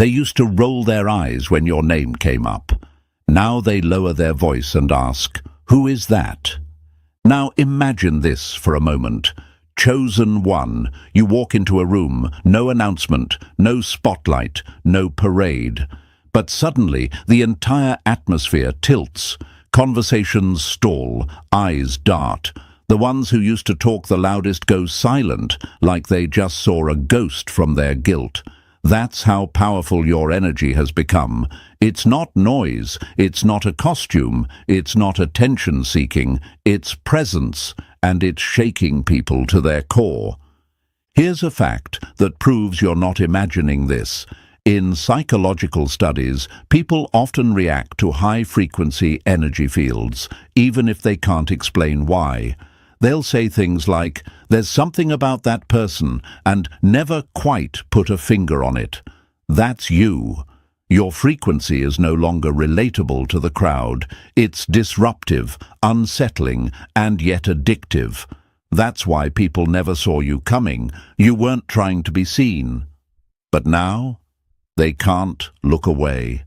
They used to roll their eyes when your name came up. Now they lower their voice and ask, "Who is that?" Now imagine this for a moment. Chosen one, you walk into a room, no announcement, no spotlight, no parade. But suddenly the entire atmosphere tilts. Conversations stall, eyes dart. The ones who used to talk the loudest go silent, like they just saw a ghost from their guilt. That's how powerful your energy has become. It's not noise, it's not a costume, it's not attention-seeking, it's presence, and it's shaking people to their core. Here's a fact that proves you're not imagining this. In psychological studies, people often react to high-frequency energy fields, even if they can't explain why. They'll say things like, "There's something about that person," and never quite put a finger on it. That's you. Your frequency is no longer relatable to the crowd. It's disruptive, unsettling, and yet addictive. That's why people never saw you coming. You weren't trying to be seen. But now, they can't look away.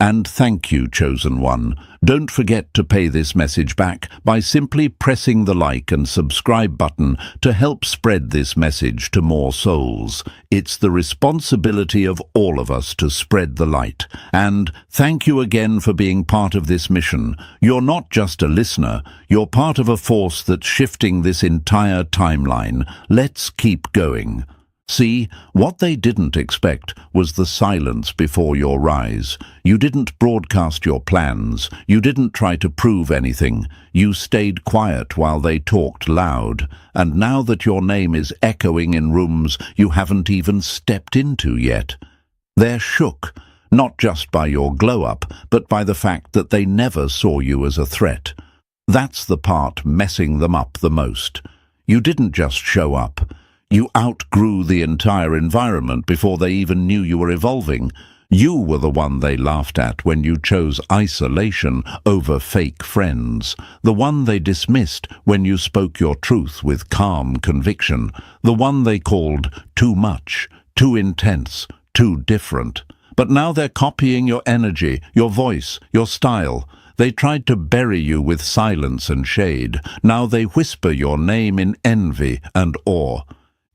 And thank you, Chosen One. Don't forget to pay this message back by simply pressing the like and subscribe button to help spread this message to more souls. It's the responsibility of all of us to spread the light. And thank you again for being part of this mission. You're not just a listener, you're part of a force that's shifting this entire timeline. Let's keep going. See, what they didn't expect was the silence before your rise. You didn't broadcast your plans. You didn't try to prove anything. You stayed quiet while they talked loud. And now that your name is echoing in rooms you haven't even stepped into yet, they're shook, not just by your glow-up, but by the fact that they never saw you as a threat. That's the part messing them up the most. You didn't just show up. You outgrew the entire environment before they even knew you were evolving. You were the one they laughed at when you chose isolation over fake friends. The one they dismissed when you spoke your truth with calm conviction. The one they called too much, too intense, too different. But now they're copying your energy, your voice, your style. They tried to bury you with silence and shade. Now they whisper your name in envy and awe.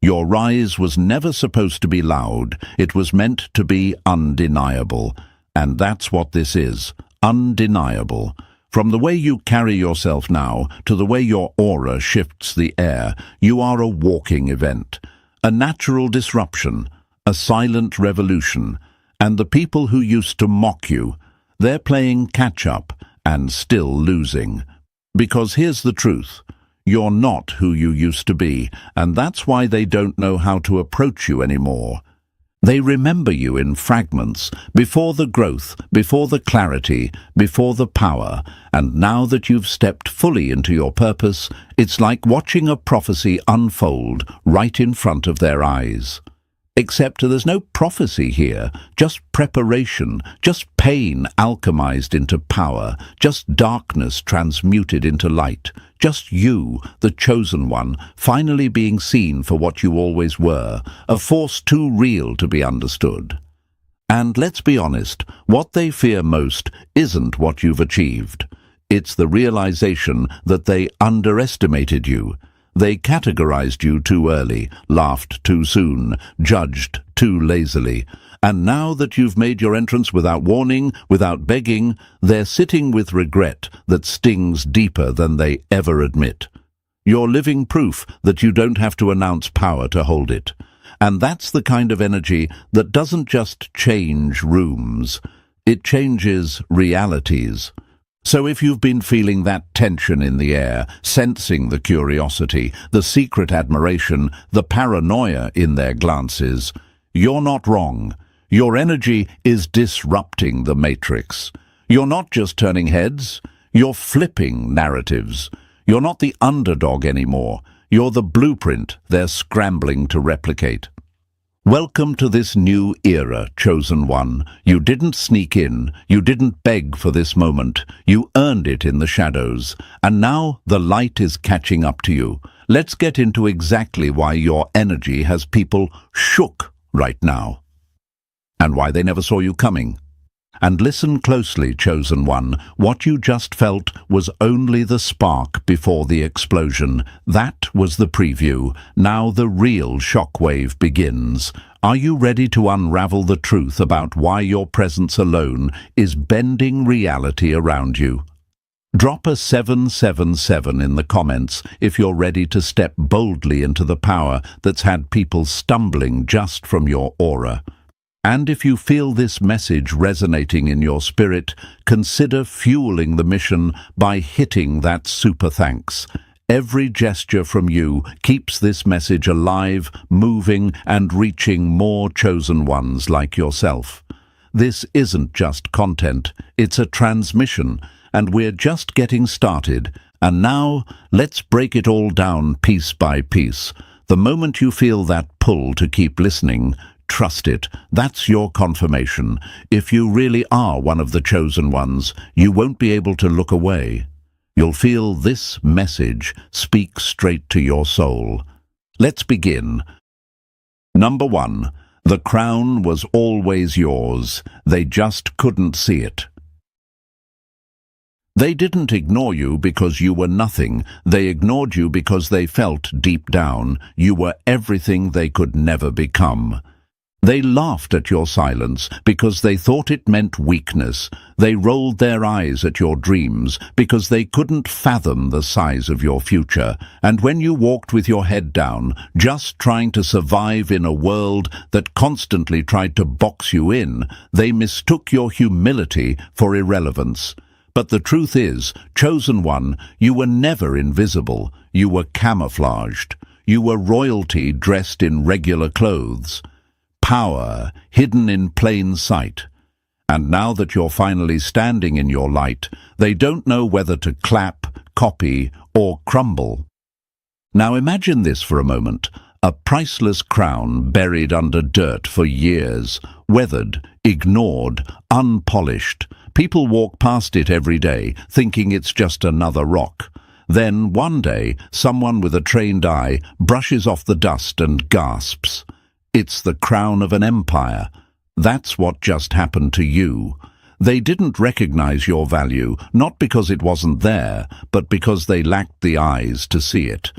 Your rise was never supposed to be loud. It was meant to be undeniable. And that's what this is, undeniable. From the way you carry yourself now to the way your aura shifts the air, you are a walking event, a natural disruption, a silent revolution. And the people who used to mock you, they're playing catch-up and still losing. Because here's the truth. You're not who you used to be, and that's why they don't know how to approach you anymore. They remember you in fragments, before the growth, before the clarity, before the power, and now that you've stepped fully into your purpose, it's like watching a prophecy unfold right in front of their eyes. Except there's no prophecy here, just preparation, just pain alchemized into power, just darkness transmuted into light, just you, the chosen one, finally being seen for what you always were, a force too real to be understood. And let's be honest, what they fear most isn't what you've achieved. It's the realization that they underestimated you. They categorized you too early, laughed too soon, judged too lazily. And now that you've made your entrance without warning, without begging, they're sitting with regret that stings deeper than they ever admit. You're living proof that you don't have to announce power to hold it. And that's the kind of energy that doesn't just change rooms, it changes realities. So if you've been feeling that tension in the air, sensing the curiosity, the secret admiration, the paranoia in their glances, you're not wrong. Your energy is disrupting the matrix. You're not just turning heads, you're flipping narratives. You're not the underdog anymore. You're the blueprint they're scrambling to replicate. Welcome to this new era, chosen one. You didn't sneak in. You didn't beg for this moment. You earned it in the shadows. And now the light is catching up to you. Let's get into exactly why your energy has people shook right now. and why they never saw you coming. And listen closely, chosen one. What you just felt was only the spark before the explosion. That was the preview. Now the real shockwave begins. Are you ready to unravel the truth about why your presence alone is bending reality around you? Drop a 777 in the comments if you're ready to step boldly into the power that's had people stumbling just from your aura. And if you feel this message resonating in your spirit, consider fueling the mission by hitting that super thanks. Every gesture from you keeps this message alive, moving, and reaching more chosen ones like yourself. This isn't just content, it's a transmission, and we're just getting started. And now, let's break it all down piece by piece. The moment you feel that pull to keep listening, trust it. That's your confirmation. If you really are one of the chosen ones, you won't be able to look away. You'll feel this message speak straight to your soul. Let's begin. Number 1. The crown was always yours. They just couldn't see it. They didn't ignore you because you were nothing. They ignored you because they felt deep down you were everything they could never become. They laughed at your silence because they thought it meant weakness. They rolled their eyes at your dreams because they couldn't fathom the size of your future. And when you walked with your head down, just trying to survive in a world that constantly tried to box you in, they mistook your humility for irrelevance. But the truth is, chosen one, you were never invisible. You were camouflaged. You were royalty dressed in regular clothes. Power hidden in plain sight. And now that you're finally standing in your light, they don't know whether to clap, copy, or crumble. Now imagine this for a moment. A priceless crown buried under dirt for years, weathered, ignored, unpolished. People walk past it every day, thinking it's just another rock. Then, one day, someone with a trained eye brushes off the dust and gasps. It's the crown of an empire. That's what just happened to you. They didn't recognize your value, not because it wasn't there, but because they lacked the eyes to see it.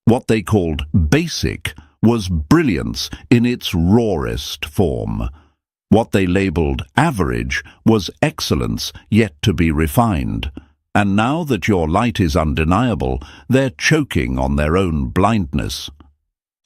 What they called basic was brilliance in its rawest form. What they labeled average was excellence yet to be refined. And now that your light is undeniable, they're choking on their own blindness.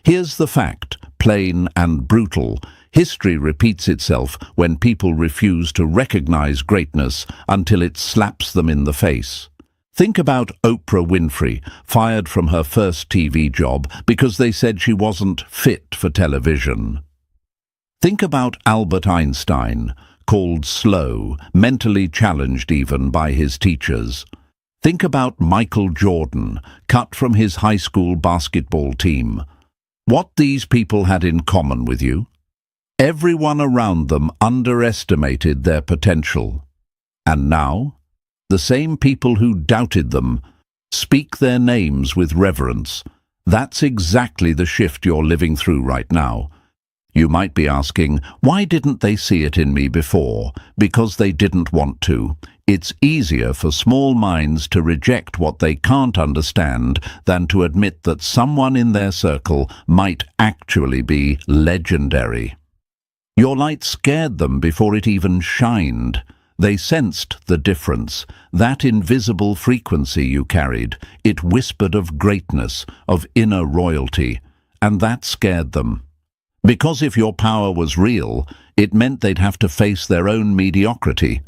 Here's the fact, plain and brutal. History repeats itself when people refuse to recognize greatness until it slaps them in the face. Think about Oprah Winfrey, fired from her first TV job because they said she wasn't fit for television. Think about Albert Einstein, called slow, mentally challenged even by his teachers. Think about Michael Jordan, cut from his high school basketball team. What these people had in common with you? Everyone around them underestimated their potential. And now, the same people who doubted them speak their names with reverence. That's exactly the shift you're living through right now. You might be asking, why didn't they see it in me before? Because they didn't want to. It's easier for small minds to reject what they can't understand than to admit that someone in their circle might actually be legendary. Your light scared them before it even shined. They sensed the difference, that invisible frequency you carried. It whispered of greatness, of inner royalty, and that scared them. Because if your power was real, it meant they'd have to face their own mediocrity.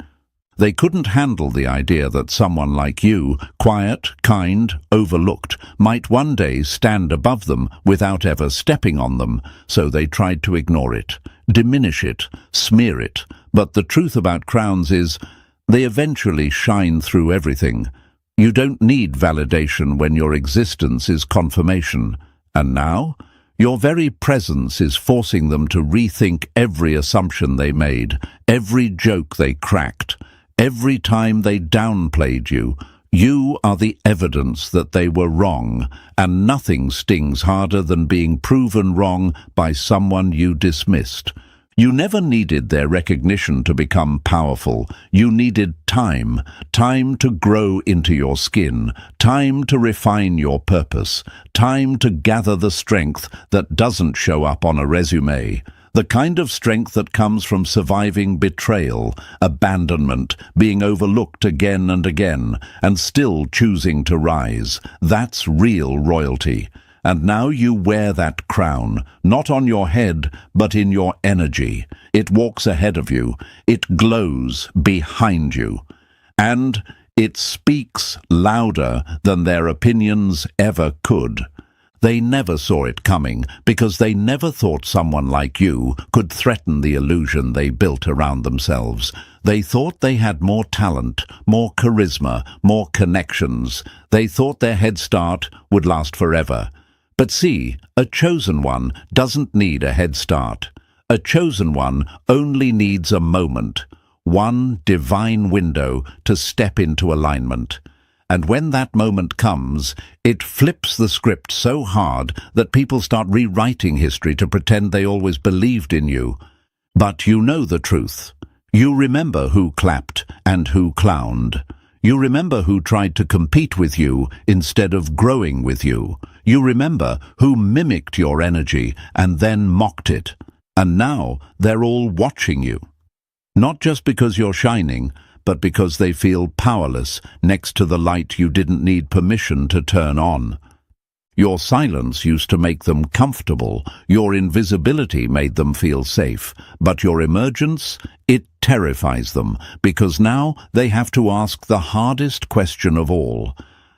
They couldn't handle the idea that someone like you, quiet, kind, overlooked, might one day stand above them without ever stepping on them, so they tried to ignore it, diminish it, smear it. But the truth about crowns is, they eventually shine through everything. You don't need validation when your existence is confirmation. And now, your very presence is forcing them to rethink every assumption they made, every joke they cracked. Every time they downplayed you, you are the evidence that they were wrong, and nothing stings harder than being proven wrong by someone you dismissed. You never needed their recognition to become powerful. You needed time, time to grow into your skin, time to refine your purpose, time to gather the strength that doesn't show up on a resume. The kind of strength that comes from surviving betrayal, abandonment, being overlooked again and again, and still choosing to rise. That's real royalty. And now you wear that crown, not on your head, but in your energy. It walks ahead of you. It glows behind you. And it speaks louder than their opinions ever could. They never saw it coming because they never thought someone like you could threaten the illusion they built around themselves. They thought they had more talent, more charisma, more connections. They thought their head start would last forever. But see, a chosen one doesn't need a head start. A chosen one only needs a moment, one divine window to step into alignment. And when that moment comes, it flips the script so hard that people start rewriting history to pretend they always believed in you. But you know the truth. You remember who clapped and who clowned. You remember who tried to compete with you instead of growing with you. You remember who mimicked your energy and then mocked it. And now they're all watching you. Not just because you're shining, but because they feel powerless next to the light you didn't need permission to turn on. Your silence used to make them comfortable, your invisibility made them feel safe, but your emergence, it terrifies them, because now they have to ask the hardest question of all.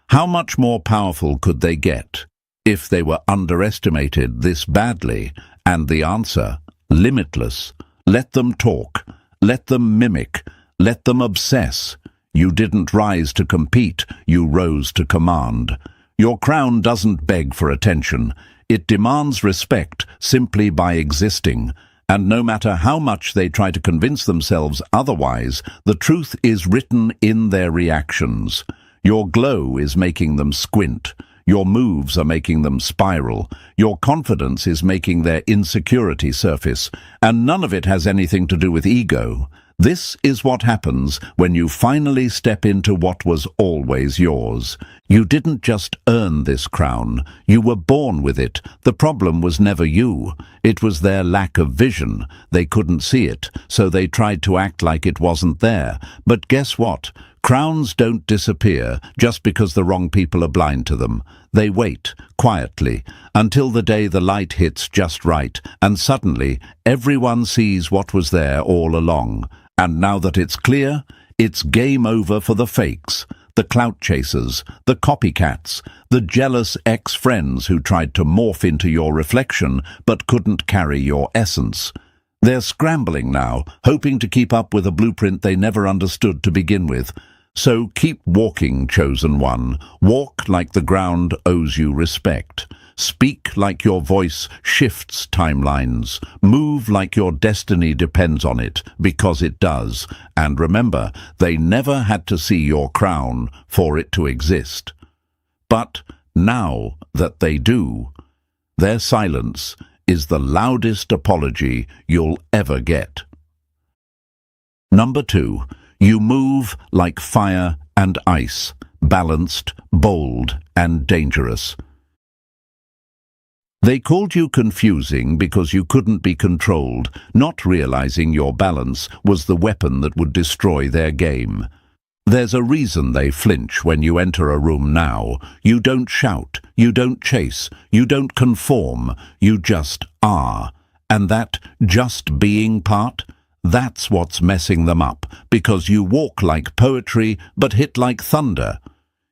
How much more powerful could they get if they were underestimated this badly? And the answer, limitless. Let them talk, let them mimic, let them obsess. You didn't rise to compete, you rose to command. Your crown doesn't beg for attention. It demands respect simply by existing. And no matter how much they try to convince themselves otherwise, the truth is written in their reactions. Your glow is making them squint. Your moves are making them spiral. Your confidence is making their insecurity surface. And none of it has anything to do with ego. This is what happens when you finally step into what was always yours. You didn't just earn this crown, you were born with it. The problem was never you. It was their lack of vision. They couldn't see it, so they tried to act like it wasn't there. But guess what? Crowns don't disappear just because the wrong people are blind to them. They wait, quietly, until the day the light hits just right, and suddenly everyone sees what was there all along. And now that it's clear, it's game over for the fakes, the clout chasers, the copycats, the jealous ex-friends who tried to morph into your reflection but couldn't carry your essence. They're scrambling now, hoping to keep up with a blueprint they never understood to begin with. So keep walking, chosen one. Walk like the ground owes you respect. Speak like your voice shifts timelines. Move like your destiny depends on it, because it does. And remember, they never had to see your crown for it to exist. But now that they do, their silence is the loudest apology you'll ever get. Number 2. You move like fire and ice, balanced, bold, and dangerous. They called you confusing because you couldn't be controlled, not realizing your balance was the weapon that would destroy their game. There's a reason they flinch when you enter a room now. You don't shout, you don't chase, you don't conform, you just are. And that just being part, that's what's messing them up, because you walk like poetry but hit like thunder.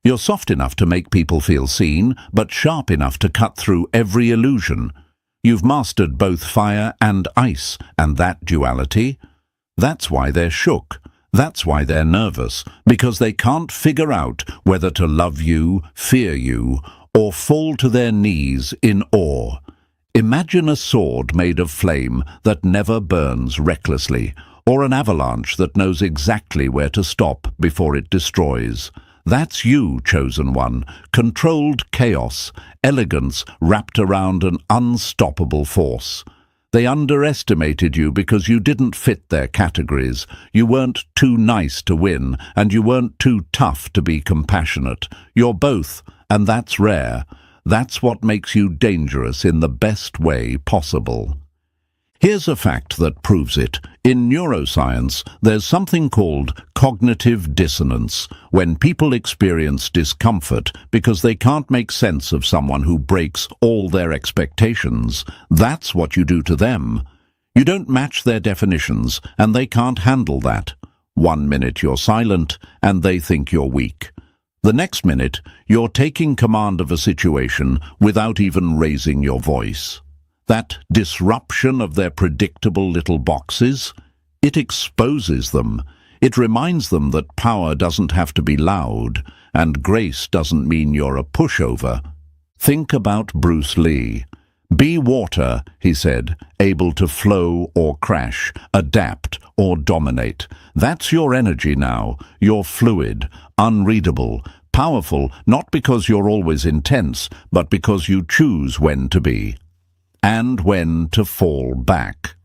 You're soft enough to make people feel seen, but sharp enough to cut through every illusion. You've mastered both fire and ice, and that duality, that's why they're shook. That's why they're nervous, because they can't figure out whether to love you, fear you, or fall to their knees in awe. Imagine a sword made of flame that never burns recklessly, or an avalanche that knows exactly where to stop before it destroys. That's you, chosen one, controlled chaos, elegance wrapped around an unstoppable force. They underestimated you because you didn't fit their categories. You weren't too nice to win, and you weren't too tough to be compassionate. You're both, and that's rare. That's what makes you dangerous in the best way possible. Here's a fact that proves it. In neuroscience, there's something called cognitive dissonance, when people experience discomfort because they can't make sense of someone who breaks all their expectations. That's what you do to them. You don't match their definitions, and they can't handle that. 1 minute you're silent, and they think you're weak. The next minute, you're taking command of a situation without even raising your voice. That disruption of their predictable little boxes, it exposes them. It reminds them that power doesn't have to be loud, and grace doesn't mean you're a pushover. Think about Bruce Lee. Be water, he said, able to flow or crash, adapt or dominate. That's your energy now. You're fluid, unreadable, powerful, not because you're always intense, but because you choose when to be. And when to fall back.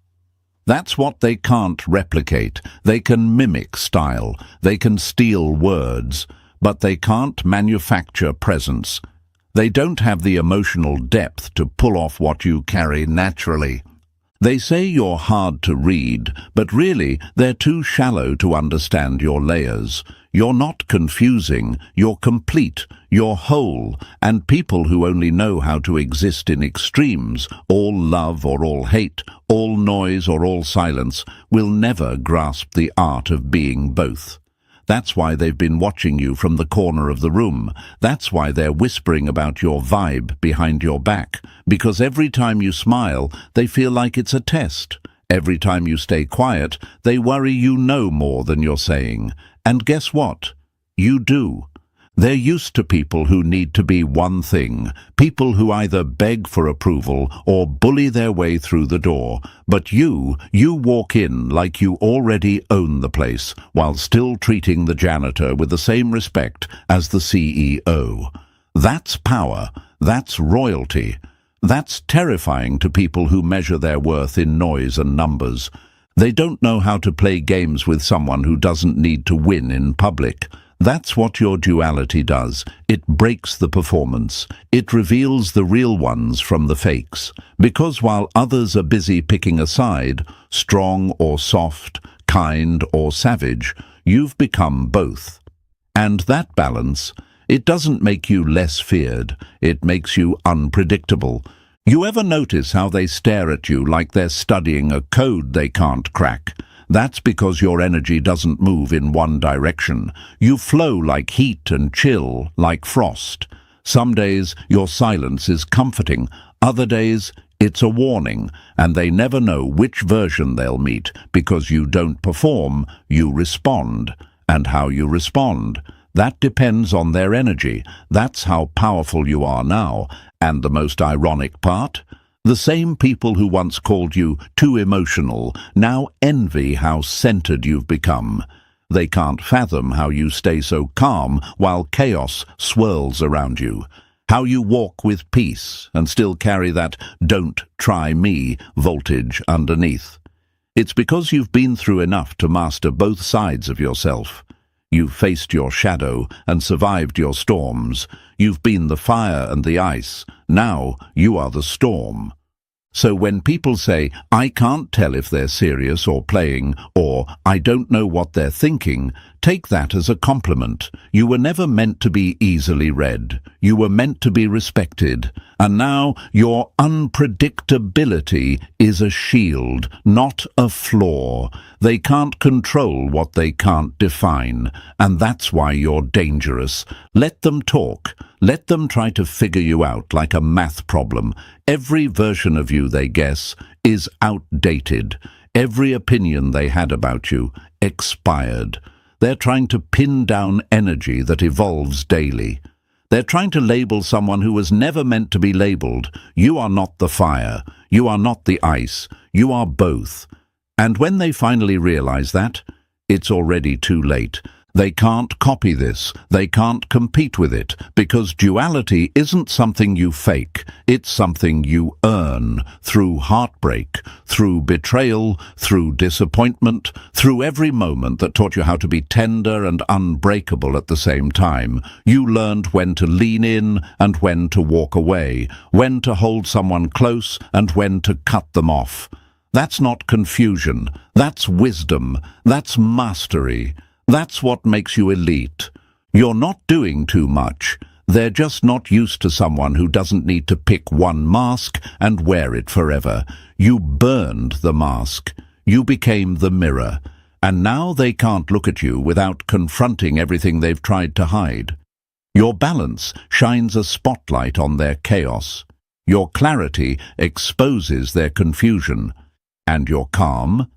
That's what they can't replicate. They can mimic style, they can steal words, but they can't manufacture presence. They don't have the emotional depth to pull off what you carry naturally. They say you're hard to read, but really they're too shallow to understand your layers. You're not confusing, you're complete, you're whole, and people who only know how to exist in extremes, all love or all hate, all noise or all silence, will never grasp the art of being both. That's why they've been watching you from the corner of the room. That's why they're whispering about your vibe behind your back, because every time you smile, they feel like it's a test. Every time you stay quiet, they worry you know more than you're saying. And guess what? You do. They're used to people who need to be one thing, people who either beg for approval or bully their way through the door. But you walk in like you already own the place, while still treating the janitor with the same respect as the CEO. That's power. That's royalty. That's terrifying to people who measure their worth in noise and numbers. They don't know how to play games with someone who doesn't need to win in public. That's what your duality does. It breaks the performance. It reveals the real ones from the fakes. Because while others are busy picking a side, strong or soft, kind or savage, you've become both. And that balance, it doesn't make you less feared. It makes you unpredictable. You ever notice how they stare at you like they're studying a code they can't crack? That's because your energy doesn't move in one direction. You flow like heat and chill, like frost. Some days your silence is comforting, other days it's a warning, and they never know which version they'll meet, because you don't perform, you respond. And how you respond, that depends on their energy. That's how powerful you are now. And the most ironic part? The same people who once called you too emotional now envy how centered you've become. They can't fathom how you stay so calm while chaos swirls around you. How you walk with peace and still carry that "don't try me" voltage underneath. It's because you've been through enough to master both sides of yourself. You've faced your shadow and survived your storms. You've been the fire and the ice. Now you are the storm. So when people say, "I can't tell if they're serious or playing," or "I don't know what they're thinking," take that as a compliment. You were never meant to be easily read. You were meant to be respected. And now your unpredictability is a shield, not a flaw. They can't control what they can't define. And that's why you're dangerous. Let them talk. Let them try to figure you out like a math problem. Every version of you they guess is outdated. Every opinion they had about you, expired. They're trying to pin down energy that evolves daily. They're trying to label someone who was never meant to be labeled. You are not the fire. You are not the ice. You are both. And when they finally realize that, it's already too late. They can't copy this, they can't compete with it, because duality isn't something you fake, it's something you earn, through heartbreak, through betrayal, through disappointment, through every moment that taught you how to be tender and unbreakable at the same time. You learned when to lean in and when to walk away, when to hold someone close and when to cut them off. That's not confusion, that's wisdom, that's mastery. That's what makes you elite. You're not doing too much. They're just not used to someone who doesn't need to pick one mask and wear it forever. You burned the mask. You became the mirror. And now they can't look at you without confronting everything they've tried to hide. Your balance shines a spotlight on their chaos. Your clarity exposes their confusion. And your calm?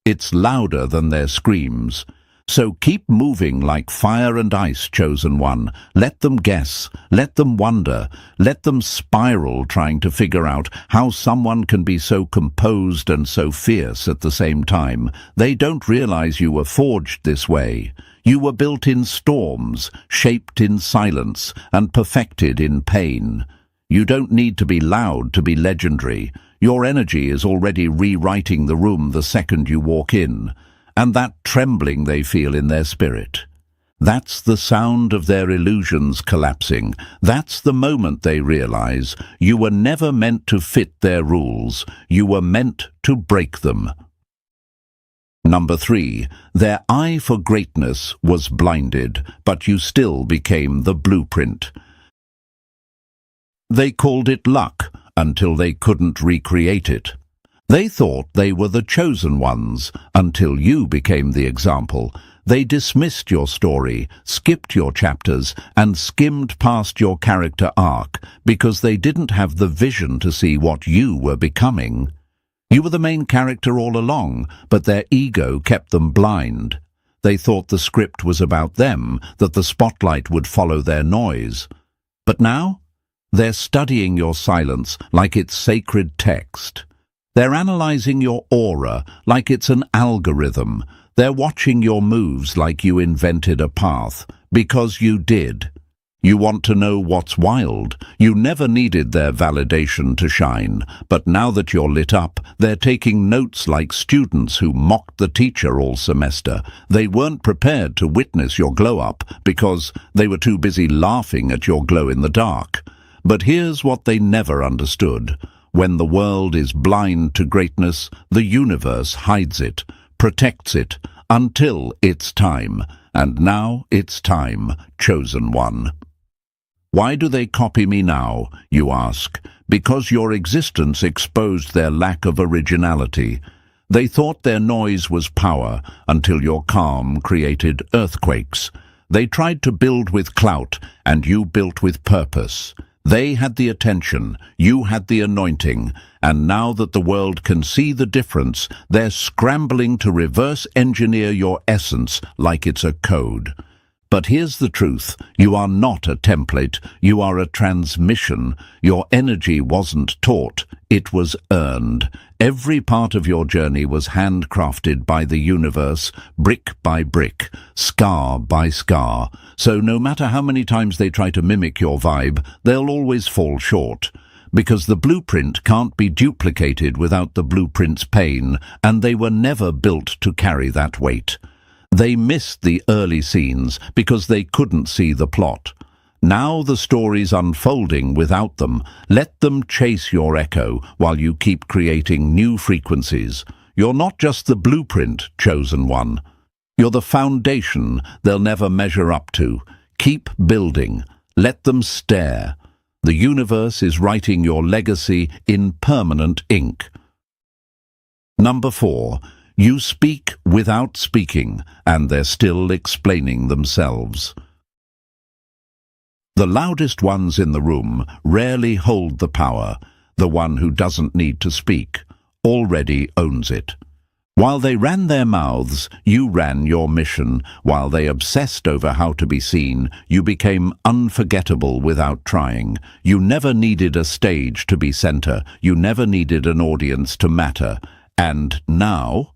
It's louder than their screams. So keep moving like fire and ice, chosen one. Let them guess, let them wonder, let them spiral trying to figure out how someone can be so composed and so fierce at the same time. They don't realize you were forged this way. You were built in storms, shaped in silence, and perfected in pain. You don't need to be loud to be legendary. Your energy is already rewriting the room the second you walk in. And that trembling they feel in their spirit. That's the sound of their illusions collapsing. That's the moment they realize you were never meant to fit their rules. You were meant to break them. Number 3, their eye for greatness was blinded, but you still became the blueprint. They called it luck until they couldn't recreate it. They thought they were the chosen ones until you became the example. They dismissed your story, skipped your chapters, and skimmed past your character arc because they didn't have the vision to see what you were becoming. You were the main character all along, but their ego kept them blind. They thought the script was about them, that the spotlight would follow their noise. But now, they're studying your silence like it's sacred text. They're analyzing your aura like it's an algorithm. They're watching your moves like you invented a path, because you did. You want to know what's wild. You never needed their validation to shine, but now that you're lit up, they're taking notes like students who mocked the teacher all semester. They weren't prepared to witness your glow-up because they were too busy laughing at your glow in the dark. But here's what they never understood. When the world is blind to greatness, the universe hides it, protects it, until it's time. And now it's time, chosen one. Why do they copy me now, you ask? Because your existence exposed their lack of originality. They thought their noise was power, until your calm created earthquakes. They tried to build with clout, and you built with purpose. They had the attention, you had the anointing, and now that the world can see the difference, they're scrambling to reverse engineer your essence like it's a code. But here's the truth, you are not a template, you are a transmission. Your energy wasn't taught, it was earned. Every part of your journey was handcrafted by the universe, brick by brick, scar by scar. So no matter how many times they try to mimic your vibe, they'll always fall short. Because the blueprint can't be duplicated without the blueprint's pain, and they were never built to carry that weight. They missed the early scenes because they couldn't see the plot. Now the story's unfolding without them. Let them chase your echo while you keep creating new frequencies. You're not just the blueprint, chosen one. You're the foundation they'll never measure up to. Keep building. Let them stare. The universe is writing your legacy in permanent ink. Number 4. You speak without speaking, and they're still explaining themselves. The loudest ones in the room rarely hold the power. The one who doesn't need to speak already owns it. While they ran their mouths, you ran your mission. While they obsessed over how to be seen, you became unforgettable without trying. You never needed a stage to be center. You never needed an audience to matter. And now,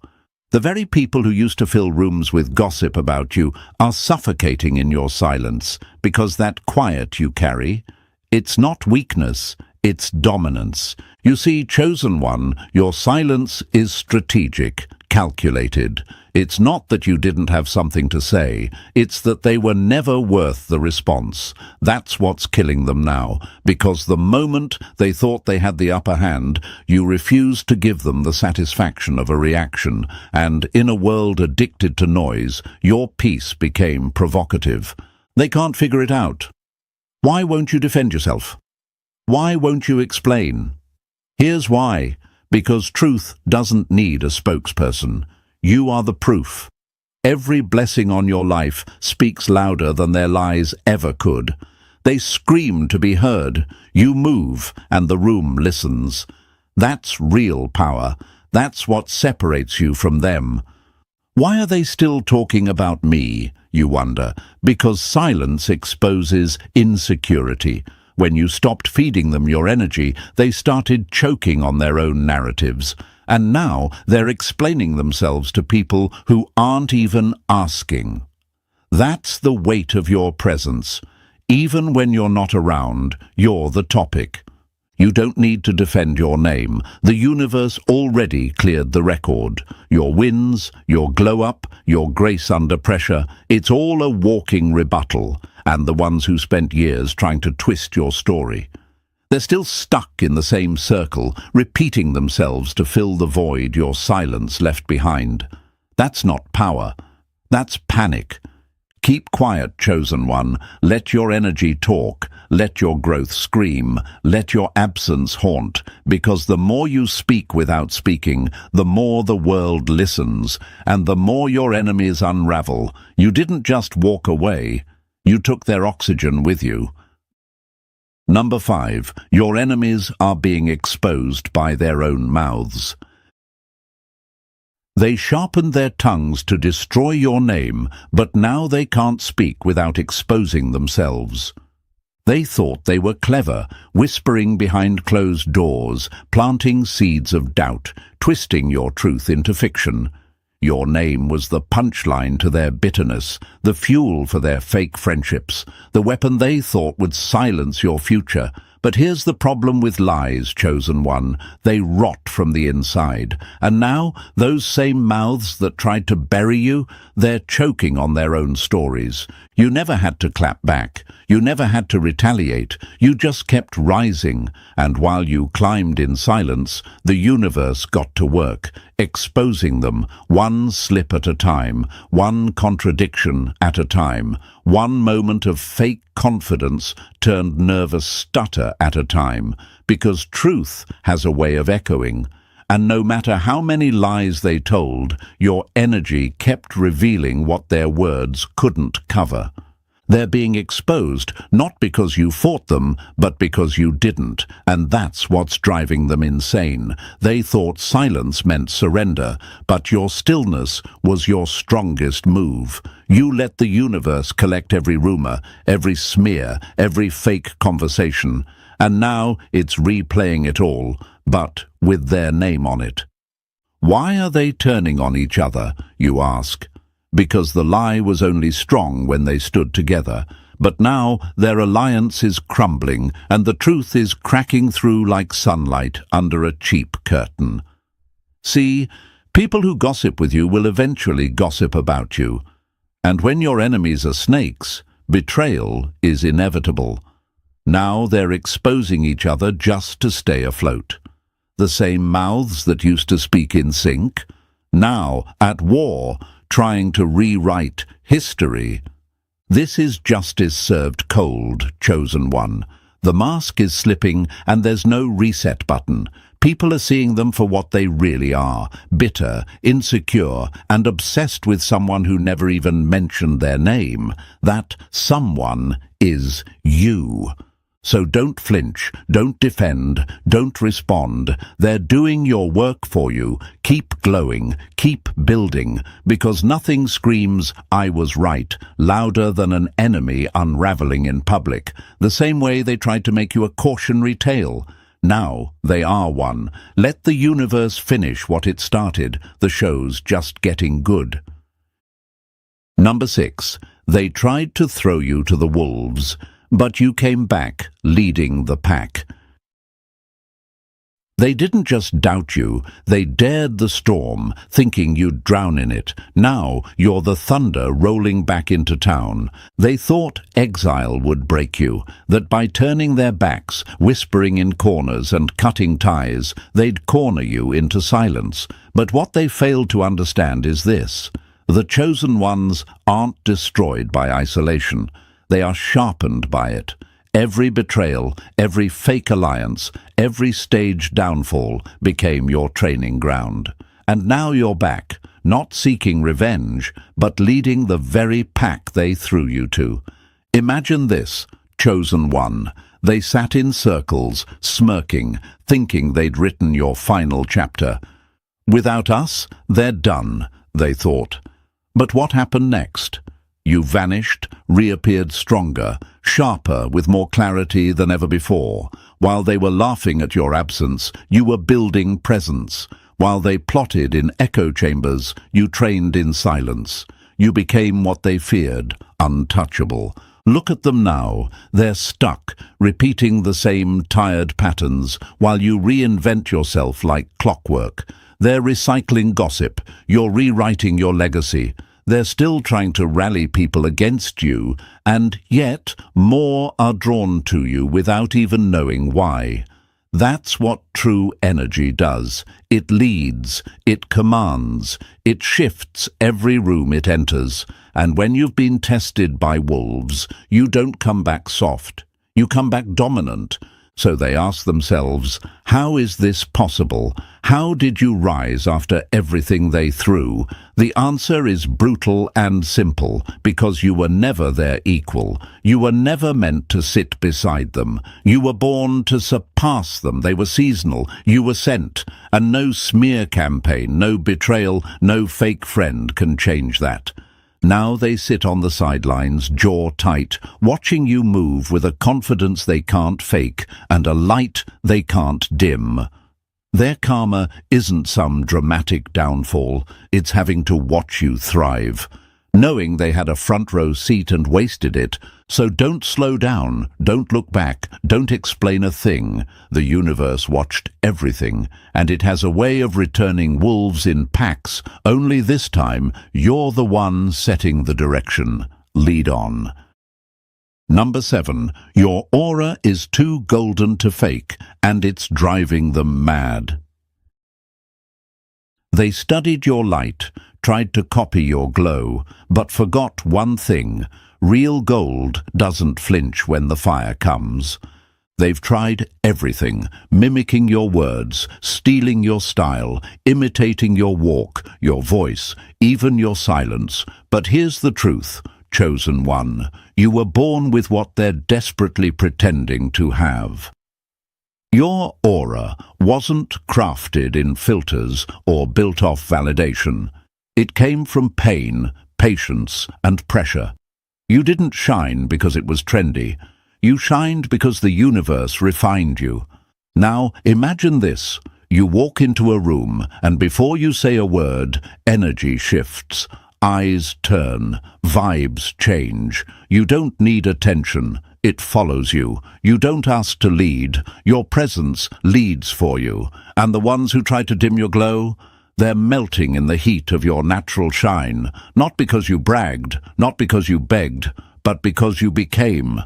The very people who used to fill rooms with gossip about you are suffocating in your silence because that quiet you carry, it's not weakness, it's dominance. You see, chosen one, your silence is strategic, calculated. It's not that you didn't have something to say, it's that they were never worth the response. That's what's killing them now, because the moment they thought they had the upper hand, you refused to give them the satisfaction of a reaction, and in a world addicted to noise, your peace became provocative. They can't figure it out. Why won't you defend yourself? Why won't you explain? Here's why. Because truth doesn't need a spokesperson. You are the proof. Every blessing on your life speaks louder than their lies ever could. They scream to be heard. You move, and the room listens. That's real power. That's what separates you from them. Why are they still talking about me, you wonder? Because silence exposes insecurity. When you stopped feeding them your energy, they started choking on their own narratives. And now they're explaining themselves to people who aren't even asking. That's the weight of your presence. Even when you're not around, you're the topic. You don't need to defend your name. The universe already cleared the record. Your wins, your glow-up, your grace under pressure, it's all a walking rebuttal. And the ones who spent years trying to twist your story, they're still stuck in the same circle, repeating themselves to fill the void your silence left behind. That's not power. That's panic. Keep quiet, chosen one. Let your energy talk. Let your growth scream. Let your absence haunt. Because the more you speak without speaking, the more the world listens, and the more your enemies unravel. You didn't just walk away. You took their oxygen with you. Number 5. Your enemies are being exposed by their own mouths. They sharpened their tongues to destroy your name, but now they can't speak without exposing themselves. They thought they were clever, whispering behind closed doors, planting seeds of doubt, twisting your truth into fiction. Your name was the punchline to their bitterness, the fuel for their fake friendships, the weapon they thought would silence your future. But here's the problem with lies, chosen one. They rot from the inside. And now, those same mouths that tried to bury you, they're choking on their own stories. You never had to clap back. You never had to retaliate. You just kept rising. And while you climbed in silence, the universe got to work, exposing them, one slip at a time, one contradiction at a time, one moment of fake confidence turned nervous stutter at a time, because truth has a way of echoing. And no matter how many lies they told, your energy kept revealing what their words couldn't cover. They're being exposed, not because you fought them, but because you didn't, and that's what's driving them insane. They thought silence meant surrender, but your stillness was your strongest move. You let the universe collect every rumor, every smear, every fake conversation, and now it's replaying it all, but with their name on it. Why are they turning on each other, you ask? Because the lie was only strong when they stood together. But now their alliance is crumbling, and the truth is cracking through like sunlight under a cheap curtain. See, people who gossip with you will eventually gossip about you. And when your enemies are snakes, betrayal is inevitable. Now they're exposing each other just to stay afloat. The same mouths that used to speak in sync, now at war, trying to rewrite history. This is justice served cold, chosen one. The mask is slipping and there's no reset button. People are seeing them for what they really are, bitter, insecure, and obsessed with someone who never even mentioned their name. That someone is you. So don't flinch, don't defend, don't respond. They're doing your work for you. Keep glowing, keep building, because nothing screams, "I was right," louder than an enemy unraveling in public. The same way they tried to make you a cautionary tale. Now they are one. Let the universe finish what it started. The show's just getting good. Number 6. They tried to throw you to the wolves, but you came back leading the pack. They didn't just doubt you, they dared the storm, thinking you'd drown in it. Now you're the thunder rolling back into town. They thought exile would break you, that by turning their backs, whispering in corners and cutting ties, they'd corner you into silence. But what they failed to understand is this: the chosen ones aren't destroyed by isolation. They are sharpened by it. Every betrayal, every fake alliance, every staged downfall became your training ground. And now you're back, not seeking revenge, but leading the very pack they threw you to. Imagine this, chosen one. They sat in circles, smirking, thinking they'd written your final chapter. Without us, they're done, they thought. But what happened next? You vanished, reappeared stronger, sharper, with more clarity than ever before. While they were laughing at your absence, you were building presence. While they plotted in echo chambers, you trained in silence. You became what they feared, untouchable. Look at them now. They're stuck, repeating the same tired patterns, while you reinvent yourself like clockwork. They're recycling gossip. You're rewriting your legacy. They're still trying to rally people against you, and yet more are drawn to you without even knowing why. That's what true energy does. It leads, it commands, it shifts every room it enters. And when you've been tested by wolves, you don't come back soft. You come back dominant. So they ask themselves, how is this possible? How did you rise after everything they threw? The answer is brutal and simple, because you were never their equal. You were never meant to sit beside them. You were born to surpass them. They were seasonal. You were sent. And no smear campaign, no betrayal, no fake friend can change that. Now they sit on the sidelines, jaw tight, watching you move with a confidence they can't fake and a light they can't dim. Their karma isn't some dramatic downfall, it's having to watch you thrive. Knowing they had a front row seat and wasted it, so don't slow down, don't look back, don't explain a thing. The universe watched everything, and it has a way of returning wolves in packs, only this time you're the one setting the direction. Lead on. Number 7. Your aura is too golden to fake, and it's driving them mad. They studied your light, tried to copy your glow, but forgot one thing: real gold doesn't flinch when the fire comes. They've tried everything, mimicking your words, stealing your style, imitating your walk, your voice, even your silence. But here's the truth, chosen one. You were born with what they're desperately pretending to have. Your aura wasn't crafted in filters or built off validation. It came from pain, patience, and pressure. You didn't shine because it was trendy. You shined because the universe refined you. Now, imagine this. You walk into a room, and before you say a word, energy shifts. Eyes turn, vibes change. You don't need attention. It follows you. You don't ask to lead. Your presence leads for you. And the ones who try to dim your glow? They're melting in the heat of your natural shine, not because you bragged, not because you begged, but because you became.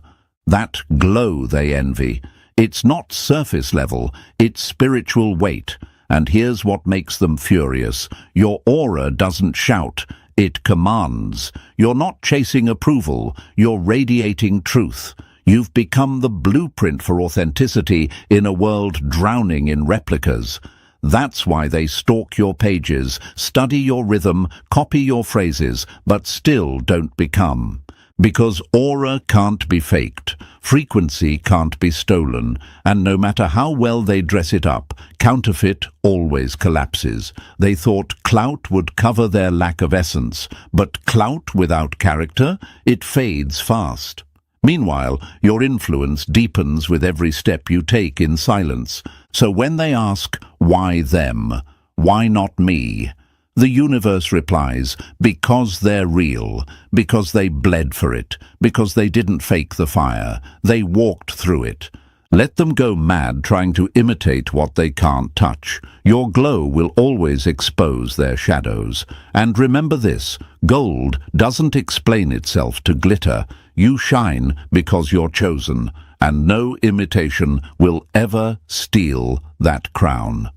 That glow they envy. It's not surface level, it's spiritual weight. And here's what makes them furious. Your aura doesn't shout, it commands. You're not chasing approval, you're radiating truth. You've become the blueprint for authenticity in a world drowning in replicas. That's why they stalk your pages, study your rhythm, copy your phrases, but still don't become. Because aura can't be faked, frequency can't be stolen, and no matter how well they dress it up, counterfeit always collapses. They thought clout would cover their lack of essence, but clout without character, it fades fast. Meanwhile, your influence deepens with every step you take in silence. So when they ask, why them? Why not me? The universe replies, because they're real, because they bled for it, because they didn't fake the fire, they walked through it. Let them go mad trying to imitate what they can't touch. Your glow will always expose their shadows. And remember this, gold doesn't explain itself to glitter. You shine because you're chosen, and no imitation will ever steal that crown.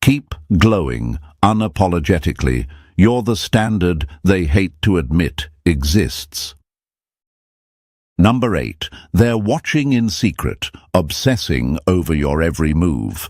Keep glowing unapologetically. You're the standard they hate to admit exists. Number 8. They're watching in secret, obsessing over your every move.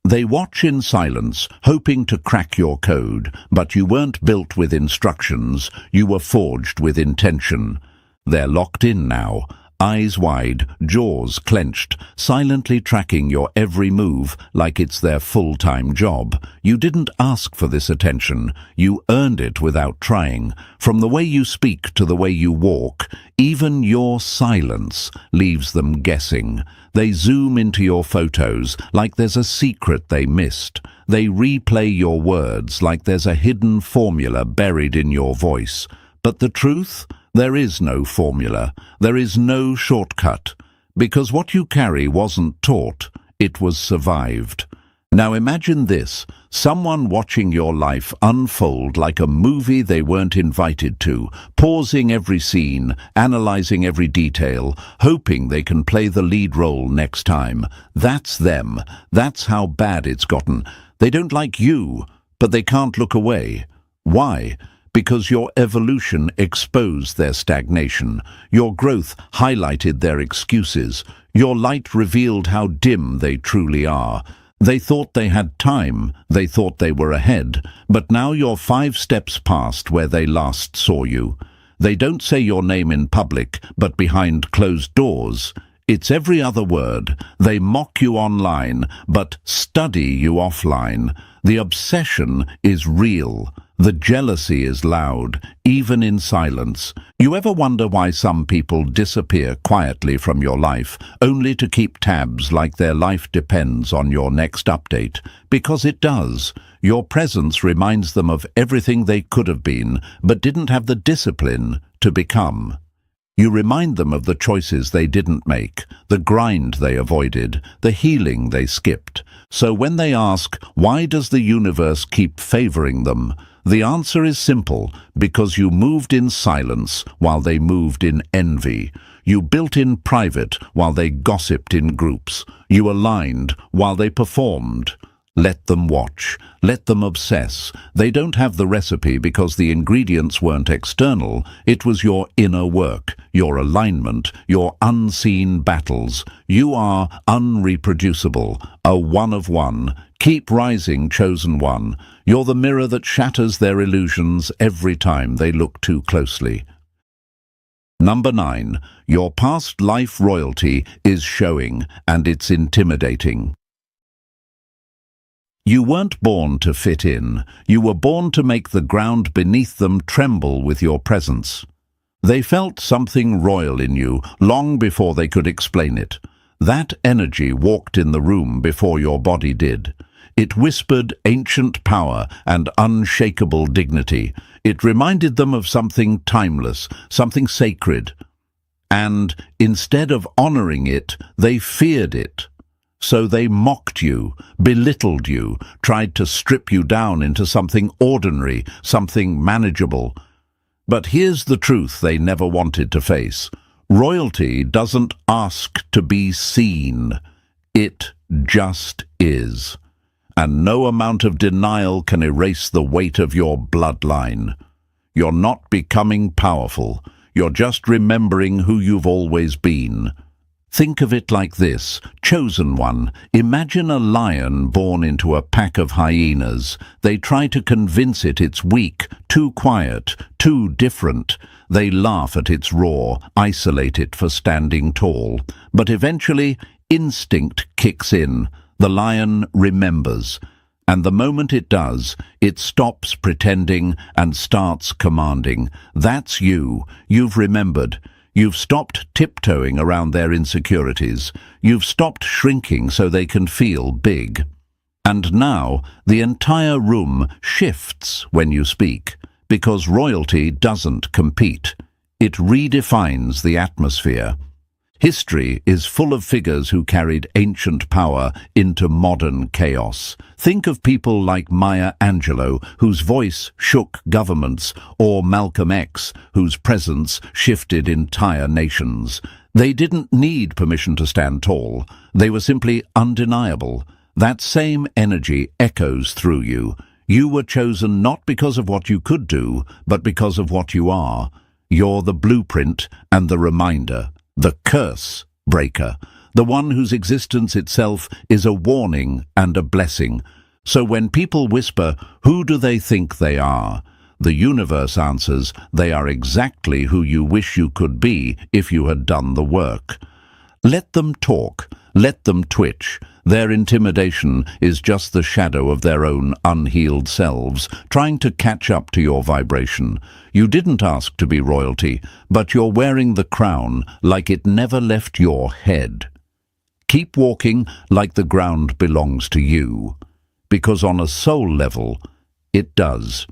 They watch in silence, hoping to crack your code, but you weren't built with instructions, you were forged with intention. They're locked in now, eyes wide, jaws clenched, silently tracking your every move like it's their full-time job. You didn't ask for this attention, you earned it without trying. From the way you speak to the way you walk, even your silence leaves them guessing. They zoom into your photos like there's a secret they missed. They replay your words like there's a hidden formula buried in your voice. But the truth? There is no formula. There is no shortcut. Because what you carry wasn't taught, it was survived. Now imagine this, someone watching your life unfold like a movie they weren't invited to, pausing every scene, analyzing every detail, hoping they can play the lead role next time. That's them. That's how bad it's gotten. They don't like you, but they can't look away. Why? Because your evolution exposed their stagnation. Your growth highlighted their excuses. Your light revealed how dim they truly are. They thought they had time, they thought they were ahead, but now you're 5 steps past where they last saw you. They don't say your name in public, but behind closed doors. It's every other word. They mock you online, but study you offline. The obsession is real. The jealousy is loud, even in silence. You ever wonder why some people disappear quietly from your life, only to keep tabs like their life depends on your next update? Because it does. Your presence reminds them of everything they could have been, but didn't have the discipline to become. You remind them of the choices they didn't make, the grind they avoided, the healing they skipped. So when they ask, why does the universe keep favoring them? The answer is simple, because you moved in silence while they moved in envy. You built in private while they gossiped in groups. You aligned while they performed. Let them watch. Let them obsess. They don't have the recipe because the ingredients weren't external. It was your inner work, your alignment, your unseen battles. You are unreproducible, a one of one. Keep rising, chosen one. You're the mirror that shatters their illusions every time they look too closely. Number 9. Your past life royalty is showing, and it's intimidating. You weren't born to fit in. You were born to make the ground beneath them tremble with your presence. They felt something royal in you long before they could explain it. That energy walked in the room before your body did. It whispered ancient power and unshakable dignity. It reminded them of something timeless, something sacred. And instead of honoring it, they feared it. So they mocked you, belittled you, tried to strip you down into something ordinary, something manageable. But here's the truth they never wanted to face. Royalty doesn't ask to be seen. It just is. And no amount of denial can erase the weight of your bloodline. You're not becoming powerful. You're just remembering who you've always been. Think of it like this, chosen one. Imagine a lion born into a pack of hyenas. They try to convince it it's weak, too quiet, too different. They laugh at its roar, isolate it for standing tall. But eventually, instinct kicks in. The lion remembers. And the moment it does, it stops pretending and starts commanding. That's you. You've remembered. You've stopped tiptoeing around their insecurities. You've stopped shrinking so they can feel big. And now the entire room shifts when you speak, because royalty doesn't compete. It redefines the atmosphere. History is full of figures who carried ancient power into modern chaos. Think of people like Maya Angelou, whose voice shook governments, or Malcolm X, whose presence shifted entire nations. They didn't need permission to stand tall. They were simply undeniable. That same energy echoes through you. You were chosen not because of what you could do, but because of what you are. You're the blueprint and the reminder. The curse breaker, the one whose existence itself is a warning and a blessing. So when people whisper, "Who do they think they are?" the universe answers, "They are exactly who you wish you could be if you had done the work." Let them talk, let them twitch. Their intimidation is just the shadow of their own unhealed selves, trying to catch up to your vibration. You didn't ask to be royalty, but you're wearing the crown like it never left your head. Keep walking like the ground belongs to you, because on a soul level, it does.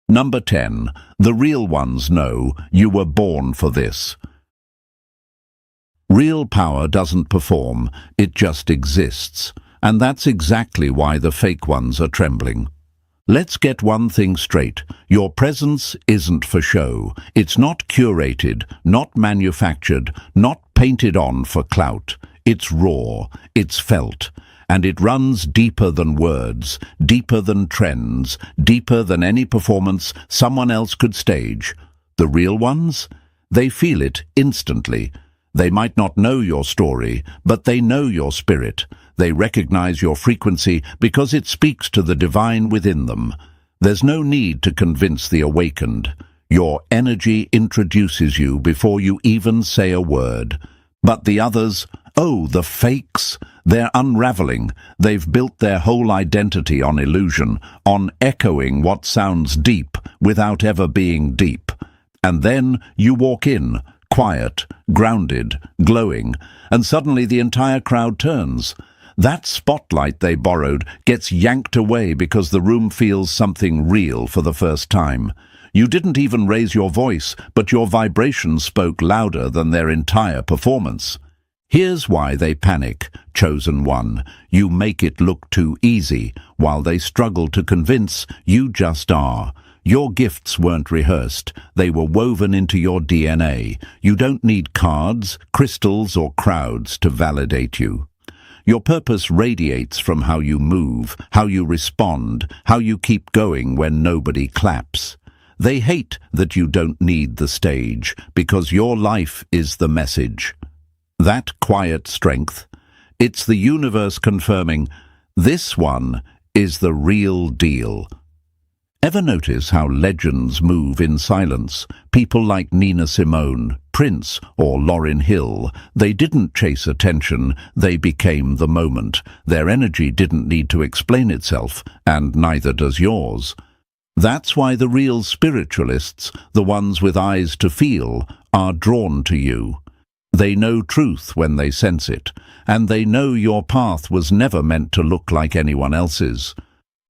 Number 10. The real ones know you were born for this. Real power doesn't perform, it just exists, and that's exactly why the fake ones are trembling. Let's get one thing straight. Your presence isn't for show. It's not curated, not manufactured, not painted on for clout. It's raw, it's felt, and it runs deeper than words, deeper than trends, deeper than any performance someone else could stage. The real ones? They feel it instantly. They might not know your story, but they know your spirit. They recognize your frequency because it speaks to the divine within them. There's no need to convince the awakened. Your energy introduces you before you even say a word. But the others, oh, the fakes, they're unraveling. They've built their whole identity on illusion, on echoing what sounds deep without ever being deep. And then you walk in, quiet, grounded, glowing, and suddenly the entire crowd turns. That spotlight they borrowed gets yanked away because the room feels something real for the first time. You didn't even raise your voice, but your vibration spoke louder than their entire performance. Here's why they panic, chosen one. You make it look too easy, while they struggle to convince you just are. Your gifts weren't rehearsed, they were woven into your DNA. You don't need cards, crystals, or crowds to validate you. Your purpose radiates from how you move, how you respond, how you keep going when nobody claps. They hate that you don't need the stage, because your life is the message. That quiet strength, it's the universe confirming, this one is the real deal. Ever notice how legends move in silence? People like Nina Simone, Prince, or Lauryn Hill, they didn't chase attention, they became the moment. Their energy didn't need to explain itself, and neither does yours. That's why the real spiritualists, the ones with eyes to feel, are drawn to you. They know truth when they sense it, and they know your path was never meant to look like anyone else's.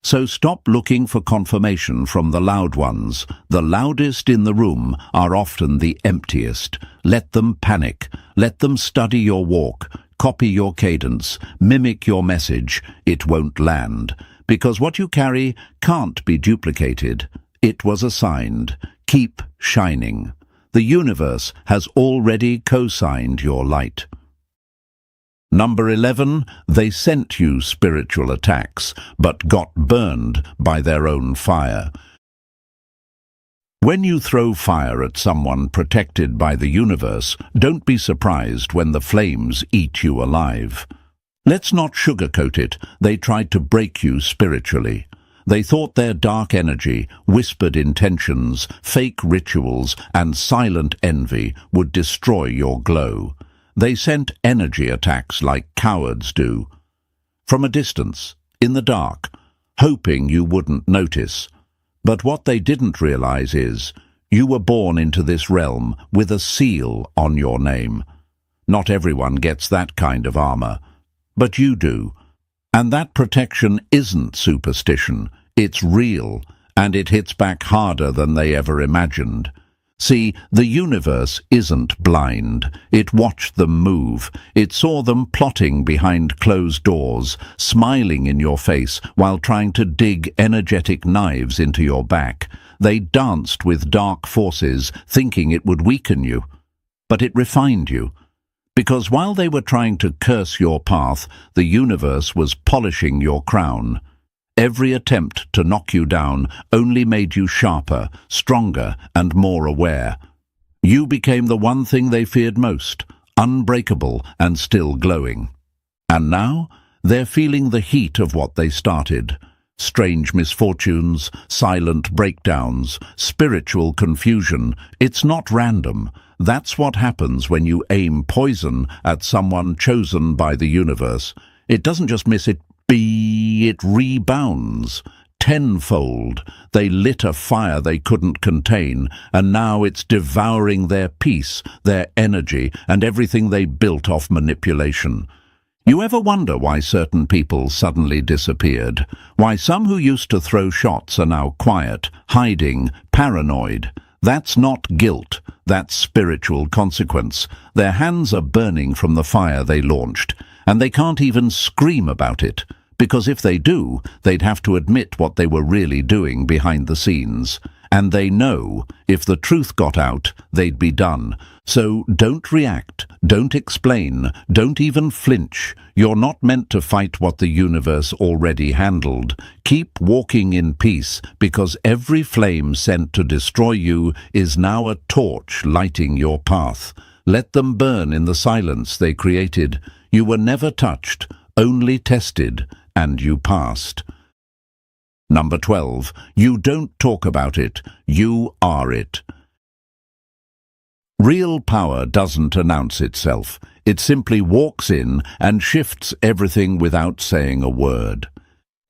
So stop looking for confirmation from the loud ones. The loudest in the room are often the emptiest. Let them panic. Let them study your walk, copy your cadence, mimic your message. It won't land. Because what you carry can't be duplicated. It was assigned. Keep shining. The universe has already co-signed your light. Number 11, they sent you spiritual attacks, but got burned by their own fire. When you throw fire at someone protected by the universe, don't be surprised when the flames eat you alive. Let's not sugarcoat it. They tried to break you spiritually. They thought their dark energy, whispered intentions, fake rituals, and silent envy would destroy your glow. They sent energy attacks like cowards do. From a distance, in the dark, hoping you wouldn't notice. But what they didn't realize is, You were born into this realm with a seal on your name. Not everyone gets that kind of armor, but you do. And that protection isn't superstition, it's real, and it hits back harder than they ever imagined. See, the universe isn't blind. It watched them move. It saw them plotting behind closed doors, smiling in your face while trying to dig energetic knives into your back. They danced with dark forces, thinking it would weaken you. But it refined you. Because while they were trying to curse your path, the universe was polishing your crown. Every attempt to knock you down only made you sharper, stronger, and more aware. You became the one thing they feared most, unbreakable and still glowing. And now, they're feeling the heat of what they started. Strange misfortunes, silent breakdowns, spiritual confusion. It's not random. That's what happens when you aim poison at someone chosen by the universe. It doesn't just miss it. It rebounds tenfold. They lit a fire they couldn't contain, and now it's devouring their peace, their energy, and everything they built off manipulation. You ever wonder why certain people suddenly disappeared? Why some who used to throw shots are now quiet, hiding, paranoid? That's not guilt, that's spiritual consequence. Their hands are burning from the fire they launched, and they can't even scream about it, because if they do, they'd have to admit what they were really doing behind the scenes. And they know, if the truth got out, they'd be done. So don't react, don't explain, don't even flinch. You're not meant to fight what the universe already handled. Keep walking in peace, because every flame sent to destroy you is now a torch lighting your path. Let them burn in the silence they created. You were never touched, only tested, and you passed. Number 12. You don't talk about it, you are it. Real power doesn't announce itself. It simply walks in and shifts everything without saying a word.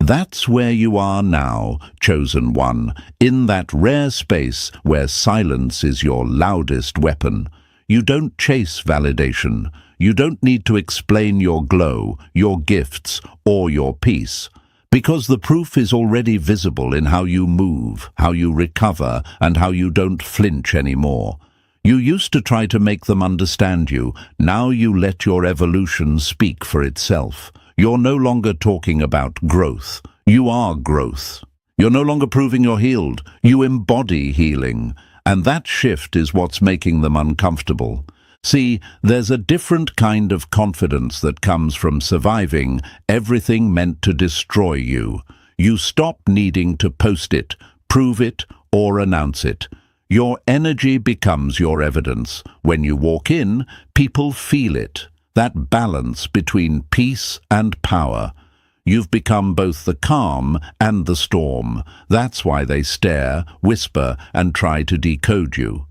That's where you are now, chosen one, in that rare space where silence is your loudest weapon. You don't chase validation. You don't need to explain your glow, your gifts, or your peace. Because the proof is already visible in how you move, how you recover, and how you don't flinch anymore. You used to try to make them understand you. Now you let your evolution speak for itself. You're no longer talking about growth. You are growth. You're no longer proving you're healed. You embody healing. And that shift is what's making them uncomfortable. See, there's a different kind of confidence that comes from surviving everything meant to destroy you. You stop needing to post it, prove it, or announce it. Your energy becomes your evidence. When you walk in, people feel it. That balance between peace and power. You've become both the calm and the storm. That's why they stare, whisper, and try to decode you.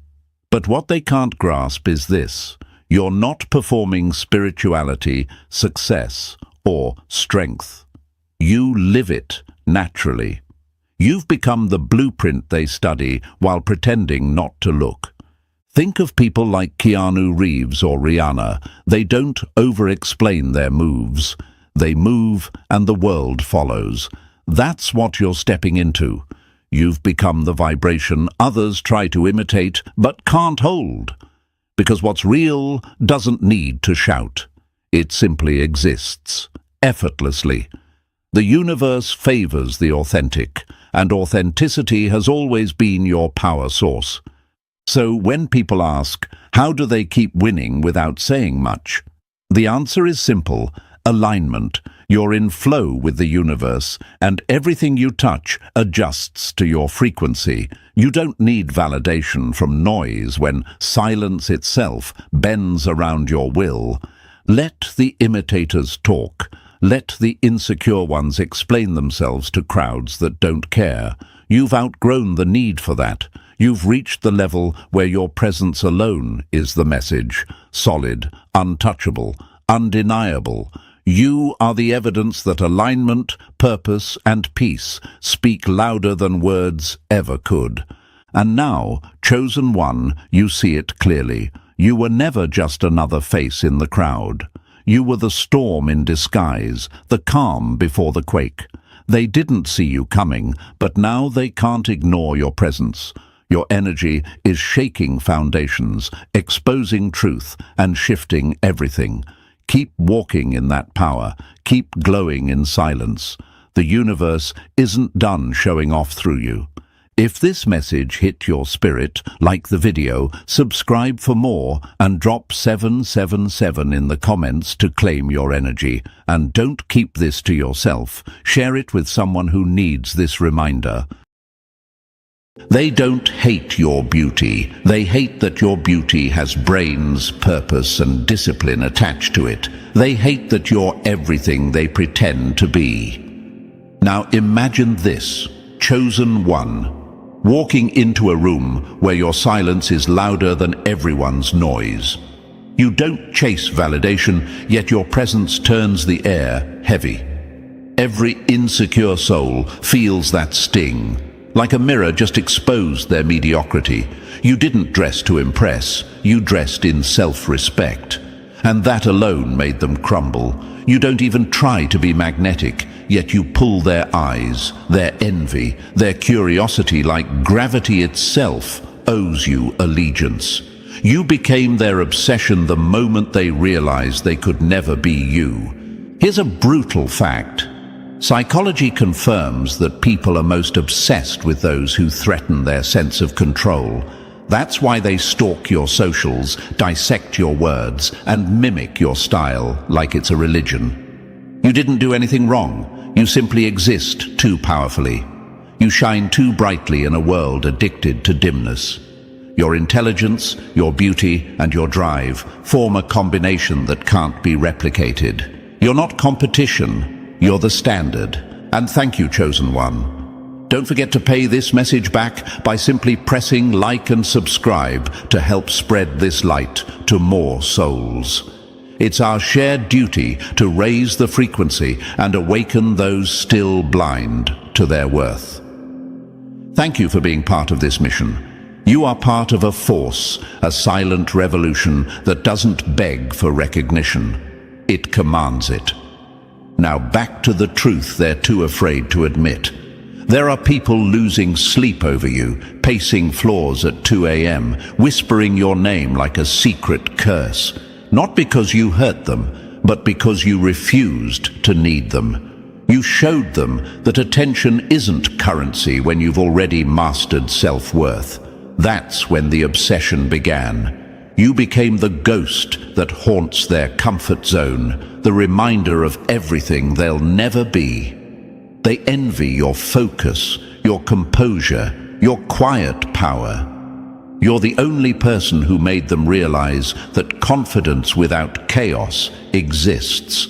But what they can't grasp is this: you're not performing spirituality, success, or strength. You live it naturally. You've become the blueprint they study while pretending not to look. Think of people like Keanu Reeves or Rihanna. They don't over-explain their moves. They move and the world follows. That's what you're stepping into. You've become the vibration others try to imitate but can't hold. Because what's real doesn't need to shout. It simply exists, effortlessly. The universe favors the authentic, and authenticity has always been your power source. So when people ask, how do they keep winning without saying much? The answer is simple: alignment. You're in flow with the universe, and everything you touch adjusts to your frequency. You don't need validation from noise when silence itself bends around your will. Let the imitators talk. Let the insecure ones explain themselves to crowds that don't care. You've outgrown the need for that. You've reached the level where your presence alone is the message. Solid, untouchable, undeniable. You are the evidence that alignment, purpose, and peace speak louder than words ever could. And now, chosen one, you see it clearly. You were never just another face in the crowd. You were the storm in disguise, the calm before the quake. They didn't see you coming, but now they can't ignore your presence. Your energy is shaking foundations, exposing truth, and shifting everything. Keep walking in that power. Keep glowing in silence. The universe isn't done showing off through you. If this message hit your spirit, like the video, subscribe for more, and drop 777 in the comments to claim your energy. And don't keep this to yourself. Share it with someone who needs this reminder. They don't hate your beauty. They hate that your beauty has brains, purpose, and discipline attached to it. They hate that you're everything they pretend to be. Now imagine this, chosen one, walking into a room where your silence is louder than everyone's noise. You don't chase validation, yet your presence turns the air heavy. Every insecure soul feels that sting. Like a mirror just exposed their mediocrity. You didn't dress to impress, you dressed in self-respect. And that alone made them crumble. You don't even try to be magnetic, yet you pull their eyes, their envy, their curiosity like gravity itself owes you allegiance. You became their obsession the moment they realized they could never be you. Here's a brutal fact. Psychology confirms that people are most obsessed with those who threaten their sense of control. That's why they stalk your socials, dissect your words, and mimic your style like it's a religion. You didn't do anything wrong. You simply exist too powerfully. You shine too brightly in a world addicted to dimness. Your intelligence, your beauty, and your drive form a combination that can't be replicated. You're not competition. You're the standard. And thank you, chosen one. Don't forget to pay this message back by simply pressing like and subscribe to help spread this light to more souls. It's our shared duty to raise the frequency and awaken those still blind to their worth. Thank you for being part of this mission. You are part of a force, a silent revolution that doesn't beg for recognition. It commands it. Now back to the truth they're too afraid to admit. There are people losing sleep over you, pacing floors at 2 a.m., whispering your name like a secret curse. Not because you hurt them, but because you refused to need them. You showed them that attention isn't currency when you've already mastered self-worth. That's when the obsession began. You became the ghost that haunts their comfort zone, the reminder of everything they'll never be. They envy your focus, your composure, your quiet power. You're the only person who made them realize that confidence without chaos exists.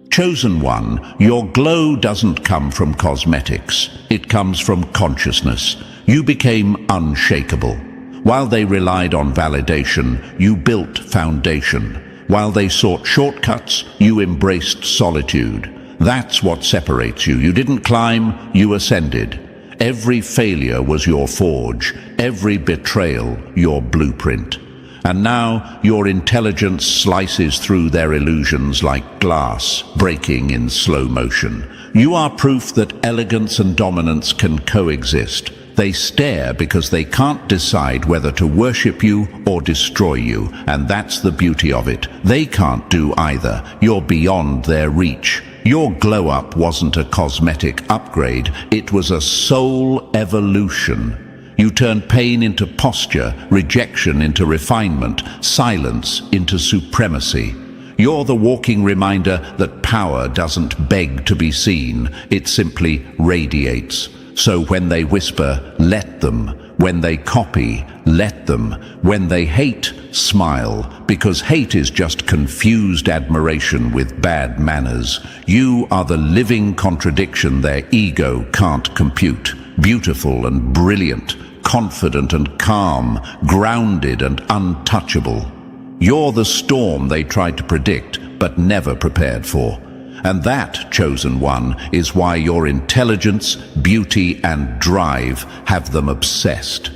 Chosen one, your glow doesn't come from cosmetics. It comes from consciousness. You became unshakable. While they relied on validation, you built foundation. While they sought shortcuts, you embraced solitude. That's what separates you. You didn't climb, you ascended. Every failure was your forge, every betrayal your blueprint. And now your intelligence slices through their illusions like glass, breaking in slow motion. You are proof that elegance and dominance can coexist. They stare because they can't decide whether to worship you or destroy you, and that's the beauty of it. They can't do either. You're beyond their reach. Your glow-up wasn't a cosmetic upgrade, it was a soul evolution. You turned pain into posture, rejection into refinement, silence into supremacy. You're the walking reminder that power doesn't beg to be seen, it simply radiates. So when they whisper, let them. When they copy, let them. When they hate, smile, because hate is just confused admiration with bad manners. You are the living contradiction their ego can't compute. Beautiful and brilliant, confident and calm, grounded and untouchable. You're the storm they tried to predict, but never prepared for. And that, chosen one, is why your intelligence, beauty, and drive have them obsessed.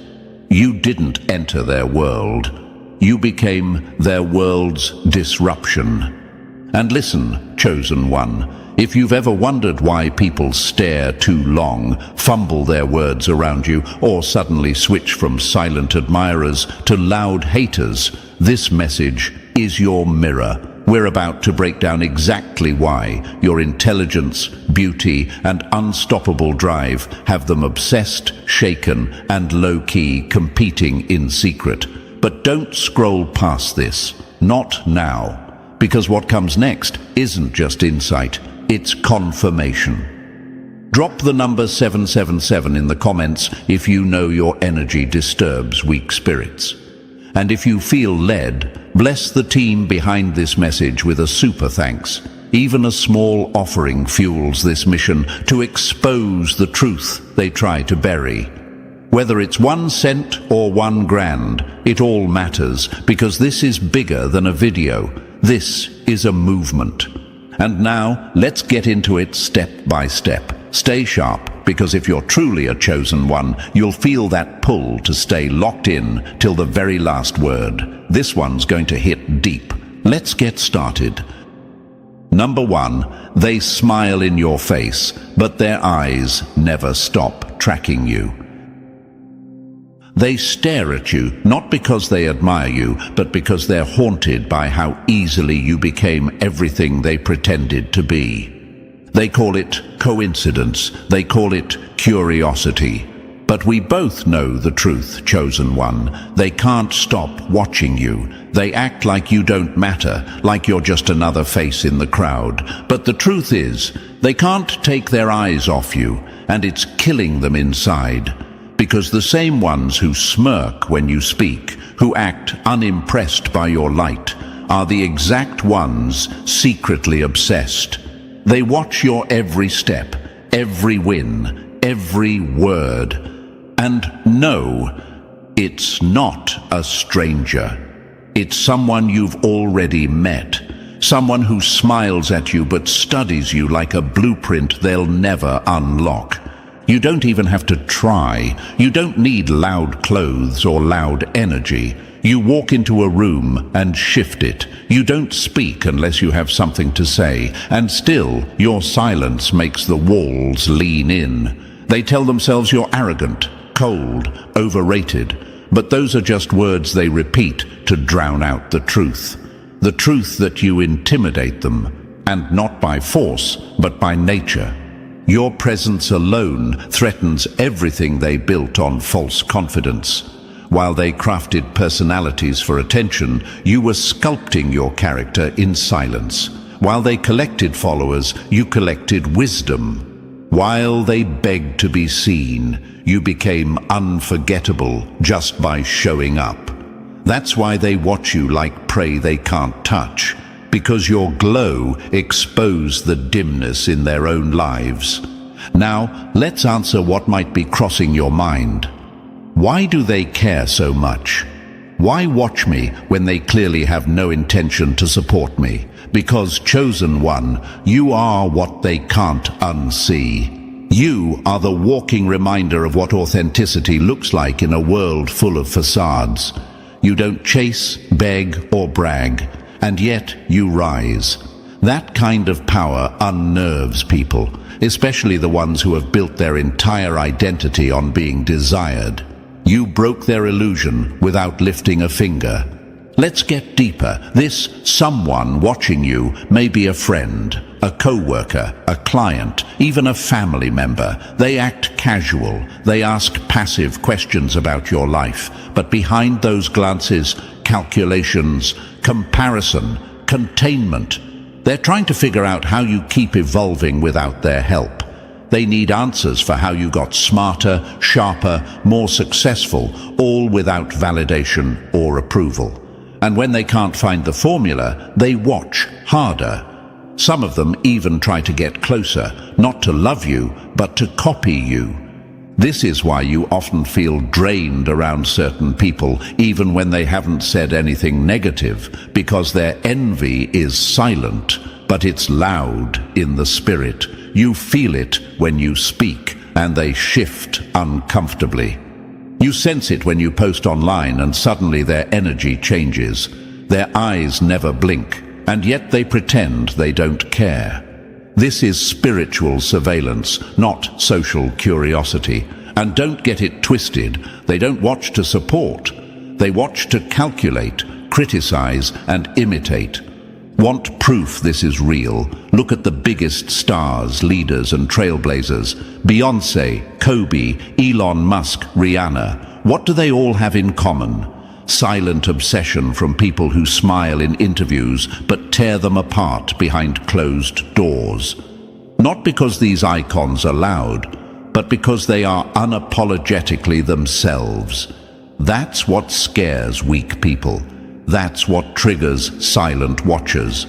You didn't enter their world. You became their world's disruption. And listen, chosen one, if you've ever wondered why people stare too long, fumble their words around you, or suddenly switch from silent admirers to loud haters, this message is your mirror. We're about to break down exactly why your intelligence, beauty, and unstoppable drive have them obsessed, shaken, and low-key competing in secret. But don't scroll past this. Not now. Because what comes next isn't just insight, it's confirmation. Drop the number 777 in the comments if you know your energy disturbs weak spirits. And if you feel led, bless the team behind this message with a super thanks. Even a small offering fuels this mission to expose the truth they try to bury. Whether it's 1 cent or 1 grand, it all matters, because this is bigger than a video. This is a movement. And now, let's get into it step by step. Stay sharp, because if you're truly a chosen one, you'll feel that pull to stay locked in till the very last word. This one's going to hit deep. Let's get started. Number 1, they smile in your face, but their eyes never stop tracking you. They stare at you, not because they admire you, but because they're haunted by how easily you became everything they pretended to be. They call it coincidence, they call it curiosity. But we both know the truth, chosen one. They can't stop watching you. They act like you don't matter, like you're just another face in the crowd. But the truth is, they can't take their eyes off you, and it's killing them inside. Because the same ones who smirk when you speak, who act unimpressed by your light, are the exact ones secretly obsessed. They watch your every step, every win, every word. And no, it's not a stranger. It's someone you've already met. Someone who smiles at you but studies you like a blueprint they'll never unlock. You don't even have to try. You don't need loud clothes or loud energy. You walk into a room and shift it. You don't speak unless you have something to say, and still your silence makes the walls lean in. They tell themselves you're arrogant, cold, overrated, but those are just words they repeat to drown out the truth. The truth that you intimidate them, and not by force, but by nature. Your presence alone threatens everything they built on false confidence. While they crafted personalities for attention, you were sculpting your character in silence. While they collected followers, you collected wisdom. While they begged to be seen, you became unforgettable just by showing up. That's why they watch you like prey they can't touch. Because your glow exposed the dimness in their own lives. Now, let's answer what might be crossing your mind. Why do they care so much? Why watch me when they clearly have no intention to support me? Because, chosen one, you are what they can't unsee. You are the walking reminder of what authenticity looks like in a world full of facades. You don't chase, beg, or brag. And yet you rise. That kind of power unnerves people, especially the ones who have built their entire identity on being desired. You broke their illusion without lifting a finger. Let's get deeper. This someone watching you may be a friend, a co-worker, a client, even a family member. They act casual. They ask passive questions about your life. But behind those glances, calculations, comparison, containment. They're trying to figure out how you keep evolving without their help. They need answers for how you got smarter, sharper, more successful, all without validation or approval. And when they can't find the formula, they watch harder. Some of them even try to get closer, not to love you, but to copy you. This is why you often feel drained around certain people, even when they haven't said anything negative, because their envy is silent, but it's loud in the spirit. You feel it when you speak, and they shift uncomfortably. You sense it when you post online and suddenly their energy changes. Their eyes never blink, and yet they pretend they don't care. This is spiritual surveillance, not social curiosity. And don't get it twisted, they don't watch to support. They watch to calculate, criticize, and imitate. Want proof this is real? Look at the biggest stars, leaders, and trailblazers. Beyoncé, Kobe, Elon Musk, Rihanna. What do they all have in common? Silent obsession from people who smile in interviews but tear them apart behind closed doors. Not because these icons are loud, but because they are unapologetically themselves. That's what scares weak people. That's what triggers silent watchers.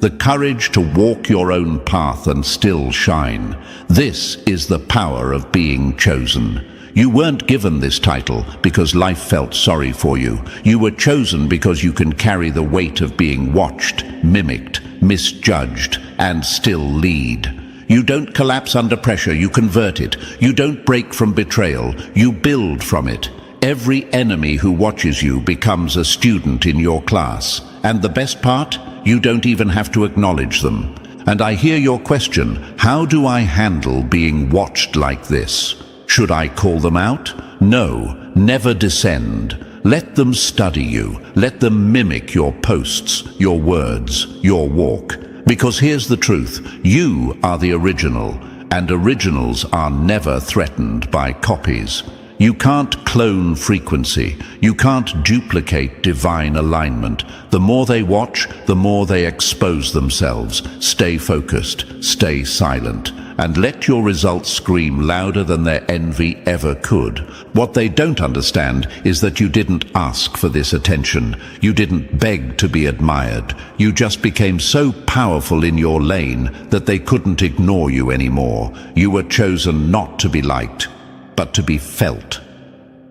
The courage to walk your own path and still shine. This is the power of being chosen. You weren't given this title because life felt sorry for you. You were chosen because you can carry the weight of being watched, mimicked, misjudged, and still lead. You don't collapse under pressure, you convert it. You don't break from betrayal, you build from it. Every enemy who watches you becomes a student in your class. And the best part? You don't even have to acknowledge them. And I hear your question, how do I handle being watched like this? Should I call them out? No, never descend. Let them study you. Let them mimic your posts, your words, your walk. Because here's the truth, you are the original, and originals are never threatened by copies. You can't clone frequency. You can't duplicate divine alignment. The more they watch, the more they expose themselves. Stay focused, stay silent, and let your results scream louder than their envy ever could. What they don't understand is that you didn't ask for this attention. You didn't beg to be admired. You just became so powerful in your lane that they couldn't ignore you anymore. You were chosen not to be liked, but to be felt.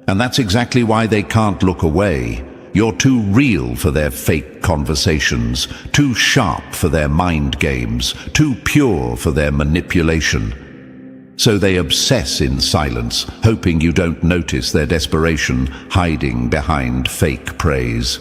And that's exactly why they can't look away. You're too real for their fake conversations, too sharp for their mind games, too pure for their manipulation. So they obsess in silence, hoping you don't notice their desperation, hiding behind fake praise.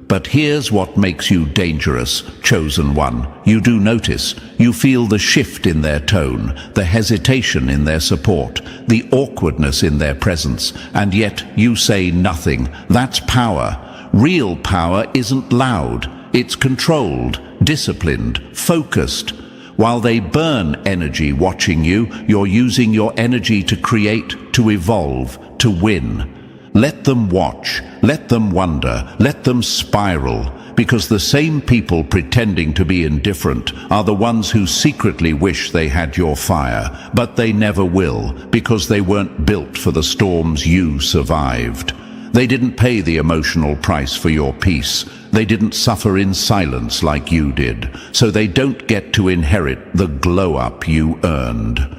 But here's what makes you dangerous, chosen one. You do notice. You feel the shift in their tone, the hesitation in their support, the awkwardness in their presence, and yet you say nothing. That's power. Real power isn't loud. It's controlled, disciplined, focused. While they burn energy watching you, you're using your energy to create, to evolve, to win. Let them watch, let them wonder, let them spiral, because the same people pretending to be indifferent are the ones who secretly wish they had your fire, but they never will, because they weren't built for the storms you survived. They didn't pay the emotional price for your peace. They didn't suffer in silence like you did, so they don't get to inherit the glow-up you earned.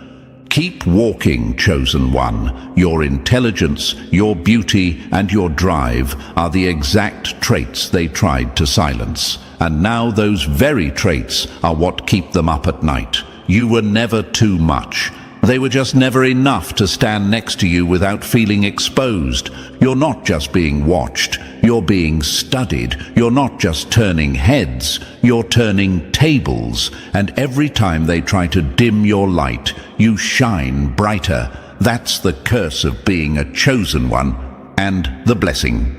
Keep walking, chosen one. Your intelligence, your beauty, and your drive are the exact traits they tried to silence. And now those very traits are what keep them up at night. You were never too much. They were just never enough to stand next to you without feeling exposed. You're not just being watched, you're being studied. You're not just turning heads, you're turning tables. And every time they try to dim your light, you shine brighter. That's the curse of being a chosen one, and the blessing.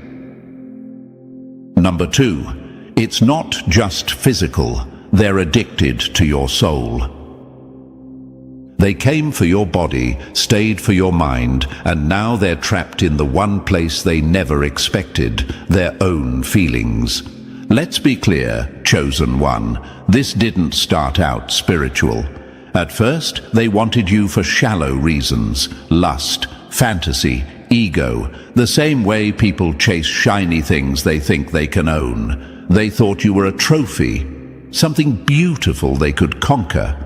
Number 2, it's not just physical. They're addicted to your soul. They came for your body, stayed for your mind, and now they're trapped in the one place they never expected, their own feelings. Let's be clear, chosen one, this didn't start out spiritual. At first, they wanted you for shallow reasons, lust, fantasy, ego, the same way people chase shiny things they think they can own. They thought you were a trophy, something beautiful they could conquer.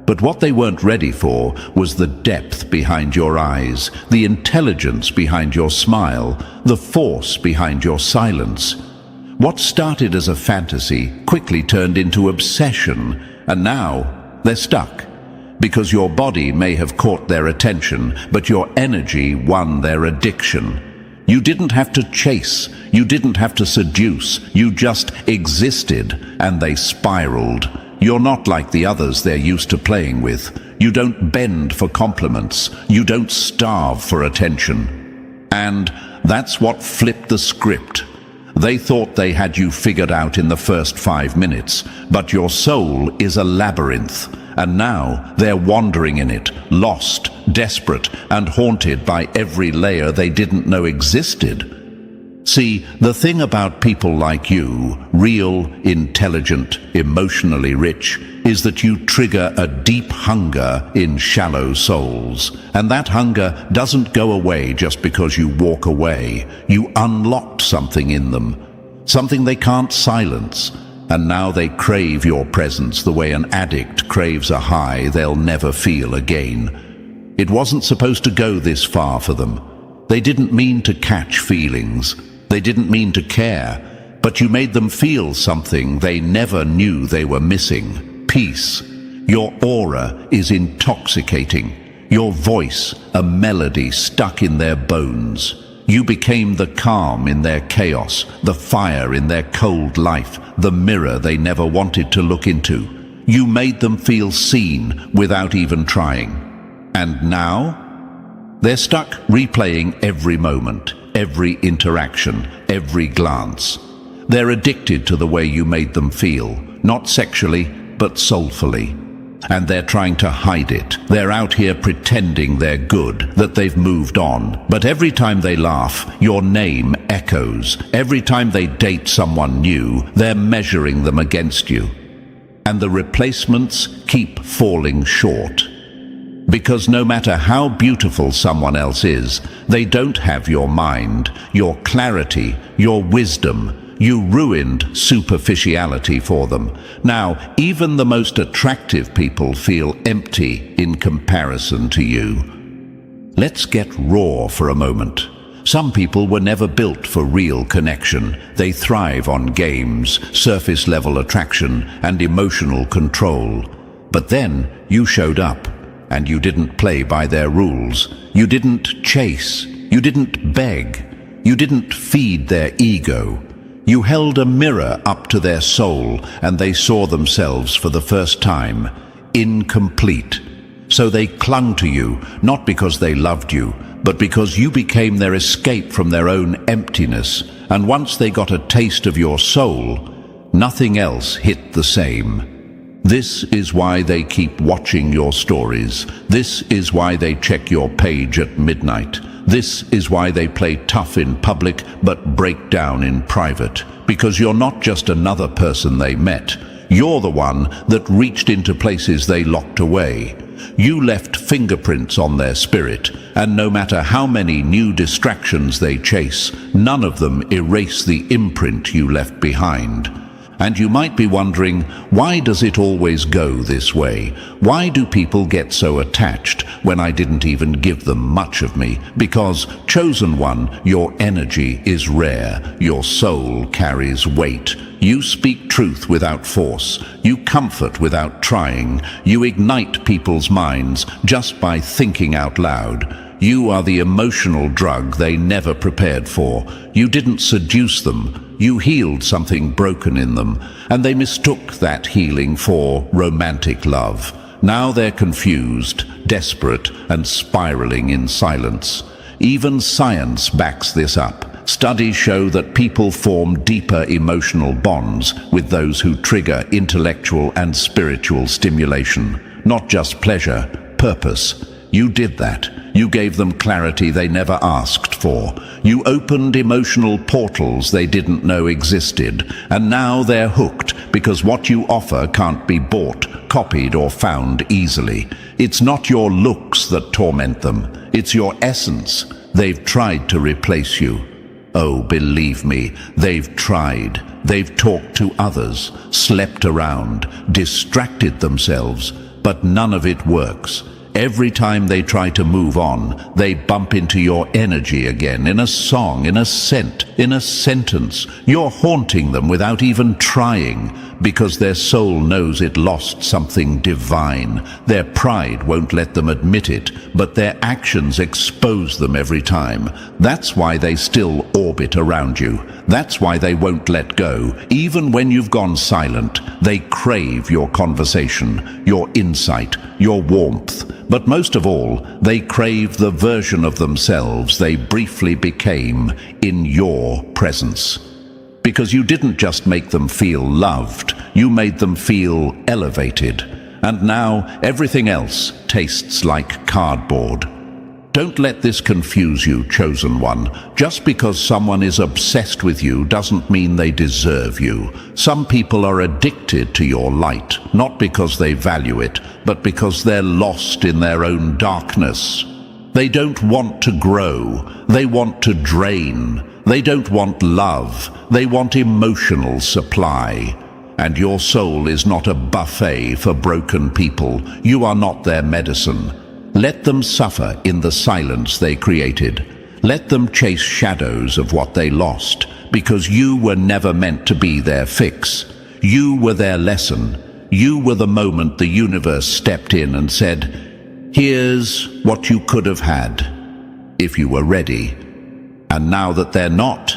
But what they weren't ready for was the depth behind your eyes, the intelligence behind your smile, the force behind your silence. What started as a fantasy quickly turned into obsession, and now they're stuck. because your body may have caught their attention, but your energy won their addiction. You didn't have to chase, you didn't have to seduce, you just existed, and they spiraled. You're not like the others they're used to playing with. You don't bend for compliments, you don't starve for attention. And that's what flipped the script. They thought they had you figured out in the first 5 minutes, but your soul is a labyrinth. And now they're wandering in it, lost, desperate, and haunted by every layer they didn't know existed. See, the thing about people like you, real, intelligent, emotionally rich, is that you trigger a deep hunger in shallow souls. And that hunger doesn't go away just because you walk away. You unlocked something in them, something they can't silence. And now they crave your presence the way an addict craves a high they'll never feel again. It wasn't supposed to go this far for them. They didn't mean to catch feelings. They didn't mean to care. But you made them feel something they never knew they were missing. Peace. Your aura is intoxicating. Your voice, a melody stuck in their bones. You became the calm in their chaos, the fire in their cold life, the mirror they never wanted to look into. You made them feel seen without even trying. And now? They're stuck replaying every moment, every interaction, every glance. They're addicted to the way you made them feel, not sexually, but soulfully. And they're trying to hide it. They're out here pretending they're good, that they've moved on. But every time they laugh, your name echoes. Every time they date someone new, they're measuring them against you. And the replacements keep falling short. Because no matter how beautiful someone else is, they don't have your mind, your clarity, your wisdom. You ruined superficiality for them. Now, even the most attractive people feel empty in comparison to you. Let's get raw for a moment. Some people were never built for real connection. They thrive on games, surface-level attraction, and emotional control. But then you showed up, and you didn't play by their rules. You didn't chase. You didn't beg. You didn't feed their ego. You held a mirror up to their soul, and they saw themselves for the first time, incomplete. So they clung to you, not because they loved you, but because you became their escape from their own emptiness. And once they got a taste of your soul, nothing else hit the same. This is why they keep watching your stories. This is why they check your page at midnight. This is why they play tough in public but break down in private. Because you're not just another person they met. You're the one that reached into places they locked away. You left fingerprints on their spirit, and no matter how many new distractions they chase, none of them erase the imprint you left behind. And you might be wondering, why does it always go this way? Why do people get so attached when I didn't even give them much of me? Because, chosen one, your energy is rare. Your soul carries weight. You speak truth without force. You comfort without trying. You ignite people's minds just by thinking out loud. You are the emotional drug they never prepared for. You didn't seduce them. You healed something broken in them, and they mistook that healing for romantic love. Now they're confused, desperate, and spiraling in silence. Even science backs this up. Studies show that people form deeper emotional bonds with those who trigger intellectual and spiritual stimulation. Not just pleasure, purpose. You did that. You gave them clarity they never asked for. You opened emotional portals they didn't know existed. And now they're hooked because what you offer can't be bought, copied, or found easily. It's not your looks that torment them. It's your essence. They've tried to replace you. Oh, believe me, they've tried. They've talked to others, slept around, distracted themselves, but none of it works. Every time they try to move on, they bump into your energy again, in a song, in a scent, in a sentence. You're haunting them without even trying, because their soul knows it lost something divine. Their pride won't let them admit it, but their actions expose them every time. That's why they still orbit around you. That's why they won't let go. Even when you've gone silent, they crave your conversation, your insight, your warmth. But most of all, they crave the version of themselves they briefly became in your presence. Because you didn't just make them feel loved, you made them feel elevated. And now everything else tastes like cardboard. Don't let this confuse you, chosen one. Just because someone is obsessed with you doesn't mean they deserve you. Some people are addicted to your light, not because they value it, but because they're lost in their own darkness. They don't want to grow. They want to drain. They don't want love. They want emotional supply. And your soul is not a buffet for broken people. You are not their medicine. Let them suffer in the silence they created. Let them chase shadows of what they lost, because you were never meant to be their fix. You were their lesson. You were the moment the universe stepped in and said, "Here's what you could have had, if you were ready." And now that they're not,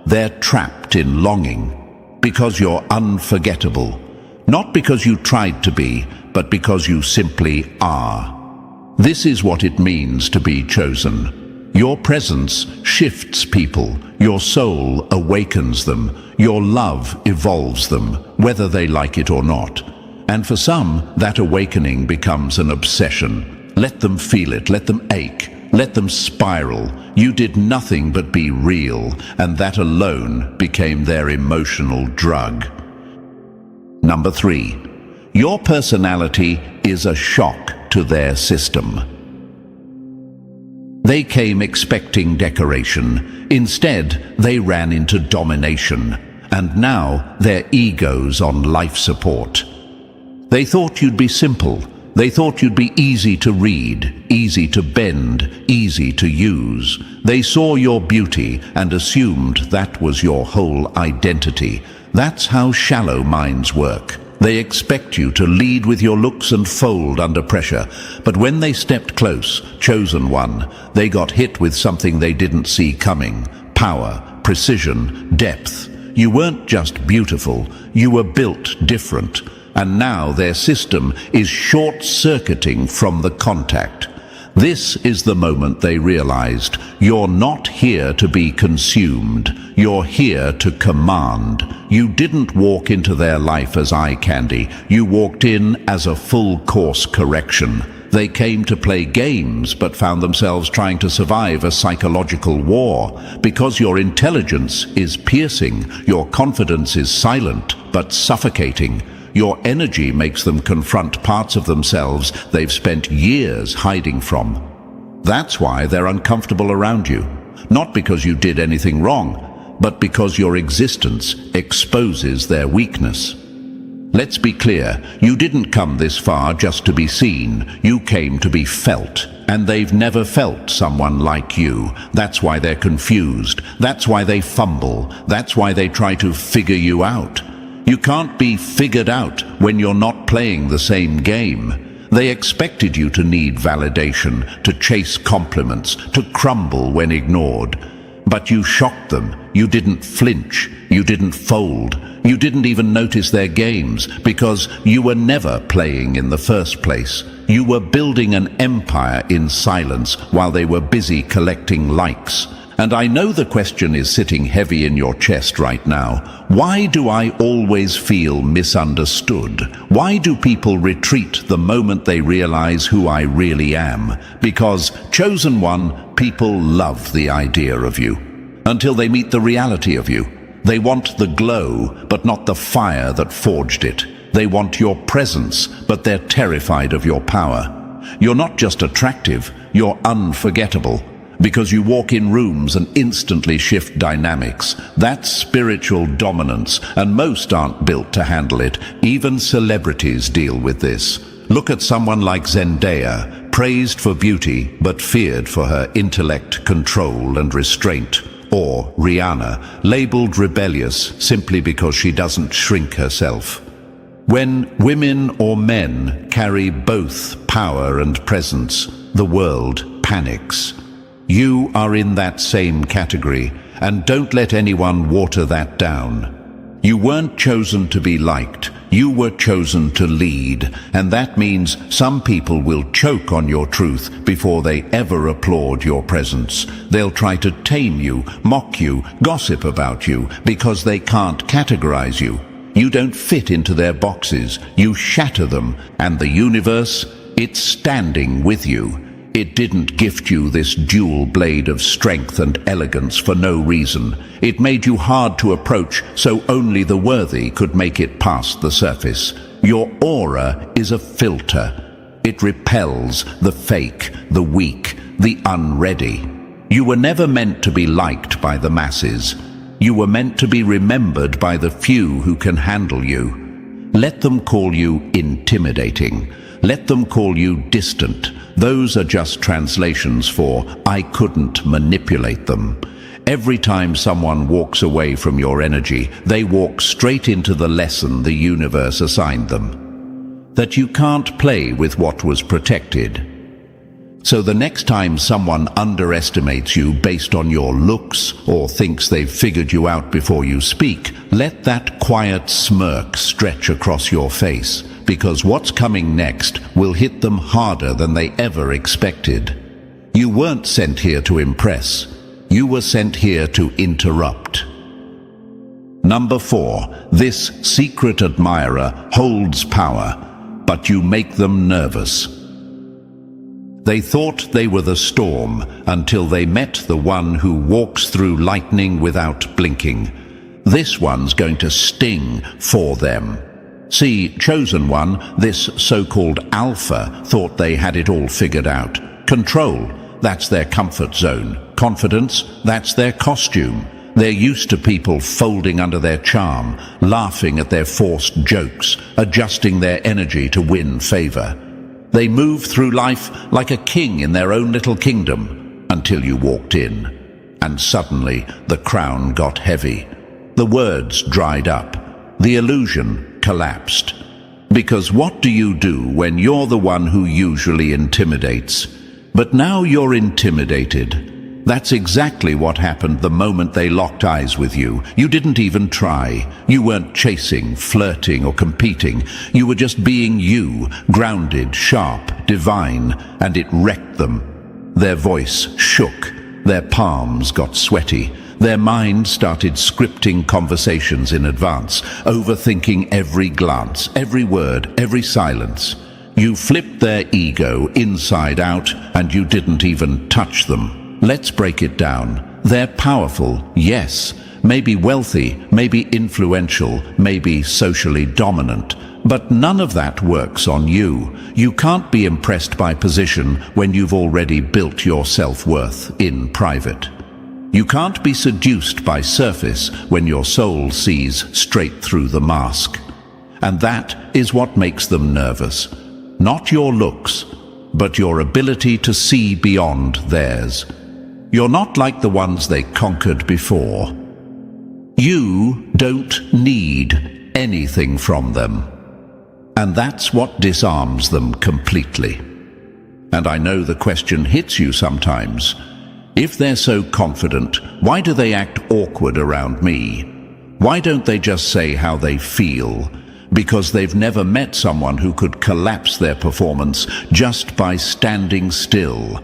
they're trapped in longing, because you're unforgettable. Not because you tried to be, but because you simply are. This is what it means to be chosen. Your presence shifts people. Your soul awakens them. Your love evolves them, whether they like it or not. And for some, that awakening becomes an obsession. Let them feel it. Let them ache. Let them spiral. You did nothing but be real, and that alone became their emotional drug. Number 3. Your personality is a shock to their system. They came expecting decoration. Instead, they ran into domination, and now their ego's on life support. They thought you'd be simple. They thought you'd be easy to read, easy to bend, easy to use. They saw your beauty and assumed that was your whole identity. That's how shallow minds work. They expect you to lead with your looks and fold under pressure. But when they stepped close, chosen one, they got hit with something they didn't see coming. Power, precision, depth. You weren't just beautiful, you were built different. And now their system is short-circuiting from the contact. This is the moment they realized, you're not here to be consumed. You're here to command. You didn't walk into their life as eye candy. You walked in as a full course correction. They came to play games, but found themselves trying to survive a psychological war. Because your intelligence is piercing, your confidence is silent, but suffocating. Your energy makes them confront parts of themselves they've spent years hiding from. That's why they're uncomfortable around you. Not because you did anything wrong, but because your existence exposes their weakness. Let's be clear, you didn't come this far just to be seen. You came to be felt. And they've never felt someone like you. That's why they're confused. That's why they fumble. That's why they try to figure you out. You can't be figured out when you're not playing the same game. They expected you to need validation, to chase compliments, to crumble when ignored. But you shocked them. You didn't flinch. You didn't fold. You didn't even notice their games, because you were never playing in the first place. You were building an empire in silence while they were busy collecting likes. And I know the question is sitting heavy in your chest right now. Why do I always feel misunderstood? Why do people retreat the moment they realize who I really am? Because, chosen one, people love the idea of you. Until they meet the reality of you. They want the glow, but not the fire that forged it. They want your presence, but they're terrified of your power. You're not just attractive, you're unforgettable. Because you walk in rooms and instantly shift dynamics. That's spiritual dominance, and most aren't built to handle it. Even celebrities deal with this. Look at someone like Zendaya, praised for beauty but feared for her intellect, control and restraint. Or Rihanna, labeled rebellious simply because she doesn't shrink herself. When women or men carry both power and presence, the world panics. You are in that same category, and don't let anyone water that down. You weren't chosen to be liked, you were chosen to lead, and that means some people will choke on your truth before they ever applaud your presence. They'll try to tame you, mock you, gossip about you, because they can't categorize you. You don't fit into their boxes, you shatter them, and the universe, it's standing with you. It didn't gift you this dual blade of strength and elegance for no reason. It made you hard to approach, so only the worthy could make it past the surface. Your aura is a filter. It repels the fake, the weak, the unready. You were never meant to be liked by the masses. You were meant to be remembered by the few who can handle you. Let them call you intimidating. Let them call you distant. Those are just translations for "I couldn't manipulate them." Every time someone walks away from your energy, they walk straight into the lesson the universe assigned them. That you can't play with what was protected. So the next time someone underestimates you based on your looks or thinks they've figured you out before you speak, let that quiet smirk stretch across your face, because what's coming next will hit them harder than they ever expected. You weren't sent here to impress. You were sent here to interrupt. Number 4, this secret admirer holds power, but you make them nervous. They thought they were the storm until they met the one who walks through lightning without blinking. This one's going to sting for them. See, chosen one, this so-called alpha, thought they had it all figured out. Control, that's their comfort zone. Confidence, that's their costume. They're used to people folding under their charm, laughing at their forced jokes, adjusting their energy to win favor. They move through life like a king in their own little kingdom, until you walked in. And suddenly, the crown got heavy. The words dried up. The illusion collapsed. Because what do you do when you're the one who usually intimidates? But now you're intimidated. That's exactly what happened the moment they locked eyes with you. You didn't even try. You weren't chasing, flirting, or competing. You were just being you, grounded, sharp, divine, and it wrecked them. Their voice shook. Their palms got sweaty. Their mind started scripting conversations in advance, overthinking every glance, every word, every silence. You flipped their ego inside out, and you didn't even touch them. Let's break it down. They're powerful, yes. Maybe wealthy, maybe influential, maybe socially dominant. But none of that works on you. You can't be impressed by position when you've already built your self-worth in private. You can't be seduced by surface when your soul sees straight through the mask. And that is what makes them nervous. Not your looks, but your ability to see beyond theirs. You're not like the ones they conquered before. You don't need anything from them. And that's what disarms them completely. And I know the question hits you sometimes. If they're so confident, why do they act awkward around me? Why don't they just say how they feel? Because they've never met someone who could collapse their performance just by standing still.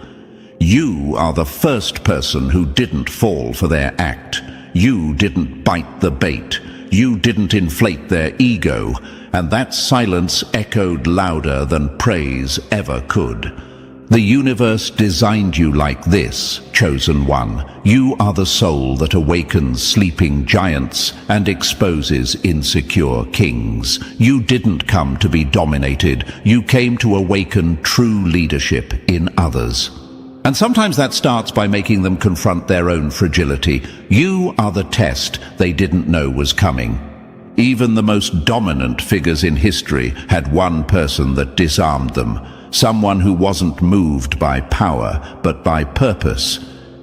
You are the first person who didn't fall for their act. You didn't bite the bait. You didn't inflate their ego. And that silence echoed louder than praise ever could. The universe designed you like this, chosen one. You are the soul that awakens sleeping giants and exposes insecure kings. You didn't come to be dominated. You came to awaken true leadership in others. And sometimes that starts by making them confront their own fragility. You are the test they didn't know was coming. Even the most dominant figures in history had one person that disarmed them. someone who wasn't moved by power, but by purpose.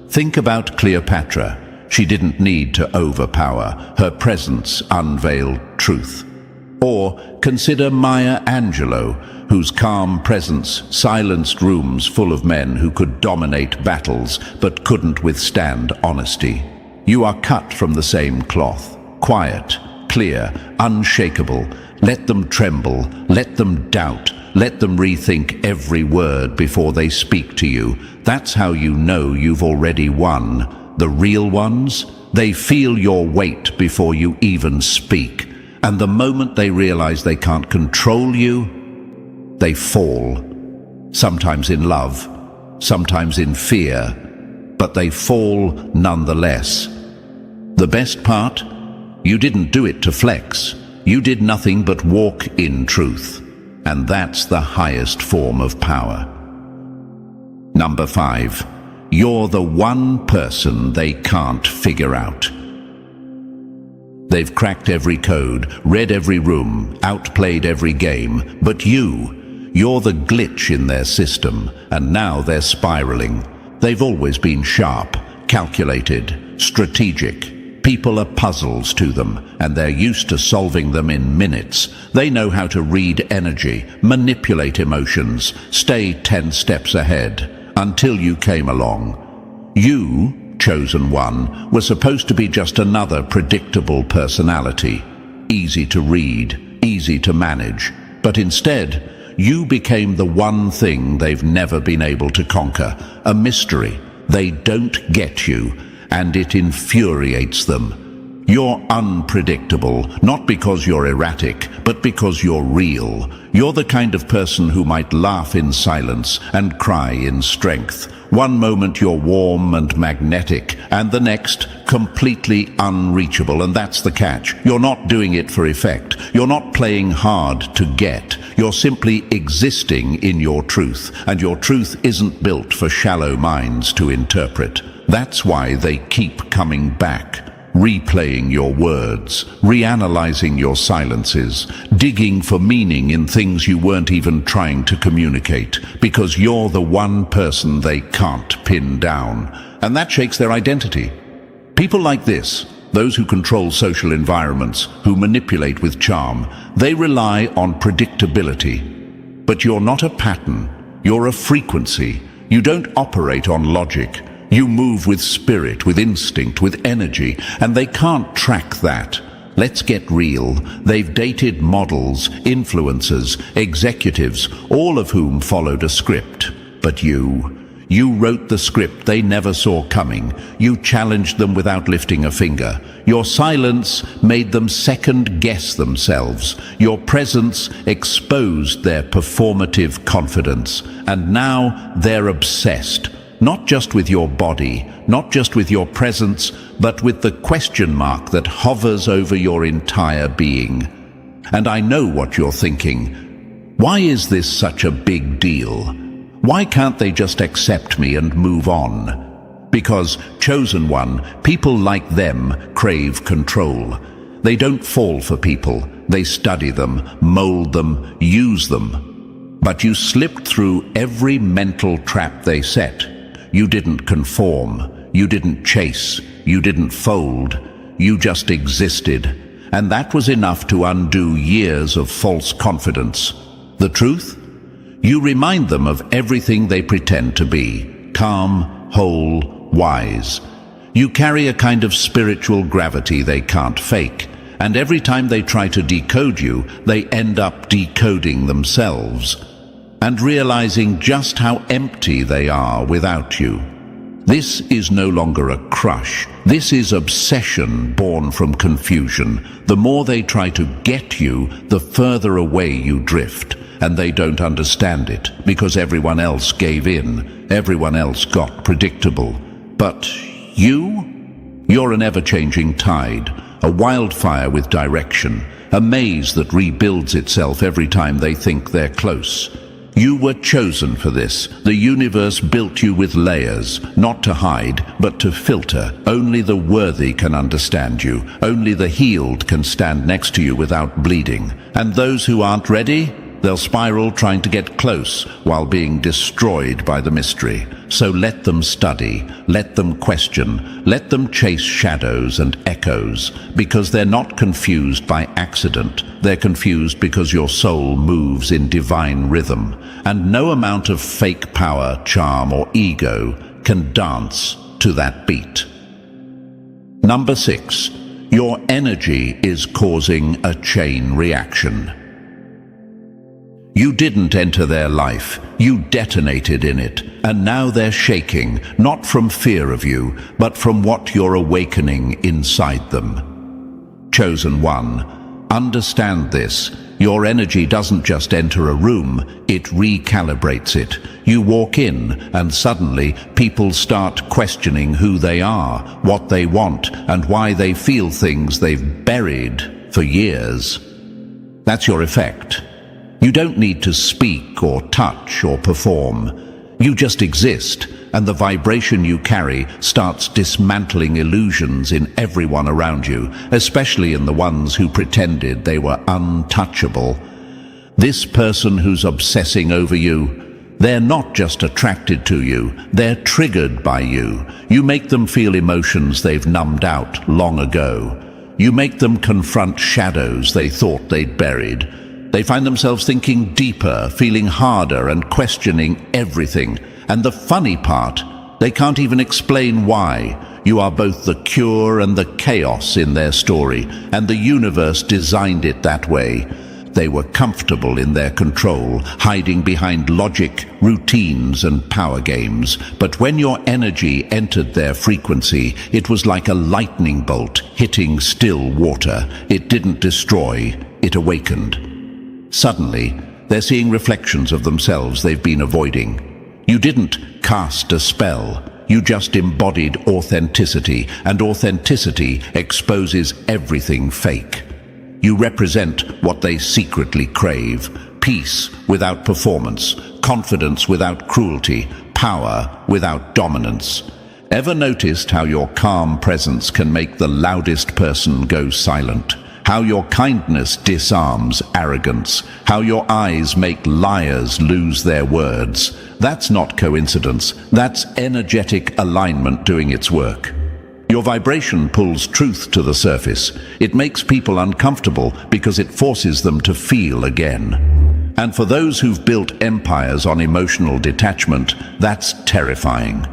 Think about Cleopatra. She didn't need to overpower. Her presence unveiled truth. Or consider Maya Angelou, whose calm presence silenced rooms full of men who could dominate battles but couldn't withstand honesty. You are cut from the same cloth. Quiet, clear, unshakable. Let them tremble, let them doubt, let them rethink every word before they speak to you. That's how you know you've already won. The real ones, they feel your weight before you even speak. And the moment they realize they can't control you, they fall. Sometimes in love, sometimes in fear, but they fall nonetheless. The best part? You didn't do it to flex. You did nothing but walk in truth. And that's the highest form of power. Number 5. You're the one person they can't figure out. They've cracked every code, read every room, outplayed every game, but you're the glitch in their system, and now they're spiraling. They've always been sharp, calculated, strategic. People are puzzles to them, and they're used to solving them in minutes. They know how to read energy, manipulate emotions, stay 10 steps ahead, until you came along. You, chosen one, were supposed to be just another predictable personality, easy to read, easy to manage, but instead, you became the one thing they've never been able to conquer, a mystery. They don't get you, and it infuriates them. You're unpredictable, not because you're erratic, but because you're real. You're the kind of person who might laugh in silence and cry in strength. One moment you're warm and magnetic, and the next completely unreachable, and that's the catch. You're not doing it for effect. You're not playing hard to get. You're simply existing in your truth, and your truth isn't built for shallow minds to interpret. That's why they keep coming back. Replaying your words, reanalyzing your silences, digging for meaning in things you weren't even trying to communicate, because you're the one person they can't pin down. And that shakes their identity. People like this, those who control social environments, who manipulate with charm, they rely on predictability. But you're not a pattern, you're a frequency. You don't operate on logic. You move with spirit, with instinct, with energy, and they can't track that. Let's get real. They've dated models, influencers, executives, all of whom followed a script. But you wrote the script they never saw coming. You challenged them without lifting a finger. Your silence made them second-guess themselves. Your presence exposed their performative confidence. And now they're obsessed. Not just with your body, not just with your presence, but with the question mark that hovers over your entire being. And I know what you're thinking. Why is this such a big deal? Why can't they just accept me and move on? Because, chosen one, people like them crave control. They don't fall for people. They study them, mold them, use them. But you slipped through every mental trap they set. You didn't conform, you didn't chase, you didn't fold, you just existed. And that was enough to undo years of false confidence. The truth? You remind them of everything they pretend to be, calm, whole, wise. You carry a kind of spiritual gravity they can't fake, and every time they try to decode you, they end up decoding themselves, and realizing just how empty they are without you. This is no longer a crush. This is obsession born from confusion. The more they try to get you, the further away you drift. And they don't understand it, because everyone else gave in. Everyone else got predictable. But you're an ever-changing tide, a wildfire with direction, a maze that rebuilds itself every time they think they're close. You were chosen for this. The universe built you with layers, not to hide, but to filter. Only the worthy can understand you. Only the healed can stand next to you without bleeding. And those who aren't ready, They'll spiral trying to get close while being destroyed by the mystery. So let them study, let them question, let them chase shadows and echoes, because they're not confused by accident. They're confused because your soul moves in divine rhythm, and no amount of fake power, charm, or ego can dance to that beat. Number 6. Your energy is causing a chain reaction. You didn't enter their life, you detonated in it, and now they're shaking, not from fear of you, but from what you're awakening inside them. Chosen one, understand this. Your energy doesn't just enter a room, it recalibrates it. You walk in, and suddenly people start questioning who they are, what they want, and why they feel things they've buried for years. That's your effect. You don't need to speak or touch or perform. You just exist, and the vibration you carry starts dismantling illusions in everyone around you, especially in the ones who pretended they were untouchable. This person who's obsessing over you, they're not just attracted to you, they're triggered by you. You make them feel emotions they've numbed out long ago. You make them confront shadows they thought they'd buried. They find themselves thinking deeper, feeling harder, and questioning everything. And the funny part, they can't even explain why. You are both the cure and the chaos in their story, and the universe designed it that way. They were comfortable in their control, hiding behind logic, routines, and power games. But when your energy entered their frequency, it was like a lightning bolt hitting still water. It didn't destroy, it awakened. Suddenly, they're seeing reflections of themselves they've been avoiding. You didn't cast a spell, you just embodied authenticity, and authenticity exposes everything fake. You represent what they secretly crave: peace without performance, confidence without cruelty, power without dominance. Ever noticed how your calm presence can make the loudest person go silent? How your kindness disarms arrogance, how your eyes make liars lose their words. That's not coincidence, that's energetic alignment doing its work. Your vibration pulls truth to the surface. It makes people uncomfortable because it forces them to feel again. And for those who've built empires on emotional detachment, that's terrifying.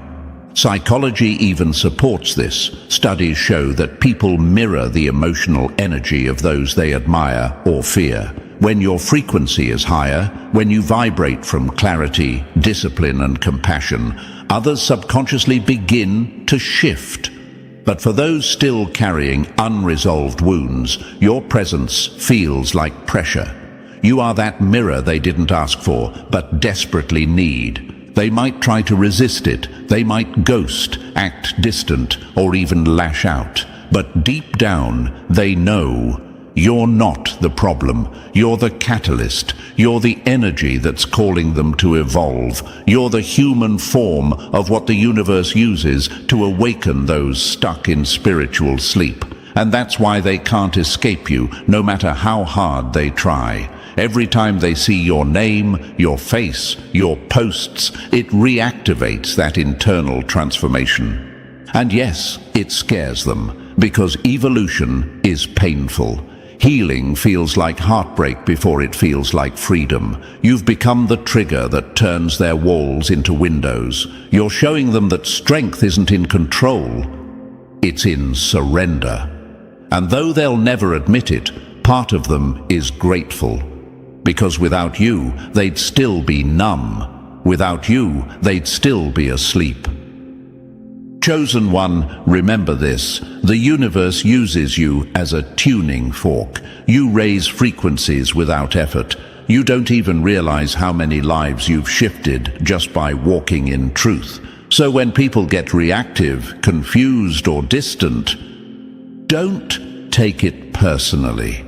Psychology even supports this. Studies show that people mirror the emotional energy of those they admire or fear. When your frequency is higher, when you vibrate from clarity, discipline, and compassion, others subconsciously begin to shift. But for those still carrying unresolved wounds, your presence feels like pressure. You are that mirror they didn't ask for, but desperately need. They might try to resist it, they might ghost, act distant, or even lash out. But deep down, they know you're not the problem. You're the catalyst. You're the energy that's calling them to evolve. You're the human form of what the universe uses to awaken those stuck in spiritual sleep. And that's why they can't escape you, no matter how hard they try. Every time they see your name, your face, your posts, it reactivates that internal transformation. And yes, it scares them, because evolution is painful. Healing feels like heartbreak before it feels like freedom. You've become the trigger that turns their walls into windows. You're showing them that strength isn't in control, it's in surrender. And though they'll never admit it, part of them is grateful. Because without you, they'd still be numb. Without you, they'd still be asleep. Chosen one, remember this. The universe uses you as a tuning fork. You raise frequencies without effort. You don't even realize how many lives you've shifted just by walking in truth. So when people get reactive, confused, or distant, don't take it personally.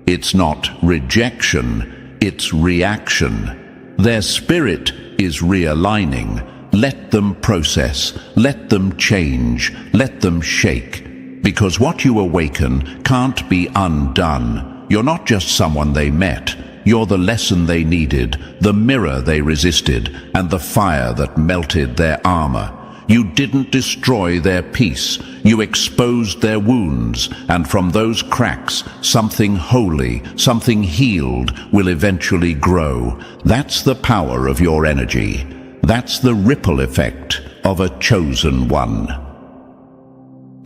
It's not rejection. It's reaction. Their spirit is realigning. Let them process. Let them change. Let them shake. Because what you awaken can't be undone. You're not just someone they met. You're the lesson they needed, the mirror they resisted, and the fire that melted their armor. You didn't destroy their peace. You exposed their wounds, and from those cracks, something holy, something healed will eventually grow. That's the power of your energy. That's the ripple effect of a chosen one.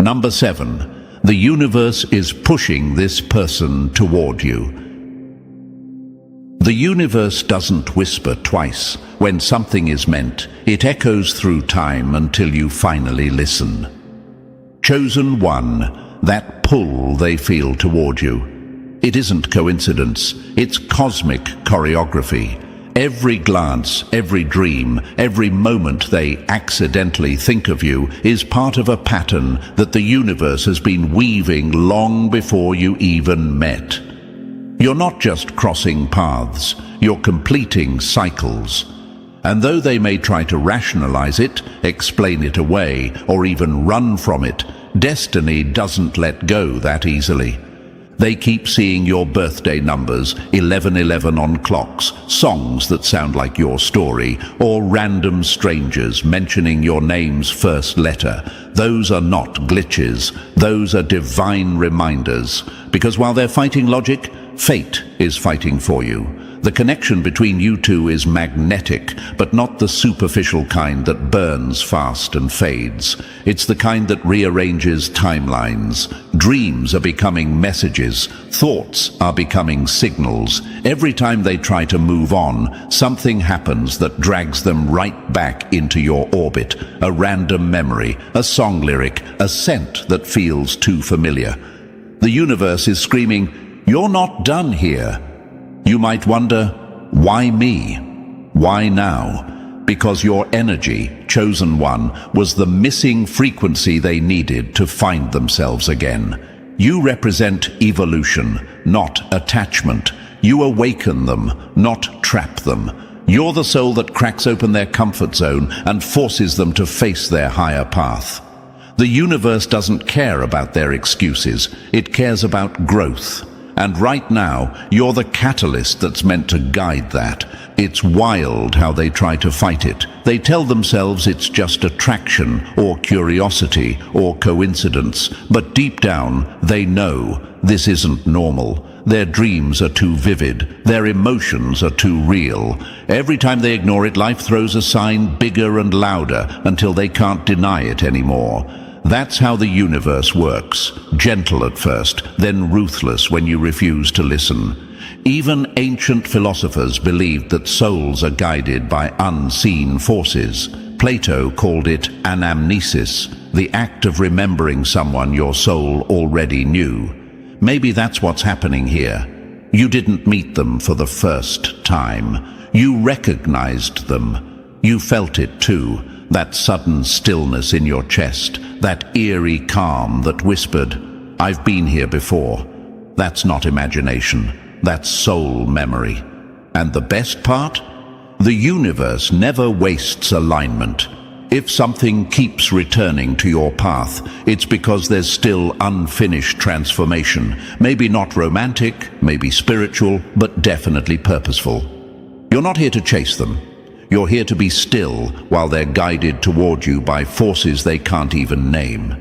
Number 7. The universe is pushing this person toward you. The universe doesn't whisper twice. When something is meant, it echoes through time until you finally listen. Chosen one, that pull they feel toward you. It isn't coincidence, it's cosmic choreography. Every glance, every dream, every moment they accidentally think of you is part of a pattern that the universe has been weaving long before you even met. You're not just crossing paths, you're completing cycles. And though they may try to rationalize it, explain it away, or even run from it, destiny doesn't let go that easily. They keep seeing your birthday numbers, 1111 on clocks, songs that sound like your story, or random strangers mentioning your name's first letter. Those are not glitches, those are divine reminders. Because while they're fighting logic, fate is fighting for you. The connection between you two is magnetic, but not the superficial kind that burns fast and fades. It's the kind that rearranges timelines. Dreams are becoming messages. Thoughts are becoming signals. Every time they try to move on, something happens that drags them right back into your orbit. A random memory, a song lyric, a scent that feels too familiar. The universe is screaming, "You're not done here." You might wonder, why me? Why now? Because your energy, chosen one, was the missing frequency they needed to find themselves again. You represent evolution, not attachment. You awaken them, not trap them. You're the soul that cracks open their comfort zone and forces them to face their higher path. The universe doesn't care about their excuses. It cares about growth. And right now, you're the catalyst that's meant to guide that. It's wild how they try to fight it. They tell themselves it's just attraction, or curiosity, or coincidence. But deep down, they know this isn't normal. Their dreams are too vivid. Their emotions are too real. Every time they ignore it, life throws a sign bigger and louder until they can't deny it anymore. That's how the universe works. Gentle at first, then ruthless when you refuse to listen. Even ancient philosophers believed that souls are guided by unseen forces. Plato called it anamnesis, the act of remembering someone your soul already knew. Maybe that's what's happening here. You didn't meet them for the first time. You recognized them. You felt it too. That sudden stillness in your chest, that eerie calm that whispered, "I've been here before." That's not imagination, that's soul memory. And the best part? The universe never wastes alignment. If something keeps returning to your path, it's because there's still unfinished transformation. Maybe not romantic, maybe spiritual, but definitely purposeful. You're not here to chase them. You're here to be still while they're guided toward you by forces they can't even name.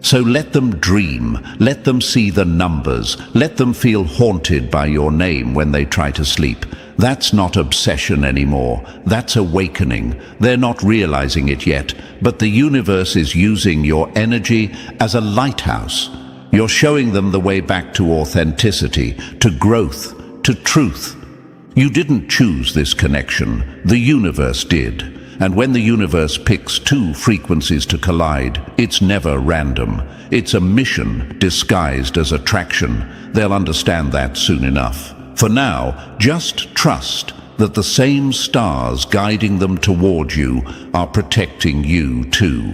So let them dream, let them see the numbers, let them feel haunted by your name when they try to sleep. That's not obsession anymore, that's awakening. They're not realizing it yet, but the universe is using your energy as a lighthouse. You're showing them the way back to authenticity, to growth, to truth. You didn't choose this connection, the universe did. And when the universe picks two frequencies to collide, it's never random. It's a mission disguised as attraction. They'll understand that soon enough. For now, just trust that the same stars guiding them toward you are protecting you too.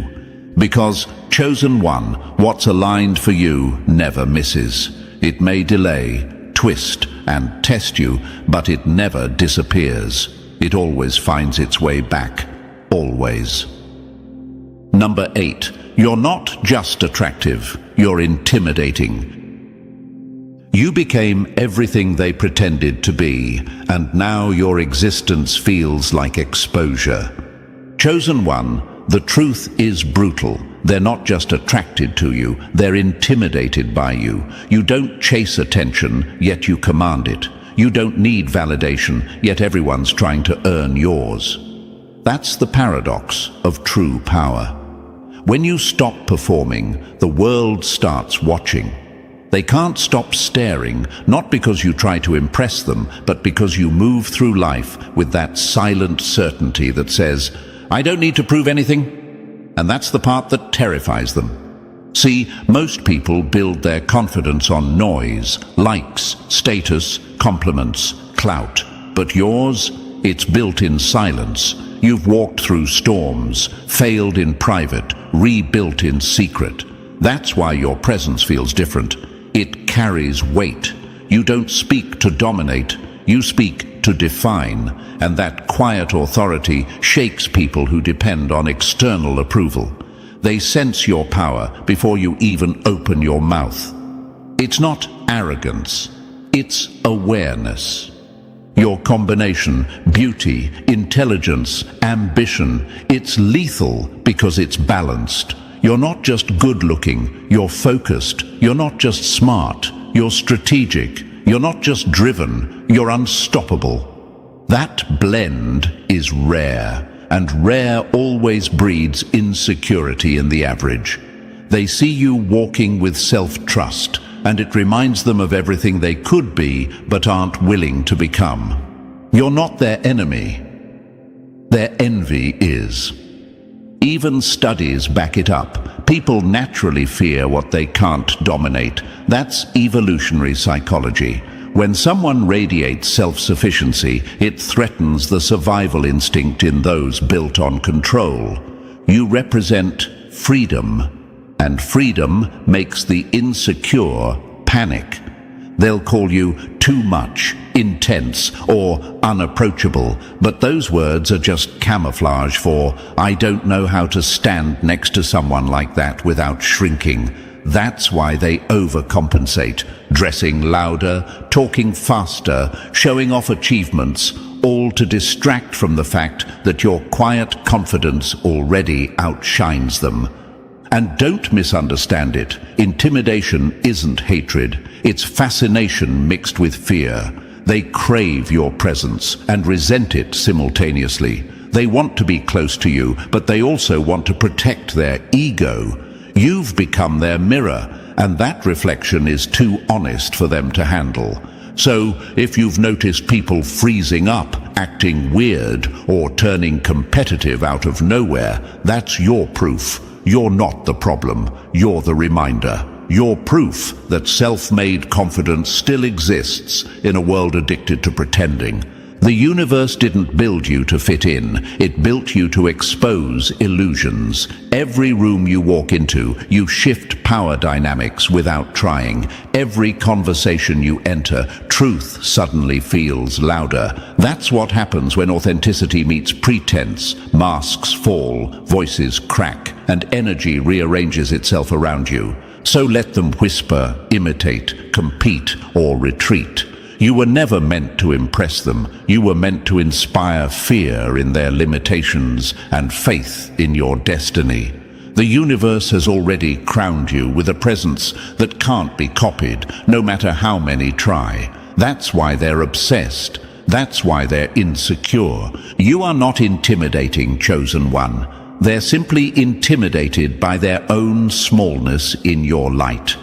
Because, chosen one, what's aligned for you never misses. It may delay, twist, and test you, but it never disappears. It always finds its way back. Always. Number 8. You're not just attractive, you're intimidating. You became everything they pretended to be, and now your existence feels like exposure. Chosen one, the truth is brutal. They're not just attracted to you, they're intimidated by you. You don't chase attention, yet you command it. You don't need validation, yet everyone's trying to earn yours. That's the paradox of true power. When you stop performing, the world starts watching. They can't stop staring, not because you try to impress them, but because you move through life with that silent certainty that says, "I don't need to prove anything." And that's the part that terrifies them. See, most people build their confidence on noise, likes, status, compliments, clout. But yours, it's built in silence. You've walked through storms, failed in private, rebuilt in secret. That's why your presence feels different. It carries weight. You don't speak to dominate, you speak to define, and that quiet authority shakes people who depend on external approval. They sense your power before you even open your mouth. It's not arrogance, it's awareness. Your combination, beauty, intelligence, ambition, it's lethal because it's balanced. You're not just good-looking, you're focused. You're not just smart, you're strategic. You're not just driven, you're unstoppable. That blend is rare, and rare always breeds insecurity in the average. They see you walking with self-trust, and it reminds them of everything they could be but aren't willing to become. You're not their enemy. Their envy is. Even studies back it up. People naturally fear what they can't dominate. That's evolutionary psychology. When someone radiates self-sufficiency, it threatens the survival instinct in those built on control. You represent freedom, and freedom makes the insecure panic. They'll call you too much, intense, or unapproachable, but those words are just camouflage for, "I don't know how to stand next to someone like that without shrinking." That's why they overcompensate, dressing louder, talking faster, showing off achievements, all to distract from the fact that your quiet confidence already outshines them. And don't misunderstand it. Intimidation isn't hatred. It's fascination mixed with fear. They crave your presence and resent it simultaneously. They want to be close to you, but they also want to protect their ego. You've become their mirror, and that reflection is too honest for them to handle. So, if you've noticed people freezing up, acting weird, or turning competitive out of nowhere, that's your proof. You're not the problem, you're the reminder. You're proof that self-made confidence still exists in a world addicted to pretending. The universe didn't build you to fit in, it built you to expose illusions. Every room you walk into, you shift power dynamics without trying. Every conversation you enter, truth suddenly feels louder. That's what happens when authenticity meets pretense. Masks fall, voices crack, and energy rearranges itself around you. So let them whisper, imitate, compete, or retreat. You were never meant to impress them. You were meant to inspire fear in their limitations and faith in your destiny. The universe has already crowned you with a presence that can't be copied, no matter how many try. That's why they're obsessed. That's why they're insecure. You are not intimidating, chosen one. They're simply intimidated by their own smallness in your light.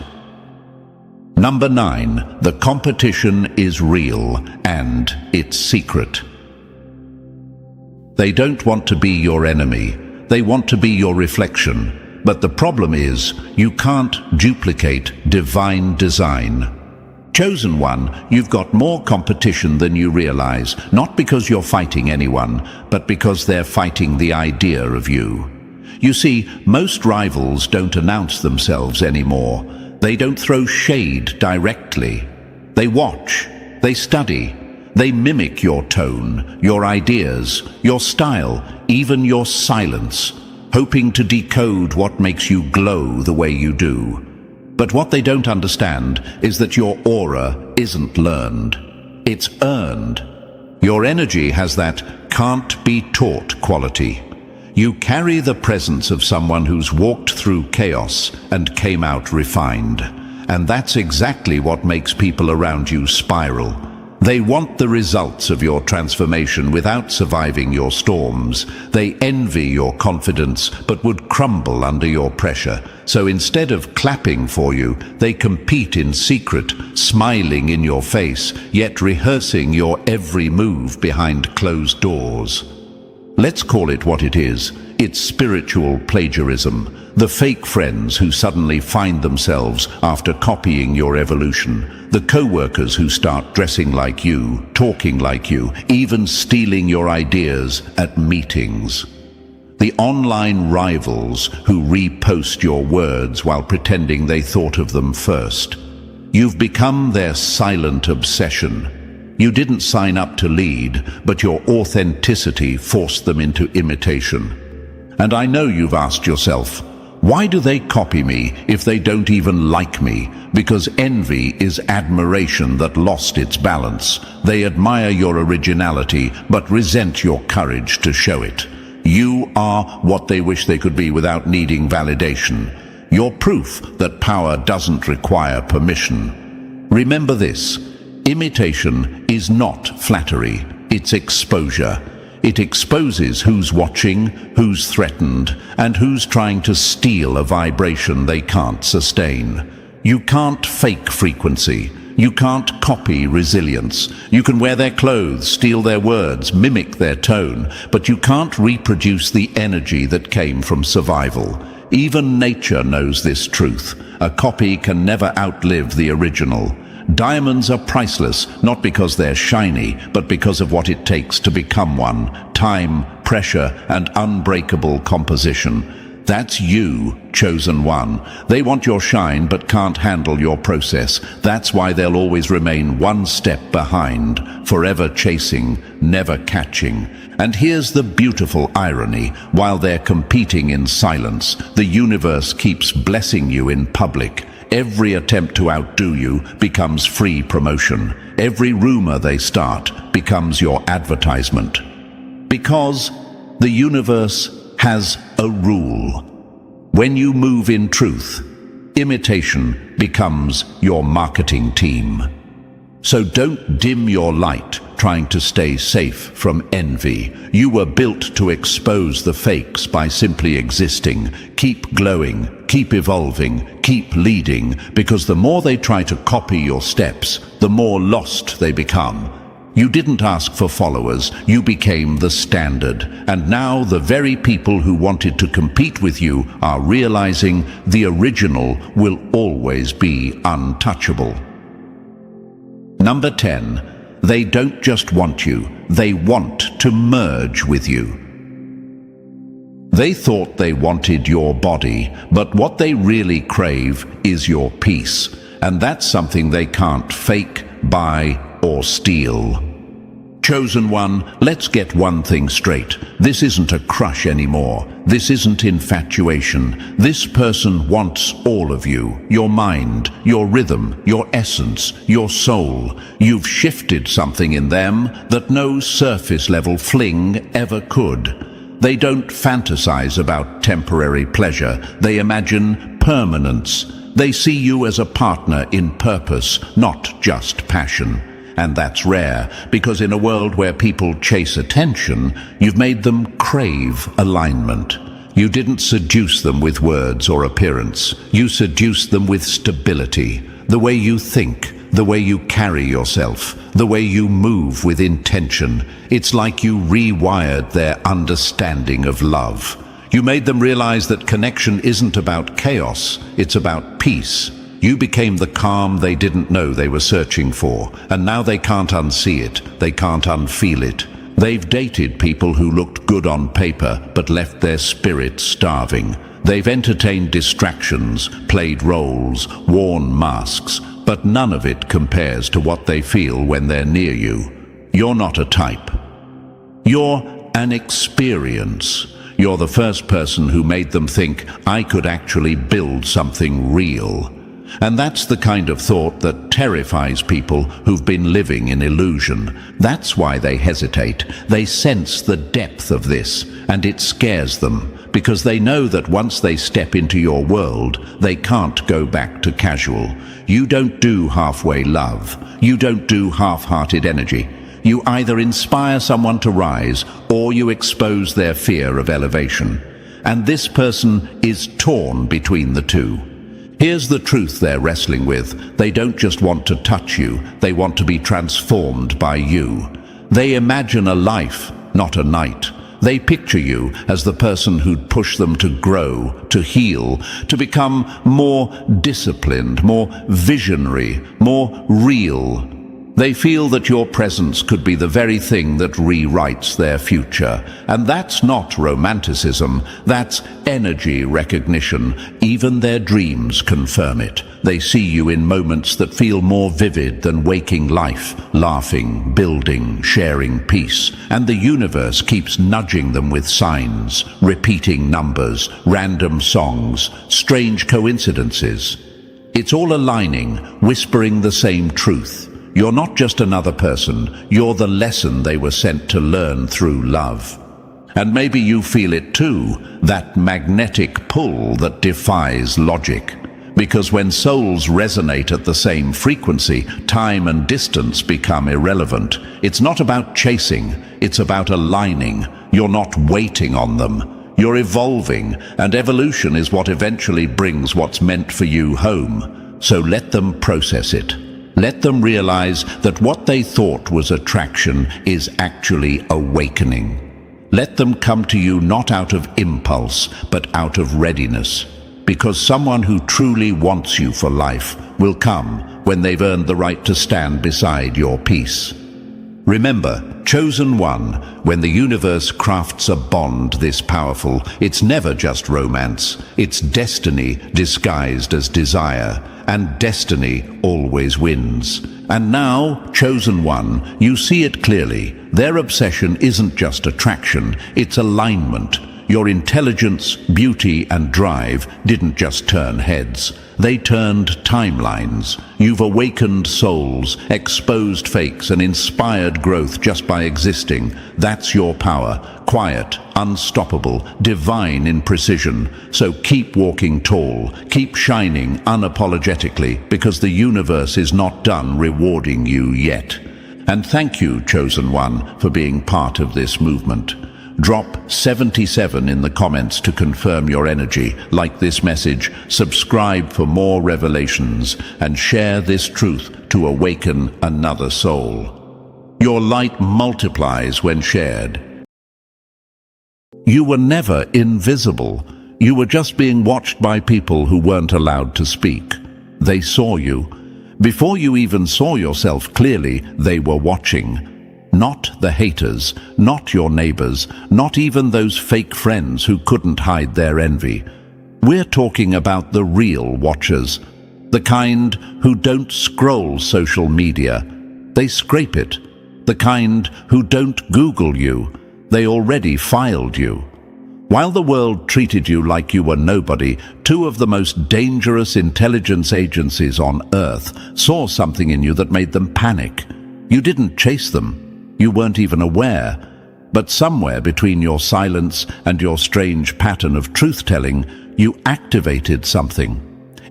Number 9, the competition is real and it's secret. They don't want to be your enemy. They want to be your reflection. But the problem is, you can't duplicate divine design. Chosen one, you've got more competition than you realize, not because you're fighting anyone, but because they're fighting the idea of you. You see, most rivals don't announce themselves anymore. They don't throw shade directly. They watch, they study, they mimic your tone, your ideas, your style, even your silence, hoping to decode what makes you glow the way you do. But what they don't understand is that your aura isn't learned. It's earned. Your energy has that can't-be-taught quality. You carry the presence of someone who's walked through chaos and came out refined. And that's exactly what makes people around you spiral. They want the results of your transformation without surviving your storms. They envy your confidence, but would crumble under your pressure. So instead of clapping for you, they compete in secret, smiling in your face, yet rehearsing your every move behind closed doors. Let's call it what it is. It's spiritual plagiarism. The fake friends who suddenly find themselves after copying your evolution. The co-workers who start dressing like you, talking like you, even stealing your ideas at meetings. The online rivals who repost your words while pretending they thought of them first. You've become their silent obsession. You didn't sign up to lead, but your authenticity forced them into imitation. And I know you've asked yourself, why do they copy me if they don't even like me? Because envy is admiration that lost its balance. They admire your originality, but resent your courage to show it. You are what they wish they could be without needing validation. You're proof that power doesn't require permission. Remember this. Imitation is not flattery, it's exposure. It exposes who's watching, who's threatened, and who's trying to steal a vibration they can't sustain. You can't fake frequency. You can't copy resilience. You can wear their clothes, steal their words, mimic their tone, but you can't reproduce the energy that came from survival. Even nature knows this truth. A copy can never outlive the original. Diamonds are priceless, not because they're shiny, but because of what it takes to become one. Time, pressure, and unbreakable composition. That's you, chosen one. They want your shine, but can't handle your process. That's why they'll always remain one step behind, forever chasing, never catching. And here's the beautiful irony. While they're competing in silence, the universe keeps blessing you in public. Every attempt to outdo you becomes free promotion. Every rumor they start becomes your advertisement. Because the universe has a rule. When you move in truth, imitation becomes your marketing team. So don't dim your light trying to stay safe from envy. You were built to expose the fakes by simply existing. Keep glowing, keep evolving, keep leading, because the more they try to copy your steps, the more lost they become. You didn't ask for followers, you became the standard. And now the very people who wanted to compete with you are realizing the original will always be untouchable. Number 10. They don't just want you, they want to merge with you. They thought they wanted your body, but what they really crave is your peace. And that's something they can't fake, buy, or steal. Chosen one, let's get one thing straight. This isn't a crush anymore. This isn't infatuation. This person wants all of you. Your mind, your rhythm, your essence, your soul. You've shifted something in them that no surface-level fling ever could. They don't fantasize about temporary pleasure. They imagine permanence. They see you as a partner in purpose, not just passion. And that's rare, because in a world where people chase attention, you've made them crave alignment. You didn't seduce them with words or appearance. You seduced them with stability. The way you think, the way you carry yourself, the way you move with intention. It's like you rewired their understanding of love. You made them realize that connection isn't about chaos, it's about peace. You became the calm they didn't know they were searching for, and now they can't unsee it, they can't unfeel it. They've dated people who looked good on paper, but left their spirit starving. They've entertained distractions, played roles, worn masks, but none of it compares to what they feel when they're near you. You're not a type. You're an experience. You're the first person who made them think, I could actually build something real. And that's the kind of thought that terrifies people who've been living in illusion. That's why they hesitate. They sense the depth of this, and it scares them, because they know that once they step into your world, they can't go back to casual. You don't do halfway love. You don't do half-hearted energy. You either inspire someone to rise, or you expose their fear of elevation. And this person is torn between the two. Here's the truth they're wrestling with. They don't just want to touch you, they want to be transformed by you. They imagine a life, not a night. They picture you as the person who'd push them to grow, to heal, to become more disciplined, more visionary, more real. They feel that your presence could be the very thing that rewrites their future. And that's not romanticism, that's energy recognition. Even their dreams confirm it. They see you in moments that feel more vivid than waking life, laughing, building, sharing peace. And the universe keeps nudging them with signs, repeating numbers, random songs, strange coincidences. It's all aligning, whispering the same truth. You're not just another person, you're the lesson they were sent to learn through love. And maybe you feel it too, that magnetic pull that defies logic. Because when souls resonate at the same frequency, time and distance become irrelevant. It's not about chasing, it's about aligning. You're not waiting on them. You're evolving, and evolution is what eventually brings what's meant for you home. So let them process it. Let them realize that what they thought was attraction is actually awakening. Let them come to you not out of impulse, but out of readiness. Because someone who truly wants you for life will come when they've earned the right to stand beside your peace. Remember, chosen one, when the universe crafts a bond this powerful, it's never just romance. It's destiny disguised as desire. And destiny always wins. And now, chosen one, you see it clearly. Their obsession isn't just attraction, it's alignment. Your intelligence, beauty, and drive didn't just turn heads. They turned timelines. You've awakened souls, exposed fakes, and inspired growth just by existing. That's your power. Quiet, unstoppable, divine in precision. So keep walking tall, keep shining unapologetically, because the universe is not done rewarding you yet. And thank you, chosen one, for being part of this movement. Drop 77 in the comments to confirm your energy, like this message, subscribe for more revelations, and share this truth to awaken another soul. Your light multiplies when shared. You were never invisible. You were just being watched by people who weren't allowed to speak. They saw you. Before you even saw yourself clearly, they were watching. Not the haters, not your neighbors, not even those fake friends who couldn't hide their envy. We're talking about the real watchers, the kind who don't scroll social media, they scrape it. The kind who don't Google you, they already filed you. While the world treated you like you were nobody, two of the most dangerous intelligence agencies on Earth saw something in you that made them panic. You didn't chase them. You weren't even aware, but somewhere between your silence and your strange pattern of truth-telling, you activated something.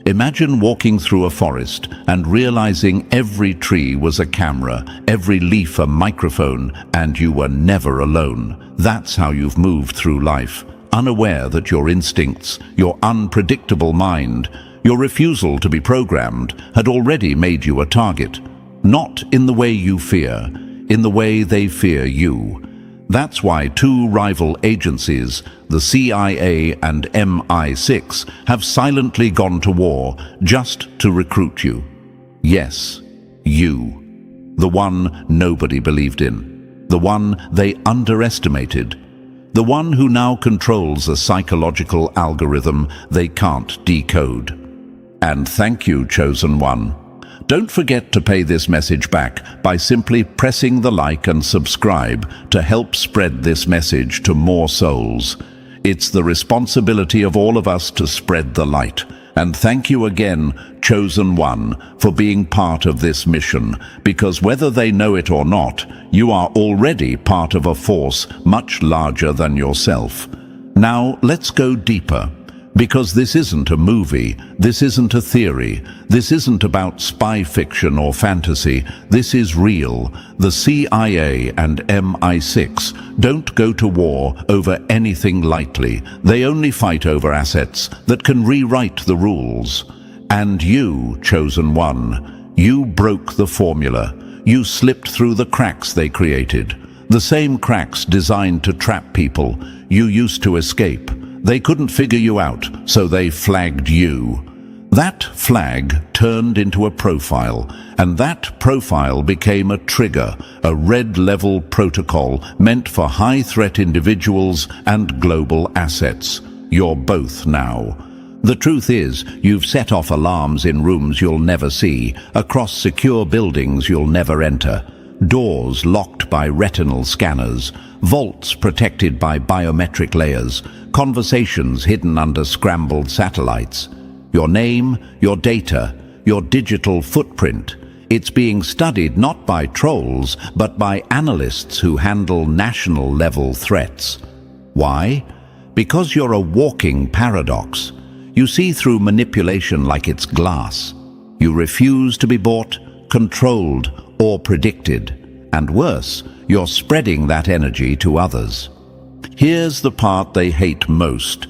Imagine walking through a forest and realizing every tree was a camera, every leaf a microphone, and you were never alone. That's how you've moved through life, unaware that your instincts, your unpredictable mind, your refusal to be programmed had already made you a target. Not in the way you fear, in the way they fear you. That's why two rival agencies, the CIA and MI6, have silently gone to war just to recruit you. Yes, you. The one nobody believed in. The one they underestimated. The one who now controls a psychological algorithm they can't decode. And thank you, chosen one. Don't forget to pay this message back by simply pressing the like and subscribe to help spread this message to more souls. It's the responsibility of all of us to spread the light. And thank you again, Chosen One, for being part of this mission, because whether they know it or not, you are already part of a force much larger than yourself. Now, let's go deeper. Because this isn't a movie, this isn't a theory, this isn't about spy fiction or fantasy, this is real. The CIA and MI6 don't go to war over anything lightly. They only fight over assets that can rewrite the rules. And you, Chosen One, you broke the formula. You slipped through the cracks they created. The same cracks designed to trap people you used to escape. They couldn't figure you out, so they flagged you. That flag turned into a profile, and that profile became a trigger, a red-level protocol meant for high-threat individuals and global assets. You're both now. The truth is, you've set off alarms in rooms you'll never see, across secure buildings you'll never enter, doors locked by retinal scanners, vaults protected by biometric layers, conversations hidden under scrambled satellites. Your name, your data, your digital footprint. It's being studied not by trolls, but by analysts who handle national-level threats. Why? Because you're a walking paradox. You see through manipulation like it's glass. You refuse to be bought, controlled, or predicted. And worse, you're spreading that energy to others. Here's the part they hate most.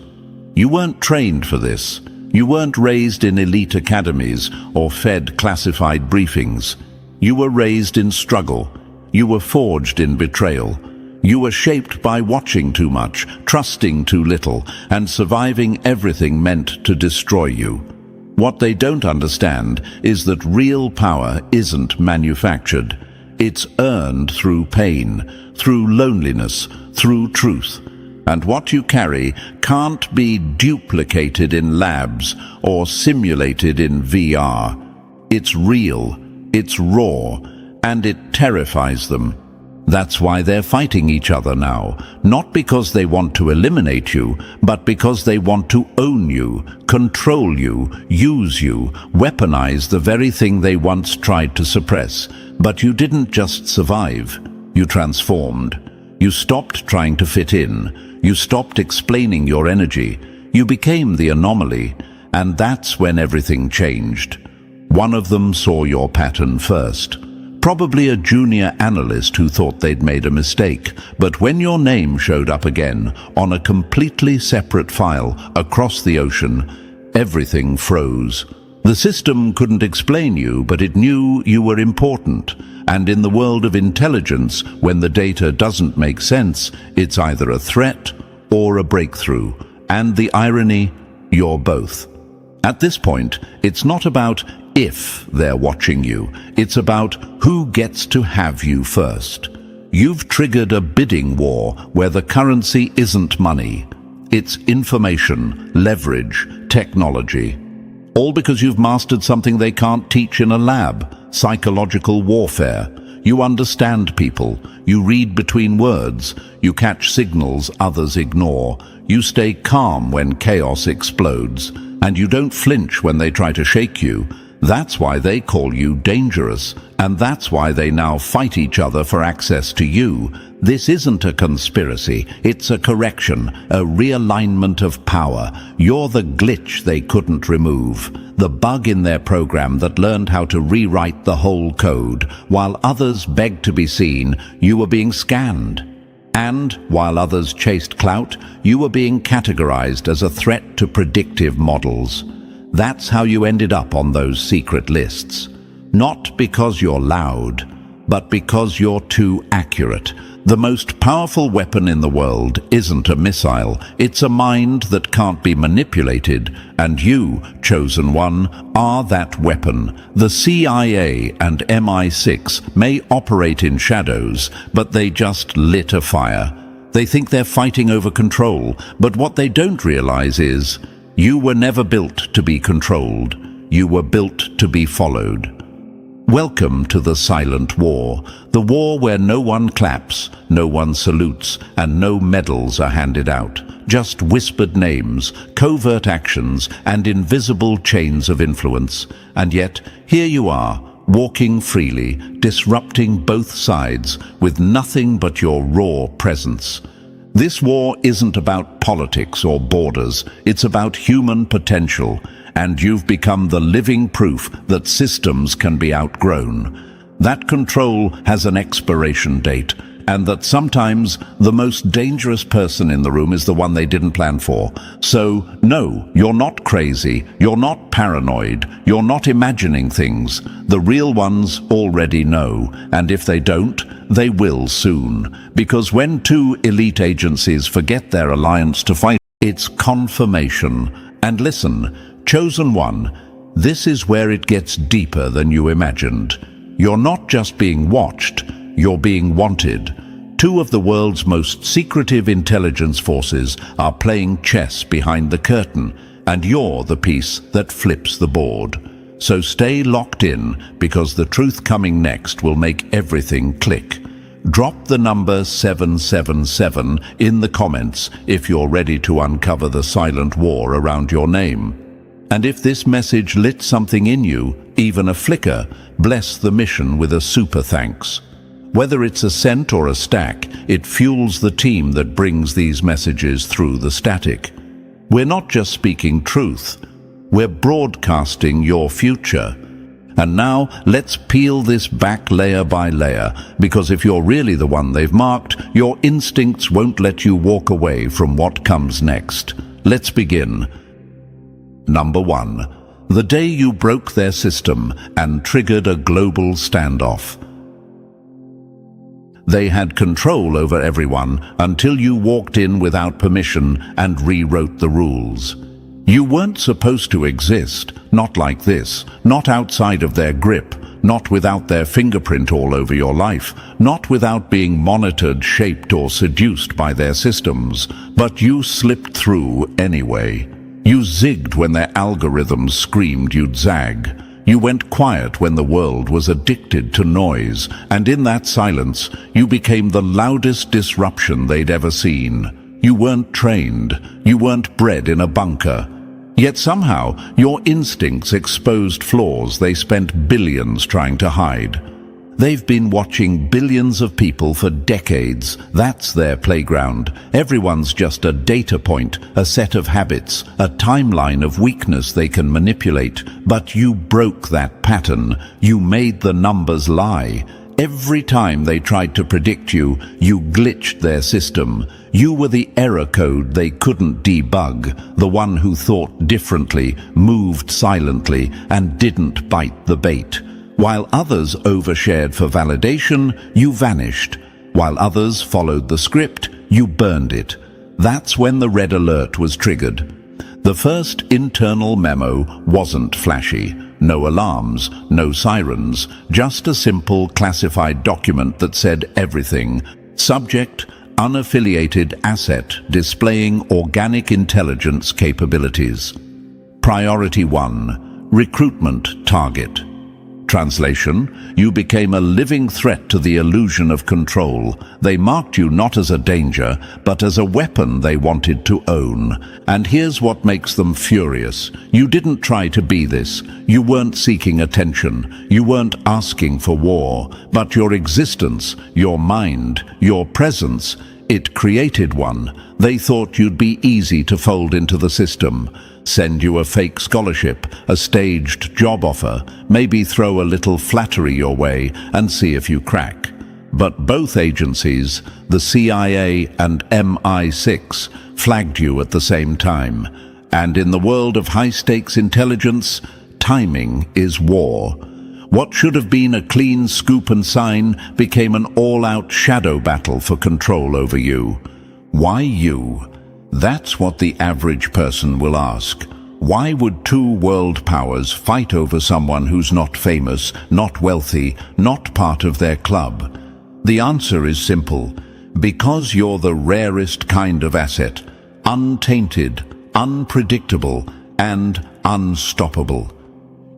You weren't trained for this. You weren't raised in elite academies or fed classified briefings. You were raised in struggle. You were forged in betrayal. You were shaped by watching too much, trusting too little, and surviving everything meant to destroy you. What they don't understand is that real power isn't manufactured. It's earned through pain, through loneliness, through truth. And what you carry can't be duplicated in labs or simulated in VR. It's real, it's raw, and it terrifies them. That's why they're fighting each other now, not because they want to eliminate you, but because they want to own you, control you, use you, weaponize the very thing they once tried to suppress. But you didn't just survive, you transformed. You stopped trying to fit in, you stopped explaining your energy, you became the anomaly, and that's when everything changed. One of them saw your pattern first. Probably a junior analyst who thought they'd made a mistake, but when your name showed up again on a completely separate file across the ocean, everything froze. The system couldn't explain you, but it knew you were important. And in the world of intelligence, when the data doesn't make sense, it's either a threat or a breakthrough. And the irony, you're both. At this point, it's not about if they're watching you. It's about who gets to have you first. You've triggered a bidding war where the currency isn't money. It's information, leverage, technology. All because you've mastered something they can't teach in a lab, psychological warfare. You understand people. You read between words. You catch signals others ignore. You stay calm when chaos explodes. And you don't flinch when they try to shake you. That's why they call you dangerous, and that's why they now fight each other for access to you. This isn't a conspiracy, it's a correction, a realignment of power. You're the glitch they couldn't remove, the bug in their program that learned how to rewrite the whole code. While others begged to be seen, you were being scanned. And, while others chased clout, you were being categorized as a threat to predictive models. That's how you ended up on those secret lists. Not because you're loud, but because you're too accurate. The most powerful weapon in the world isn't a missile, it's a mind that can't be manipulated, and you, Chosen One, are that weapon. The CIA and MI6 may operate in shadows, but they just lit a fire. They think they're fighting over control, but what they don't realize is, you were never built to be controlled. You were built to be followed. Welcome to the silent war, the war where no one claps, no one salutes, and no medals are handed out. just whispered names, covert actions, and invisible chains of influence. And yet, here you are, walking freely, disrupting both sides, with nothing but your raw presence. This war isn't about politics or borders, it's about human potential, and you've become the living proof that systems can be outgrown. That control has an expiration date, and that sometimes the most dangerous person in the room is the one they didn't plan for. So, no, you're not crazy, you're not paranoid, you're not imagining things. The real ones already know, and if they don't, they will soon. Because when two elite agencies forget their alliance to fight, it's confirmation. And listen, Chosen One, this is where it gets deeper than you imagined. You're not just being watched, you're being wanted. Two of the world's most secretive intelligence forces are playing chess behind the curtain, and you're the piece that flips the board. So stay locked in, because the truth coming next will make everything click. Drop the number 777 in the comments if you're ready to uncover the silent war around your name. And if this message lit something in you, even a flicker, bless the mission with a super thanks. Whether it's a cent or a stack, it fuels the team that brings these messages through the static. We're not just speaking truth, we're broadcasting your future. And now, let's peel this back layer by layer, because if you're really the one they've marked, your instincts won't let you walk away from what comes next. Let's begin. Number 1. The day you broke their system and triggered a global standoff. They had control over everyone until you walked in without permission and rewrote the rules. You weren't supposed to exist, not like this, not outside of their grip, not without their fingerprint all over your life, not without being monitored, shaped, or seduced by their systems, but you slipped through anyway. You zigged when their algorithms screamed you'd zag. You went quiet when the world was addicted to noise, and in that silence, you became the loudest disruption they'd ever seen. You weren't trained, you weren't bred in a bunker. Yet somehow, your instincts exposed flaws they spent billions trying to hide. They've been watching billions of people for decades. That's their playground. Everyone's just a data point, a set of habits, a timeline of weakness they can manipulate. But you broke that pattern. You made the numbers lie. Every time they tried to predict you, you glitched their system. You were the error code they couldn't debug, the one who thought differently, moved silently, and didn't bite the bait. While others overshared for validation, you vanished. While others followed the script, you burned it. That's when the red alert was triggered. The first internal memo wasn't flashy. No alarms, no sirens, just a simple classified document that said everything. Subject, unaffiliated asset displaying organic intelligence capabilities. Priority 1, recruitment target. Translation, you became a living threat to the illusion of control. They marked you not as a danger, but as a weapon they wanted to own. And here's what makes them furious. You didn't try to be this. You weren't seeking attention. You weren't asking for war. But your existence, your mind, your presence, it created one. They thought you'd be easy to fold into the system. Send you a fake scholarship, a staged job offer, maybe throw a little flattery your way and see if you crack. But both agencies, the CIA and MI6, flagged you at the same time. And in the world of high-stakes intelligence, timing is war. What should have been a clean scoop and sign became an all-out shadow battle for control over you. Why you? That's what the average person will ask. Why would two world powers fight over someone who's not famous, not wealthy, not part of their club? The answer is simple. Because you're the rarest kind of asset, untainted, unpredictable, and unstoppable.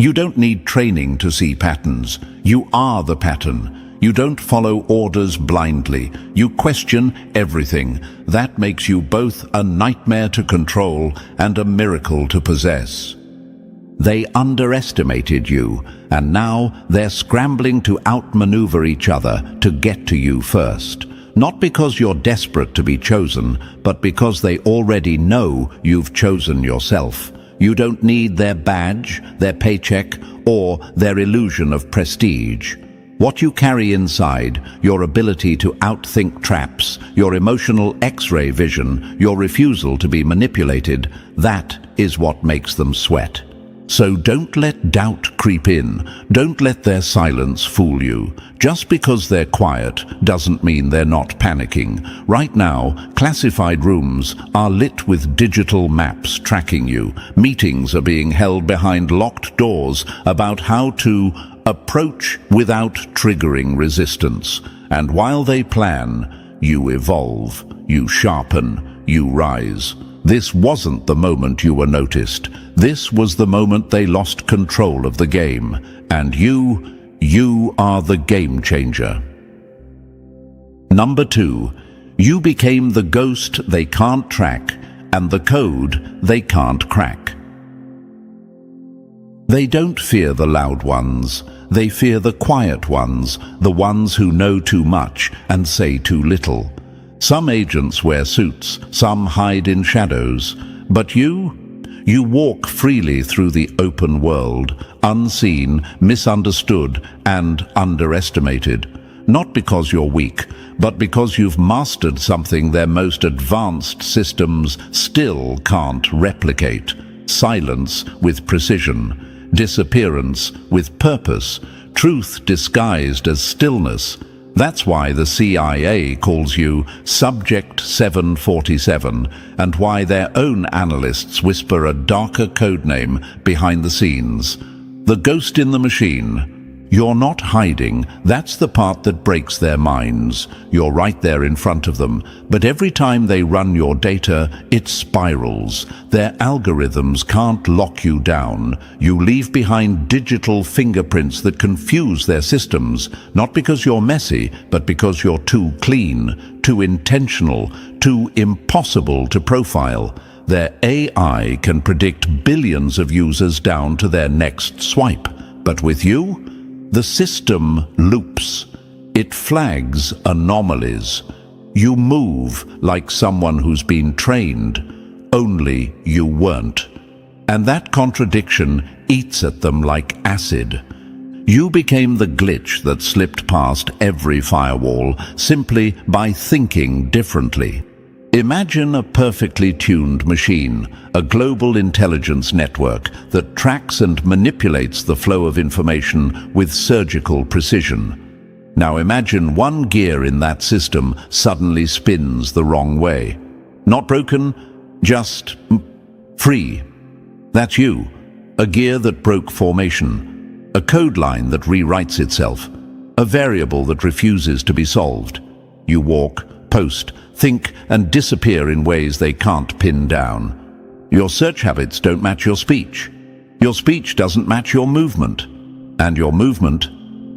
You don't need training to see patterns. You are the pattern. You don't follow orders blindly. You question everything. That makes you both a nightmare to control and a miracle to possess. They underestimated you, and now they're scrambling to outmaneuver each other to get to you first. Not because you're desperate to be chosen, but because they already know you've chosen yourself. You don't need their badge, their paycheck, or their illusion of prestige. What you carry inside, your ability to outthink traps, your emotional X-ray vision, your refusal to be manipulated, that is what makes them sweat. So don't let doubt creep in. Don't let their silence fool you. Just because they're quiet doesn't mean they're not panicking. Right now, classified rooms are lit with digital maps tracking you. Meetings are being held behind locked doors about how to approach without triggering resistance. And while they plan, you evolve, you sharpen, you rise. This wasn't the moment you were noticed. This was the moment they lost control of the game. And you are the game changer. Number 2, you became the ghost they can't track and the code they can't crack. They don't fear the loud ones. They fear the quiet ones, the ones who know too much and say too little. Some agents wear suits, some hide in shadows, but you walk freely through the open world, unseen, misunderstood, and underestimated. Not because you're weak, but because you've mastered something their most advanced systems still can't replicate. Silence with precision, disappearance with purpose, truth disguised as stillness. That's why the CIA calls you Subject 747, and why their own analysts whisper a darker codename behind the scenes. The ghost in the machine. You're not hiding. That's the part that breaks their minds. You're right there in front of them. But every time they run your data, it spirals. Their algorithms can't lock you down. You leave behind digital fingerprints that confuse their systems, not because you're messy, but because you're too clean, too intentional, too impossible to profile. Their AI can predict billions of users down to their next swipe. But with you, the system loops. It flags anomalies. You move like someone who's been trained, only you weren't. And that contradiction eats at them like acid. You became the glitch that slipped past every firewall simply by thinking differently. Imagine a perfectly tuned machine, a global intelligence network that tracks and manipulates the flow of information with surgical precision. Now imagine one gear in that system suddenly spins the wrong way. Not broken, just free. That's you. A gear that broke formation. A code line that rewrites itself. A variable that refuses to be solved. You walk, post, think, and disappear in ways they can't pin down. Your search habits don't match your speech. Your speech doesn't match your movement. And your movement,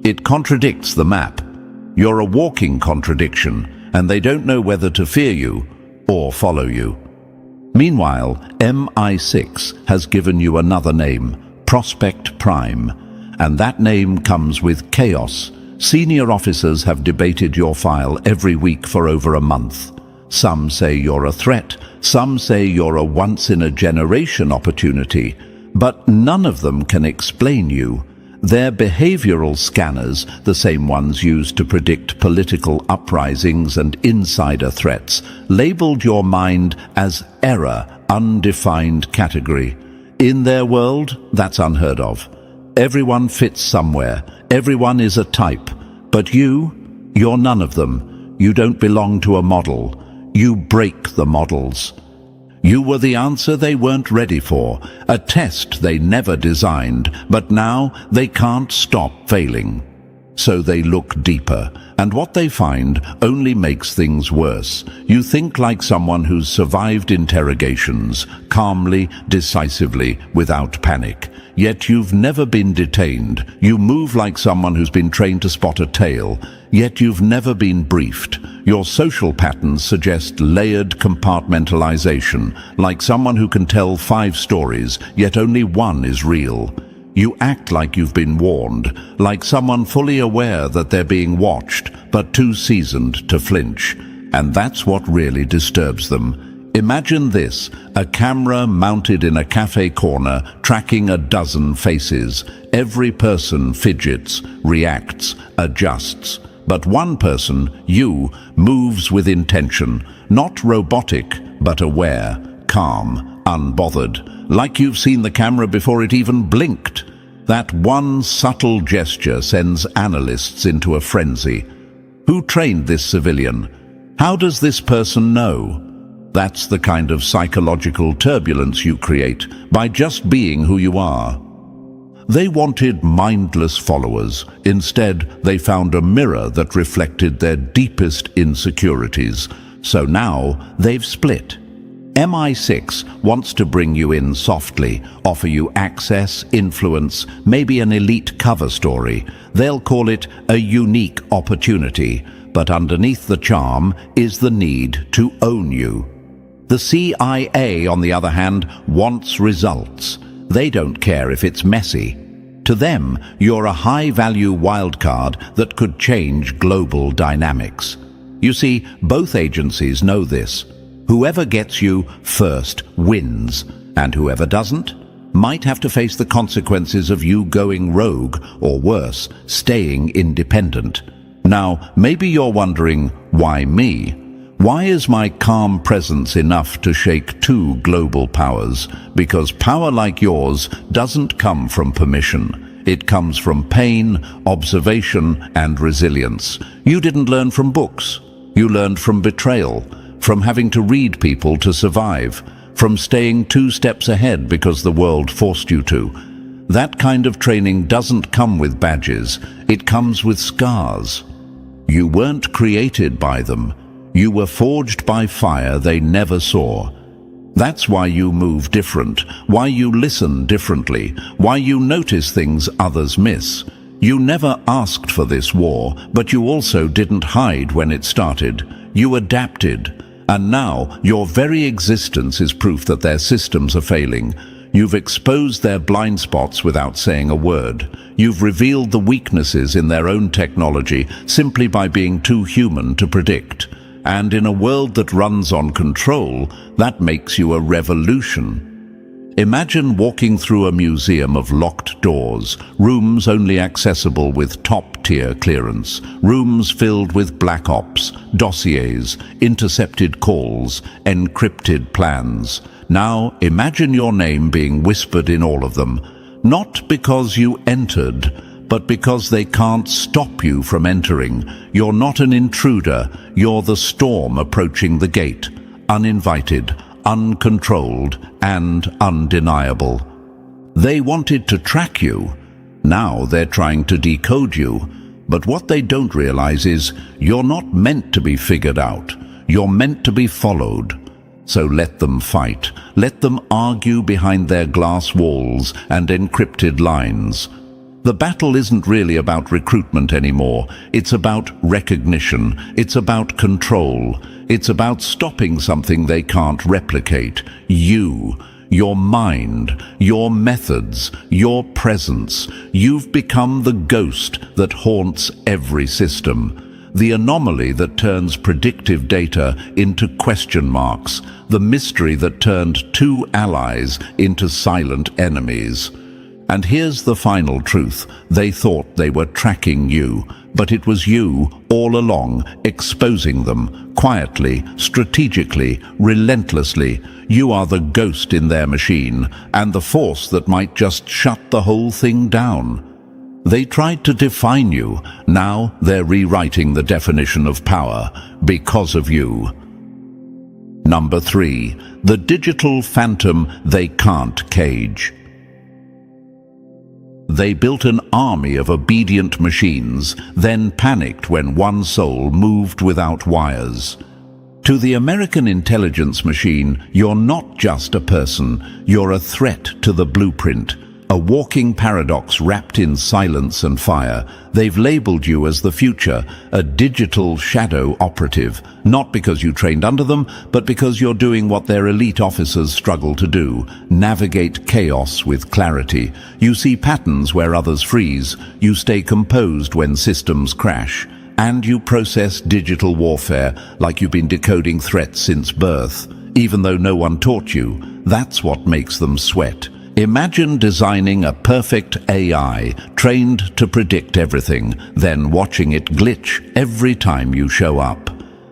it contradicts the map. You're a walking contradiction, and they don't know whether to fear you or follow you. Meanwhile, MI6 has given you another name, Prospect Prime, and that name comes with chaos. Senior officers have debated your file every week for over a month. Some say you're a threat, some say you're a once-in-a-generation opportunity, but none of them can explain you. Their behavioral scanners, the same ones used to predict political uprisings and insider threats, labeled your mind as error, undefined category. In their world, that's unheard of. Everyone fits somewhere. Everyone is a type. But you're none of them. You don't belong to a model. You break the models. You were the answer they weren't ready for, a test they never designed, but now they can't stop failing. So they look deeper, and what they find only makes things worse. You think like someone who's survived interrogations, calmly, decisively, without panic. yet you've never been detained. You move like someone who's been trained to spot a tail, yet you've never been briefed. Your social patterns suggest layered compartmentalization, like someone who can tell 5 stories, yet only one is real. You act like you've been warned, like someone fully aware that they're being watched, but too seasoned to flinch. And that's what really disturbs them. Imagine this, a camera mounted in a cafe corner, tracking a dozen faces. Every person fidgets, reacts, adjusts. But one person, you, moves with intention, not robotic, but aware, calm, unbothered, like you've seen the camera before it even blinked. That one subtle gesture sends analysts into a frenzy. Who trained this civilian? How does this person know? That's the kind of psychological turbulence you create by just being who you are. They wanted mindless followers. Instead, they found a mirror that reflected their deepest insecurities. So now they've split. MI6 wants to bring you in softly, offer you access, influence, maybe an elite cover story. They'll call it a unique opportunity, but underneath the charm is the need to own you. The CIA, on the other hand, wants results. They don't care if it's messy. To them, you're a high-value wildcard that could change global dynamics. You see, both agencies know this. Whoever gets you first wins, and whoever doesn't might have to face the consequences of you going rogue, or worse, staying independent. Now, maybe you're wondering, why me? Why is my calm presence enough to shake 2 global powers? Because power like yours doesn't come from permission. It comes from pain, observation, and resilience. You didn't learn from books. You learned from betrayal, from having to read people to survive, from staying 2 steps ahead because the world forced you to. That kind of training doesn't come with badges. It comes with scars. You weren't created by them. You were forged by fire they never saw. That's why you move different, why you listen differently, why you notice things others miss. You never asked for this war, but you also didn't hide when it started. You adapted. And now, your very existence is proof that their systems are failing. You've exposed their blind spots without saying a word. You've revealed the weaknesses in their own technology simply by being too human to predict. And in a world that runs on control, that makes you a revolution. Imagine walking through a museum of locked doors, rooms only accessible with top-tier clearance, rooms filled with black ops, dossiers, intercepted calls, encrypted plans. Now imagine your name being whispered in all of them, not because you entered, but because they can't stop you from entering. You're not an intruder, you're the storm approaching the gate, uninvited, uncontrolled, and undeniable. They wanted to track you. Now they're trying to decode you. But what they don't realize is you're not meant to be figured out. You're meant to be followed. So let them fight. Let them argue behind their glass walls and encrypted lines. The battle isn't really about recruitment anymore. It's about recognition. It's about control. It's about stopping something they can't replicate. You, your mind, your methods, your presence. You've become the ghost that haunts every system. The anomaly that turns predictive data into question marks. The mystery that turned 2 allies into silent enemies. And here's the final truth. They thought they were tracking you, but it was you all along, exposing them, quietly, strategically, relentlessly. You are the ghost in their machine, and the force that might just shut the whole thing down. They tried to define you. Now they're rewriting the definition of power because of you. Number 3, the digital phantom they can't cage. They built an army of obedient machines, then panicked when one soul moved without wires. To the American intelligence machine, you're not just a person, you're a threat to the blueprint. a walking paradox wrapped in silence and fire. They've labeled you as the future, a digital shadow operative, not because you trained under them, but because you're doing what their elite officers struggle to do: navigate chaos with clarity. You see patterns where others freeze, you stay composed when systems crash, and you process digital warfare like you've been decoding threats since birth, even though no one taught you. That's what makes them sweat. Imagine designing a perfect AI, trained to predict everything, then watching it glitch every time you show up.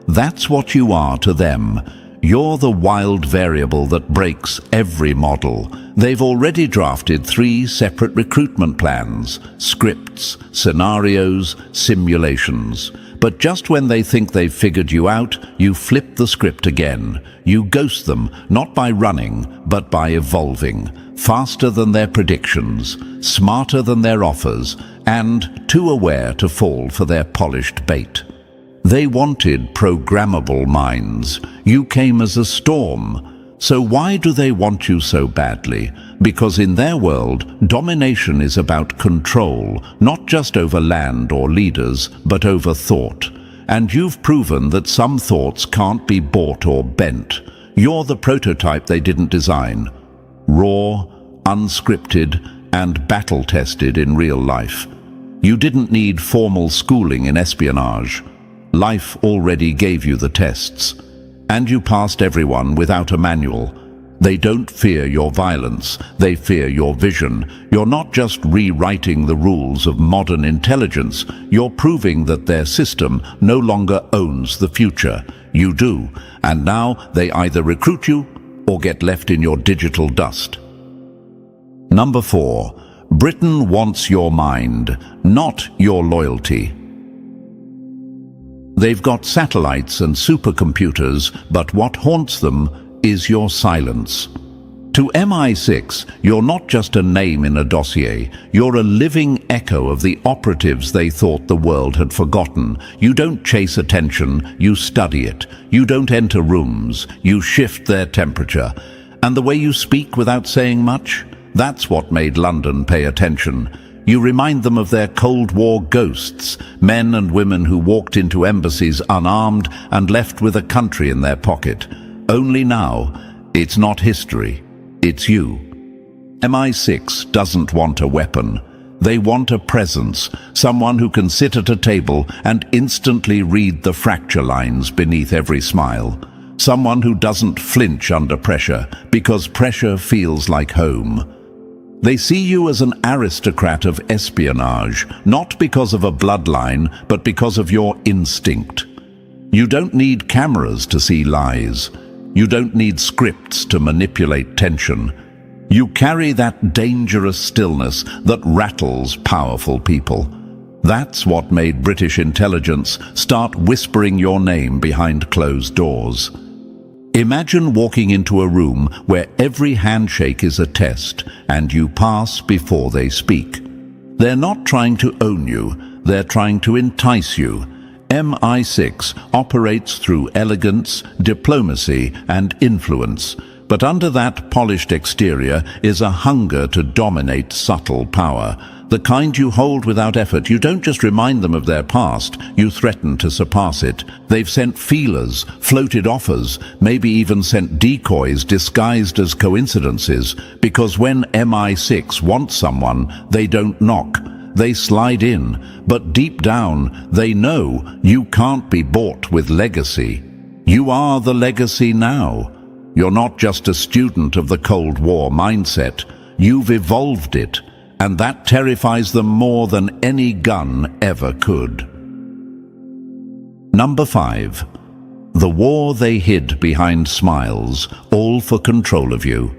That's what you are to them. You're the wild variable that breaks every model. They've already drafted 3 separate recruitment plans: scripts, scenarios, simulations. But just when they think they've figured you out, you flip the script again. You ghost them, not by running, but by evolving. Faster than their predictions, smarter than their offers, and too aware to fall for their polished bait. They wanted programmable minds. You came as a storm. So why do they want you so badly? Because in their world, domination is about control, not just over land or leaders, but over thought. And you've proven that some thoughts can't be bought or bent. You're the prototype they didn't design. Raw, unscripted, and battle-tested in real life. You didn't need formal schooling in espionage. Life already gave you the tests. And you passed everyone without a manual. They don't fear your violence, they fear your vision. You're not just rewriting the rules of modern intelligence, you're proving that their system no longer owns the future. You do, and now they either recruit you or get left in your digital dust. Number 4. Britain wants your mind, not your loyalty. They've got satellites and supercomputers, but what haunts them is your silence. To MI6, you're not just a name in a dossier. You're a living echo of the operatives they thought the world had forgotten. You don't chase attention, you study it. You don't enter rooms, you shift their temperature. And the way you speak without saying much? That's what made London pay attention. You remind them of their Cold War ghosts, men and women who walked into embassies unarmed and left with a country in their pocket. Only now, it's not history, it's you. MI6 doesn't want a weapon. They want a presence, someone who can sit at a table and instantly read the fracture lines beneath every smile. Someone who doesn't flinch under pressure, because pressure feels like home. They see you as an aristocrat of espionage, not because of a bloodline, but because of your instinct. You don't need cameras to see lies. You don't need scripts to manipulate tension. You carry that dangerous stillness that rattles powerful people. That's what made British intelligence start whispering your name behind closed doors. Imagine walking into a room where every handshake is a test and you pass before they speak. They're not trying to own you, they're trying to entice you. MI6 operates through elegance, diplomacy, and influence, but under that polished exterior is a hunger to dominate subtle power. The kind you hold without effort. You don't just remind them of their past, you threaten to surpass it. They've sent feelers, floated offers, maybe even sent decoys disguised as coincidences, because when MI6 wants someone, they don't knock. They slide in, but deep down, they know you can't be bought with legacy. You are the legacy now. You're not just a student of the Cold War mindset, you've evolved it. And that terrifies them more than any gun ever could. Number 5. The war they hid behind smiles, all for control of you.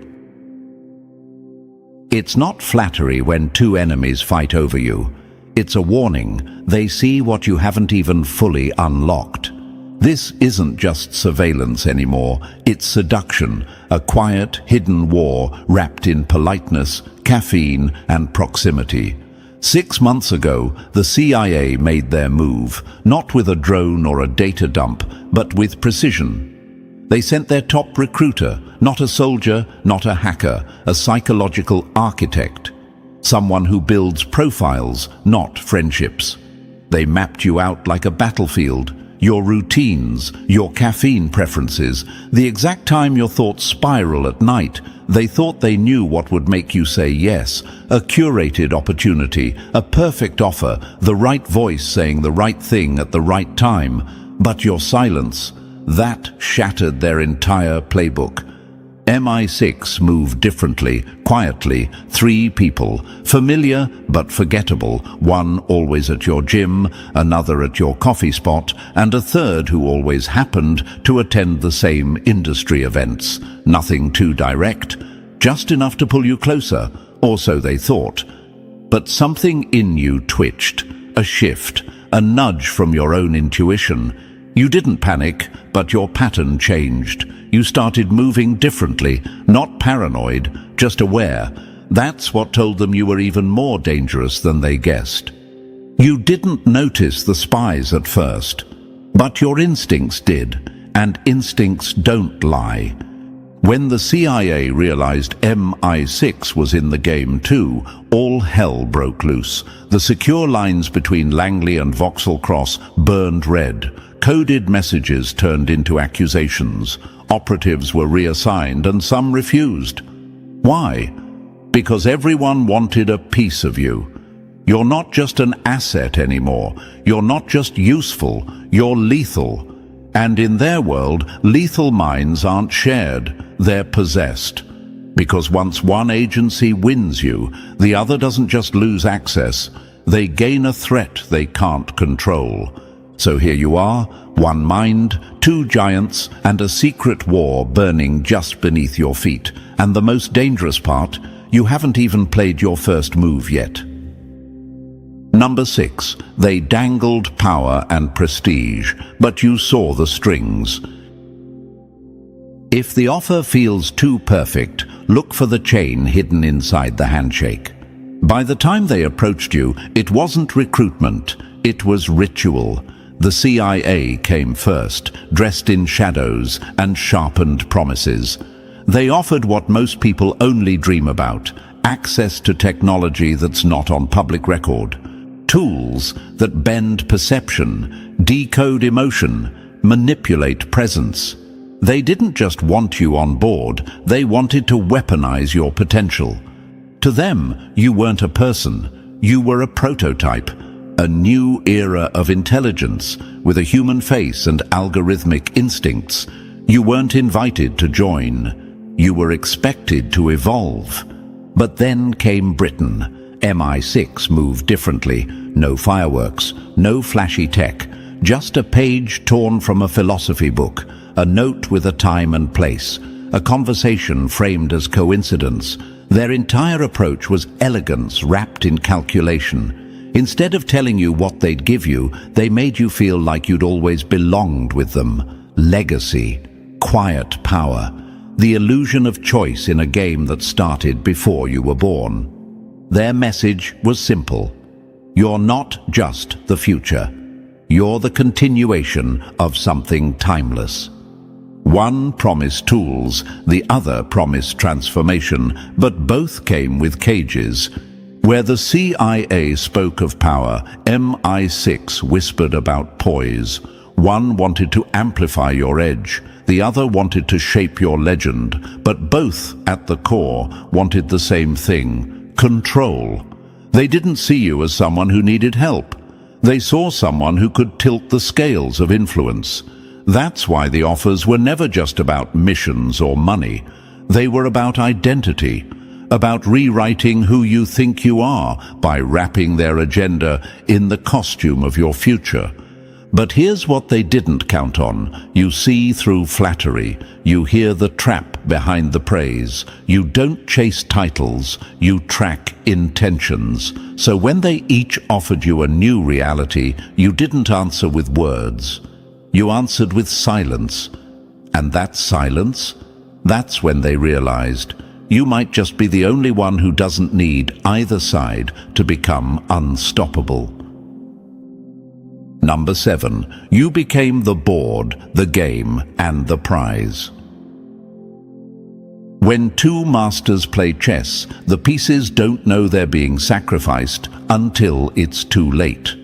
It's not flattery when 2 enemies fight over you. It's a warning. They see what you haven't even fully unlocked. This isn't just surveillance anymore, it's seduction, a quiet, hidden war wrapped in politeness, caffeine, and proximity. 6 months ago, the CIA made their move, not with a drone or a data dump, but with precision. They sent their top recruiter, not a soldier, not a hacker, a psychological architect. Someone who builds profiles, not friendships. They mapped you out like a battlefield. Your routines, your caffeine preferences, the exact time your thoughts spiral at night. They thought they knew what would make you say yes. A curated opportunity, a perfect offer, the right voice saying the right thing at the right time. But your silence, that shattered their entire playbook. MI6 moved differently, quietly. 3 people, familiar but forgettable. One always at your gym, another at your coffee spot, and a third who always happened to attend the same industry events. Nothing too direct, just enough to pull you closer, or so they thought. But something in you twitched, a shift, a nudge from your own intuition. You didn't panic, but your pattern changed. You started moving differently, not paranoid, just aware. That's what told them you were even more dangerous than they guessed. You didn't notice the spies at first, but your instincts did, and instincts don't lie. When the CIA realized MI6 was in the game too, all hell broke loose. The secure lines between Langley and Vauxhall Cross burned red. Coded messages turned into accusations. Operatives were reassigned and some refused. Why? Because everyone wanted a piece of you. You're not just an asset anymore. You're not just useful. You're lethal. And in their world, lethal minds aren't shared. They're possessed. Because once one agency wins you, the other doesn't just lose access. They gain a threat they can't control. So here you are, one mind, 2 giants, and a secret war burning just beneath your feet. And the most dangerous part, you haven't even played your first move yet. Number 6, they dangled power and prestige, but you saw the strings. If the offer feels too perfect, look for the chain hidden inside the handshake. By the time they approached you, it wasn't recruitment, it was ritual. The CIA came first, dressed in shadows and sharpened promises. They offered what most people only dream about, access to technology that's not on public record. Tools that bend perception, decode emotion, manipulate presence. They didn't just want you on board, they wanted to weaponize your potential. To them, you weren't a person, you were a prototype. A new era of intelligence, with a human face and algorithmic instincts. You weren't invited to join. You were expected to evolve. But then came Britain. MI6 moved differently. No fireworks, no flashy tech, just a page torn from a philosophy book, a note with a time and place, a conversation framed as coincidence. Their entire approach was elegance wrapped in calculation. Instead of telling you what they'd give you, they made you feel like you'd always belonged with them. Legacy, quiet power, the illusion of choice in a game that started before you were born. Their message was simple. You're not just the future. You're the continuation of something timeless. One promised tools, the other promised transformation, but both came with cages. Where the CIA spoke of power, MI6 whispered about poise. One wanted to amplify your edge, the other wanted to shape your legend, but both, at the core, wanted the same thing: control. They didn't see you as someone who needed help. They saw someone who could tilt the scales of influence. That's why the offers were never just about missions or money. They were about identity. About rewriting who you think you are by wrapping their agenda in the costume of your future. But here's what they didn't count on. You see through flattery. You hear the trap behind the praise. You don't chase titles. You track intentions. So when they each offered you a new reality, you didn't answer with words. You answered with silence. And that silence? That's when they realized you might just be the only one who doesn't need either side to become unstoppable. Number 7, you became the board, the game, and the prize. When two masters play chess, the pieces don't know they're being sacrificed until it's too late.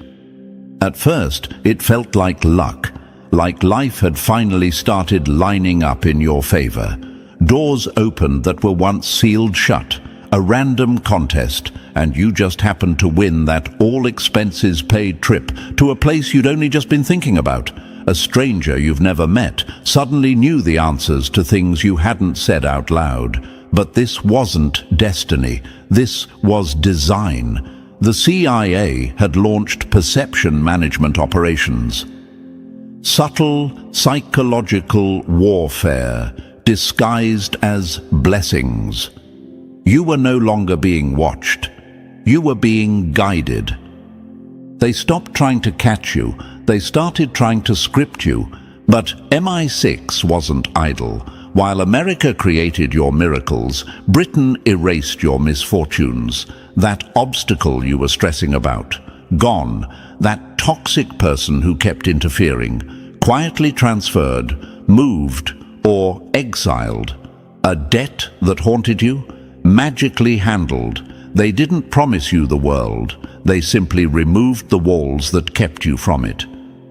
At first, it felt like luck, like life had finally started lining up in your favor. Doors opened that were once sealed shut, a random contest, and you just happened to win that all-expenses-paid trip to a place you'd only just been thinking about. A stranger you've never met suddenly knew the answers to things you hadn't said out loud. But this wasn't destiny. This was design. The CIA had launched perception management operations. Subtle psychological warfare disguised as blessings. You were no longer being watched. You were being guided. They stopped trying to catch you. They started trying to script you. But MI6 wasn't idle. While America created your miracles, Britain erased your misfortunes. That obstacle you were stressing about, gone. That toxic person who kept interfering, quietly transferred, moved, or exiled. A debt that haunted you, magically handled. They didn't promise you the world. They simply removed the walls that kept you from it.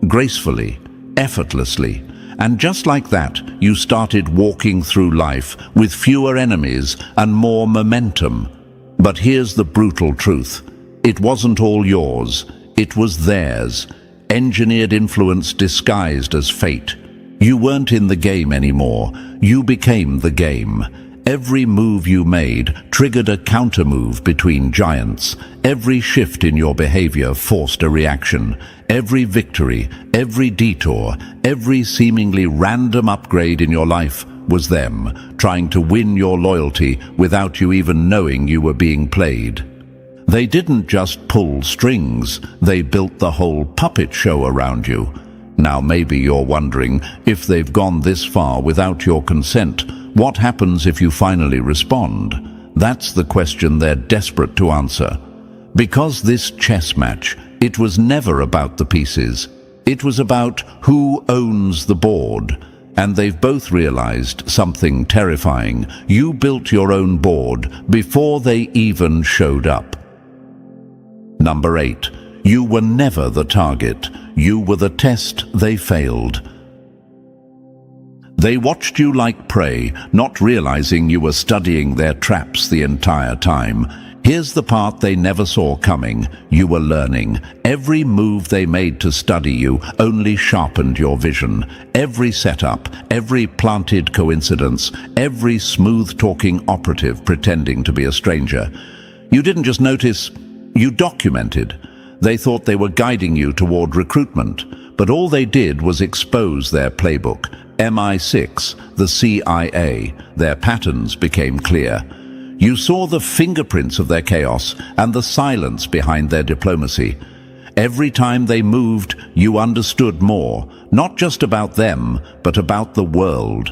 Gracefully, effortlessly. And just like that, you started walking through life with fewer enemies and more momentum. But here's the brutal truth. It wasn't all yours. It was theirs. Engineered influence disguised as fate. You weren't in the game anymore. You became the game. Every move you made triggered a counter-move between giants. Every shift in your behavior forced a reaction. Every victory, every detour, every seemingly random upgrade in your life was them, trying to win your loyalty without you even knowing you were being played. They didn't just pull strings, they built the whole puppet show around you. Now maybe you're wondering, if they've gone this far without your consent, what happens if you finally respond? That's the question they're desperate to answer. Because this chess match, it was never about the pieces. It was about who owns the board. And they've both realized something terrifying. You built your own board before they even showed up. Number 8. You were never the target. You were the test they failed. They watched you like prey, not realizing you were studying their traps the entire time. Here's the part they never saw coming. You were learning. Every move they made to study you only sharpened your vision. Every setup, every planted coincidence, every smooth-talking operative pretending to be a stranger. You didn't just notice, you documented. They thought they were guiding you toward recruitment, but all they did was expose their playbook. MI6, the CIA, their patterns became clear. You saw the fingerprints of their chaos and the silence behind their diplomacy. Every time they moved, you understood more, not just about them, but about the world.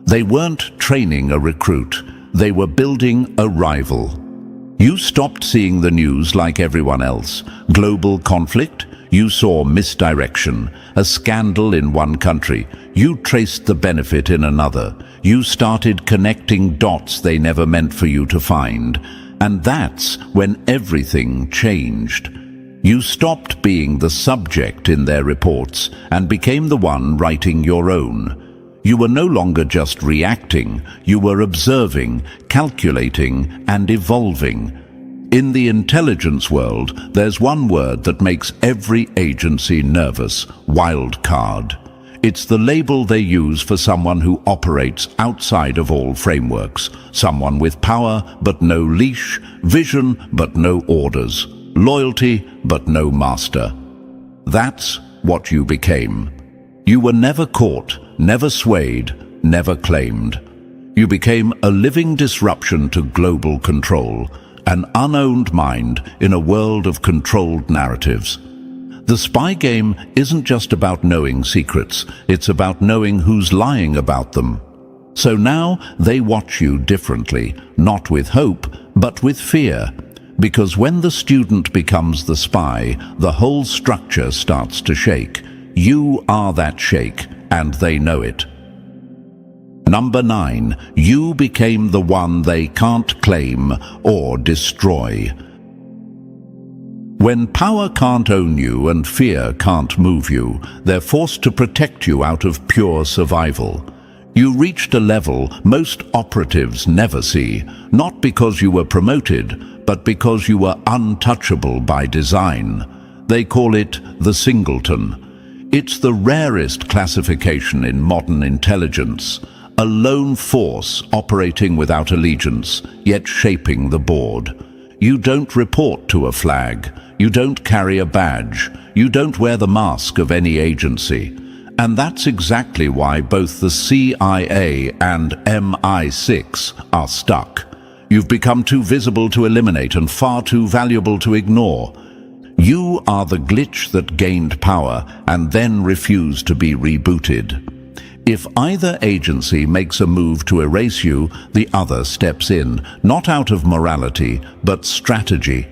They weren't training a recruit, they were building a rival. You stopped seeing the news like everyone else. Global conflict? You saw misdirection, a scandal in one country. You traced the benefit in another. You started connecting dots they never meant for you to find. And that's when everything changed. You stopped being the subject in their reports and became the one writing your own. You were no longer just reacting. You were observing, calculating, and evolving. In the intelligence world, there's one word that makes every agency nervous: wild card. It's the label they use for someone who operates outside of all frameworks. Someone with power but no leash, vision but no orders, loyalty but no master. That's what you became. You were never caught, never swayed, never claimed. You became a living disruption to global control, an unowned mind in a world of controlled narratives. The spy game isn't just about knowing secrets, it's about knowing who's lying about them. So now they watch you differently, not with hope, but with fear. Because when the student becomes the spy, the whole structure starts to shake. You are that shake, and they know it. Number 9. You became the one they can't claim or destroy. When power can't own you and fear can't move you, they're forced to protect you out of pure survival. You reached a level most operatives never see, not because you were promoted, but because you were untouchable by design. They call it the singleton. It's the rarest classification in modern intelligence, a lone force operating without allegiance, yet shaping the board. You don't report to a flag, you don't carry a badge, you don't wear the mask of any agency. And that's exactly why both the CIA and MI6 are stuck. You've become too visible to eliminate and far too valuable to ignore. You are the glitch that gained power and then refused to be rebooted. If either agency makes a move to erase you, the other steps in, not out of morality, but strategy.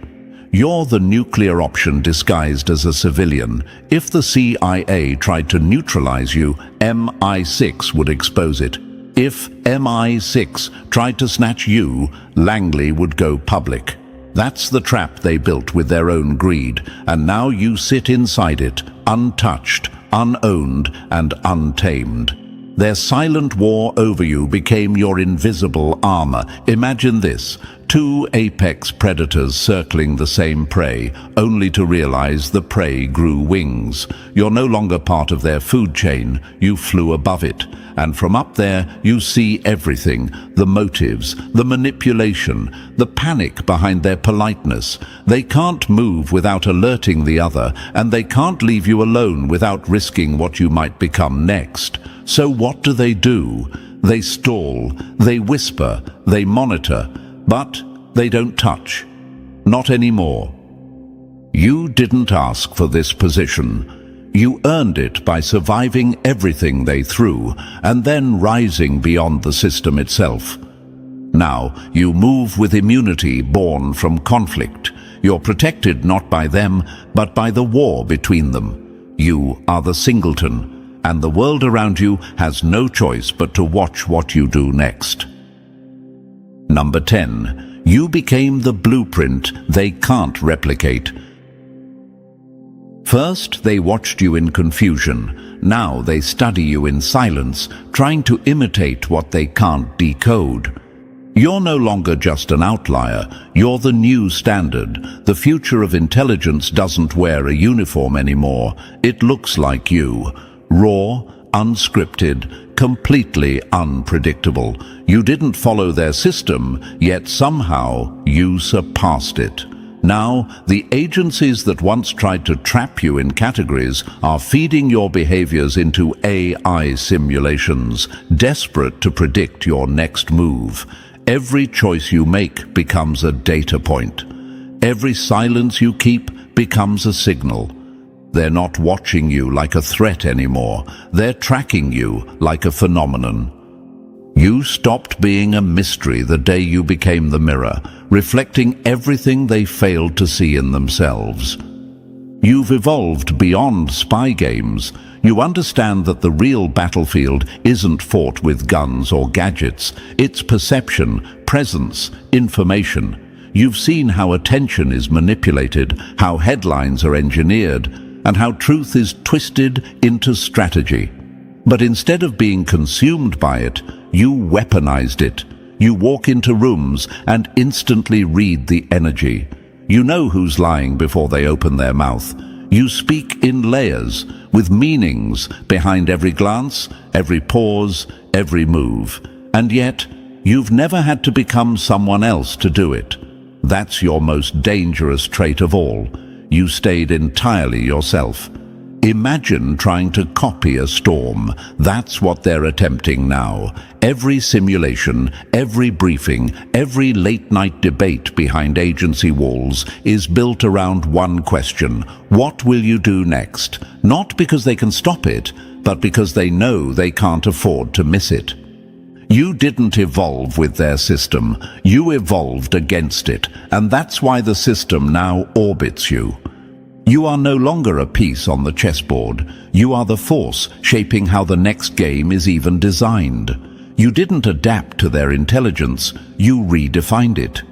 You're the nuclear option disguised as a civilian. If the CIA tried to neutralize you, MI6 would expose it. If MI6 tried to snatch you, Langley would go public. That's the trap they built with their own greed, and now you sit inside it, untouched, unowned, and untamed. Their silent war over you became your invisible armor. Imagine this: 2 apex predators circling the same prey, only to realize the prey grew wings. You're no longer part of their food chain, you flew above it. And from up there, you see everything: the motives, the manipulation, the panic behind their politeness. They can't move without alerting the other, and they can't leave you alone without risking what you might become next. So what do? They stall, they whisper, they monitor, but they don't touch. Not anymore. You didn't ask for this position. You earned it by surviving everything they threw, and then rising beyond the system itself. Now, you move with immunity born from conflict. You're protected not by them, but by the war between them. You are the singleton, and the world around you has no choice but to watch what you do next. Number 10. You became the blueprint they can't replicate. First, they watched you in confusion. Now they study you in silence, trying to imitate what they can't decode. You're no longer just an outlier. You're the new standard. The future of intelligence doesn't wear a uniform anymore. It looks like you. Raw, unscripted, completely unpredictable. You didn't follow their system, yet somehow you surpassed it. Now, the agencies that once tried to trap you in categories are feeding your behaviors into AI simulations, desperate to predict your next move. Every choice you make becomes a data point. Every silence you keep becomes a signal. They're not watching you like a threat anymore. They're tracking you like a phenomenon. You stopped being a mystery the day you became the mirror, reflecting everything they failed to see in themselves. You've evolved beyond spy games. You understand that the real battlefield isn't fought with guns or gadgets. It's perception, presence, information. You've seen how attention is manipulated, how headlines are engineered, and how truth is twisted into strategy. But instead of being consumed by it, you weaponized it. You walk into rooms and instantly read the energy. You know who's lying before they open their mouth. You speak in layers, with meanings behind every glance, every pause, every move. And yet, you've never had to become someone else to do it. That's your most dangerous trait of all. You stayed entirely yourself. Imagine trying to copy a storm. That's what they're attempting now. Every simulation, every briefing, every late-night debate behind agency walls is built around one question: what will you do next? Not because they can stop it, but because they know they can't afford to miss it. You didn't evolve with their system. You evolved against it, and that's why the system now orbits you. You are no longer a piece on the chessboard. You are the force shaping how the next game is even designed. You didn't adapt to their intelligence, you redefined it.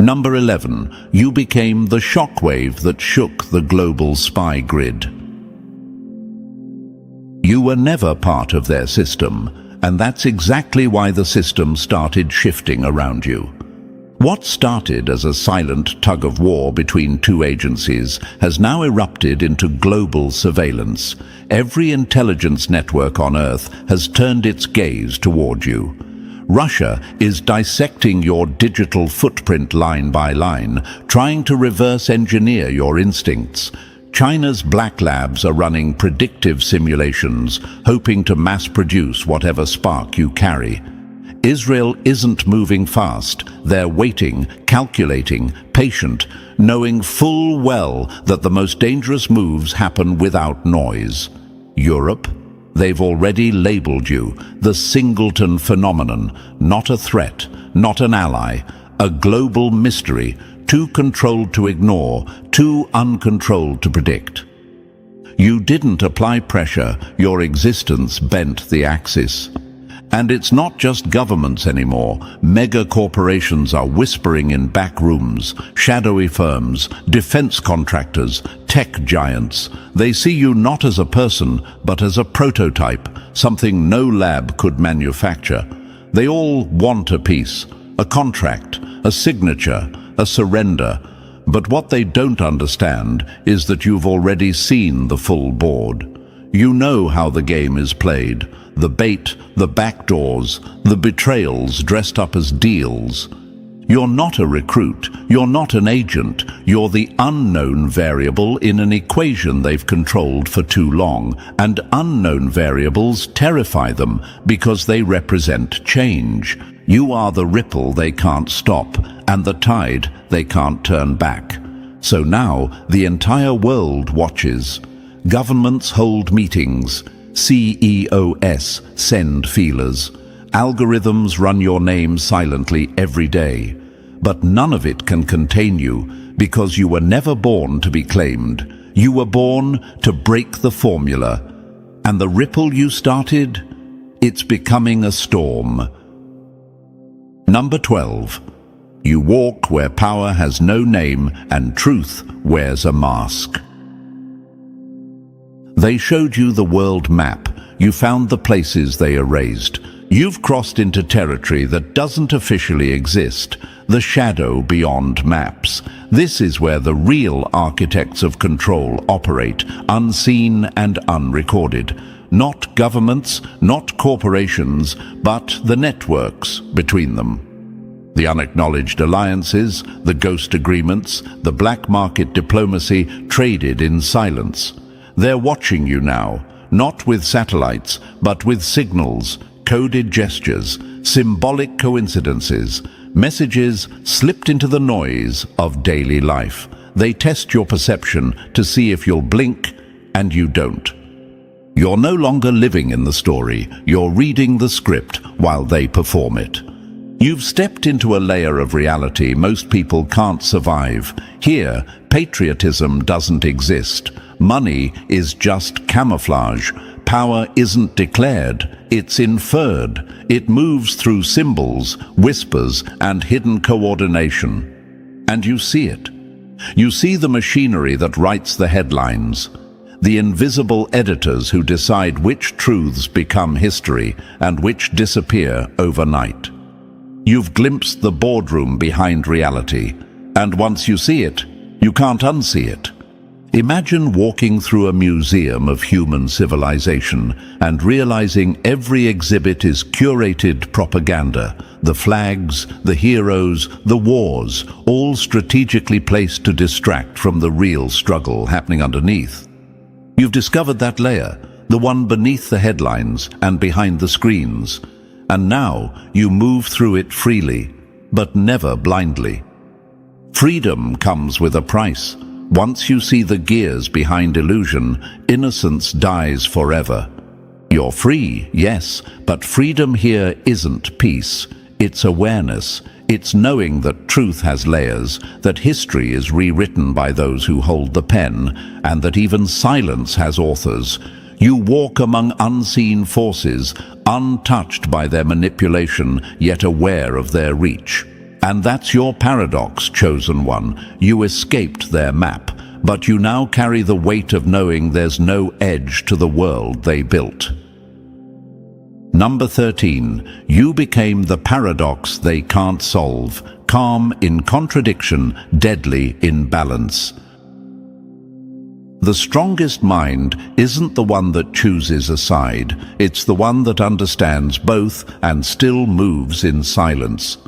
Number 11. You became the shockwave that shook the global spy grid. You were never part of their system, and that's exactly why the system started shifting around you. What started as a silent tug-of-war between two agencies has now erupted into global surveillance. Every intelligence network on Earth has turned its gaze toward you. Russia is dissecting your digital footprint line by line, trying to reverse engineer your instincts. China's black labs are running predictive simulations, hoping to mass-produce whatever spark you carry. Israel isn't moving fast. They're waiting, calculating, patient, knowing full well that the most dangerous moves happen without noise. Europe? They've already labeled you the singleton phenomenon, not a threat, not an ally, a global mystery, too controlled to ignore, too uncontrolled to predict. You didn't apply pressure, your existence bent the axis. And it's not just governments anymore. Mega corporations are whispering in back rooms, shadowy firms, defense contractors, tech giants. They see you not as a person, but as a prototype, something no lab could manufacture. They all want a piece, a contract, a signature, a surrender. But what they don't understand is that you've already seen the full board. You know how the game is played. The bait, the backdoors, the betrayals dressed up as deals. You're not a recruit, you're not an agent, you're the unknown variable in an equation they've controlled for too long, and unknown variables terrify them because they represent change. You are the ripple they can't stop, and the tide they can't turn back. So now the entire world watches. Governments hold meetings. CEOs send feelers. Algorithms run your name silently every day. But none of it can contain you because you were never born to be claimed. You were born to break the formula. And the ripple you started, it's becoming a storm. Number 12. You walk where power has no name and truth wears a mask. They showed you the world map. You found the places they erased. You've crossed into territory that doesn't officially exist, the shadow beyond maps. This is where the real architects of control operate, unseen and unrecorded. Not governments, not corporations, but the networks between them. The unacknowledged alliances, the ghost agreements, the black market diplomacy traded in silence. They're watching you now, not with satellites, but with signals, coded gestures, symbolic coincidences, messages slipped into the noise of daily life. They test your perception to see if you'll blink, and you don't. You're no longer living in the story, you're reading the script while they perform it. You've stepped into a layer of reality most people can't survive. Here, patriotism doesn't exist. Money is just camouflage. Power isn't declared, it's inferred. It moves through symbols, whispers, and hidden coordination. And you see it. You see the machinery that writes the headlines, the invisible editors who decide which truths become history and which disappear overnight. You've glimpsed the boardroom behind reality, and once you see it, you can't unsee it. Imagine walking through a museum of human civilization and realizing every exhibit is curated propaganda. The flags, the heroes, the wars, all strategically placed to distract from the real struggle happening underneath. You've discovered that layer, the one beneath the headlines and behind the screens. And now you move through it freely, but never blindly. Freedom comes with a price. Once you see the gears behind illusion, innocence dies forever. You're free, yes, but freedom here isn't peace. It's awareness. It's knowing that truth has layers, that history is rewritten by those who hold the pen, and that even silence has authors. You walk among unseen forces, untouched by their manipulation, yet aware of their reach. And that's your paradox, chosen one. You escaped their map, but you now carry the weight of knowing there's no edge to the world they built. Number 13. You became the paradox they can't solve, calm in contradiction, deadly in balance. The strongest mind isn't the one that chooses a side, it's the one that understands both and still moves in silence.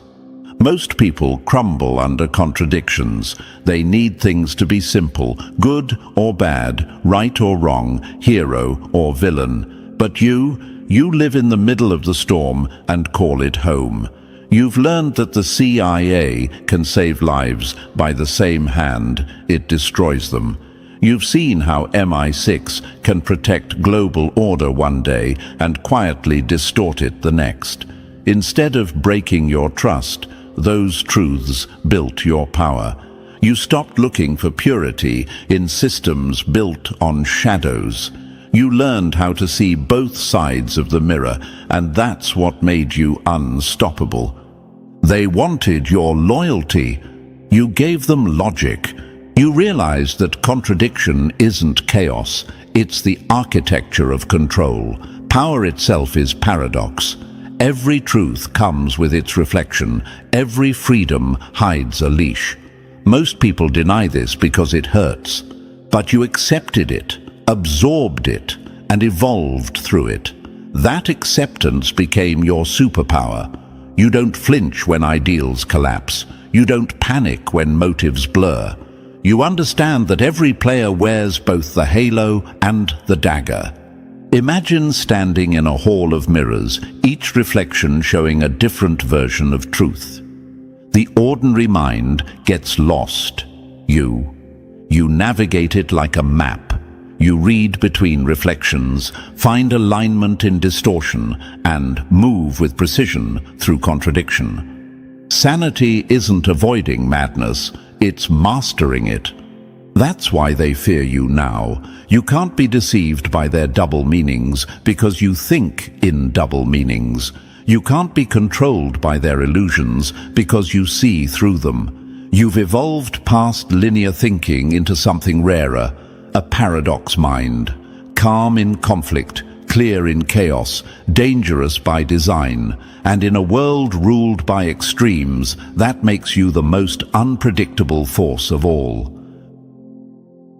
Most people crumble under contradictions. They need things to be simple, good or bad, right or wrong, hero or villain. But you live in the middle of the storm and call it home. You've learned that the CIA can save lives by the same hand it destroys them. You've seen how MI6 can protect global order one day and quietly distort it the next. Instead of breaking your trust, those truths built your power. You stopped looking for purity in systems built on shadows. You learned how to see both sides of the mirror, and that's what made you unstoppable. They wanted your loyalty. You gave them logic. You realized that contradiction isn't chaos, it's the architecture of control. Power itself is paradox. Every truth comes with its reflection. Every freedom hides a leash. Most people deny this because it hurts. But you accepted it, absorbed it, and evolved through it. That acceptance became your superpower. You don't flinch when ideals collapse. You don't panic when motives blur. You understand that every player wears both the halo and the dagger. Imagine standing in a hall of mirrors, each reflection showing a different version of truth. The ordinary mind gets lost. You navigate it like a map. You read between reflections, find alignment in distortion, and move with precision through contradiction. Sanity isn't avoiding madness, it's mastering it. That's why they fear you now. You can't be deceived by their double meanings because you think in double meanings. You can't be controlled by their illusions because you see through them. You've evolved past linear thinking into something rarer, a paradox mind, calm in conflict, clear in chaos, dangerous by design, and in a world ruled by extremes, that makes you the most unpredictable force of all.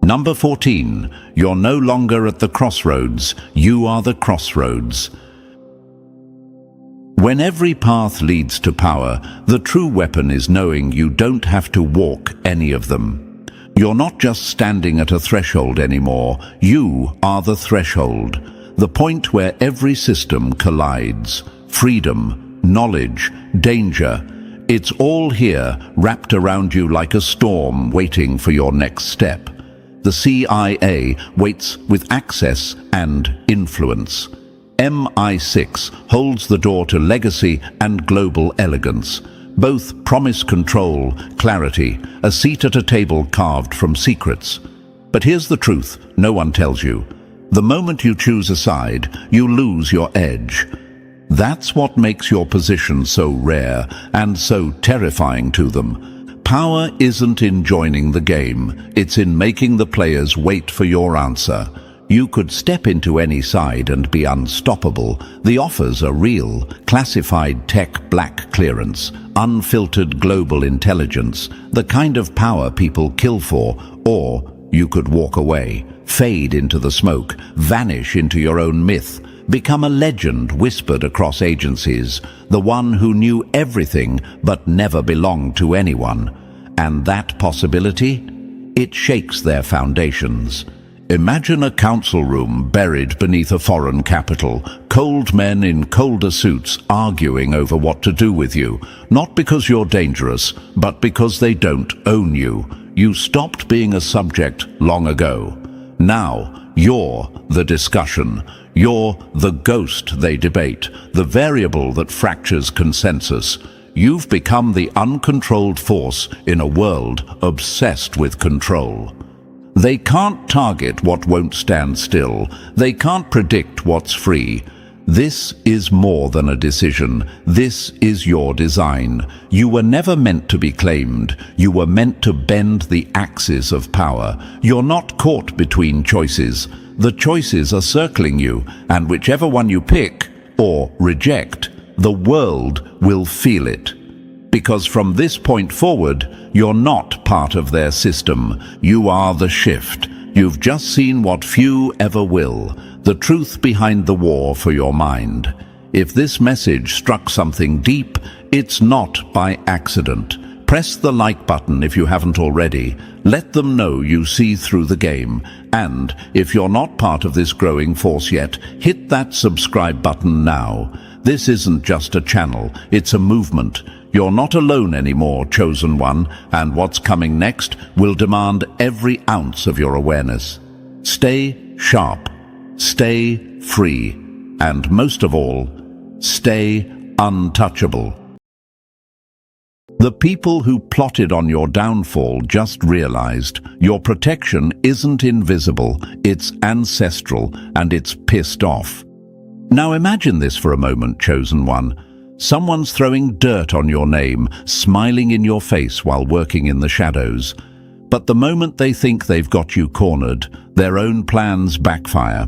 Number 14. You're no longer at the crossroads, you are the crossroads. When every path leads to power, the true weapon is knowing you don't have to walk any of them. You're not just standing at a threshold anymore, you are the threshold. The point where every system collides. Freedom, knowledge, danger. It's all here, wrapped around you like a storm waiting for your next step. The CIA waits with access and influence. MI6 holds the door to legacy and global elegance. Both promise control, clarity, a seat at a table carved from secrets. But here's the truth no one tells you. The moment you choose a side, you lose your edge. That's what makes your position so rare and so terrifying to them. Power isn't in joining the game, it's in making the players wait for your answer. You could step into any side and be unstoppable. The offers are real: classified tech black clearance, unfiltered global intelligence, the kind of power people kill for. Or you could walk away, fade into the smoke, vanish into your own myth, become a legend whispered across agencies, the one who knew everything but never belonged to anyone. And that possibility? It shakes their foundations. Imagine a council room buried beneath a foreign capital, cold men in colder suits arguing over what to do with you, not because you're dangerous, but because they don't own you. You stopped being a subject long ago. Now, you're the discussion. You're the ghost they debate, the variable that fractures consensus. You've become the uncontrolled force in a world obsessed with control. They can't target what won't stand still. They can't predict what's free. This is more than a decision. This is your design. You were never meant to be claimed. You were meant to bend the axis of power. You're not caught between choices. The choices are circling you, and whichever one you pick or reject, the world will feel it. Because from this point forward, you're not part of their system. You are the shift. You've just seen what few ever will, the truth behind the war for your mind. If this message struck something deep, it's not by accident. Press the like button if you haven't already. Let them know you see through the game. And if you're not part of this growing force yet, hit that subscribe button now. This isn't just a channel, it's a movement. You're not alone anymore, chosen one, and what's coming next will demand every ounce of your awareness. Stay sharp, stay free, and most of all, stay untouchable. The people who plotted on your downfall just realized your protection isn't invisible, it's ancestral, and it's pissed off. Now imagine this for a moment, chosen one. Someone's throwing dirt on your name, smiling in your face while working in the shadows. But the moment they think they've got you cornered, their own plans backfire.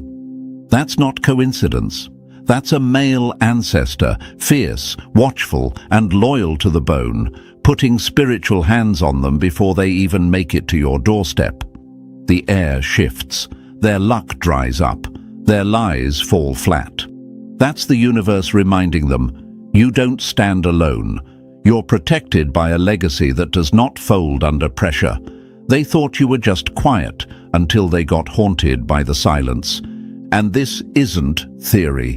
That's not coincidence. That's a male ancestor, fierce, watchful, and loyal to the bone, putting spiritual hands on them before they even make it to your doorstep. The air shifts, their luck dries up, their lies fall flat. That's the universe reminding them, you don't stand alone. You're protected by a legacy that does not fold under pressure. They thought you were just quiet until they got haunted by the silence. And this isn't theory.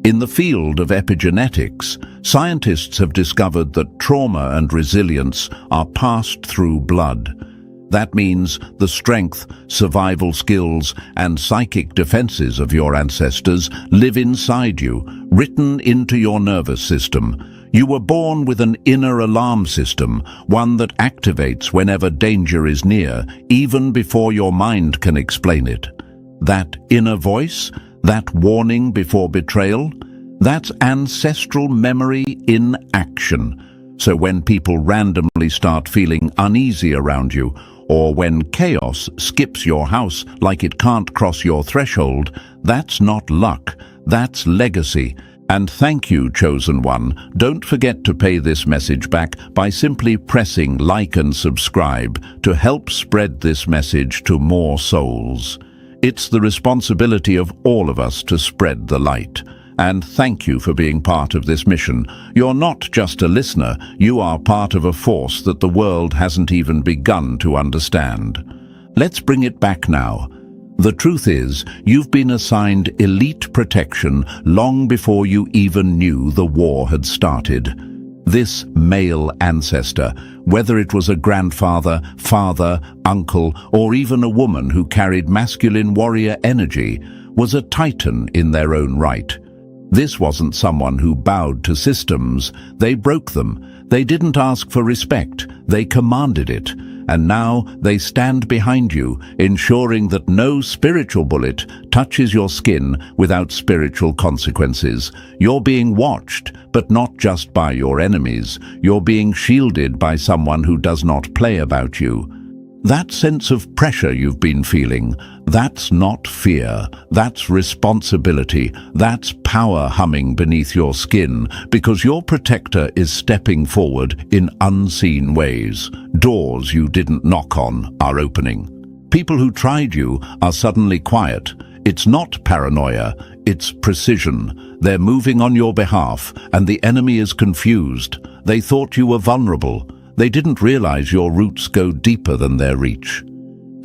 In the field of epigenetics, scientists have discovered that trauma and resilience are passed through blood. That means the strength, survival skills, and psychic defenses of your ancestors live inside you, written into your nervous system. You were born with an inner alarm system, one that activates whenever danger is near, even before your mind can explain it. That inner voice, that warning before betrayal, that's ancestral memory in action. So when people randomly start feeling uneasy around you, or when chaos skips your house like it can't cross your threshold, that's not luck, that's legacy. And thank you, chosen one. Don't forget to pay this message back by simply pressing like and subscribe to help spread this message to more souls. It's the responsibility of all of us to spread the light. And thank you for being part of this mission. You're not just a listener, you are part of a force that the world hasn't even begun to understand. Let's bring it back now. The truth is, you've been assigned elite protection long before you even knew the war had started. This male ancestor, whether it was a grandfather, father, uncle, or even a woman who carried masculine warrior energy, was a titan in their own right. This wasn't someone who bowed to systems. They broke them. They didn't ask for respect. They commanded it. And now they stand behind you, ensuring that no spiritual bullet touches your skin without spiritual consequences. You're being watched, but not just by your enemies. You're being shielded by someone who does not play about you. That sense of pressure you've been feeling, that's not fear, that's responsibility, that's power humming beneath your skin, because your protector is stepping forward in unseen ways. Doors you didn't knock on are opening. People who tried you are suddenly quiet. It's not paranoia, it's precision. They're moving on your behalf, and the enemy is confused. They thought you were vulnerable. They didn't realize your roots go deeper than their reach.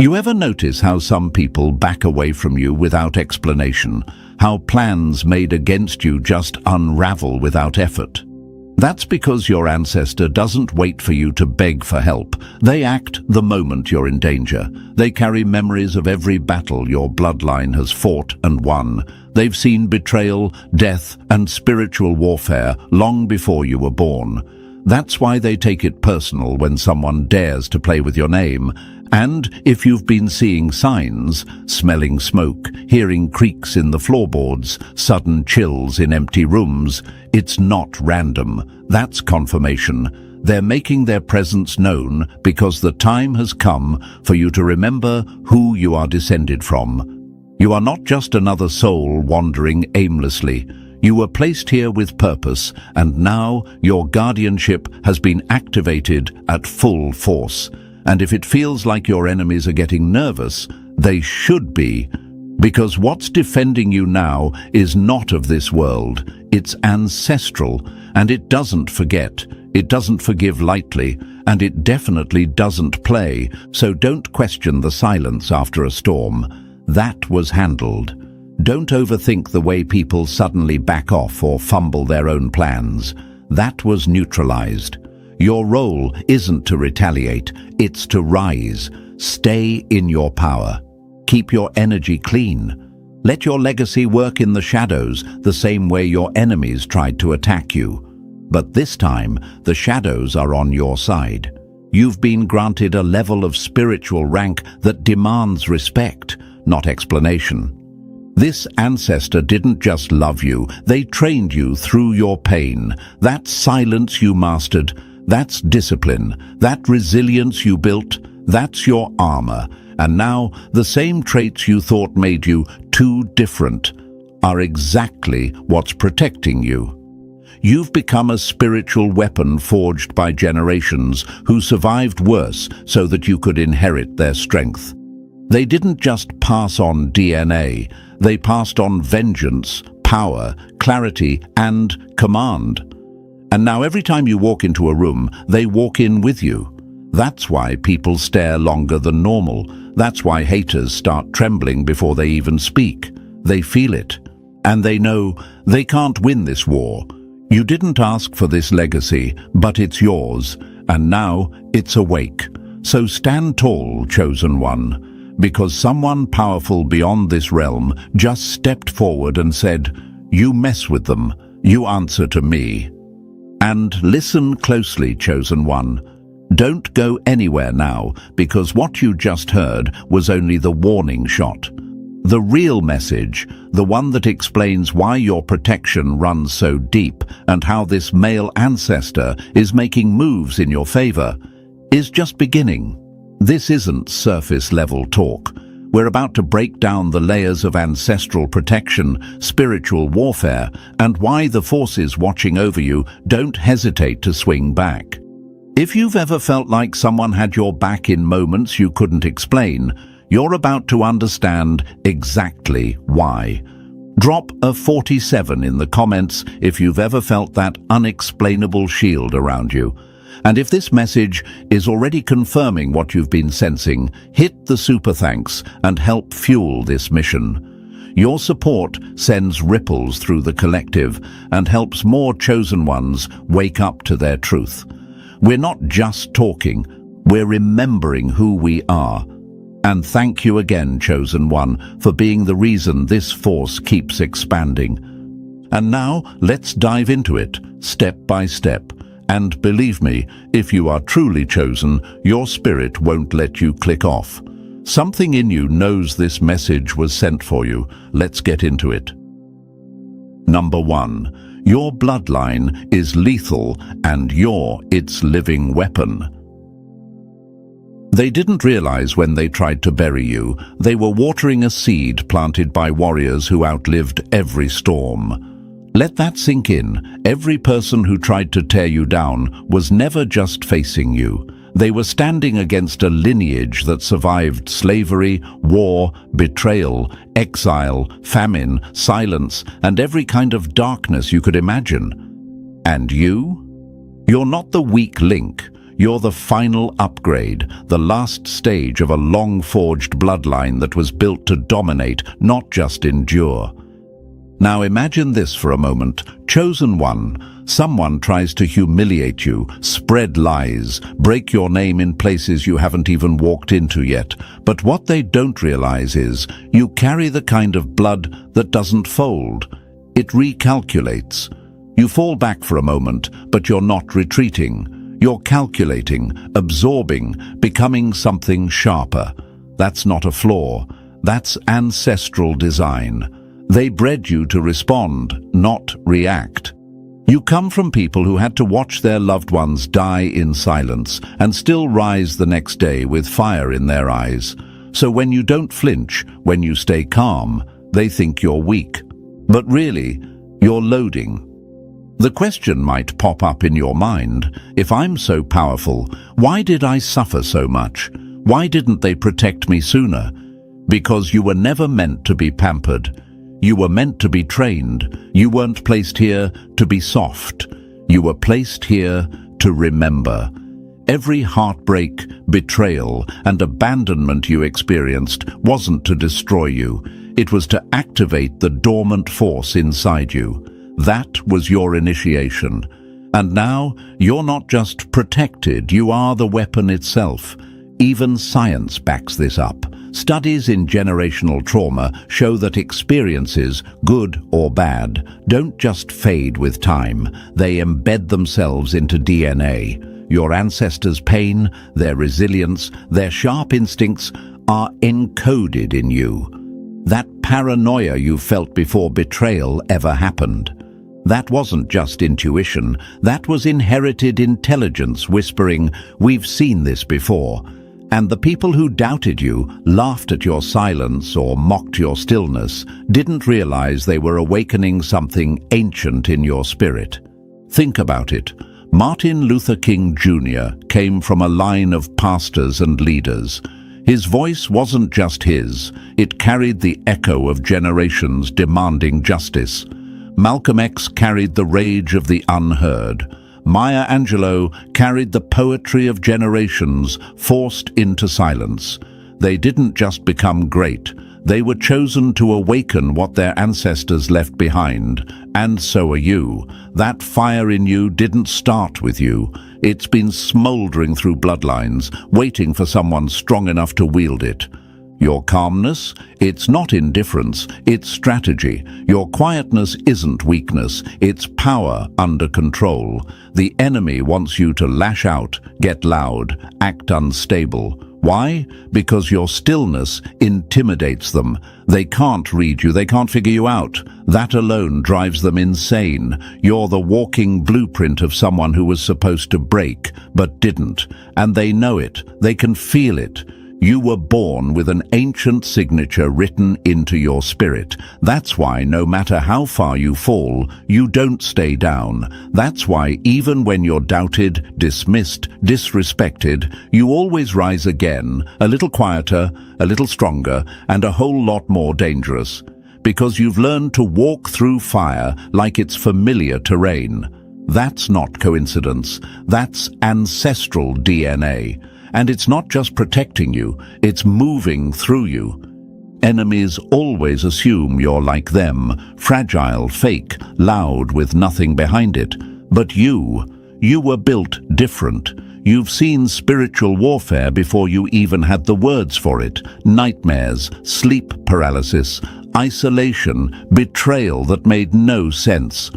You ever notice how some people back away from you without explanation? How plans made against you just unravel without effort? That's because your ancestor doesn't wait for you to beg for help. They act the moment you're in danger. They carry memories of every battle your bloodline has fought and won. They've seen betrayal, death, and spiritual warfare long before you were born. That's why they take it personal when someone dares to play with your name. And if you've been seeing signs, smelling smoke, hearing creaks in the floorboards, sudden chills in empty rooms, it's not random. That's confirmation. They're making their presence known because the time has come for you to remember who you are descended from. You are not just another soul wandering aimlessly. You were placed here with purpose, and now your guardianship has been activated at full force. And if it feels like your enemies are getting nervous, they should be, because what's defending you now is not of this world. It's ancestral, and it doesn't forget. It doesn't forgive lightly, and it definitely doesn't play, so don't question the silence after a storm. That was handled. Don't overthink the way people suddenly back off or fumble their own plans. That was neutralized. Your role isn't to retaliate, it's to rise. Stay in your power. Keep your energy clean. Let your legacy work in the shadows the same way your enemies tried to attack you. But this time, the shadows are on your side. You've been granted a level of spiritual rank that demands respect, not explanation. This ancestor didn't just love you, they trained you through your pain. That silence you mastered, that's discipline. That resilience you built, that's your armor. And now, the same traits you thought made you too different are exactly what's protecting you. You've become a spiritual weapon forged by generations who survived worse so that you could inherit their strength. They didn't just pass on DNA, they passed on vengeance, power, clarity, and command. And now every time you walk into a room, they walk in with you. That's why people stare longer than normal. That's why haters start trembling before they even speak. They feel it. And they know they can't win this war. You didn't ask for this legacy, but it's yours. And now it's awake. So stand tall, chosen one, because someone powerful beyond this realm just stepped forward and said, "You mess with them, you answer to me." And listen closely, chosen one. Don't go anywhere now, because what you just heard was only the warning shot. The real message, the one that explains why your protection runs so deep and how this male ancestor is making moves in your favor, is just beginning. This isn't surface-level talk. We're about to break down the layers of ancestral protection, spiritual warfare, and why the forces watching over you don't hesitate to swing back. If you've ever felt like someone had your back in moments you couldn't explain, you're about to understand exactly why. Drop a 47 in the comments if you've ever felt that unexplainable shield around you. And if this message is already confirming what you've been sensing, hit the super thanks and help fuel this mission. Your support sends ripples through the collective and helps more chosen ones wake up to their truth. We're not just talking, we're remembering who we are. And thank you again, chosen one, for being the reason this force keeps expanding. And now, let's dive into it, step by step. And believe me, if you are truly chosen, your spirit won't let you click off. Something in you knows this message was sent for you. Let's get into it. Number 1. Your bloodline is lethal and you're its living weapon. They didn't realize when they tried to bury you, they were watering a seed planted by warriors who outlived every storm. Let that sink in. Every person who tried to tear you down was never just facing you. They were standing against a lineage that survived slavery, war, betrayal, exile, famine, silence, and every kind of darkness you could imagine. And you? You're not the weak link. You're the final upgrade, the last stage of a long-forged bloodline that was built to dominate, not just endure. Now imagine this for a moment. Chosen one, someone tries to humiliate you, spread lies, break your name in places you haven't even walked into yet. But what they don't realize is you carry the kind of blood that doesn't fold. It recalculates. You fall back for a moment, but you're not retreating. You're calculating, absorbing, becoming something sharper. That's not a flaw. That's ancestral design. They bred you to respond, not react. You come from people who had to watch their loved ones die in silence and still rise the next day with fire in their eyes. So when you don't flinch, when you stay calm, they think you're weak. But really, you're loading. The question might pop up in your mind, if I'm so powerful, why did I suffer so much? Why didn't they protect me sooner? Because you were never meant to be pampered. You were meant to be trained. You weren't placed here to be soft. You were placed here to remember. Every heartbreak, betrayal, and abandonment you experienced wasn't to destroy you. It was to activate the dormant force inside you. That was your initiation. And now, you're not just protected, you are the weapon itself. Even science backs this up. Studies in generational trauma show that experiences, good or bad, don't just fade with time. They embed themselves into DNA. Your ancestors' pain, their resilience, their sharp instincts are encoded in you. That paranoia you felt before betrayal ever happened. That wasn't just intuition, that was inherited intelligence whispering, "We've seen this before." And the people who doubted you, laughed at your silence or mocked your stillness, didn't realize they were awakening something ancient in your spirit. Think about it. Martin Luther King Jr. came from a line of pastors and leaders. His voice wasn't just his, it carried the echo of generations demanding justice. Malcolm X carried the rage of the unheard. Maya Angelou carried the poetry of generations forced into silence. They didn't just become great, they were chosen to awaken what their ancestors left behind. And so are you. That fire in you didn't start with you. It's been smoldering through bloodlines, waiting for someone strong enough to wield it. Your calmness, it's not indifference, it's strategy. Your quietness isn't weakness, it's power under control. The enemy wants you to lash out, get loud, act unstable. Why? Because your stillness intimidates them. They can't read you, they can't figure you out. That alone drives them insane. You're the walking blueprint of someone who was supposed to break, but didn't. And they know it, they can feel it. You were born with an ancient signature written into your spirit. That's why no matter how far you fall, you don't stay down. That's why even when you're doubted, dismissed, disrespected, you always rise again, a little quieter, a little stronger, and a whole lot more dangerous. Because you've learned to walk through fire like it's familiar terrain. That's not coincidence. That's ancestral DNA. And it's not just protecting you, it's moving through you. Enemies always assume you're like them, fragile, fake, loud with nothing behind it. But you were built different. You've seen spiritual warfare before you even had the words for it. Nightmares, sleep paralysis, isolation, betrayal that made no sense.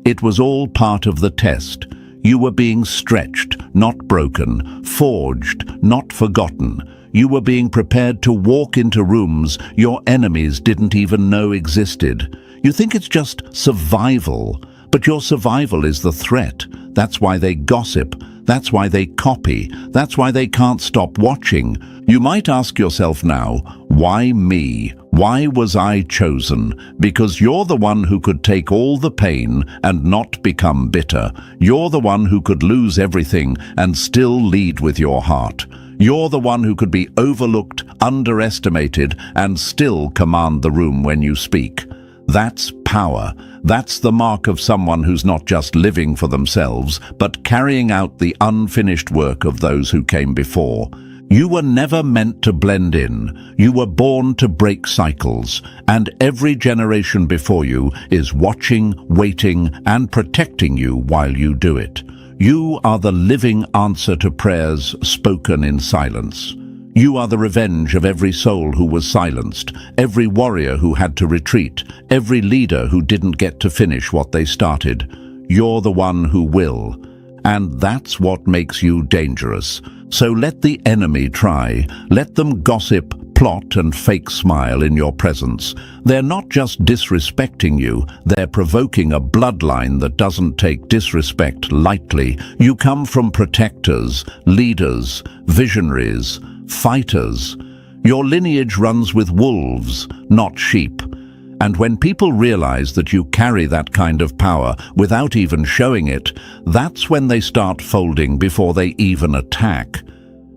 It was all part of the test. You were being stretched, not broken, forged, not forgotten. You were being prepared to walk into rooms your enemies didn't even know existed. You think it's just survival, but your survival is the threat. That's why they gossip. That's why they copy. That's why they can't stop watching. You might ask yourself now, why me? Why was I chosen? Because you're the one who could take all the pain and not become bitter. You're the one who could lose everything and still lead with your heart. You're the one who could be overlooked, underestimated, and still command the room when you speak. That's power. That's the mark of someone who's not just living for themselves, but carrying out the unfinished work of those who came before. You were never meant to blend in. You were born to break cycles, and every generation before you is watching, waiting, and protecting you while you do it. You are the living answer to prayers spoken in silence. You are the revenge of every soul who was silenced, every warrior who had to retreat, every leader who didn't get to finish what they started. you're the one who will. And that's what makes you dangerous. So let the enemy try. Let them gossip, plot and fake smile in your presence. They're not just disrespecting you, they're provoking a bloodline that doesn't take disrespect lightly. You come from protectors, leaders, visionaries, fighters. Your lineage runs with wolves, not sheep. And when people realize that you carry that kind of power without even showing it, that's when they start folding before they even attack.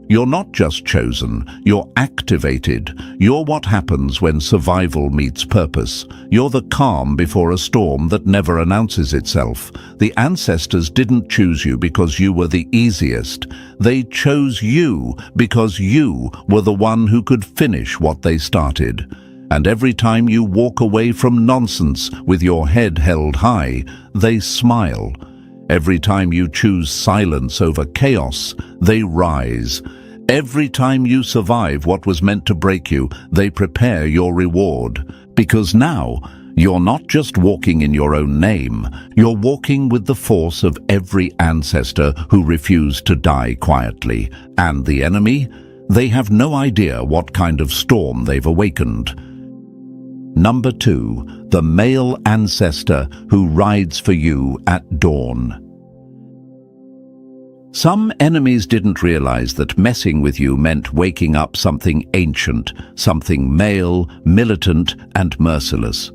You're not just chosen, you're activated. You're what happens when survival meets purpose. You're the calm before a storm that never announces itself. The ancestors didn't choose you because you were the easiest. They chose you because you were the one who could finish what they started. And every time you walk away from nonsense with your head held high, they smile. Every time you choose silence over chaos, they rise. Every time you survive what was meant to break you, they prepare your reward. Because now, you're not just walking in your own name, you're walking with the force of every ancestor who refused to die quietly. And the enemy? They have no idea what kind of storm they've awakened. Number 2, the male ancestor who rides for you at dawn. Some enemies didn't realize that messing with you meant waking up something ancient, something male, militant, and merciless.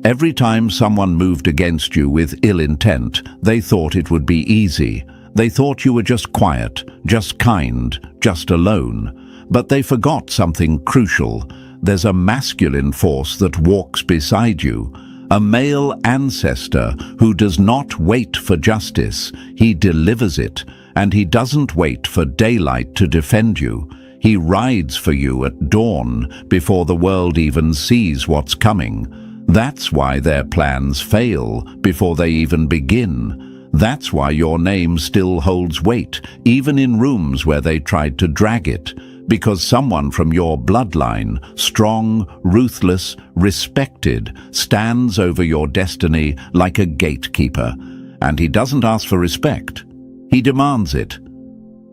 Every time someone moved against you with ill intent, they thought it would be easy. They thought you were just quiet, just kind, just alone. But they forgot something crucial. There's a masculine force that walks beside you. A male ancestor who does not wait for justice. He delivers it. And he doesn't wait for daylight to defend you. He rides for you at dawn before the world even sees what's coming. That's why their plans fail before they even begin. That's why your name still holds weight, even in rooms where they tried to drag it. Because someone from your bloodline, strong, ruthless, respected, stands over your destiny like a gatekeeper. And he doesn't ask for respect. He demands it.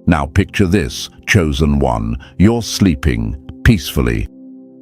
Now picture this, chosen one. You're sleeping peacefully.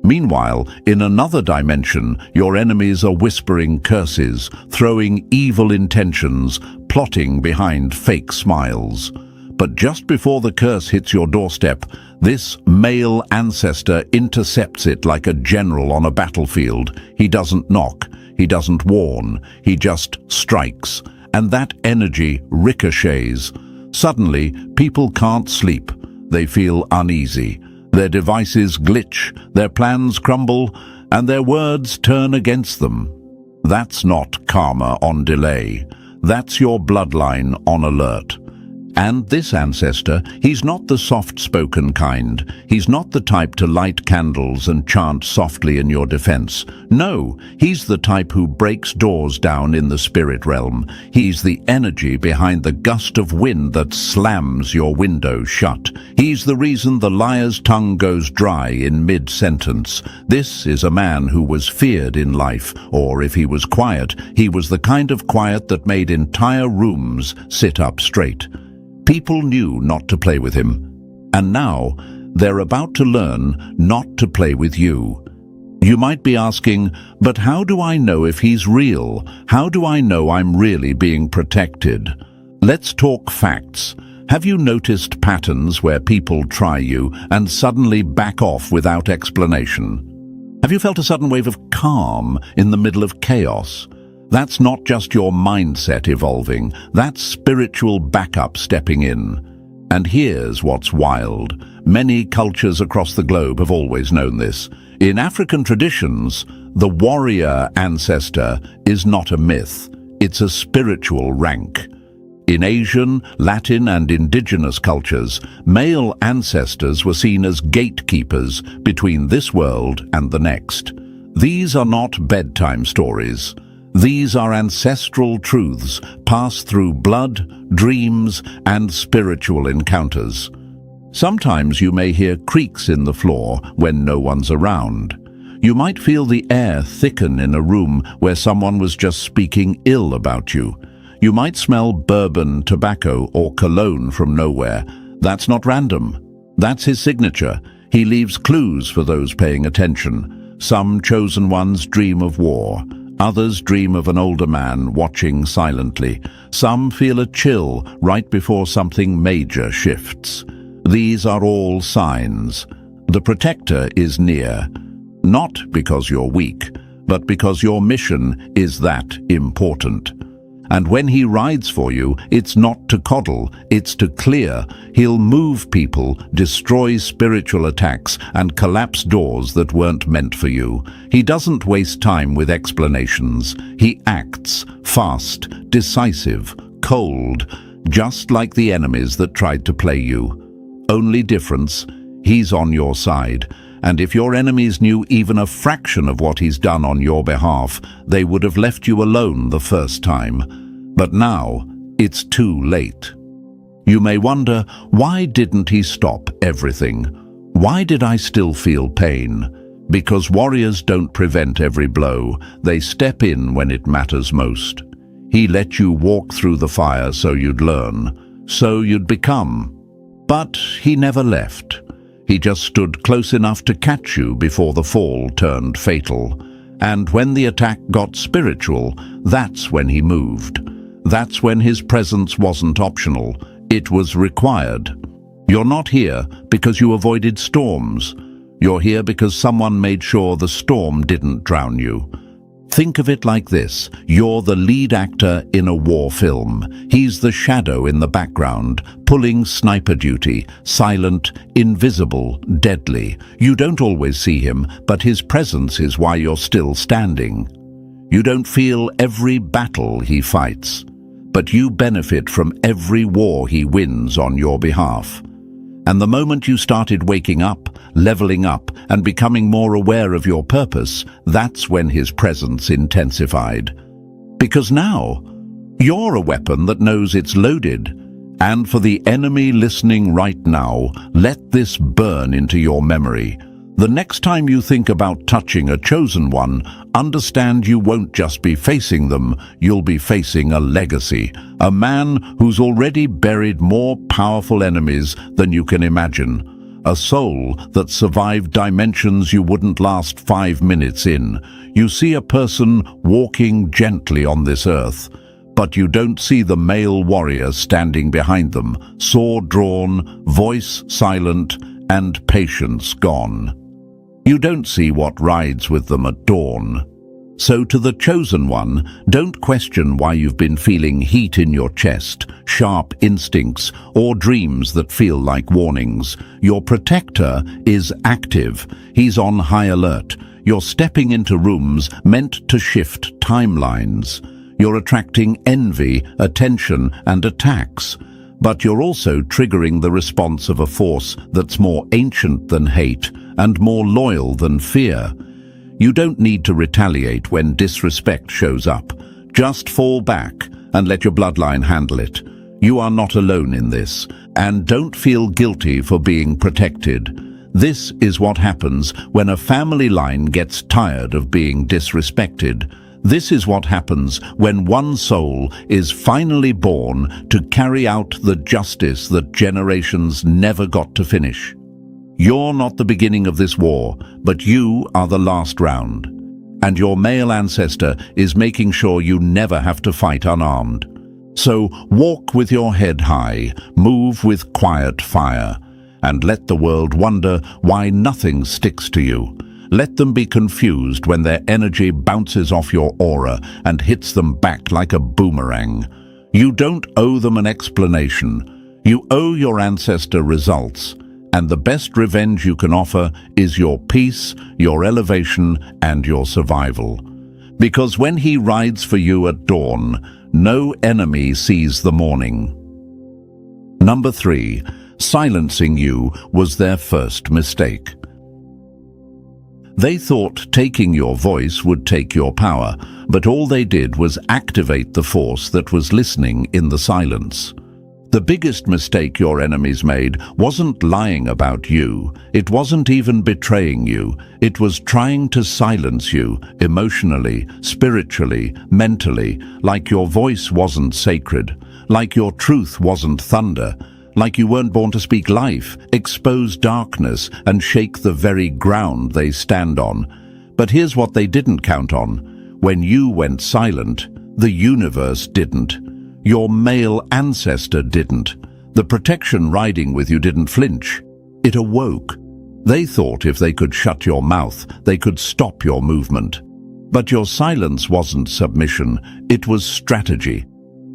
Meanwhile, in another dimension, your enemies are whispering curses, throwing evil intentions, plotting behind fake smiles. But just before the curse hits your doorstep, this male ancestor intercepts it like a general on a battlefield. He doesn't knock, he doesn't warn, he just strikes. And that energy ricochets. Suddenly, people can't sleep. They feel uneasy. Their devices glitch, their plans crumble, and their words turn against them. That's not karma on delay. That's your bloodline on alert. And this ancestor, he's not the soft-spoken kind. He's not the type to light candles and chant softly in your defense. No, he's the type who breaks doors down in the spirit realm. He's the energy behind the gust of wind that slams your window shut. He's the reason the liar's tongue goes dry in mid-sentence. This is a man who was feared in life, or if he was quiet, he was the kind of quiet that made entire rooms sit up straight. People knew not to play with him, and now they're about to learn not to play with you. You might be asking, but how do I know if he's real? How do I know I'm really being protected? Let's talk facts. Have you noticed patterns where people try you and suddenly back off without explanation? Have you felt a sudden wave of calm in the middle of chaos? That's not just your mindset evolving, that's spiritual backup stepping in. And here's what's wild. Many cultures across the globe have always known this. In African traditions, the warrior ancestor is not a myth, it's a spiritual rank. In Asian, Latin and indigenous cultures, male ancestors were seen as gatekeepers between this world and the next. These are not bedtime stories. These are ancestral truths passed through blood, dreams, and spiritual encounters. Sometimes you may hear creaks in the floor when no one's around. You might feel the air thicken in a room where someone was just speaking ill about you. You might smell bourbon, tobacco, or cologne from nowhere. That's not random. That's his signature. He leaves clues for those paying attention. Some chosen ones dream of war. Others dream of an older man watching silently. Some feel a chill right before something major shifts. These are all signs. The protector is near, not because you're weak, but because your mission is that important. And when he rides for you, it's not to coddle, it's to clear. He'll move people, destroy spiritual attacks, and collapse doors that weren't meant for you. He doesn't waste time with explanations. He acts fast, decisive, cold, just like the enemies that tried to play you. Only difference, he's on your side. And if your enemies knew even a fraction of what he's done on your behalf, they would have left you alone the first time. But now, it's too late. You may wonder, why didn't he stop everything? Why did I still feel pain? Because warriors don't prevent every blow. They step in when it matters most. He let you walk through the fire so you'd learn, so you'd become. But he never left. He just stood close enough to catch you before the fall turned fatal. And when the attack got spiritual, that's when he moved. That's when his presence wasn't optional, it was required. You're not here because you avoided storms. You're here because someone made sure the storm didn't drown you. Think of it like this: you're the lead actor in a war film. He's the shadow in the background, pulling sniper duty, silent, invisible, deadly. You don't always see him, but his presence is why you're still standing. You don't feel every battle he fights, but you benefit from every war he wins on your behalf. And the moment you started waking up, leveling up, and becoming more aware of your purpose, that's when his presence intensified. Because now, you're a weapon that knows it's loaded. And for the enemy listening right now, let this burn into your memory. The next time you think about touching a chosen one, understand you won't just be facing them, you'll be facing a legacy. A man who's already buried more powerful enemies than you can imagine. A soul that survived dimensions you wouldn't last 5 minutes in. You see a person walking gently on this earth, but you don't see the male warrior standing behind them, sword drawn, voice silent, and patience gone. You don't see what rides with them at dawn. So to the chosen one, don't question why you've been feeling heat in your chest, sharp instincts, or dreams that feel like warnings. Your protector is active. He's on high alert. You're stepping into rooms meant to shift timelines. You're attracting envy, attention, and attacks. But you're also triggering the response of a force that's more ancient than hate and more loyal than fear. You don't need to retaliate when disrespect shows up. Just fall back and let your bloodline handle it. You are not alone in this, and don't feel guilty for being protected. This is what happens when a family line gets tired of being disrespected. This is what happens when one soul is finally born to carry out the justice that generations never got to finish. You're not the beginning of this war, but you are the last round. And your male ancestor is making sure you never have to fight unarmed. So walk with your head high, move with quiet fire, and let the world wonder why nothing sticks to you. Let them be confused when their energy bounces off your aura and hits them back like a boomerang. You don't owe them an explanation. You owe your ancestor results. And the best revenge you can offer is your peace, your elevation, and your survival. Because when he rides for you at dawn, no enemy sees the morning. Number 3, silencing you was their first mistake. They thought taking your voice would take your power, but all they did was activate the force that was listening in the silence. The biggest mistake your enemies made wasn't lying about you. It wasn't even betraying you. It was trying to silence you emotionally, spiritually, mentally, like your voice wasn't sacred, like your truth wasn't thunder, like you weren't born to speak life, expose darkness, and shake the very ground they stand on. But here's what they didn't count on. When you went silent, the universe didn't. Your male ancestor didn't. The protection riding with you didn't flinch. It awoke. They thought if they could shut your mouth, they could stop your movement. But your silence wasn't submission, it was strategy.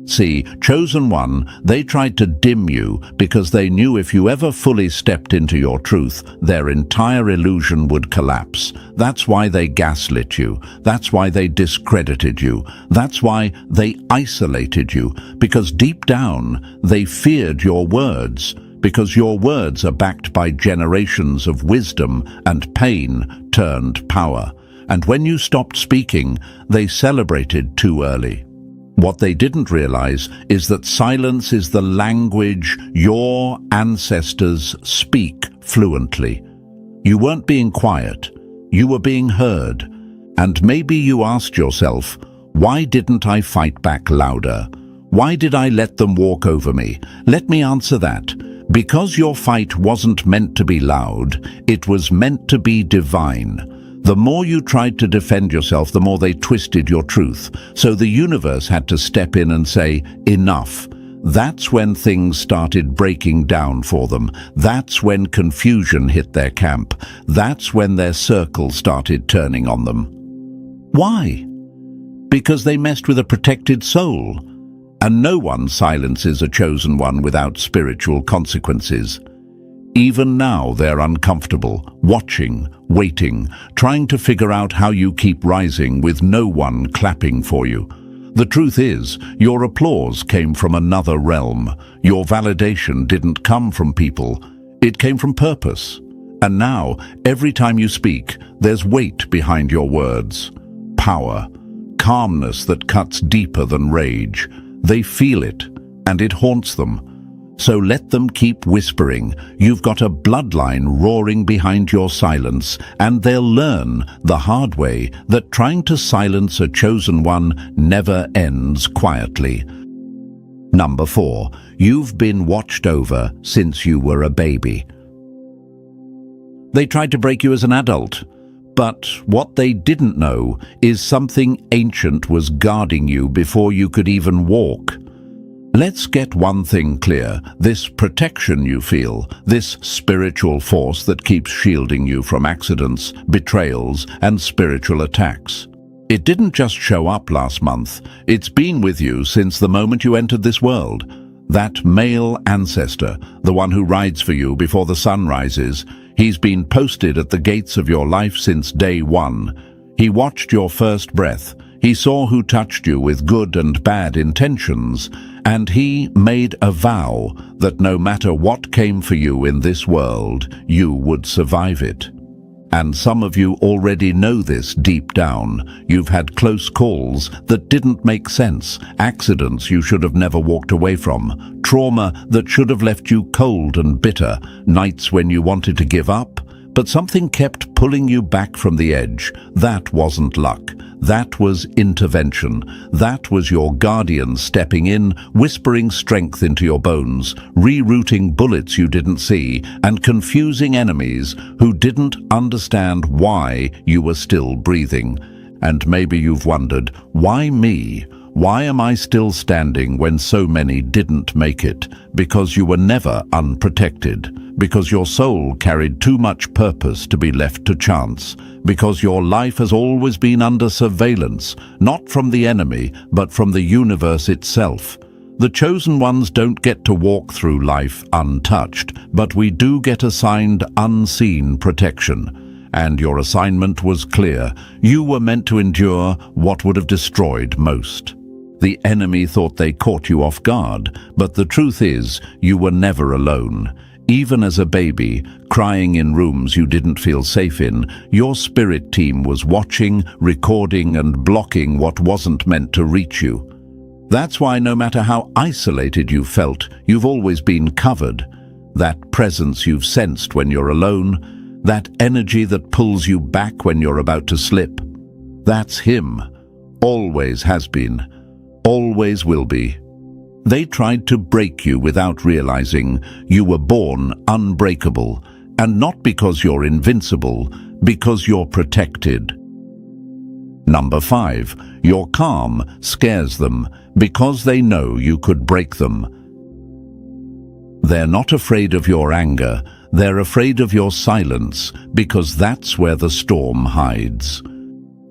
See, chosen one, they tried to dim you because they knew if you ever fully stepped into your truth, their entire illusion would collapse. That's why they gaslit you. That's why they discredited you. That's why they isolated you, because deep down, they feared your words, because your words are backed by generations of wisdom and pain turned power. And when you stopped speaking, they celebrated too early. What they didn't realize is that silence is the language your ancestors speak fluently. You weren't being quiet, you were being heard. And maybe you asked yourself, why didn't I fight back louder? Why did I let them walk over me? Let me answer that. Because your fight wasn't meant to be loud, it was meant to be divine. The more you tried to defend yourself, the more they twisted your truth. So the universe had to step in and say, enough. That's when things started breaking down for them. That's when confusion hit their camp. That's when their circle started turning on them. Why? Because they messed with a protected soul. And no one silences a chosen one without spiritual consequences. Even now they're uncomfortable, watching, waiting, trying to figure out how you keep rising with no one clapping for you. The truth is, your applause came from another realm. Your validation didn't come from people. It came from purpose. And now, every time you speak, there's weight behind your words. Power, calmness that cuts deeper than rage. They feel it, and it haunts them. So let them keep whispering. You've got a bloodline roaring behind your silence, and they'll learn the hard way that trying to silence a chosen one never ends quietly. Number 4, you've been watched over since you were a baby. They tried to break you as an adult, but what they didn't know is something ancient was guarding you before you could even walk. Let's get one thing clear. This protection you feel, this spiritual force that keeps shielding you from accidents, betrayals, and spiritual attacks. It didn't just show up last month. It's been with you since the moment you entered this world. That male ancestor, the one who rides for you before the sun rises, he's been posted at the gates of your life since day one. He watched your first breath. He saw who touched you with good and bad intentions, and he made a vow that no matter what came for you in this world, you would survive it. And some of you already know this deep down. You've had close calls that didn't make sense, accidents you should have never walked away from, trauma that should have left you cold and bitter, nights when you wanted to give up, but something kept pulling you back from the edge. That wasn't luck. That was intervention. That was your guardian stepping in, whispering strength into your bones, rerouting bullets you didn't see, and confusing enemies who didn't understand why you were still breathing. And maybe you've wondered, why me? Why am I still standing when so many didn't make it? Because you were never unprotected. Because your soul carried too much purpose to be left to chance. Because your life has always been under surveillance, not from the enemy, but from the universe itself. The chosen ones don't get to walk through life untouched, but we do get assigned unseen protection. And your assignment was clear. You were meant to endure what would have destroyed most. The enemy thought they caught you off guard, but the truth is, you were never alone. Even as a baby, crying in rooms you didn't feel safe in, your spirit team was watching, recording, and blocking what wasn't meant to reach you. That's why no matter how isolated you felt, you've always been covered. That presence you've sensed when you're alone, that energy that pulls you back when you're about to slip. That's him. Always has been. Always will be. They tried to break you without realizing you were born unbreakable, and not because you're invincible, because you're protected. Number 5, your calm scares them because they know you could break them. They're not afraid of your anger, they're afraid of your silence, because that's where the storm hides.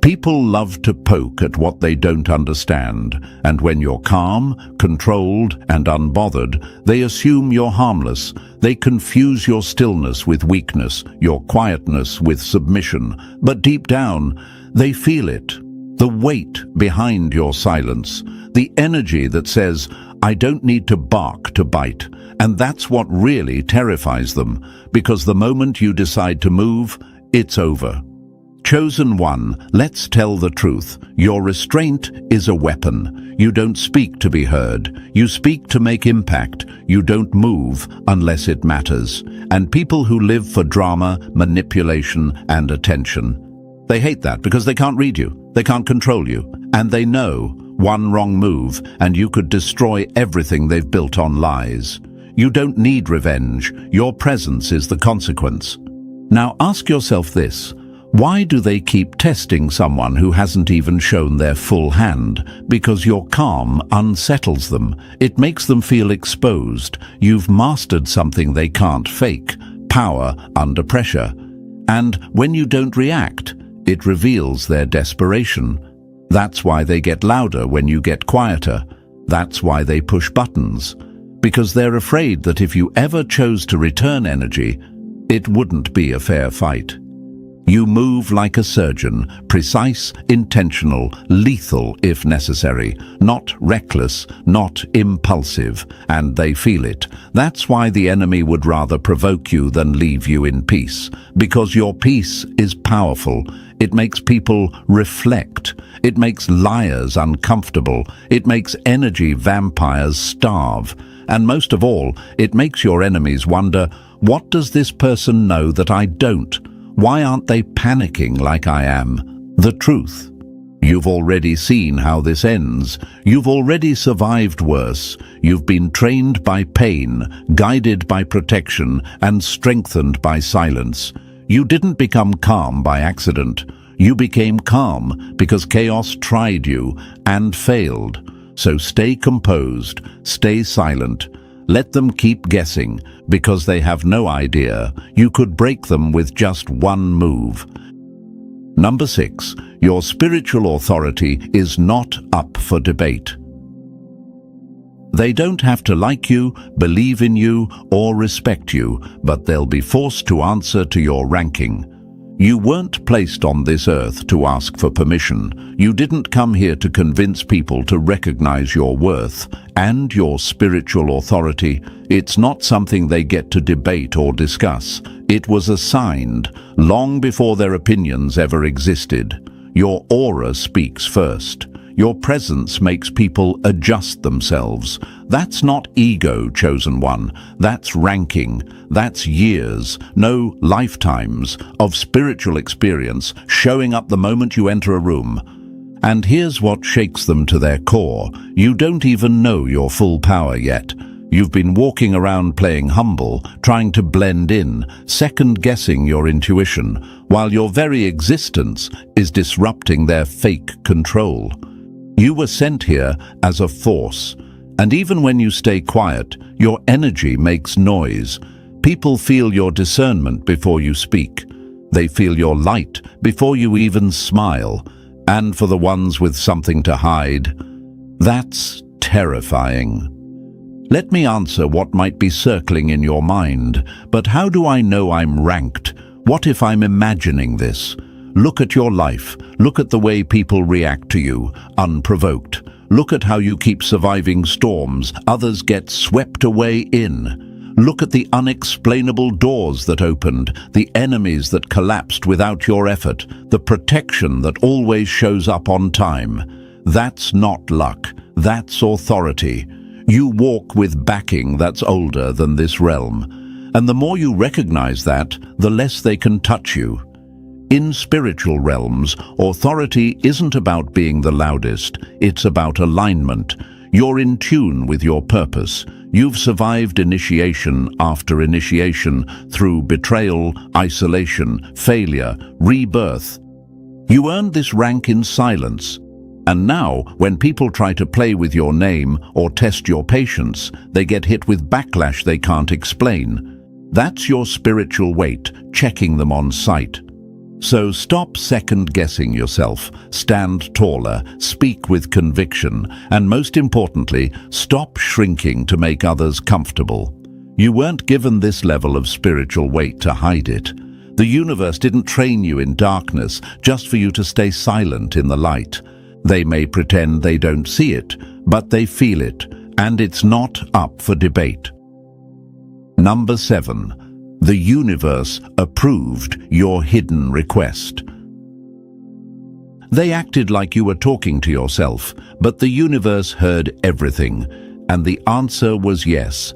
People love to poke at what they don't understand, and when you're calm, controlled, and unbothered, they assume you're harmless. They confuse your stillness with weakness, your quietness with submission. But deep down, they feel it. The weight behind your silence. The energy that says, I don't need to bark to bite. And that's what really terrifies them, because the moment you decide to move, it's over. Chosen one, let's tell the truth. Your restraint is a weapon. You don't speak to be heard. You speak to make impact. You don't move unless it matters. And people who live for drama, manipulation, and attention, they hate that because they can't read you. They can't control you. And they know one wrong move and you could destroy everything they've built on lies. You don't need revenge. Your presence is the consequence. Now ask yourself this. Why do they keep testing someone who hasn't even shown their full hand? Because your calm unsettles them. It makes them feel exposed. You've mastered something they can't fake. Power under pressure. And when you don't react, it reveals their desperation. That's why they get louder when you get quieter. That's why they push buttons. Because they're afraid that if you ever chose to return energy, it wouldn't be a fair fight. You move like a surgeon, precise, intentional, lethal if necessary, not reckless, not impulsive, and they feel it. That's why the enemy would rather provoke you than leave you in peace, because your peace is powerful. It makes people reflect. It makes liars uncomfortable. It makes energy vampires starve. And most of all, it makes your enemies wonder, what does this person know that I don't? Why aren't they panicking like I am? The truth. You've already seen how this ends. You've already survived worse. You've been trained by pain, guided by protection, and strengthened by silence. You didn't become calm by accident. You became calm because chaos tried you and failed. So stay composed, stay silent. Let them keep guessing, because they have no idea. You could break them with just one move. Number 6, your spiritual authority is not up for debate. They don't have to like you, believe in you, or respect you, but they'll be forced to answer to your ranking. You weren't placed on this earth to ask for permission. You didn't come here to convince people to recognize your worth and your spiritual authority. It's not something they get to debate or discuss. It was assigned long before their opinions ever existed. Your aura speaks first. Your presence makes people adjust themselves. That's not ego, chosen one. That's ranking. That's years, no lifetimes, of spiritual experience showing up the moment you enter a room. And here's what shakes them to their core. You don't even know your full power yet. You've been walking around playing humble, trying to blend in, second-guessing your intuition, while your very existence is disrupting their fake control. You were sent here as a force, and even when you stay quiet, your energy makes noise. People feel your discernment before you speak. They feel your light before you even smile. And for the ones with something to hide, that's terrifying. Let me answer what might be circling in your mind. But how do I know I'm ranked? What if I'm imagining this? Look at your life. Look at the way people react to you, unprovoked. Look at how you keep surviving storms others get swept away in. Look at the unexplainable doors that opened, the enemies that collapsed without your effort, the protection that always shows up on time. That's not luck. That's authority. You walk with backing that's older than this realm. And the more you recognize that, the less they can touch you. In spiritual realms, authority isn't about being the loudest, it's about alignment. You're in tune with your purpose. You've survived initiation after initiation through betrayal, isolation, failure, rebirth. You earned this rank in silence. And now, when people try to play with your name or test your patience, they get hit with backlash they can't explain. That's your spiritual weight, checking them on sight. So stop second-guessing yourself, stand taller, speak with conviction, and most importantly, stop shrinking to make others comfortable. You weren't given this level of spiritual weight to hide it. The universe didn't train you in darkness just for you to stay silent in the light. They may pretend they don't see it, but they feel it, and it's not up for debate. Number 7. The universe approved your hidden request. They acted like you were talking to yourself, but the universe heard everything, and the answer was yes.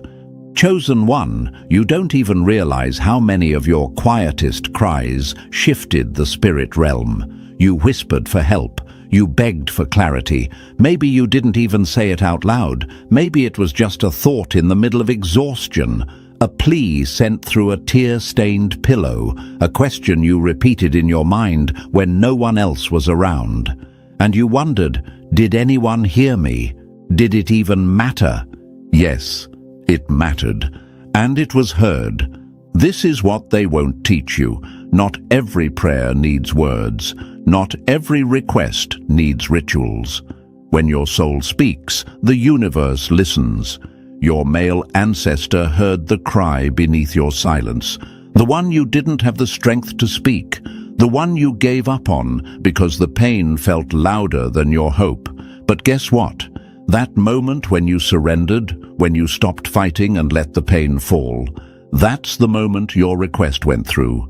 Chosen one, you don't even realize how many of your quietest cries shifted the spirit realm. You whispered for help. You begged for clarity. Maybe you didn't even say it out loud. Maybe it was just a thought in the middle of exhaustion. A plea sent through a tear-stained pillow, a question you repeated in your mind when no one else was around. And you wondered, did anyone hear me? Did it even matter? Yes, it mattered. And it was heard. This is what they won't teach you. Not every prayer needs words. Not every request needs rituals. When your soul speaks, the universe listens. Your male ancestor heard the cry beneath your silence, the one you didn't have the strength to speak, the one you gave up on because the pain felt louder than your hope. But guess what? That moment when you surrendered, when you stopped fighting and let the pain fall, that's the moment your request went through.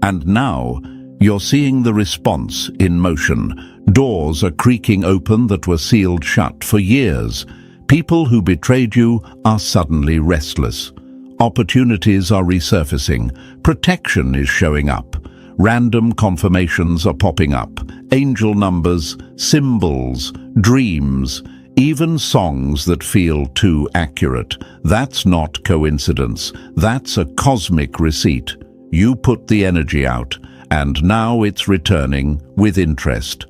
And now, you're seeing the response in motion. Doors are creaking open that were sealed shut for years. People who betrayed you are suddenly restless. Opportunities are resurfacing. Protection is showing up. Random confirmations are popping up. Angel numbers, symbols, dreams, even songs that feel too accurate. That's not coincidence. That's a cosmic receipt. You put the energy out, and now it's returning with interest.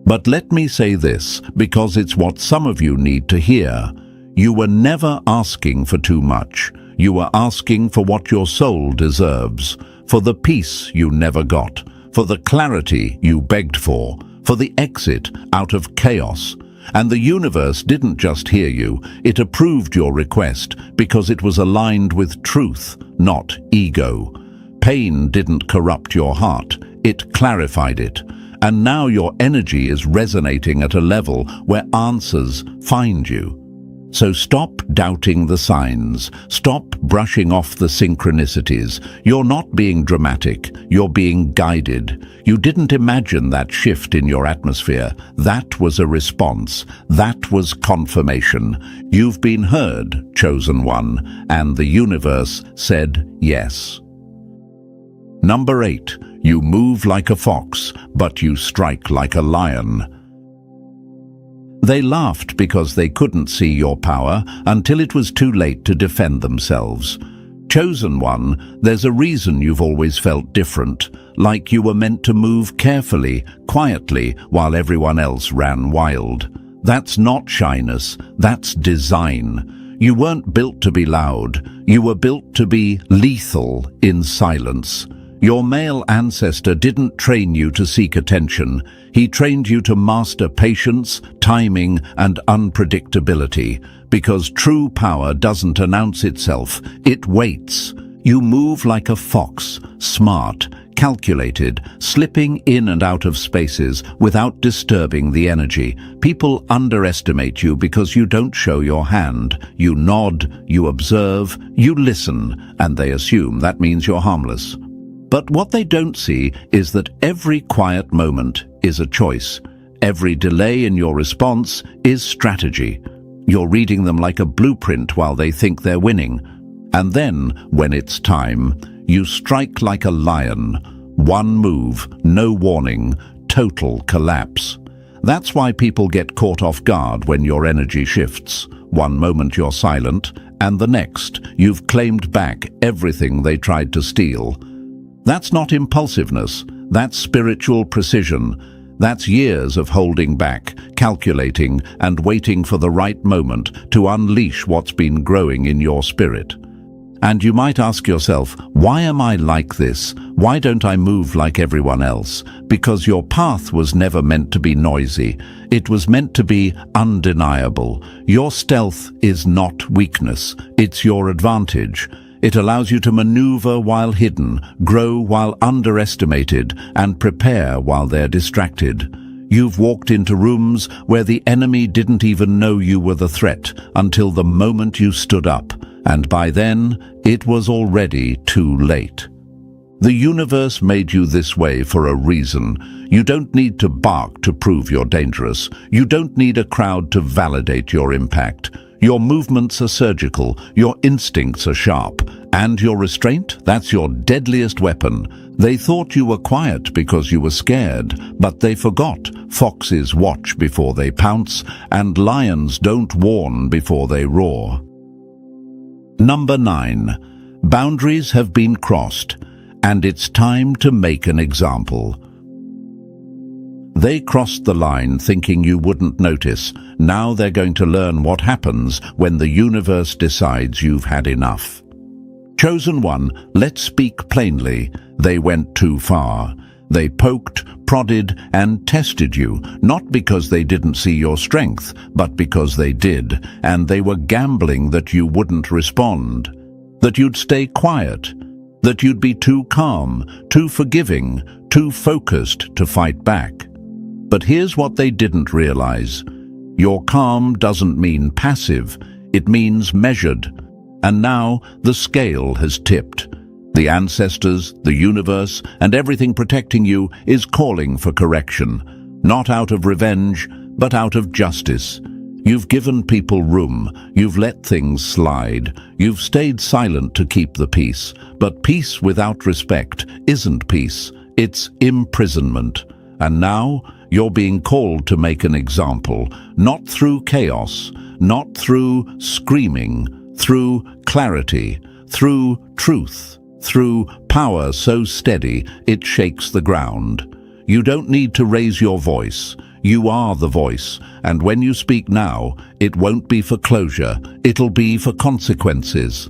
But let me say this, because it's what some of you need to hear. You were never asking for too much. You were asking for what your soul deserves, for the peace you never got, for the clarity you begged for the exit out of chaos. And the universe didn't just hear you, it approved your request because it was aligned with truth, not ego. Pain didn't corrupt your heart, it clarified it. And now your energy is resonating at a level where answers find you. So stop doubting the signs. Stop brushing off the synchronicities. You're not being dramatic. You're being guided. You didn't imagine that shift in your atmosphere. That was a response. That was confirmation. You've been heard, chosen one, and the universe said yes. Number 8. You move like a fox, but you strike like a lion. They laughed because they couldn't see your power until it was too late to defend themselves. Chosen one, there's a reason you've always felt different, like you were meant to move carefully, quietly, while everyone else ran wild. That's not shyness, that's design. You weren't built to be loud, you were built to be lethal in silence. Your male ancestor didn't train you to seek attention. He trained you to master patience, timing, and unpredictability, because true power doesn't announce itself, it waits. You move like a fox, smart, calculated, slipping in and out of spaces without disturbing the energy. People underestimate you because you don't show your hand. You nod, you observe, you listen, and they assume that means you're harmless. But what they don't see is that every quiet moment is a choice. Every delay in your response is strategy. You're reading them like a blueprint while they think they're winning. And then, when it's time, you strike like a lion. One move, no warning, total collapse. That's why people get caught off guard when your energy shifts. One moment you're silent, and the next, you've claimed back everything they tried to steal. That's not impulsiveness, that's spiritual precision. That's years of holding back, calculating, and waiting for the right moment to unleash what's been growing in your spirit. And you might ask yourself, why am I like this? Why don't I move like everyone else? Because your path was never meant to be noisy. It was meant to be undeniable. Your stealth is not weakness. It's your advantage. It allows you to maneuver while hidden, grow while underestimated, and prepare while they're distracted. You've walked into rooms where the enemy didn't even know you were the threat until the moment you stood up. And by then, it was already too late. The universe made you this way for a reason. You don't need to bark to prove you're dangerous. You don't need a crowd to validate your impact. Your movements are surgical, your instincts are sharp, and your restraint, that's your deadliest weapon. They thought you were quiet because you were scared, but they forgot. Foxes watch before they pounce, and lions don't warn before they roar. Number 9. Boundaries have been crossed, and it's time to make an example. They crossed the line thinking you wouldn't notice. Now they're going to learn what happens when the universe decides you've had enough. Chosen one, let's speak plainly. They went too far. They poked, prodded, and tested you, not because they didn't see your strength, but because they did, and they were gambling that you wouldn't respond, that you'd stay quiet, that you'd be too calm, too forgiving, too focused to fight back. But here's what they didn't realize. Your calm doesn't mean passive, it means measured. And now the scale has tipped. The ancestors, the universe, and everything protecting you is calling for correction. Not out of revenge, but out of justice. You've given people room, you've let things slide, you've stayed silent to keep the peace. But peace without respect isn't peace, it's imprisonment. And now you're being called to make an example, not through chaos, not through screaming, through clarity, through truth. Through power so steady it shakes the ground. You don't need to raise your voice. You are the voice, and when you speak now, it won't be for closure, it'll be for consequences.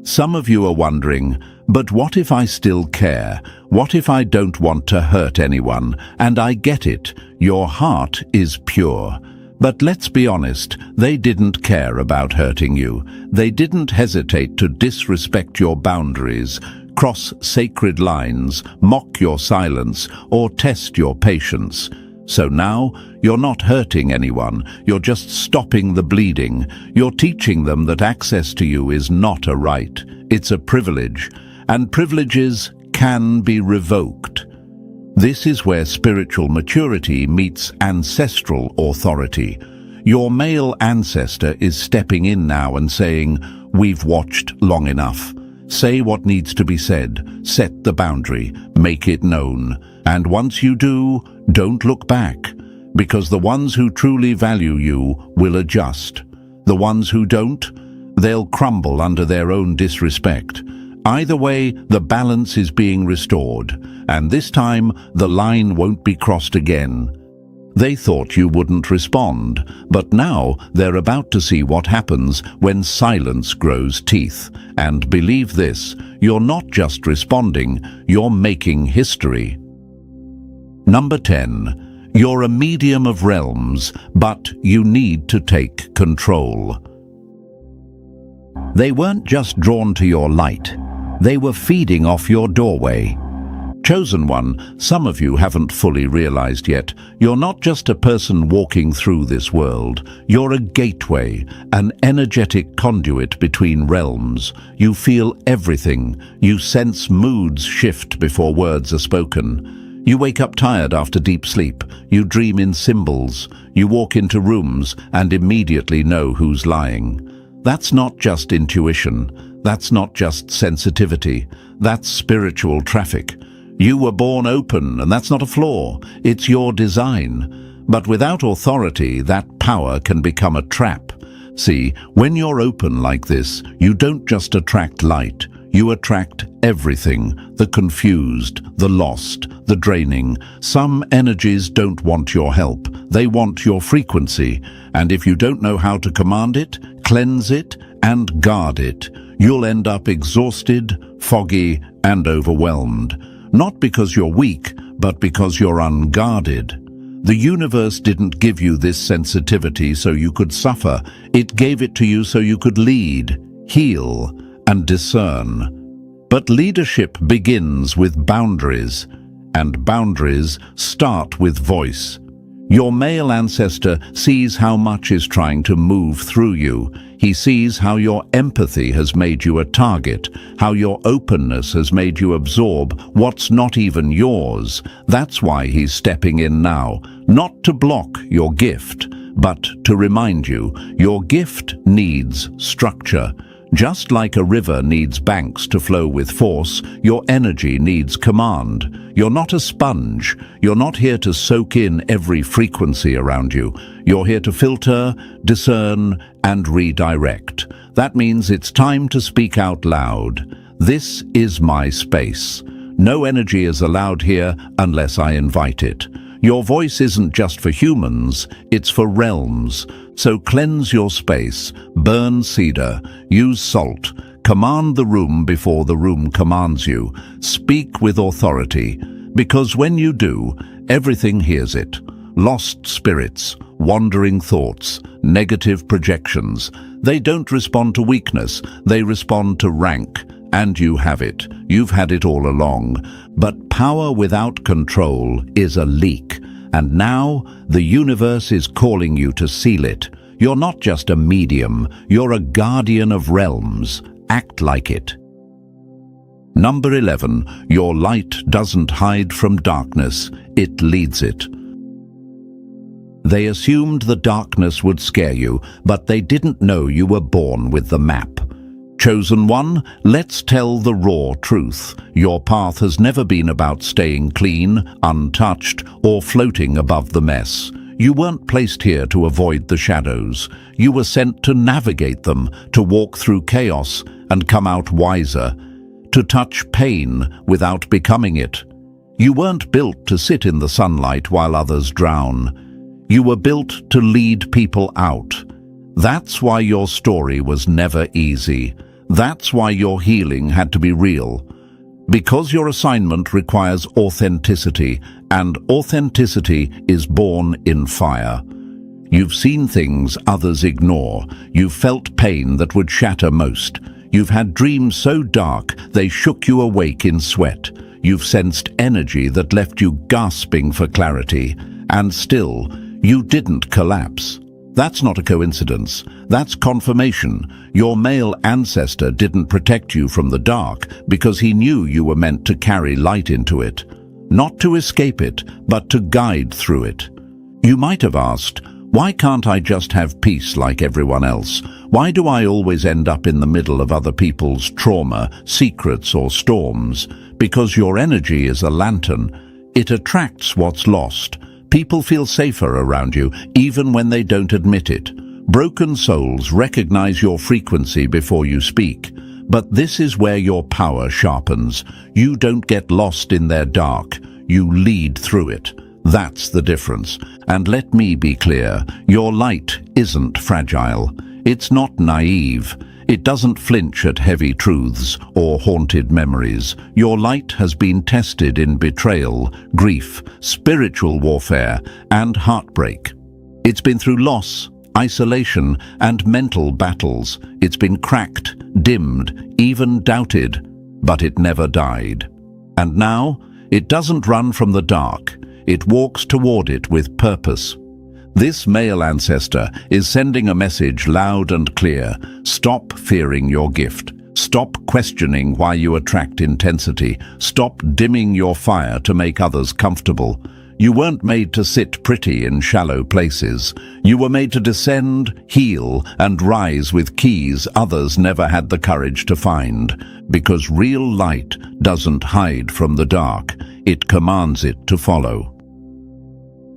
Some of you are wondering, but what if I still care? What if I don't want to hurt anyone? And I get it, your heart is pure. But let's be honest, they didn't care about hurting you. They didn't hesitate to disrespect your boundaries, cross sacred lines, mock your silence, or test your patience. So now, you're not hurting anyone, you're just stopping the bleeding. You're teaching them that access to you is not a right, it's a privilege, and privileges can be revoked. This is where spiritual maturity meets ancestral authority. Your male ancestor is stepping in now and saying, "We've watched long enough. Say what needs to be said, set the boundary, make it known. And once you do, don't look back, because the ones who truly value you will adjust. The ones who don't, they'll crumble under their own disrespect. Either way, the balance is being restored, and this time the line won't be crossed again." They thought you wouldn't respond, but now they're about to see what happens when silence grows teeth. And believe this, you're not just responding, you're making history. Number 10. You're a medium of realms, but you need to take control. They weren't just drawn to your light. They were feeding off your doorway. Chosen one, some of you haven't fully realized yet, you're not just a person walking through this world. You're a gateway, an energetic conduit between realms. You feel everything. You sense moods shift before words are spoken. You wake up tired after deep sleep. You dream in symbols. You walk into rooms and immediately know who's lying. That's not just intuition. That's not just sensitivity. That's spiritual traffic. You were born open, and that's not a flaw. It's your design. But without authority, that power can become a trap. See, when you're open like this, you don't just attract light. You attract everything, the confused, the lost, the draining. Some energies don't want your help. They want your frequency. And if you don't know how to command it, cleanse it, and guard it, you'll end up exhausted, foggy, and overwhelmed. Not because you're weak, but because you're unguarded. The universe didn't give you this sensitivity so you could suffer. It gave it to you so you could lead, heal, and discern. But leadership begins with boundaries, and boundaries start with voice. Your male ancestor sees how much is trying to move through you. He sees how your empathy has made you a target, how your openness has made you absorb what's not even yours. That's why he's stepping in now, not to block your gift, but to remind you your gift needs structure. Just like a river needs banks to flow with force, your energy needs command. You're not a sponge. You're not here to soak in every frequency around you. You're here to filter, discern, and redirect. That means it's time to speak out loud. This is my space. No energy is allowed here unless I invite it. Your voice isn't just for humans, it's for realms. So cleanse your space, burn cedar, use salt, command the room before the room commands you. Speak with authority, because when you do, everything hears it. Lost spirits, wandering thoughts, negative projections. They don't respond to weakness, they respond to rank. And you have it. You've had it all along. But power without control is a leak. And now the universe is calling you to seal it. You're not just a medium. You're a guardian of realms. Act like it. Number 11. Your light doesn't hide from darkness. It leads it. They assumed the darkness would scare you, but they didn't know you were born with the map. Chosen one, let's tell the raw truth. Your path has never been about staying clean, untouched, or floating above the mess. You weren't placed here to avoid the shadows. You were sent to navigate them, to walk through chaos and come out wiser, to touch pain without becoming it. You weren't built to sit in the sunlight while others drown. You were built to lead people out. That's why your story was never easy. That's why your healing had to be real. Because your assignment requires authenticity, and authenticity is born in fire. You've seen things others ignore. You've felt pain that would shatter most. You've had dreams so dark they shook you awake in sweat. You've sensed energy that left you gasping for clarity. And still, you didn't collapse. That's not a coincidence. That's confirmation. Your male ancestor didn't protect you from the dark because he knew you were meant to carry light into it. Not to escape it, but to guide through it. You might have asked, why can't I just have peace like everyone else? Why do I always end up in the middle of other people's trauma, secrets, or storms? Because your energy is a lantern. It attracts what's lost. People feel safer around you, even when they don't admit it. Broken souls recognize your frequency before you speak. But this is where your power sharpens. You don't get lost in their dark. You lead through it. That's the difference. And let me be clear, your light isn't fragile. It's not naive. It doesn't flinch at heavy truths or haunted memories. Your light has been tested in betrayal, grief, spiritual warfare, and heartbreak. It's been through loss, isolation, and mental battles. It's been cracked, dimmed, even doubted, but it never died. And now, it doesn't run from the dark. It walks toward it with purpose. This male ancestor is sending a message loud and clear. Stop fearing your gift. Stop questioning why you attract intensity. Stop dimming your fire to make others comfortable. You weren't made to sit pretty in shallow places. You were made to descend, heal, and rise with keys others never had the courage to find. Because real light doesn't hide from the dark, it commands it to follow.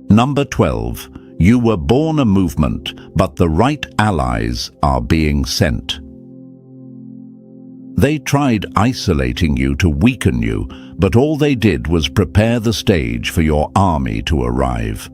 Number 12. You were born a movement, but the right allies are being sent. They tried isolating you to weaken you, but all they did was prepare the stage for your army to arrive.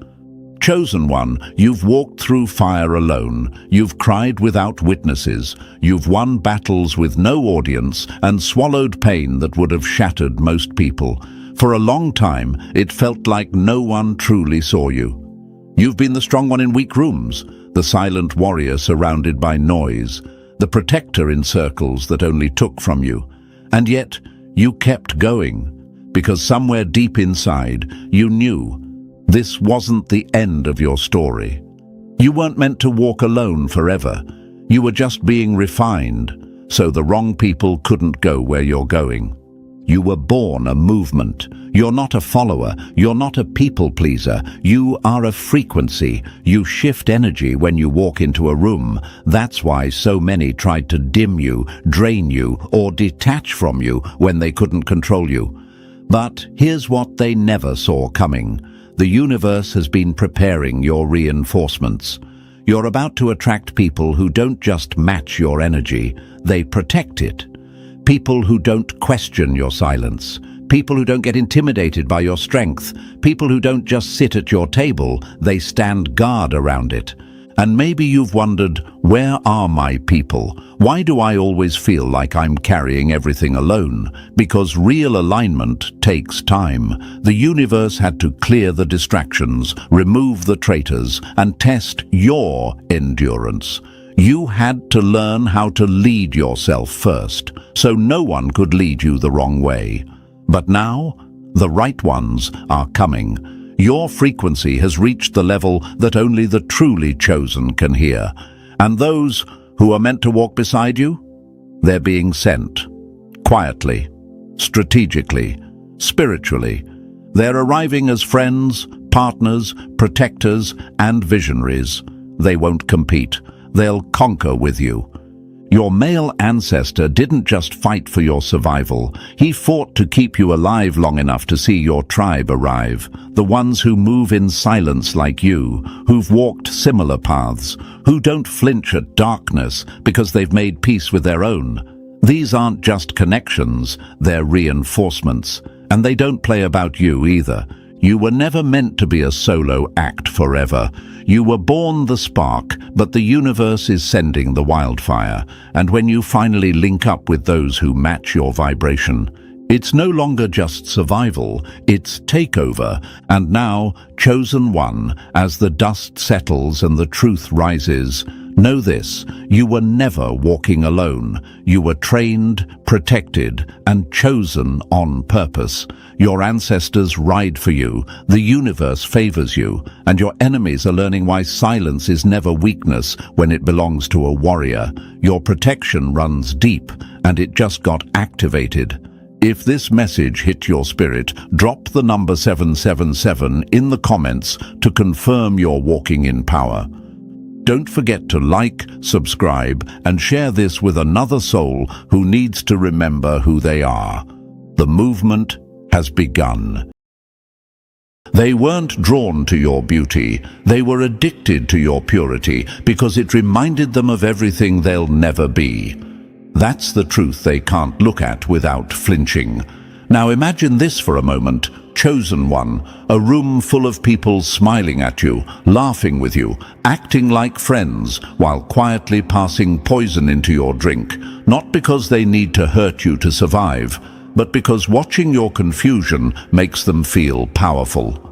Chosen one, you've walked through fire alone, you've cried without witnesses, you've won battles with no audience and swallowed pain that would have shattered most people. For a long time, it felt like no one truly saw you. You've been the strong one in weak rooms, the silent warrior surrounded by noise, the protector in circles that only took from you. And yet, you kept going, because somewhere deep inside, you knew this wasn't the end of your story. You weren't meant to walk alone forever. You were just being refined, so the wrong people couldn't go where you're going. You were born a movement. You're not a follower. You're not a people pleaser. You are a frequency. You shift energy when you walk into a room. That's why so many tried to dim you, drain you, or detach from you when they couldn't control you. But here's what they never saw coming. The universe has been preparing your reinforcements. You're about to attract people who don't just match your energy, they protect it. People who don't question your silence. People who don't get intimidated by your strength. People who don't just sit at your table, they stand guard around it. And maybe you've wondered, where are my people? Why do I always feel like I'm carrying everything alone? Because real alignment takes time. The universe had to clear the distractions, remove the traitors, and test your endurance. You had to learn how to lead yourself first, so no one could lead you the wrong way. But now, the right ones are coming. Your frequency has reached the level that only the truly chosen can hear. And those who are meant to walk beside you, they're being sent. Quietly, strategically, spiritually. They're arriving as friends, partners, protectors, and visionaries. They won't compete. They'll conquer with you. Your male ancestor didn't just fight for your survival. He fought to keep you alive long enough to see your tribe arrive. The ones who move in silence like you, who've walked similar paths, who don't flinch at darkness because they've made peace with their own. These aren't just connections, they're reinforcements. And they don't play about you either. You were never meant to be a solo act forever. You were born the spark, but the universe is sending the wildfire. And when you finally link up with those who match your vibration, it's no longer just survival, it's takeover. And now, chosen one, as the dust settles and the truth rises, know this, you were never walking alone. You were trained, protected, and chosen on purpose. Your ancestors ride for you, the universe favors you, and your enemies are learning why silence is never weakness when it belongs to a warrior. Your protection runs deep, and it just got activated. If this message hit your spirit, drop the number 777 in the comments to confirm you're walking in power. Don't forget to like, subscribe, and share this with another soul who needs to remember who they are. The movement has begun. They weren't drawn to your beauty, they were addicted to your purity because it reminded them of everything they'll never be. That's the truth they can't look at without flinching. Now imagine this for a moment, chosen one, a room full of people smiling at you, laughing with you, acting like friends while quietly passing poison into your drink, not because they need to hurt you to survive, but because watching your confusion makes them feel powerful.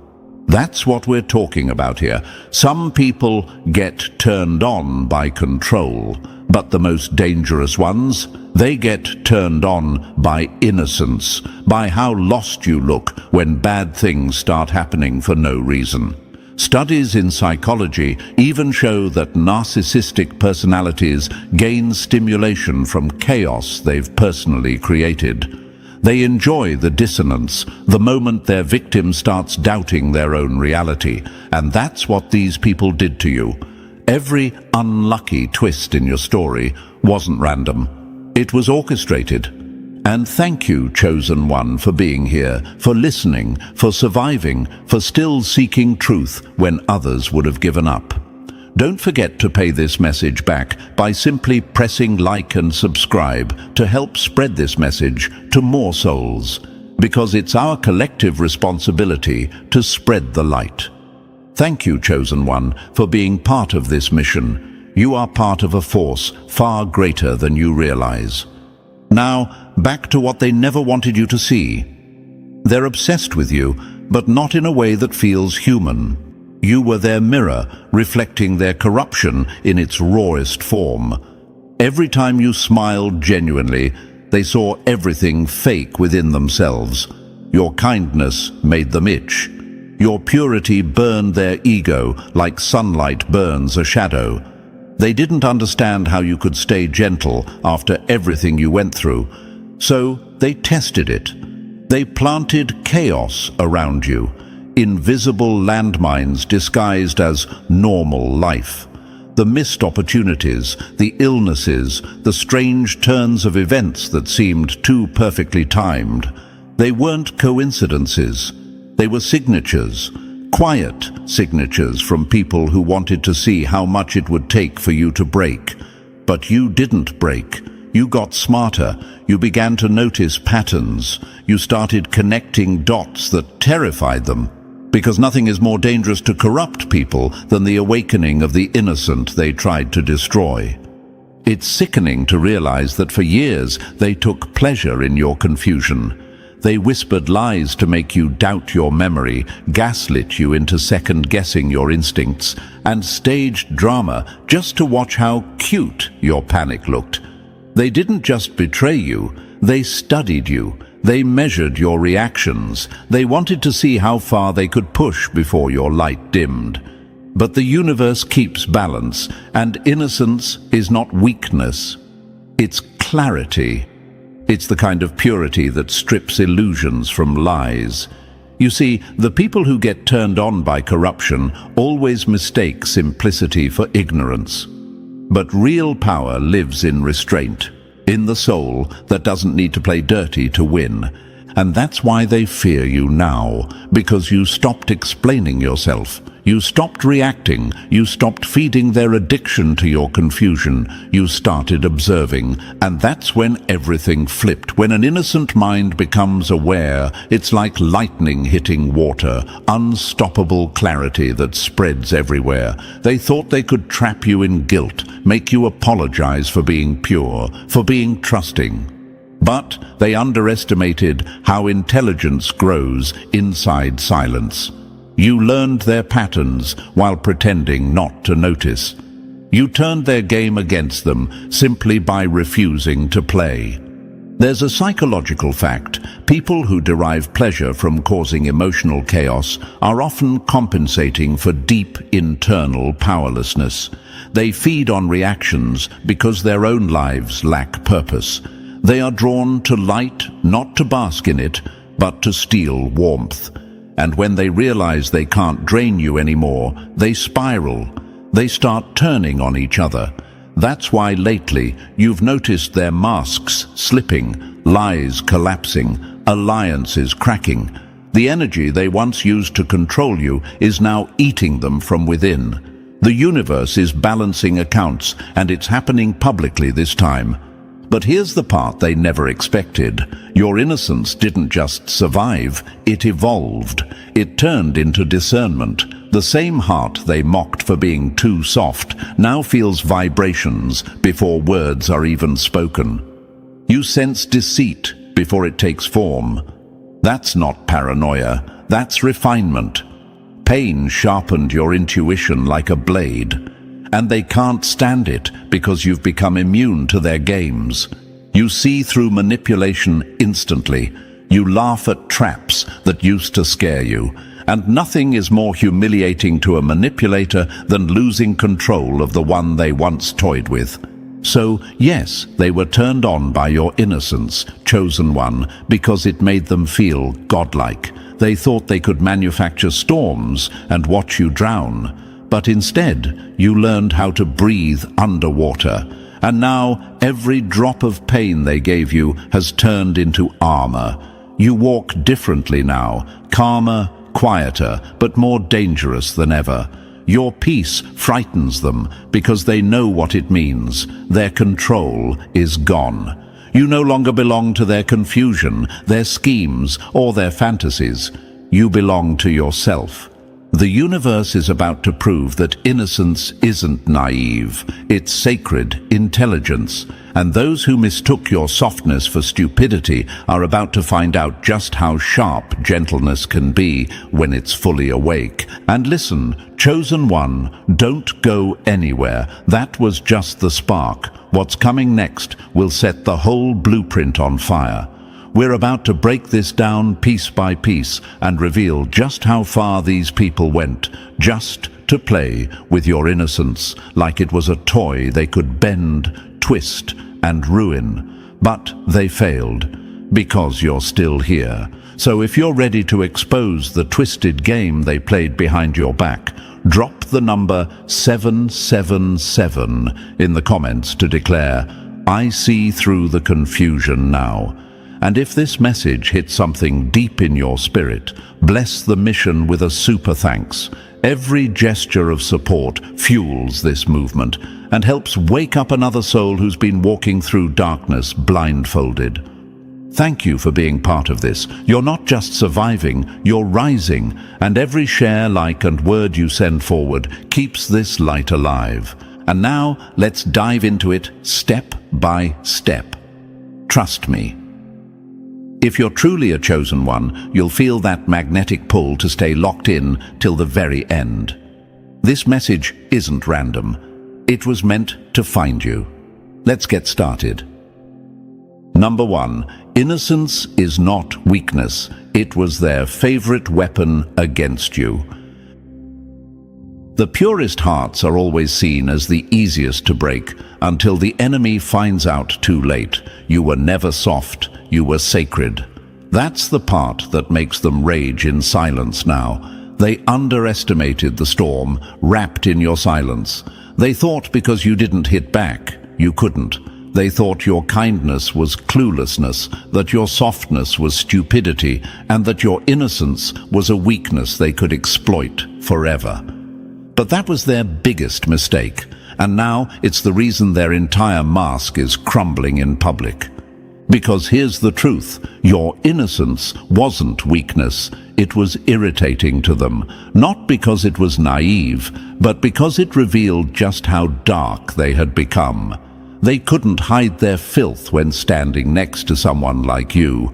That's what we're talking about here. Some people get turned on by control, but the most dangerous ones, they get turned on by innocence, by how lost you look when bad things start happening for no reason. Studies in psychology even show that narcissistic personalities gain stimulation from chaos they've personally created. They enjoy the dissonance, the moment their victim starts doubting their own reality, and that's what these people did to you. Every unlucky twist in your story wasn't random. It was orchestrated. And thank you, chosen one, for being here, for listening, for surviving, for still seeking truth when others would have given up. Don't forget to pay this message back by simply pressing like and subscribe to help spread this message to more souls, because it's our collective responsibility to spread the light. Thank you, chosen one, for being part of this mission. You are part of a force far greater than you realize. Now, back to what they never wanted you to see. They're obsessed with you, but not in a way that feels human. You were their mirror, reflecting their corruption in its rawest form. Every time you smiled genuinely, they saw everything fake within themselves. Your kindness made them itch. Your purity burned their ego like sunlight burns a shadow. They didn't understand how you could stay gentle after everything you went through, so they tested it. They planted chaos around you, invisible landmines disguised as normal life. The missed opportunities, the illnesses, the strange turns of events that seemed too perfectly timed. They weren't coincidences. They were signatures. Quiet signatures from people who wanted to see how much it would take for you to break. But you didn't break. You got smarter. You began to notice patterns. You started connecting dots that terrified them. Because nothing is more dangerous to corrupt people than the awakening of the innocent they tried to destroy. It's sickening to realize that for years they took pleasure in your confusion. They whispered lies to make you doubt your memory, gaslit you into second-guessing your instincts, and staged drama just to watch how cute your panic looked. They didn't just betray you, they studied you. They measured your reactions. They wanted to see how far they could push before your light dimmed. But the universe keeps balance, and innocence is not weakness. It's clarity. It's the kind of purity that strips illusions from lies. You see, the people who get turned on by corruption always mistake simplicity for ignorance. But real power lives in restraint, in the soul that doesn't need to play dirty to win. And that's why they fear you now, because you stopped explaining yourself. You stopped reacting. You stopped feeding their addiction to your confusion. You started observing. And that's when everything flipped. When an innocent mind becomes aware, it's like lightning hitting water, unstoppable clarity that spreads everywhere. They thought they could trap you in guilt, make you apologize for being pure, for being trusting. But they underestimated how intelligence grows inside silence. You learned their patterns while pretending not to notice. You turned their game against them simply by refusing to play. There's a psychological fact. People who derive pleasure from causing emotional chaos are often compensating for deep internal powerlessness. They feed on reactions because their own lives lack purpose. They are drawn to light, not to bask in it, but to steal warmth. And when they realize they can't drain you anymore, they spiral. They start turning on each other. That's why lately you've noticed their masks slipping, lies collapsing, alliances cracking. The energy they once used to control you is now eating them from within. The universe is balancing accounts, and it's happening publicly this time. But here's the part they never expected. Your innocence didn't just survive, it evolved. It turned into discernment. The same heart they mocked for being too soft now feels vibrations before words are even spoken. You sense deceit before it takes form. That's not paranoia, that's refinement. Pain sharpened your intuition like a blade. And they can't stand it because you've become immune to their games. You see through manipulation instantly. You laugh at traps that used to scare you. And nothing is more humiliating to a manipulator than losing control of the one they once toyed with. So, yes, they were turned on by your innocence, chosen one, because it made them feel godlike. They thought they could manufacture storms and watch you drown. But instead, you learned how to breathe underwater. And now, every drop of pain they gave you has turned into armor. You walk differently now, calmer, quieter, but more dangerous than ever. Your peace frightens them because they know what it means. Their control is gone. You no longer belong to their confusion, their schemes, or their fantasies. You belong to yourself. The universe is about to prove that innocence isn't naive, it's sacred intelligence. And those who mistook your softness for stupidity are about to find out just how sharp gentleness can be when it's fully awake. And listen, chosen one, don't go anywhere. That was just the spark. What's coming next will set the whole blueprint on fire. We're about to break this down piece by piece and reveal just how far these people went, just to play with your innocence like it was a toy they could bend, twist, and ruin. But they failed, because you're still here. So if you're ready to expose the twisted game they played behind your back, drop the number 777 in the comments to declare, "I see through the confusion now." And if this message hits something deep in your spirit, bless the mission with a super thanks. Every gesture of support fuels this movement and helps wake up another soul who's been walking through darkness blindfolded. Thank you for being part of this. You're not just surviving, you're rising, and every share, like, and word you send forward keeps this light alive. And now, let's dive into it step by step. Trust me. If you're truly a chosen one, you'll feel that magnetic pull to stay locked in till the very end. This message isn't random. It was meant to find you. Let's get started. Number 1. Innocence is not weakness. It was their favorite weapon against you. The purest hearts are always seen as the easiest to break until the enemy finds out too late. You were never soft. You were sacred. That's the part that makes them rage in silence now. They underestimated the storm, wrapped in your silence. They thought because you didn't hit back, you couldn't. They thought your kindness was cluelessness, that your softness was stupidity, and that your innocence was a weakness they could exploit forever. But that was their biggest mistake, and now it's the reason their entire mask is crumbling in public. Because here's the truth, your innocence wasn't weakness, it was irritating to them. Not because it was naive, but because it revealed just how dark they had become. They couldn't hide their filth when standing next to someone like you.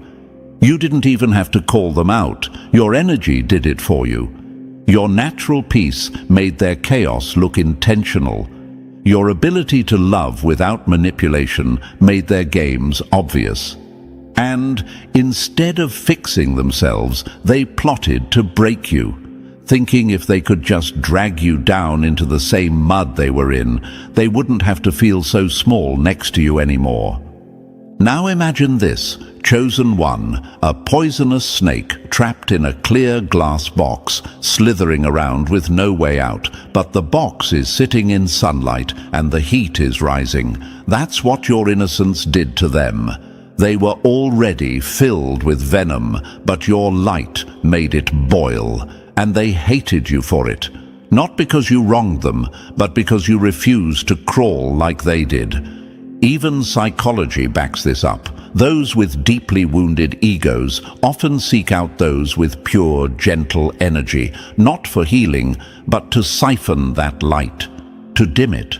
You didn't even have to call them out, your energy did it for you. Your natural peace made their chaos look intentional. Your ability to love without manipulation made their games obvious. And instead of fixing themselves, they plotted to break you. Thinking if they could just drag you down into the same mud they were in, they wouldn't have to feel so small next to you anymore. Now imagine this, chosen one, a poisonous snake trapped in a clear glass box, slithering around with no way out, but the box is sitting in sunlight and the heat is rising. That's what your innocence did to them. They were already filled with venom, but your light made it boil, and they hated you for it. Not because you wronged them, but because you refused to crawl like they did. Even psychology backs this up. Those with deeply wounded egos often seek out those with pure, gentle energy, not for healing, but to siphon that light, to dim it,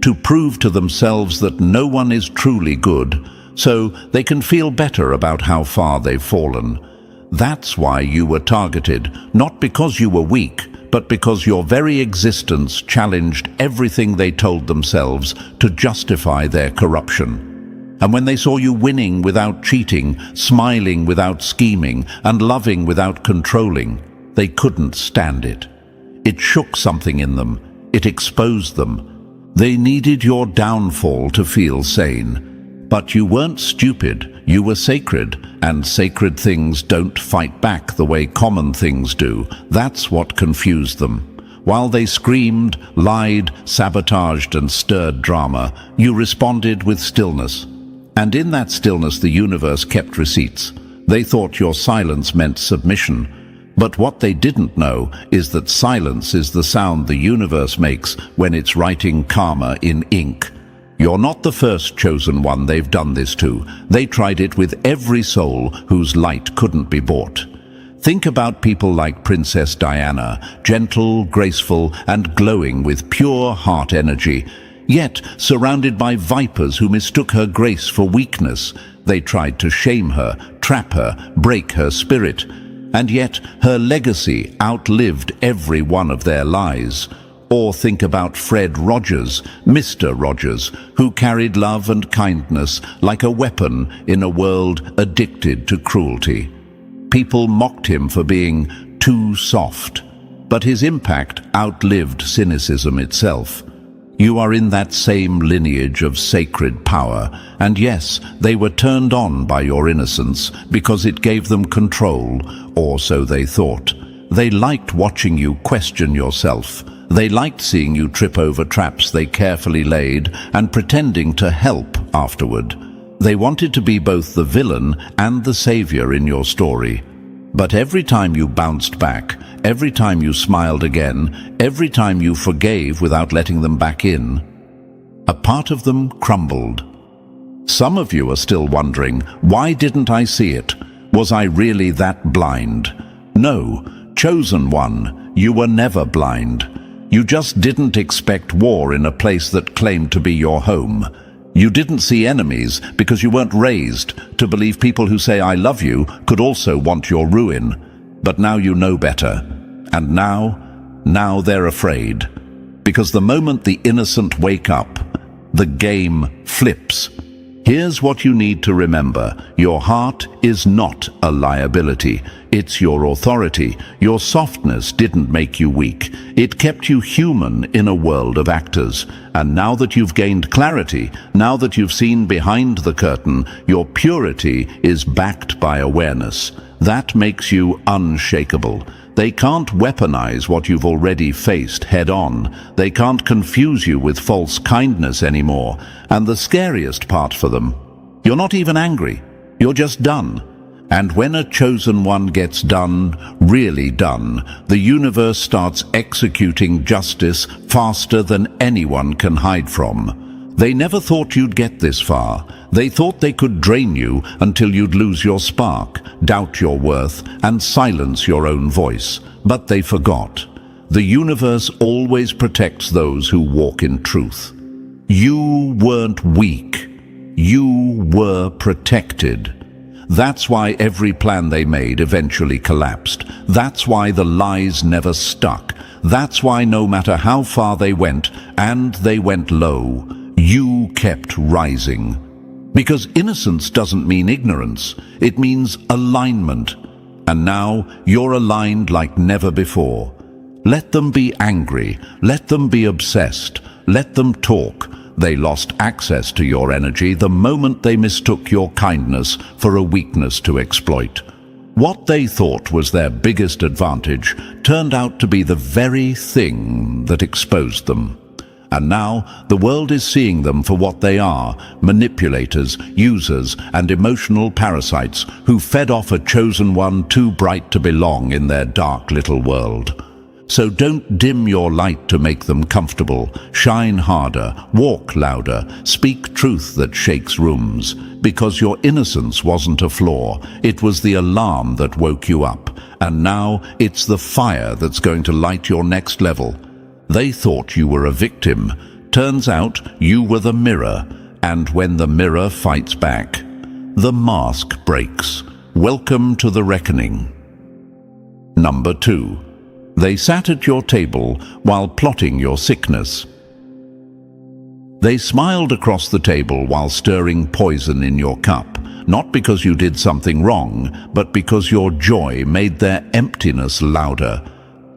to prove to themselves that no one is truly good, so they can feel better about how far they've fallen. That's why you were targeted, not because you were weak, but because your very existence challenged everything they told themselves to justify their corruption. And when they saw you winning without cheating, smiling without scheming, and loving without controlling, They couldn't stand it. It shook something in them. It exposed them. They needed your downfall to feel sane. But you weren't stupid. You were sacred, and sacred things don't fight back the way common things do. That's what confused them. While they screamed, lied, sabotaged, and stirred drama, you responded with stillness. And in that stillness, the universe kept receipts. They thought your silence meant submission. But what they didn't know is that silence is the sound the universe makes when it's writing karma in ink. You're not the first chosen one they've done this to. They tried it with every soul whose light couldn't be bought. Think about people like Princess Diana, gentle, graceful, and glowing with pure heart energy, yet surrounded by vipers who mistook her grace for weakness. They tried to shame her, trap her, break her spirit, and yet her legacy outlived every one of their lies. Or think about Fred Rogers, Mr. Rogers, who carried love and kindness like a weapon in a world addicted to cruelty. People mocked him for being too soft, but his impact outlived cynicism itself. You are in that same lineage of sacred power, and yes, they were turned on by your innocence because it gave them control, or so they thought. They liked watching you question yourself. They liked seeing you trip over traps they carefully laid and pretending to help afterward. They wanted to be both the villain and the savior in your story. But every time you bounced back, every time you smiled again, every time you forgave without letting them back in, a part of them crumbled. Some of you are still wondering, why didn't I see it? Was I really that blind? No, chosen one, you were never blind. You just didn't expect war in a place that claimed to be your home. You didn't see enemies because you weren't raised to believe people who say I love you could also want your ruin. But now you know better. And now they're afraid. Because the moment the innocent wake up, the game flips. Here's what you need to remember. Your heart is not a liability. It's your authority. Your softness didn't make you weak. It kept you human in a world of actors. And now that you've gained clarity, now that you've seen behind the curtain, your purity is backed by awareness. That makes you unshakable. They can't weaponize what you've already faced head-on. They can't confuse you with false kindness anymore. And the scariest part for them, you're not even angry. You're just done. And when a chosen one gets done, really done, the universe starts executing justice faster than anyone can hide from. They never thought you'd get this far. They thought they could drain you until you'd lose your spark, doubt your worth, and silence your own voice. But they forgot. The universe always protects those who walk in truth. You weren't weak. You were protected. That's why every plan they made eventually collapsed. That's why the lies never stuck. That's why no matter how far they went, and they went low, you kept rising. Because innocence doesn't mean ignorance. It means alignment. And now you're aligned like never before. Let them be angry. Let them be obsessed. Let them talk. They lost access to your energy the moment they mistook your kindness for a weakness to exploit. What they thought was their biggest advantage turned out to be the very thing that exposed them. And now the world is seeing them for what they are, manipulators, users, and emotional parasites who fed off a chosen one too bright to belong in their dark little world. So don't dim your light to make them comfortable. Shine harder, walk louder, speak truth that shakes rooms. Because your innocence wasn't a flaw, it was the alarm that woke you up. And now it's the fire that's going to light your next level. They thought you were a victim. Turns out you were the mirror. And when the mirror fights back, the mask breaks. Welcome to the reckoning. Number 2. They sat at your table while plotting your sickness. They smiled across the table while stirring poison in your cup, not because you did something wrong, but because your joy made their emptiness louder.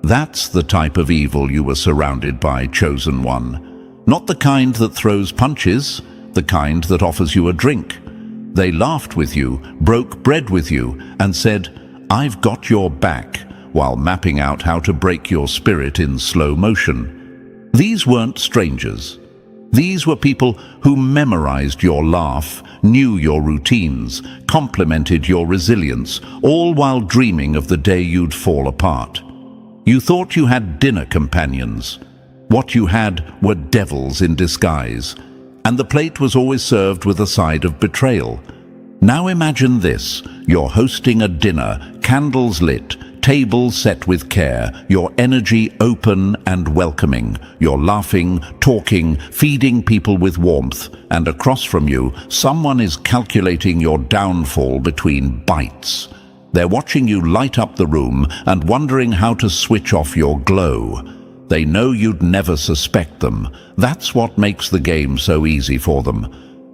That's the type of evil you were surrounded by, Chosen One. Not the kind that throws punches, the kind that offers you a drink. They laughed with you, broke bread with you, and said, "I've got your back," while mapping out how to break your spirit in slow motion. These weren't strangers. These were people who memorized your laugh, knew your routines, complimented your resilience, all while dreaming of the day you'd fall apart. You thought you had dinner companions. What you had were devils in disguise, and the plate was always served with a side of betrayal. Now imagine this: you're hosting a dinner, candles lit, table set with care, your energy open and welcoming. You're laughing, talking, feeding people with warmth, and across from you, someone is calculating your downfall between bites. They're watching you light up the room and wondering how to switch off your glow. They know you'd never suspect them. That's what makes the game so easy for them.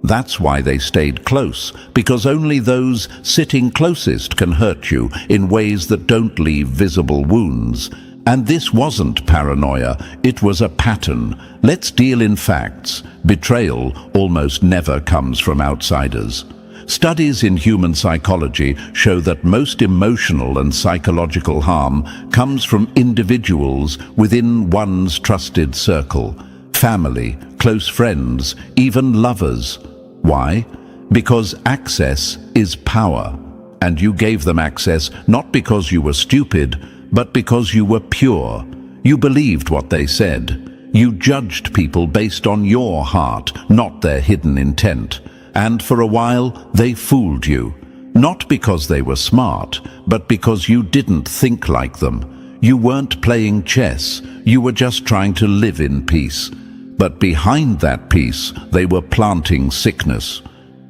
That's why they stayed close, because only those sitting closest can hurt you in ways that don't leave visible wounds. And this wasn't paranoia, it was a pattern. Let's deal in facts. Betrayal almost never comes from outsiders. Studies in human psychology show that most emotional and psychological harm comes from individuals within one's trusted circle. Family, close friends, even lovers. Why? Because access is power. And you gave them access not because you were stupid, but because you were pure. You believed what they said. You judged people based on your heart, not their hidden intent. And for a while, they fooled you. Not because they were smart, but because you didn't think like them. You weren't playing chess. You were just trying to live in peace. But behind that peace, they were planting sickness.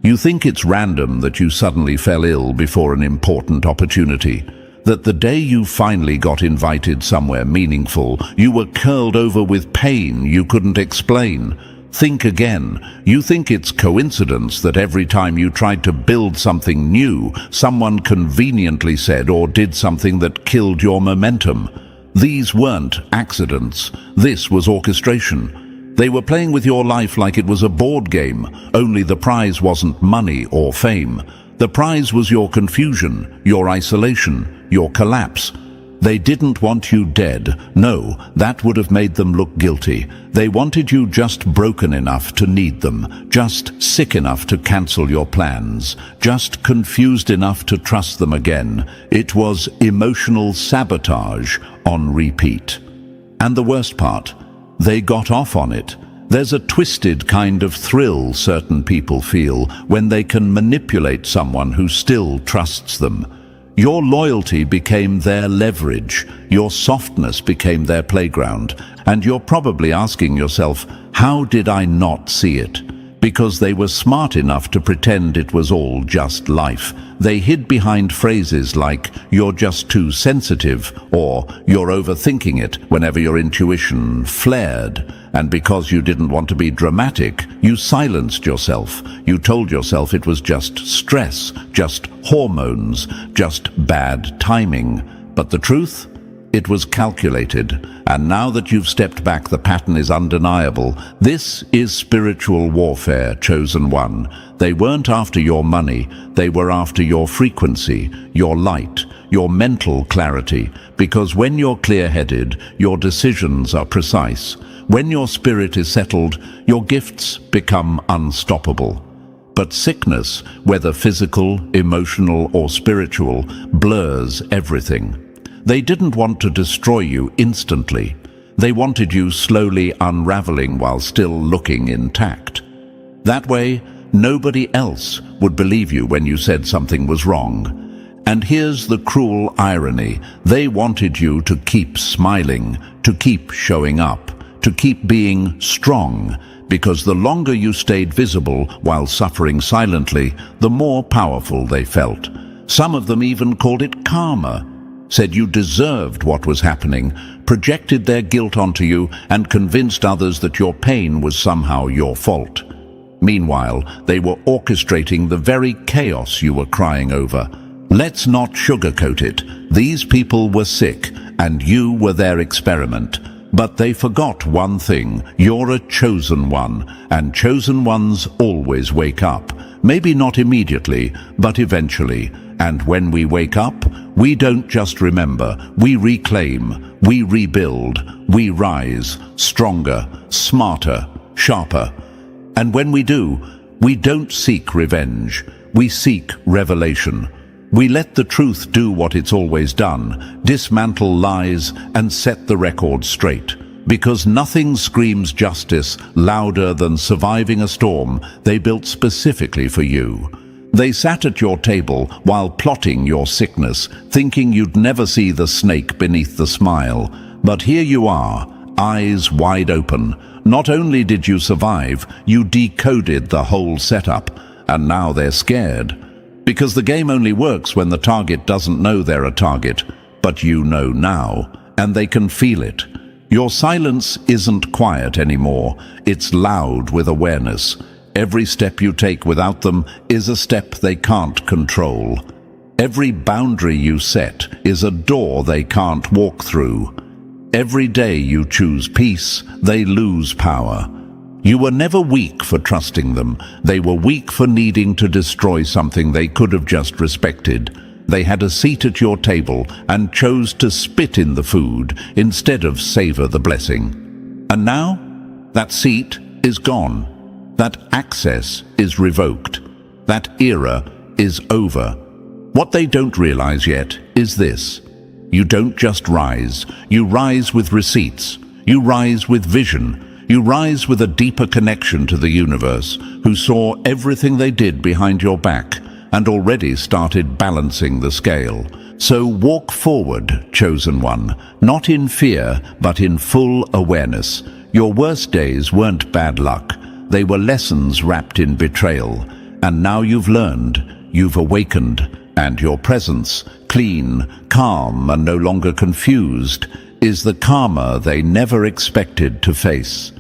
You think it's random that you suddenly fell ill before an important opportunity, that the day you finally got invited somewhere meaningful, you were curled over with pain you couldn't explain. Think again. You think it's coincidence that every time you tried to build something new, someone conveniently said or did something that killed your momentum. These weren't accidents. This was orchestration. They were playing with your life like it was a board game, only the prize wasn't money or fame. The prize was your confusion, your isolation, your collapse. They didn't want you dead. No, that would have made them look guilty. They wanted you just broken enough to need them, just sick enough to cancel your plans, just confused enough to trust them again. It was emotional sabotage on repeat. And the worst part, they got off on it. There's a twisted kind of thrill certain people feel when they can manipulate someone who still trusts them. Your loyalty became their leverage, your softness became their playground, and you're probably asking yourself, how did I not see it? Because they were smart enough to pretend it was all just life. They hid behind phrases like, "You're just too sensitive," or "You're overthinking it," whenever your intuition flared. And because you didn't want to be dramatic, you silenced yourself. You told yourself it was just stress, just hormones, just bad timing. But the truth? It was calculated. And now that you've stepped back, the pattern is undeniable. This is spiritual warfare, Chosen One. They weren't after your money. They were after your frequency, your light, your mental clarity. Because when you're clear-headed, your decisions are precise. When your spirit is settled, your gifts become unstoppable. But sickness, whether physical, emotional, or spiritual, blurs everything. They didn't want to destroy you instantly. They wanted you slowly unraveling while still looking intact. That way, nobody else would believe you when you said something was wrong. And here's the cruel irony. They wanted you to keep smiling, to keep showing up, to keep being strong, because the longer you stayed visible while suffering silently, the more powerful they felt. Some of them even called it karma, said you deserved what was happening, projected their guilt onto you, and convinced others that your pain was somehow your fault. Meanwhile, they were orchestrating the very chaos you were crying over. Let's not sugarcoat it. These people were sick, and you were their experiment. But they forgot one thing: you're a chosen one, and chosen ones always wake up. Maybe not immediately, but eventually. And when we wake up, we don't just remember, we reclaim, we rebuild, we rise, stronger, smarter, sharper. And when we do, we don't seek revenge, we seek revelation. We let the truth do what it's always done, dismantle lies and set the record straight. Because nothing screams justice louder than surviving a storm they built specifically for you. They sat at your table while plotting your sickness, thinking you'd never see the snake beneath the smile. But here you are, eyes wide open. Not only did you survive, you decoded the whole setup, and now they're scared. Because the game only works when the target doesn't know they're a target, but you know now, and they can feel it. Your silence isn't quiet anymore, it's loud with awareness. Every step you take without them is a step they can't control. Every boundary you set is a door they can't walk through. Every day you choose peace, they lose power. You were never weak for trusting them. They were weak for needing to destroy something they could have just respected. They had a seat at your table and chose to spit in the food instead of savor the blessing. And now, that seat is gone. That access is revoked. That era is over. What they don't realize yet is this: you don't just rise, you rise with receipts. You rise with vision. You rise with a deeper connection to the universe, who saw everything they did behind your back and already started balancing the scale. So walk forward, chosen one, not in fear, but in full awareness. Your worst days weren't bad luck. They were lessons wrapped in betrayal. And now you've learned, you've awakened, and your presence, clean, calm, and no longer confused, is the karma they never expected to face.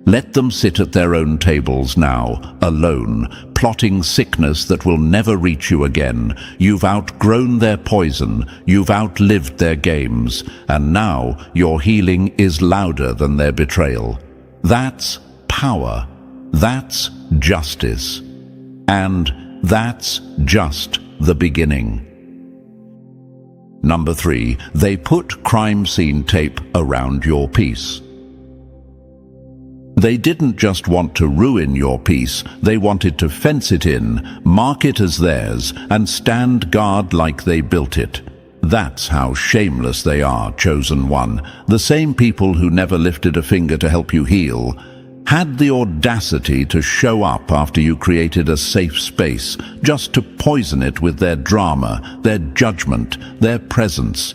Let them sit at their own tables now, alone, plotting sickness that will never reach you again. You've outgrown their poison, you've outlived their games, and now your healing is louder than their betrayal. That's power. That's justice. And that's just the beginning. Number 3, they put crime scene tape around your peace. They didn't just want to ruin your peace, they wanted to fence it in, mark it as theirs, and stand guard like they built it. That's how shameless they are, chosen one. The same people who never lifted a finger to help you heal had the audacity to show up after you created a safe space, just to poison it with their drama, their judgment, their presence.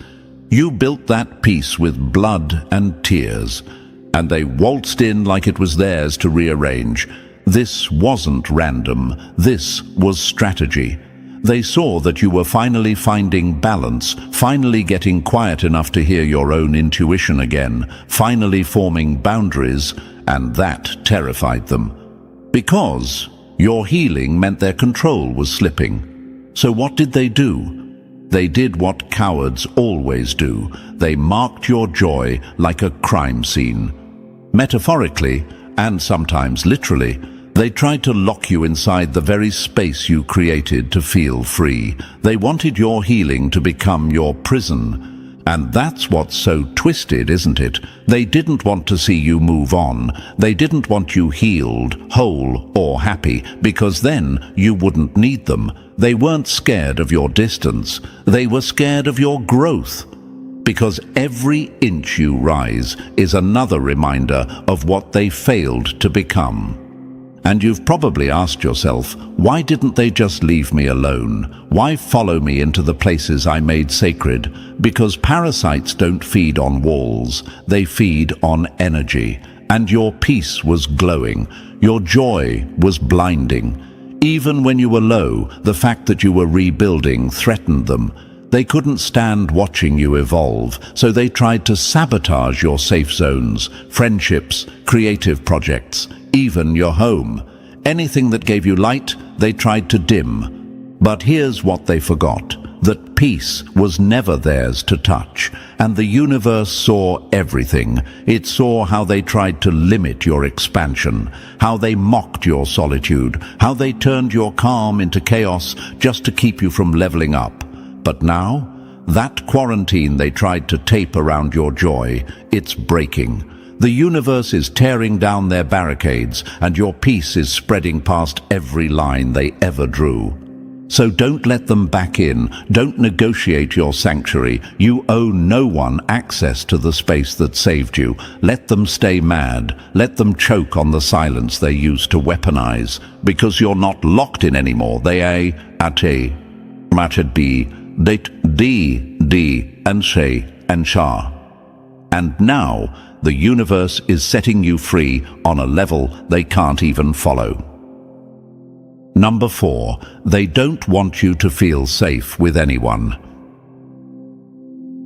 You built that peace with blood and tears, and they waltzed in like it was theirs to rearrange. This wasn't random, this was strategy. They saw that you were finally finding balance, finally getting quiet enough to hear your own intuition again, finally forming boundaries, and that terrified them. Because your healing meant their control was slipping. So what did they do? They did what cowards always do. They marked your joy like a crime scene. Metaphorically, and sometimes literally, they tried to lock you inside the very space you created to feel free. They wanted your healing to become your prison. And that's what's so twisted, isn't it? They didn't want to see you move on. They didn't want you healed, whole, or happy, because then you wouldn't need them. They weren't scared of your distance. They were scared of your growth. Because every inch you rise is another reminder of what they failed to become. And you've probably asked yourself, why didn't they just leave me alone? Why follow me into the places I made sacred? Because parasites don't feed on walls, they feed on energy. And your peace was glowing, your joy was blinding. Even when you were low, the fact that you were rebuilding threatened them. They couldn't stand watching you evolve, so they tried to sabotage your safe zones, friendships, creative projects, even your home. Anything that gave you light, they tried to dim. But here's what they forgot: that peace was never theirs to touch, and the universe saw everything. It saw how they tried to limit your expansion, how they mocked your solitude, how they turned your calm into chaos just to keep you from leveling up. But now, that quarantine they tried to tape around your joy, it's breaking. The universe is tearing down their barricades, and your peace is spreading past every line they ever drew. So don't let them back in. Don't negotiate your sanctuary. You owe no one access to the space that saved you. Let them stay mad. Let them choke on the silence they used to weaponize. Because you're not locked in anymore. They ate, matched be, date, d, and shay, and shah. And now, the universe is setting you free on a level they can't even follow. Number 4, they don't want you to feel safe with anyone.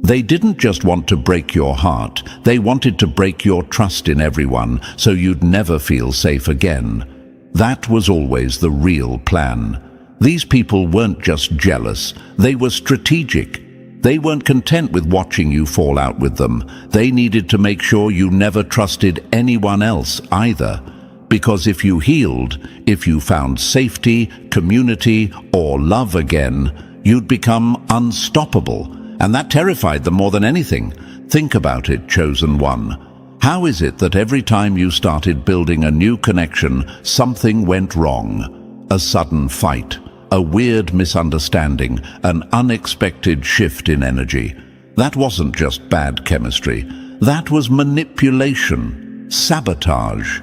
They didn't just want to break your heart, they wanted to break your trust in everyone so you'd never feel safe again. That was always the real plan. These people weren't just jealous, they were strategic. They weren't content with watching you fall out with them. They needed to make sure you never trusted anyone else either. Because if you healed, if you found safety, community, or love again, you'd become unstoppable. And that terrified them more than anything. Think about it, chosen one. How is it that every time you started building a new connection, something went wrong? A sudden fight, a weird misunderstanding, an unexpected shift in energy. That wasn't just bad chemistry. That was manipulation, sabotage.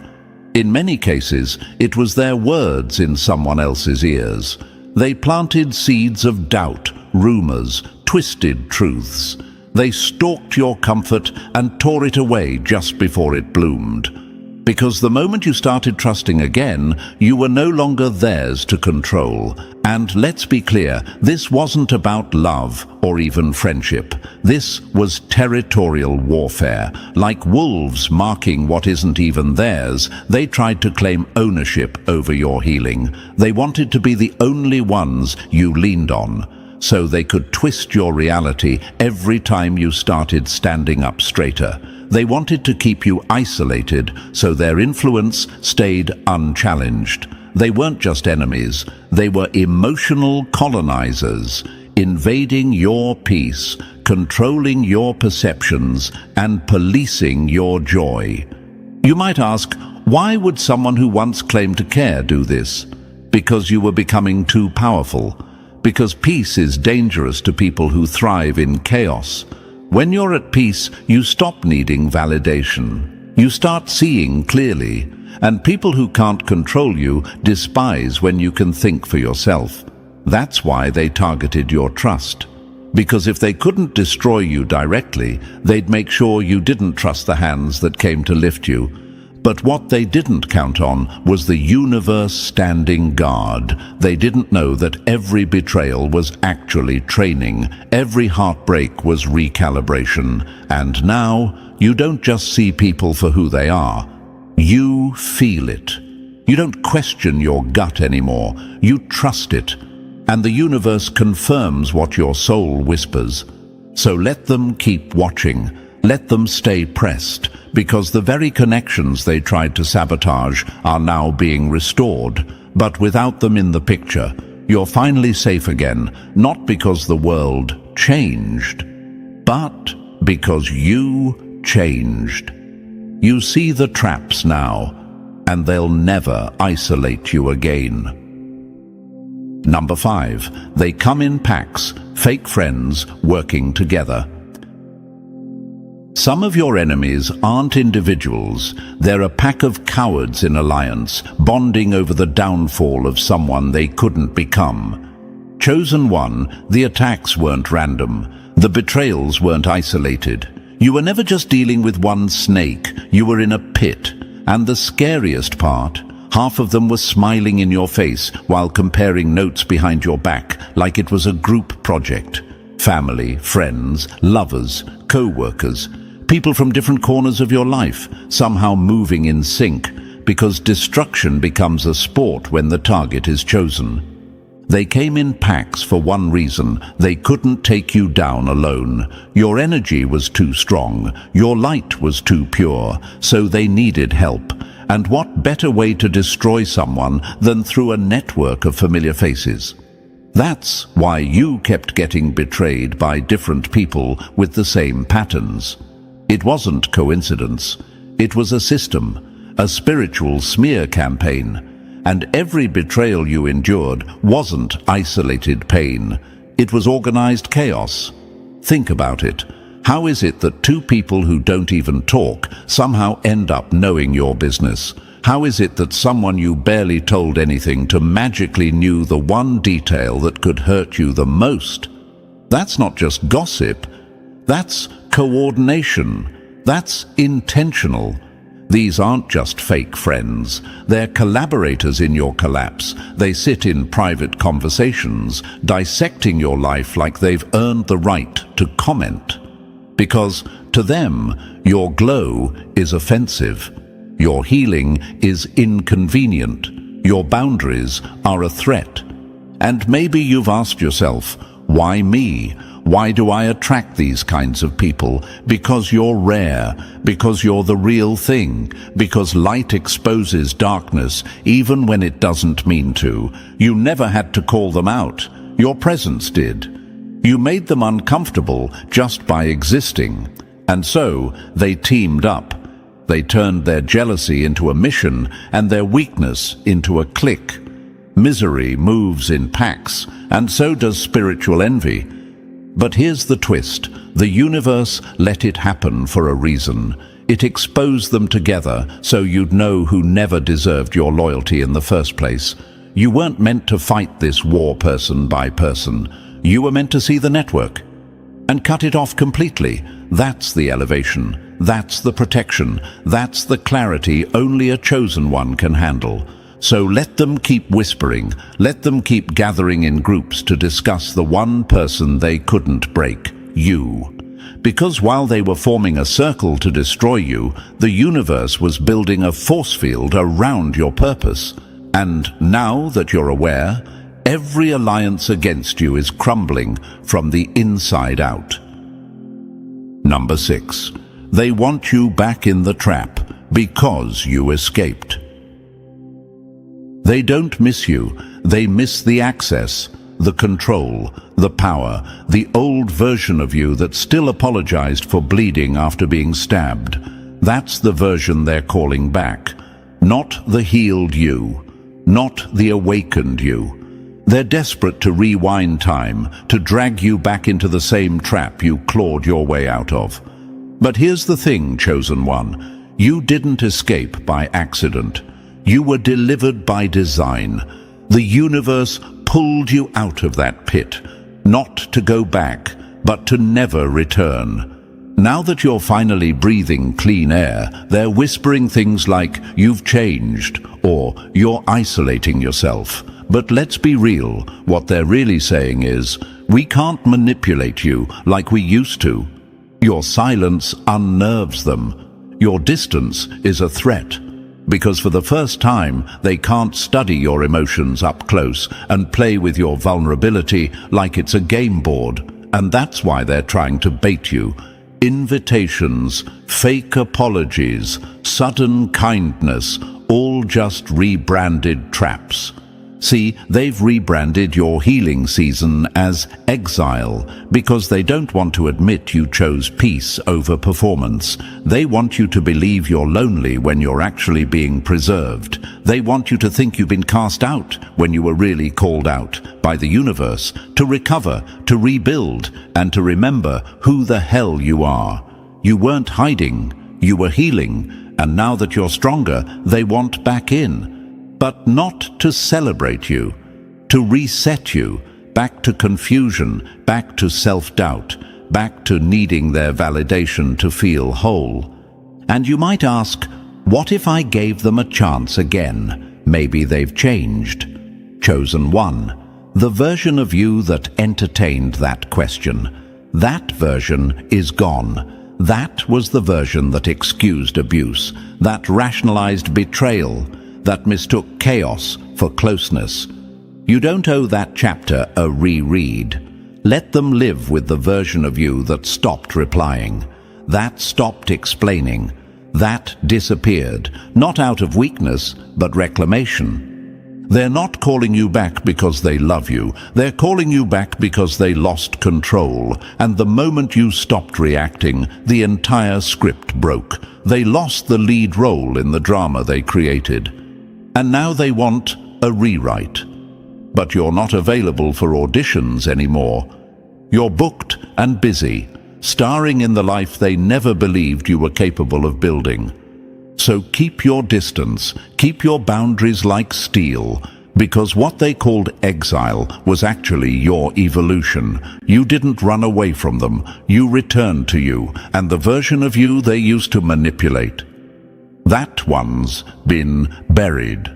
In many cases, it was their words in someone else's ears. They planted seeds of doubt, rumors, twisted truths. They stalked your comfort and tore it away just before it bloomed. Because the moment you started trusting again, you were no longer theirs to control. And let's be clear, this wasn't about love or even friendship. This was territorial warfare. Like wolves marking what isn't even theirs, they tried to claim ownership over your healing. They wanted to be the only ones you leaned on, so they could twist your reality every time you started standing up straighter. They wanted to keep you isolated, so their influence stayed unchallenged. They weren't just enemies, they were emotional colonizers, invading your peace, controlling your perceptions, and policing your joy. You might ask, why would someone who once claimed to care do this? Because you were becoming too powerful. Because peace is dangerous to people who thrive in chaos. When you're at peace, you stop needing validation. You start seeing clearly, and people who can't control you despise when you can think for yourself. That's why they targeted your trust. Because if they couldn't destroy you directly, they'd make sure you didn't trust the hands that came to lift you. But what they didn't count on was the universe standing guard. They didn't know that every betrayal was actually training. Every heartbreak was recalibration. And now, you don't just see people for who they are. You feel it. You don't question your gut anymore. You trust it. And the universe confirms what your soul whispers. So let them keep watching. Let them stay pressed, because the very connections they tried to sabotage are now being restored. But without them in the picture, you're finally safe again, not because the world changed, but because you changed. You see the traps now, and they'll never isolate you again. Number 5, they come in packs, fake friends working together. Some of your enemies aren't individuals, they're a pack of cowards in alliance, bonding over the downfall of someone they couldn't become. Chosen one, the attacks weren't random, the betrayals weren't isolated. You were never just dealing with one snake, you were in a pit. And the scariest part, half of them were smiling in your face while comparing notes behind your back like it was a group project. Family, friends, lovers, co-workers, people from different corners of your life, somehow moving in sync, because destruction becomes a sport when the target is chosen. They came in packs for one reason: they couldn't take you down alone. Your energy was too strong, your light was too pure, so they needed help. And what better way to destroy someone than through a network of familiar faces? That's why you kept getting betrayed by different people with the same patterns. It wasn't coincidence. It was a system, a spiritual smear campaign. And every betrayal you endured wasn't isolated pain. It was organized chaos. Think about it. How is it that two people who don't even talk somehow end up knowing your business? How is it that someone you barely told anything to magically knew the one detail that could hurt you the most? That's not just gossip. That's coordination. That's intentional. These aren't just fake friends. They're collaborators in your collapse. They sit in private conversations, dissecting your life like they've earned the right to comment. Because to them, your glow is offensive. Your healing is inconvenient. Your boundaries are a threat. And maybe you've asked yourself, why me? Why do I attract these kinds of people? Because you're rare, because you're the real thing, because light exposes darkness even when it doesn't mean to. You never had to call them out. Your presence did. You made them uncomfortable just by existing. And so they teamed up. They turned their jealousy into a mission and their weakness into a clique. Misery moves in packs, and so does spiritual envy. But here's the twist. The universe let it happen for a reason. It exposed them together so you'd know who never deserved your loyalty in the first place. You weren't meant to fight this war person by person. You were meant to see the network and cut it off completely. That's the elevation. That's the protection. That's the clarity only a chosen one can handle. So let them keep whispering, let them keep gathering in groups to discuss the one person they couldn't break, you. Because while they were forming a circle to destroy you, the universe was building a force field around your purpose. And now that you're aware, every alliance against you is crumbling from the inside out. Number 6. They want you back in the trap because you escaped. They don't miss you, they miss the access, the control, the power, the old version of you that still apologized for bleeding after being stabbed. That's the version they're calling back. Not the healed you, not the awakened you. They're desperate to rewind time, to drag you back into the same trap you clawed your way out of. But here's the thing, chosen one. You didn't escape by accident. You were delivered by design. The universe pulled you out of that pit, not to go back, but to never return. Now that you're finally breathing clean air, they're whispering things like, "You've changed," or "You're isolating yourself." But let's be real, what they're really saying is, "We can't manipulate you like we used to." Your silence unnerves them. Your distance is a threat. Because for the first time, they can't study your emotions up close and play with your vulnerability like it's a game board. And that's why they're trying to bait you. Invitations, fake apologies, sudden kindness, all just rebranded traps. See, they've rebranded your healing season as exile because they don't want to admit you chose peace over performance. They want you to believe you're lonely when you're actually being preserved. They want you to think you've been cast out when you were really called out by the universe to recover, to rebuild, and to remember who the hell you are. You weren't hiding, you were healing, and now that you're stronger, they want back in. But not to celebrate you, to reset you, back to confusion, back to self-doubt, back to needing their validation to feel whole. And you might ask, what if I gave them a chance again? Maybe they've changed. Chosen one, the version of you that entertained that question. That version is gone. That was the version that excused abuse, that rationalized betrayal, that mistook chaos for closeness. You don't owe that chapter a reread. Let them live with the version of you that stopped replying, that stopped explaining, that disappeared, not out of weakness, but reclamation. They're not calling you back because they love you. They're calling you back because they lost control. And the moment you stopped reacting, the entire script broke. They lost the lead role in the drama they created. And now they want a rewrite. But you're not available for auditions anymore. You're booked and busy, starring in the life they never believed you were capable of building. So keep your distance, keep your boundaries like steel, because what they called exile was actually your evolution. You didn't run away from them, you returned to you, and the version of you they used to manipulate. That one's been buried.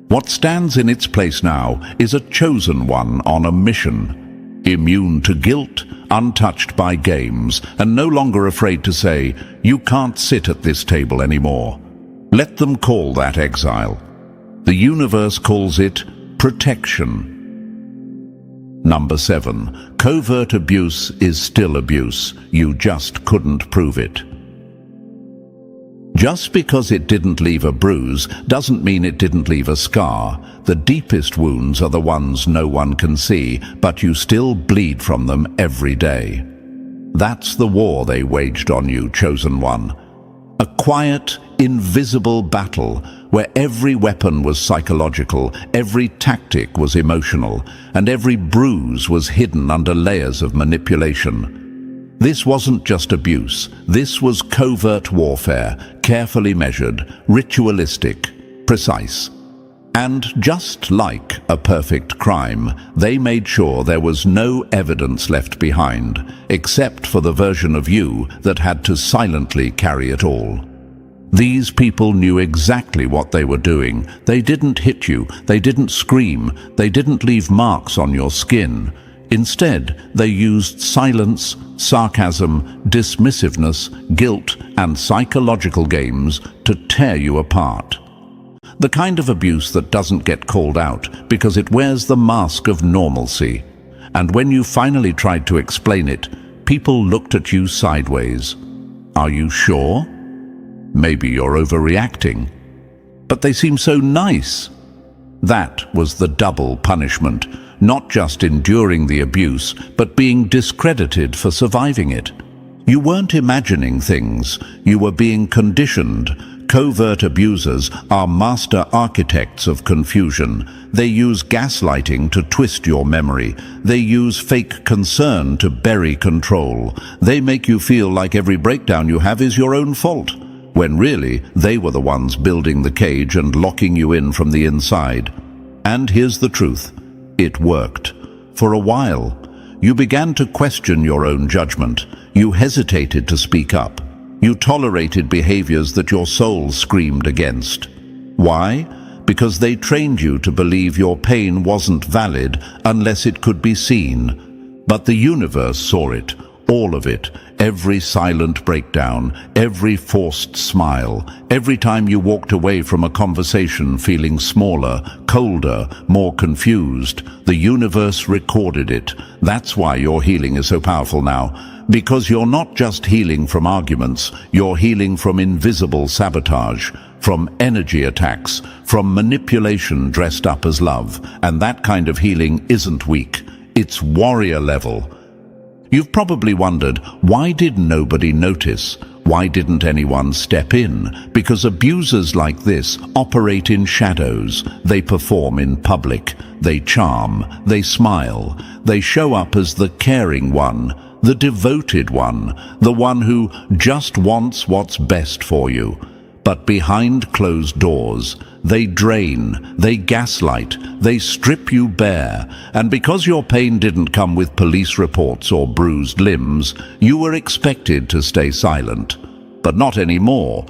What stands in its place now is a chosen one on a mission, immune to guilt, untouched by games, and no longer afraid to say, "You can't sit at this table anymore." Let them call that exile. The universe calls it protection. Number 7. Covert abuse is still abuse. You just couldn't prove it. Just because it didn't leave a bruise doesn't mean it didn't leave a scar. The deepest wounds are the ones no one can see, but you still bleed from them every day. That's the war they waged on you, chosen one. A quiet, invisible battle where every weapon was psychological, every tactic was emotional, and every bruise was hidden under layers of manipulation. This wasn't just abuse. This was covert warfare, carefully measured, ritualistic, precise. And just like a perfect crime, they made sure there was no evidence left behind, except for the version of you that had to silently carry it all. These people knew exactly what they were doing. They didn't hit you, they didn't scream, they didn't leave marks on your skin. Instead, they used silence, sarcasm, dismissiveness, guilt, and psychological games to tear you apart. The kind of abuse that doesn't get called out because it wears the mask of normalcy. And when you finally tried to explain it, people looked at you sideways. Are you sure? Maybe you're overreacting. But they seem so nice. That was the double punishment. Not just enduring the abuse, but being discredited for surviving it. You weren't imagining things, you were being conditioned. Covert abusers are master architects of confusion. They use gaslighting to twist your memory. They use fake concern to bury control. They make you feel like every breakdown you have is your own fault, when really they were the ones building the cage and locking you in from the inside. And here's the truth. It worked. For a while, you began to question your own judgment. You hesitated to speak up. You tolerated behaviors that your soul screamed against. Why? Because they trained you to believe your pain wasn't valid unless it could be seen. But the universe saw it, all of it, every silent breakdown, every forced smile, every time you walked away from a conversation feeling smaller, colder, more confused. The universe recorded it. That's why your healing is so powerful now. Because you're not just healing from arguments, you're healing from invisible sabotage, from energy attacks, from manipulation dressed up as love. And that kind of healing isn't weak. It's warrior level. You've probably wondered, why did nobody notice? Why didn't anyone step in? Because abusers like this operate in shadows. They perform in public. They charm. They smile. They show up as the caring one, the devoted one, the one who just wants what's best for you. But behind closed doors, they drain, they gaslight, they strip you bare. And because your pain didn't come with police reports or bruised limbs, you were expected to stay silent. But not anymore.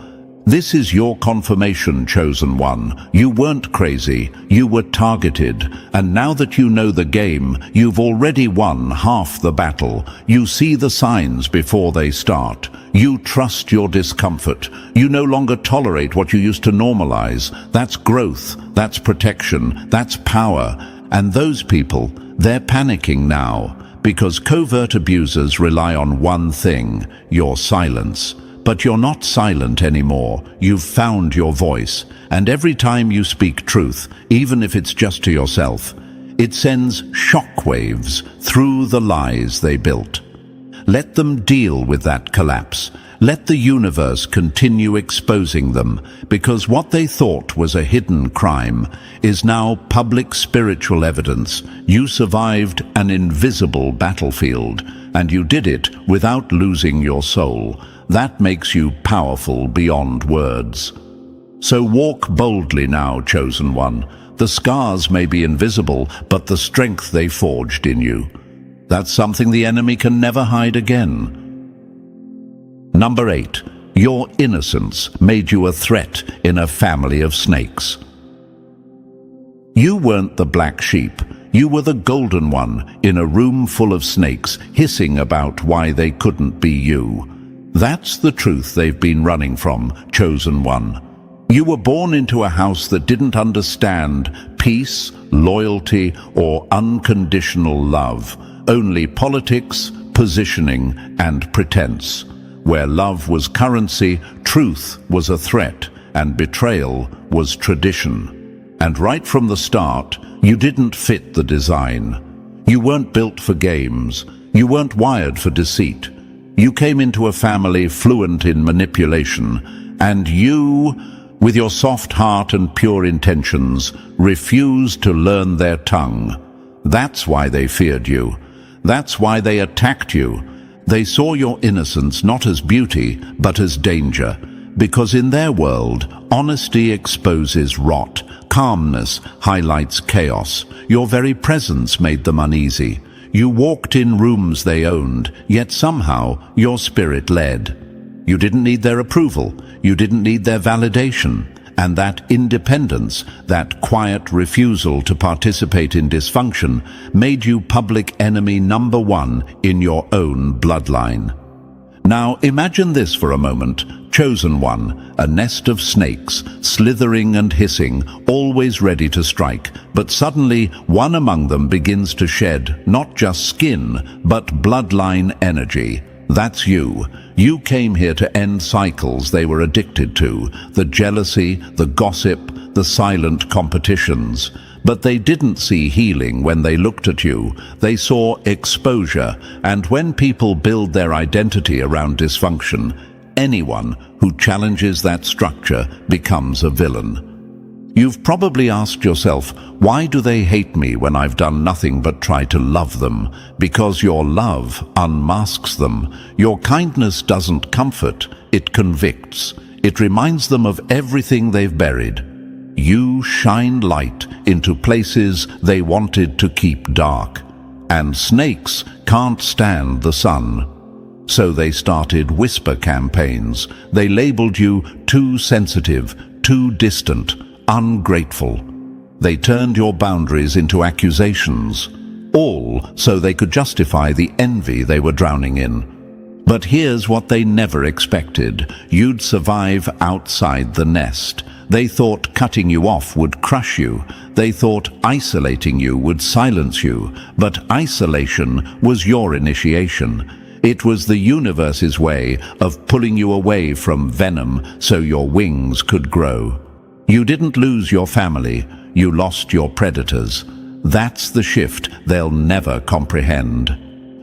This is your confirmation, chosen one. You weren't crazy, you were targeted, and now that you know the game, you've already won half the battle. You see the signs before they start. You trust your discomfort. You no longer tolerate what you used to normalize. That's growth, that's protection, that's power. And those people, they're panicking now, because covert abusers rely on one thing: your silence. But you're not silent anymore. You've found your voice. And every time you speak truth, even if it's just to yourself, it sends shockwaves through the lies they built. Let them deal with that collapse. Let the universe continue exposing them, because what they thought was a hidden crime is now public spiritual evidence. You survived an invisible battlefield, and you did it without losing your soul. That makes you powerful beyond words. So walk boldly now, chosen one. The scars may be invisible, but the strength they forged in you, that's something the enemy can never hide again. Number 8. Your innocence made you a threat in a family of snakes. You weren't the black sheep. You were the golden one in a room full of snakes, hissing about why they couldn't be you. That's the truth they've been running from, chosen one. You were born into a house that didn't understand peace, loyalty, or unconditional love. Only politics, positioning, and pretense. Where love was currency, truth was a threat, and betrayal was tradition. And right from the start, you didn't fit the design. You weren't built for games. You weren't wired for deceit. You came into a family fluent in manipulation, and you, with your soft heart and pure intentions, refused to learn their tongue. That's why they feared you. That's why they attacked you. They saw your innocence not as beauty, but as danger, because in their world, honesty exposes rot, calmness highlights chaos. Your very presence made them uneasy. You walked in rooms they owned, yet somehow your spirit led. You didn't need their approval, you didn't need their validation, and that independence, that quiet refusal to participate in dysfunction, made you public enemy number one in your own bloodline. Now imagine this for a moment, chosen one, a nest of snakes, slithering and hissing, always ready to strike, but suddenly one among them begins to shed not just skin, but bloodline energy. That's you. You came here to end cycles they were addicted to, the jealousy, the gossip, the silent competitions. But they didn't see healing when they looked at you. They saw exposure, and when people build their identity around dysfunction, anyone who challenges that structure becomes a villain. You've probably asked yourself, why do they hate me when I've done nothing but try to love them? Because your love unmasks them. Your kindness doesn't comfort, it convicts. It reminds them of everything they've buried. You shine light into places they wanted to keep dark. And snakes can't stand the sun. So they started whisper campaigns. They labeled you too sensitive, too distant, ungrateful. They turned your boundaries into accusations, all so they could justify the envy they were drowning in. But here's what they never expected. You'd survive outside the nest. They thought cutting you off would crush you. They thought isolating you would silence you. But isolation was your initiation. It was the universe's way of pulling you away from venom so your wings could grow. You didn't lose your family, you lost your predators. That's the shift they'll never comprehend.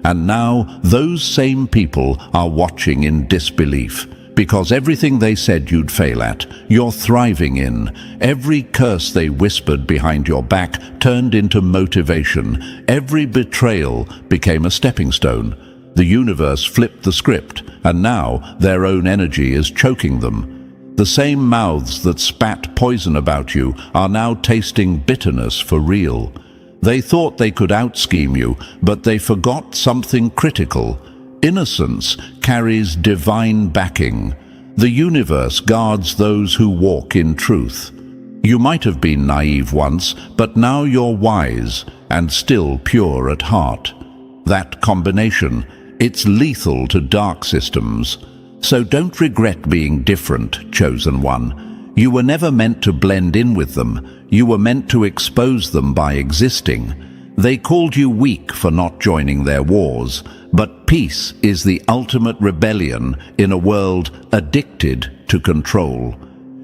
And now those same people are watching in disbelief, because everything they said you'd fail at, you're thriving in. Every curse they whispered behind your back turned into motivation. Every betrayal became a stepping stone. The universe flipped the script, and now their own energy is choking them. The same mouths that spat poison about you are now tasting bitterness for real. They thought they could out-scheme you, but they forgot something critical. Innocence carries divine backing. The universe guards those who walk in truth. You might have been naive once, but now you're wise and still pure at heart. That combination, it's lethal to dark systems. So don't regret being different, chosen one. You were never meant to blend in with them. You were meant to expose them by existing. They called you weak for not joining their wars, but peace is the ultimate rebellion in a world addicted to control.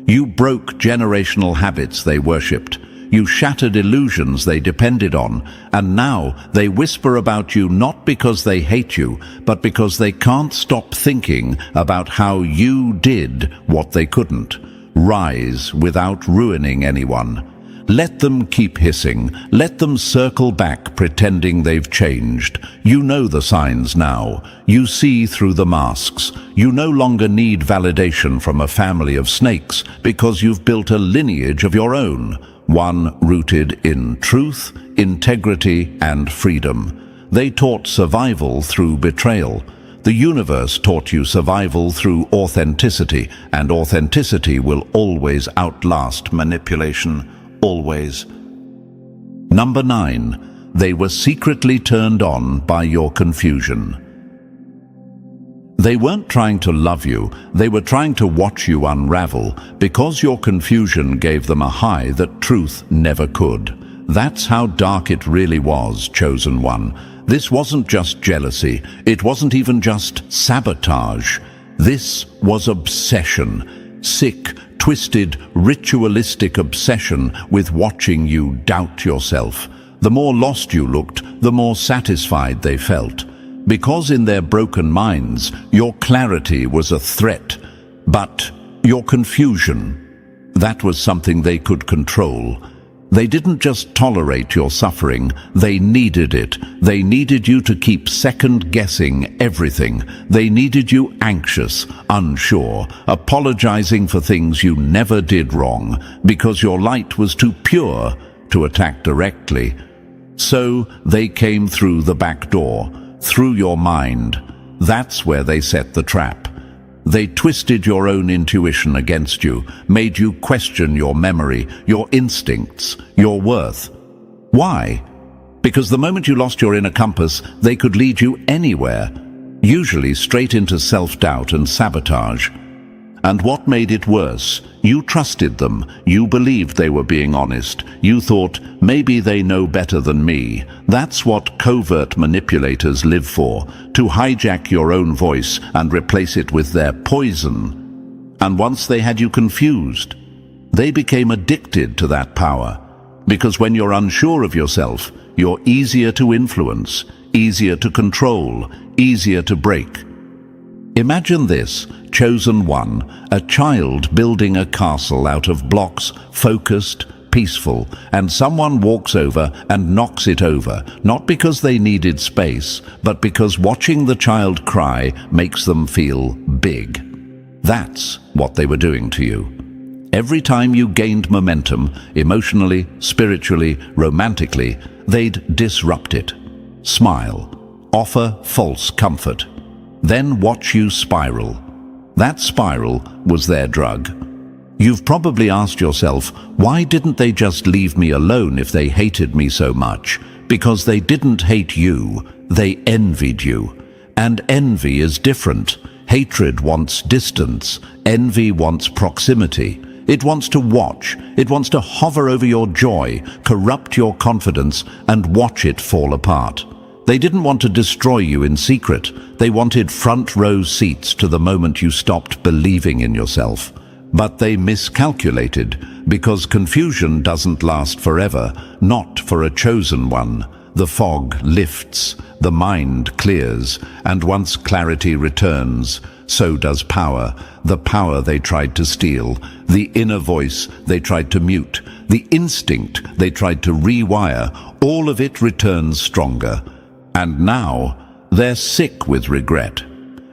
You broke generational habits they worshipped. You shattered illusions they depended on, and now they whisper about you not because they hate you, but because they can't stop thinking about how you did what they couldn't. Rise without ruining anyone. Let them keep hissing. Let them circle back pretending they've changed. You know the signs now. You see through the masks. You no longer need validation from a family of snakes because you've built a lineage of your own, one rooted in truth, integrity, and freedom. They taught survival through betrayal. The universe taught you survival through authenticity, and authenticity will always outlast manipulation. Always. Number 9. They were secretly turned on by your confusion. They weren't trying to love you, they were trying to watch you unravel, because your confusion gave them a high that truth never could. That's how dark it really was, chosen one. This wasn't just jealousy, it wasn't even just sabotage. This was obsession. Sick, twisted, ritualistic obsession with watching you doubt yourself. The more lost you looked, the more satisfied they felt. Because in their broken minds, your clarity was a threat. But your confusion, that was something they could control. They didn't just tolerate your suffering, they needed it. They needed you to keep second-guessing everything. They needed you anxious, unsure, apologizing for things you never did wrong, because your light was too pure to attack directly. So they came through the back door, through your mind. That's where they set the trap. They twisted your own intuition against you, made you question your memory, your instincts, your worth. Why? Because the moment you lost your inner compass, they could lead you anywhere, usually straight into self-doubt and sabotage. And what made it worse? You trusted them. You believed they were being honest. You thought, maybe they know better than me. That's what covert manipulators live for, to hijack your own voice and replace it with their poison. And once they had you confused, they became addicted to that power. Because when you're unsure of yourself, you're easier to influence, easier to control, easier to break. Imagine this, chosen one, a child building a castle out of blocks, focused, peaceful, and someone walks over and knocks it over, not because they needed space, but because watching the child cry makes them feel big. That's what they were doing to you. Every time you gained momentum, emotionally, spiritually, romantically, they'd disrupt it. Smile. Offer false comfort. Then watch you spiral. That spiral was their drug. You've probably asked yourself, why didn't they just leave me alone if they hated me so much? Because they didn't hate you, they envied you. And envy is different. Hatred wants distance. Envy wants proximity. It wants to watch. It wants to hover over your joy, corrupt your confidence, and watch it fall apart. They didn't want to destroy you in secret. They wanted front row seats to the moment you stopped believing in yourself. But they miscalculated, because confusion doesn't last forever, not for a chosen one. The fog lifts, the mind clears, and once clarity returns, so does power. The power they tried to steal, the inner voice they tried to mute, the instinct they tried to rewire, all of it returns stronger. And now, they're sick with regret.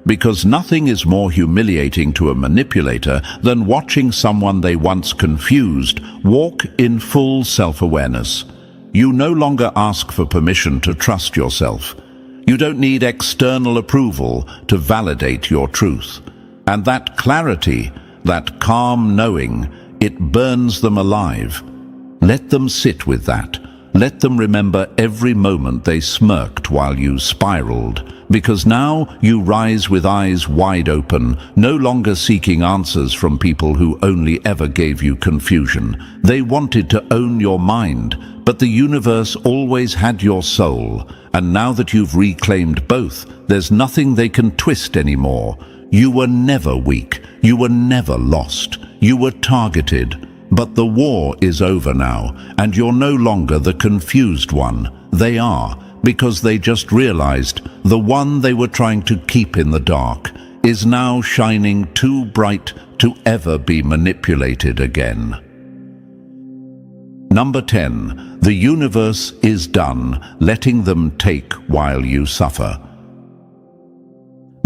Because nothing is more humiliating to a manipulator than watching someone they once confused walk in full self-awareness. You no longer ask for permission to trust yourself. You don't need external approval to validate your truth. And that clarity, that calm knowing, it burns them alive. Let them sit with that. Let them remember every moment they smirked while you spiraled, because now you rise with eyes wide open, no longer seeking answers from people who only ever gave you confusion. They wanted to own your mind, but the universe always had your soul, and now that you've reclaimed both, there's nothing they can twist anymore. You were never weak. You were never lost. You were targeted. But the war is over now, and you're no longer the confused one. They are, because they just realized the one they were trying to keep in the dark is now shining too bright to ever be manipulated again. Number 10. The universe is done letting them take while you suffer.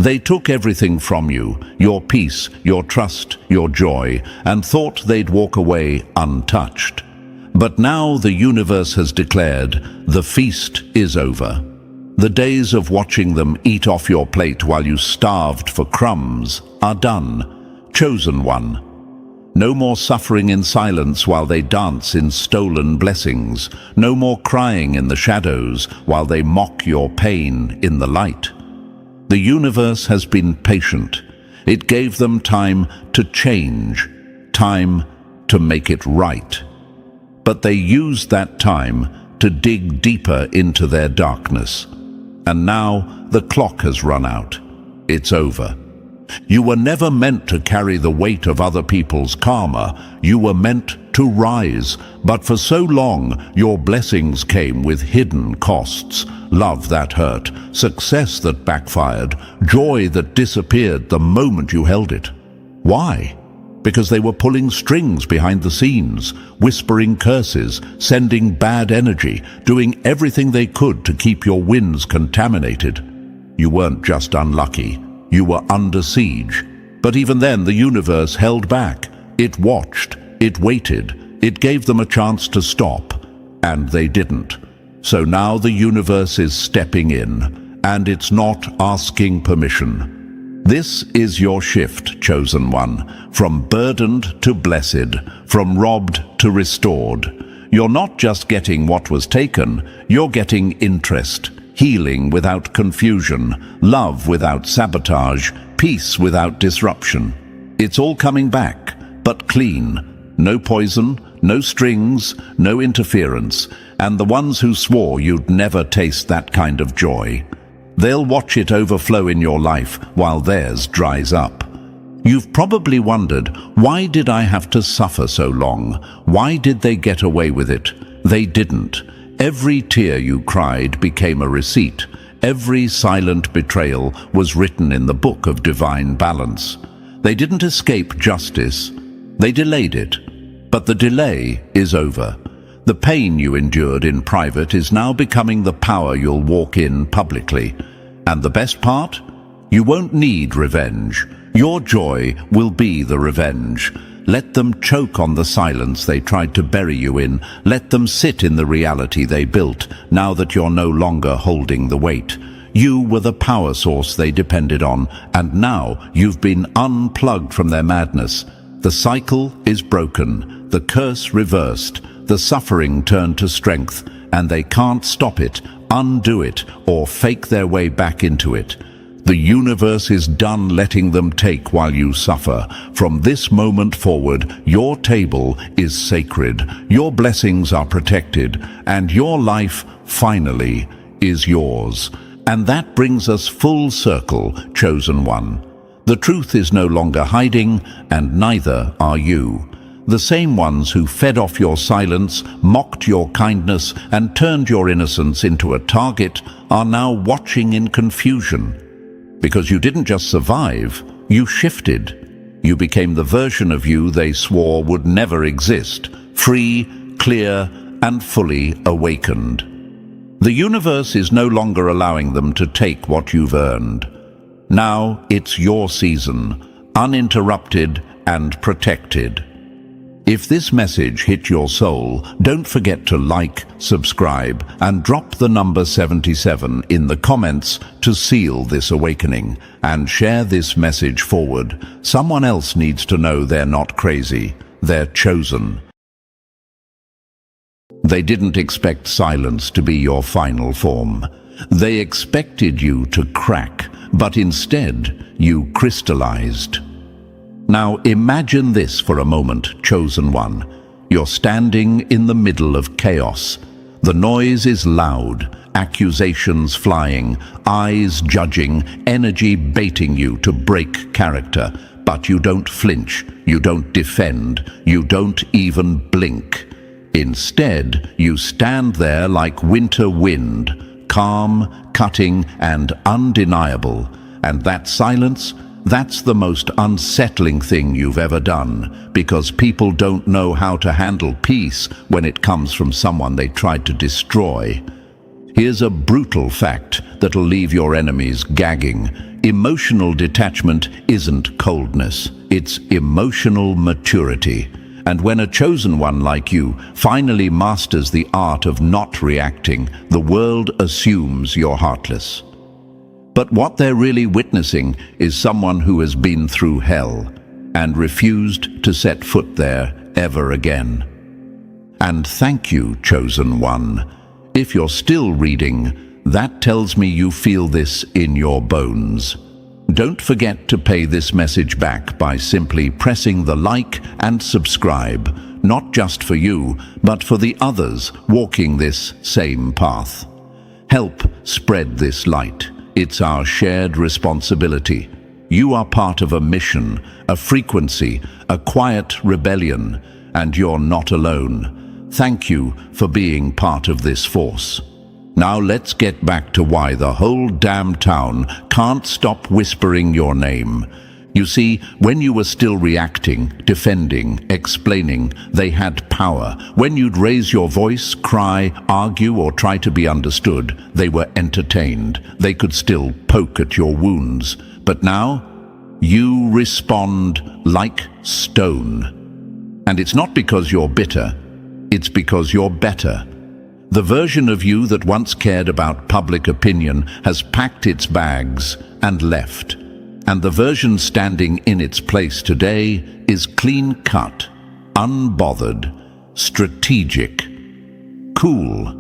They took everything from you, your peace, your trust, your joy, and thought they'd walk away untouched. But now the universe has declared, the feast is over. The days of watching them eat off your plate while you starved for crumbs are done. Chosen one. No more suffering in silence while they dance in stolen blessings. No more crying in the shadows while they mock your pain in the light. The universe has been patient. It gave them time to change, time to make it right. But they used that time to dig deeper into their darkness. And now the clock has run out. It's over. You were never meant to carry the weight of other people's karma. You were meant to rise. But for so long, your blessings came with hidden costs. Love that hurt, success that backfired, joy that disappeared the moment you held it. Why? Because they were pulling strings behind the scenes, whispering curses, sending bad energy, doing everything they could to keep your wins contaminated. You weren't just unlucky. You were under siege. But even then, the universe held back. It watched. It waited. It gave them a chance to stop. And they didn't. So now the universe is stepping in, and it's not asking permission. This is your shift, chosen one, from burdened to blessed, from robbed to restored. You're not just getting what was taken, you're getting interest, healing without confusion, love without sabotage, peace without disruption. It's all coming back, but clean. No poison, no strings, no interference, and the ones who swore you'd never taste that kind of joy. They'll watch it overflow in your life while theirs dries up. You've probably wondered, why did I have to suffer so long? Why did they get away with it? They didn't. Every tear you cried became a receipt. Every silent betrayal was written in the book of divine balance. They didn't escape justice. They delayed it. But the delay is over. The pain you endured in private is now becoming the power you'll walk in publicly. And the best part? You won't need revenge. Your joy will be the revenge. Let them choke on the silence they tried to bury you in. Let them sit in the reality they built, now that you're no longer holding the weight. You were the power source they depended on, and now you've been unplugged from their madness. The cycle is broken, the curse reversed, the suffering turned to strength, and they can't stop it, undo it, or fake their way back into it. The universe is done letting them take while you suffer. From this moment forward, your table is sacred, your blessings are protected, and your life, finally, is yours. And that brings us full circle, chosen one. The truth is no longer hiding, and neither are you. The same ones who fed off your silence, mocked your kindness, and turned your innocence into a target are now watching in confusion. Because you didn't just survive, you shifted. You became the version of you they swore would never exist, free, clear, and fully awakened. The universe is no longer allowing them to take what you've earned. Now it's your season, uninterrupted and protected. If this message hit your soul, don't forget to like, subscribe, and drop the number 77 in the comments to seal this awakening. And share this message forward. Someone else needs to know they're not crazy. They're chosen. They didn't expect silence to be your final form. They expected you to crack, but instead you crystallized. Now imagine this for a moment, chosen one. You're standing in the middle of chaos. The noise is loud, accusations flying, eyes judging, energy baiting you to break character. But you don't flinch, you don't defend, you don't even blink. Instead, you stand there like winter wind, calm, cutting, and undeniable. And that silence, that's the most unsettling thing you've ever done, because people don't know how to handle peace when it comes from someone they tried to destroy. Here's a brutal fact that'll leave your enemies gagging. Emotional detachment isn't coldness, it's emotional maturity. And when a chosen one like you finally masters the art of not reacting, the world assumes you're heartless. But what they're really witnessing is someone who has been through hell and refused to set foot there ever again. And thank you, chosen one. If you're still reading, that tells me you feel this in your bones. Don't forget to pay this message back by simply pressing the like and subscribe, not just for you, but for the others walking this same path. Help spread this light. It's our shared responsibility. You are part of a mission, a frequency, a quiet rebellion, and you're not alone. Thank you for being part of this force. Now let's get back to why the whole damn town can't stop whispering your name. You see, when you were still reacting, defending, explaining, they had power. When you'd raise your voice, cry, argue, or try to be understood, they were entertained. They could still poke at your wounds. But now, you respond like stone. And it's not because you're bitter, it's because you're better. The version of you that once cared about public opinion has packed its bags and left. And the version standing in its place today is clean-cut, unbothered, strategic, cool.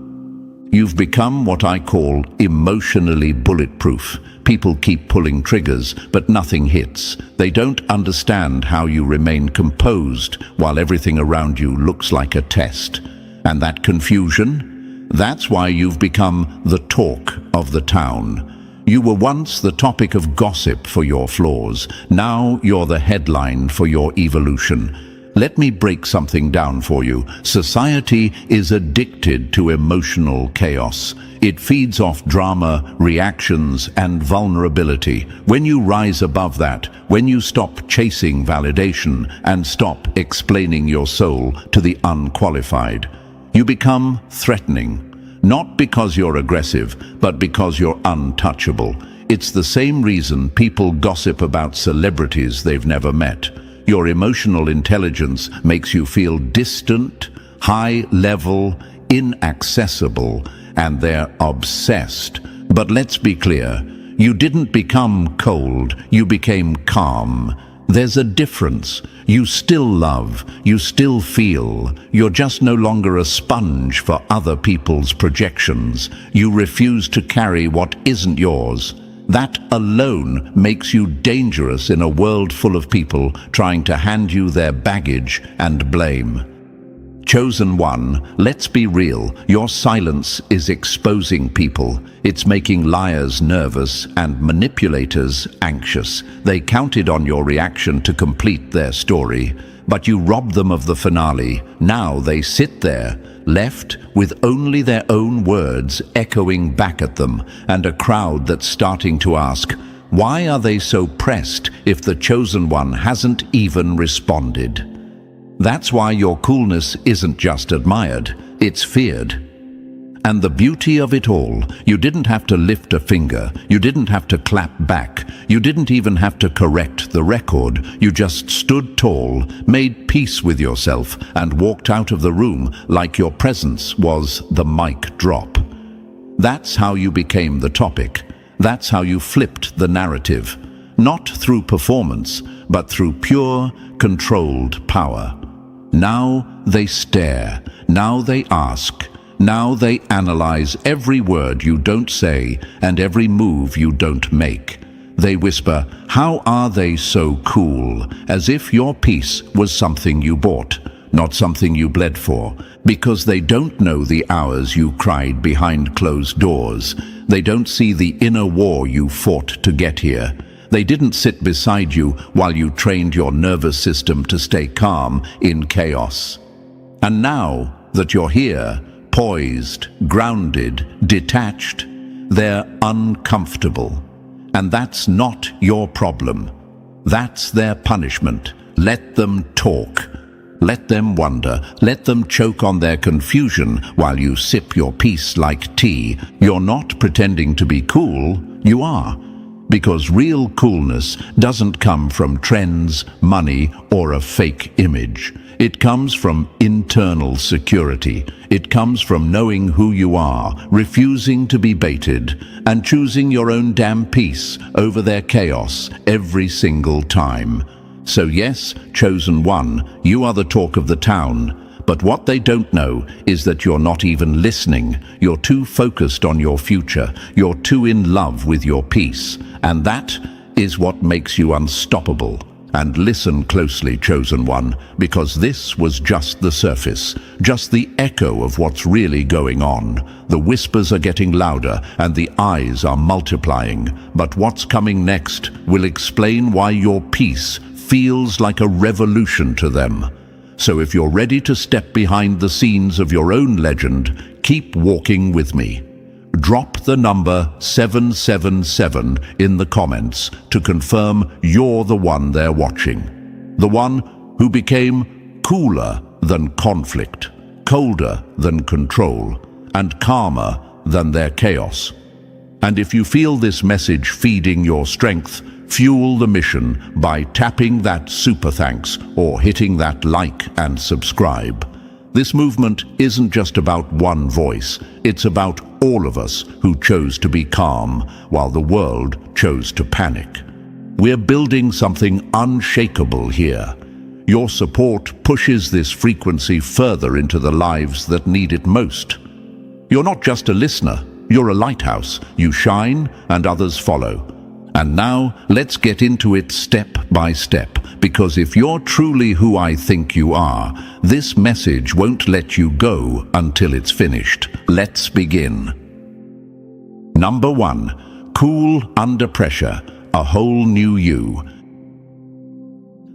You've become what I call emotionally bulletproof. People keep pulling triggers, but nothing hits. They don't understand how you remain composed while everything around you looks like a test. And that confusion, that's why you've become the talk of the town. You were once the topic of gossip for your flaws. Now you're the headline for your evolution. Let me break something down for you. Society is addicted to emotional chaos. It feeds off drama, reactions, and vulnerability. When you rise above that, when you stop chasing validation and stop explaining your soul to the unqualified, you become threatening. Not because you're aggressive, but because you're untouchable. It's the same reason people gossip about celebrities they've never met. Your emotional intelligence makes you feel distant, high-level, inaccessible, and they're obsessed. But let's be clear, you didn't become cold, you became calm. There's a difference. You still love, you still feel. You're just no longer a sponge for other people's projections. You refuse to carry what isn't yours. That alone makes you dangerous in a world full of people trying to hand you their baggage and blame. Chosen one, let's be real. Your silence is exposing people. It's making liars nervous and manipulators anxious. They counted on your reaction to complete their story, but you robbed them of the finale. Now they sit there, left with only their own words echoing back at them, and a crowd that's starting to ask, why are they so pressed if the chosen one hasn't even responded? That's why your coolness isn't just admired, it's feared. And the beauty of it all, you didn't have to lift a finger, you didn't have to clap back, you didn't even have to correct the record. You just stood tall, made peace with yourself, and walked out of the room like your presence was the mic drop. That's how you became the topic. That's how you flipped the narrative. Not through performance, but through pure, controlled power. Now they stare, now they ask, now they analyze every word you don't say and every move you don't make. They whisper, "How are they so cool?" as if your peace was something you bought, not something you bled for, because they don't know the hours you cried behind closed doors. They don't see the inner war you fought to get here. They didn't sit beside you while you trained your nervous system to stay calm in chaos. And now that you're here, poised, grounded, detached, they're uncomfortable. And that's not your problem. That's their punishment. Let them talk. Let them wonder. Let them choke on their confusion while you sip your peace like tea. You're not pretending to be cool, you are. Because real coolness doesn't come from trends, money, or a fake image. It comes from internal security. It comes from knowing who you are, refusing to be baited, and choosing your own damn peace over their chaos every single time. So yes, chosen one, you are the talk of the town. But what they don't know is that you're not even listening. You're too focused on your future. You're too in love with your peace. And that is what makes you unstoppable. And listen closely, chosen one, because this was just the surface, just the echo of what's really going on. The whispers are getting louder and the eyes are multiplying. But what's coming next will explain why your peace feels like a revolution to them. So if you're ready to step behind the scenes of your own legend, keep walking with me. Drop the number 777 in the comments to confirm you're the one they're watching. The one who became cooler than conflict, colder than control, and calmer than their chaos. And if you feel this message feeding your strength, fuel the mission by tapping that super thanks or hitting that like and subscribe. This movement isn't just about one voice, it's about all of us who chose to be calm while the world chose to panic. We're building something unshakable here. Your support pushes this frequency further into the lives that need it most. You're not just a listener, you're a lighthouse. You shine and others follow. And now, let's get into it step by step, because if you're truly who I think you are, this message won't let you go until it's finished. Let's begin. Number 1. Cool under pressure, a whole new you.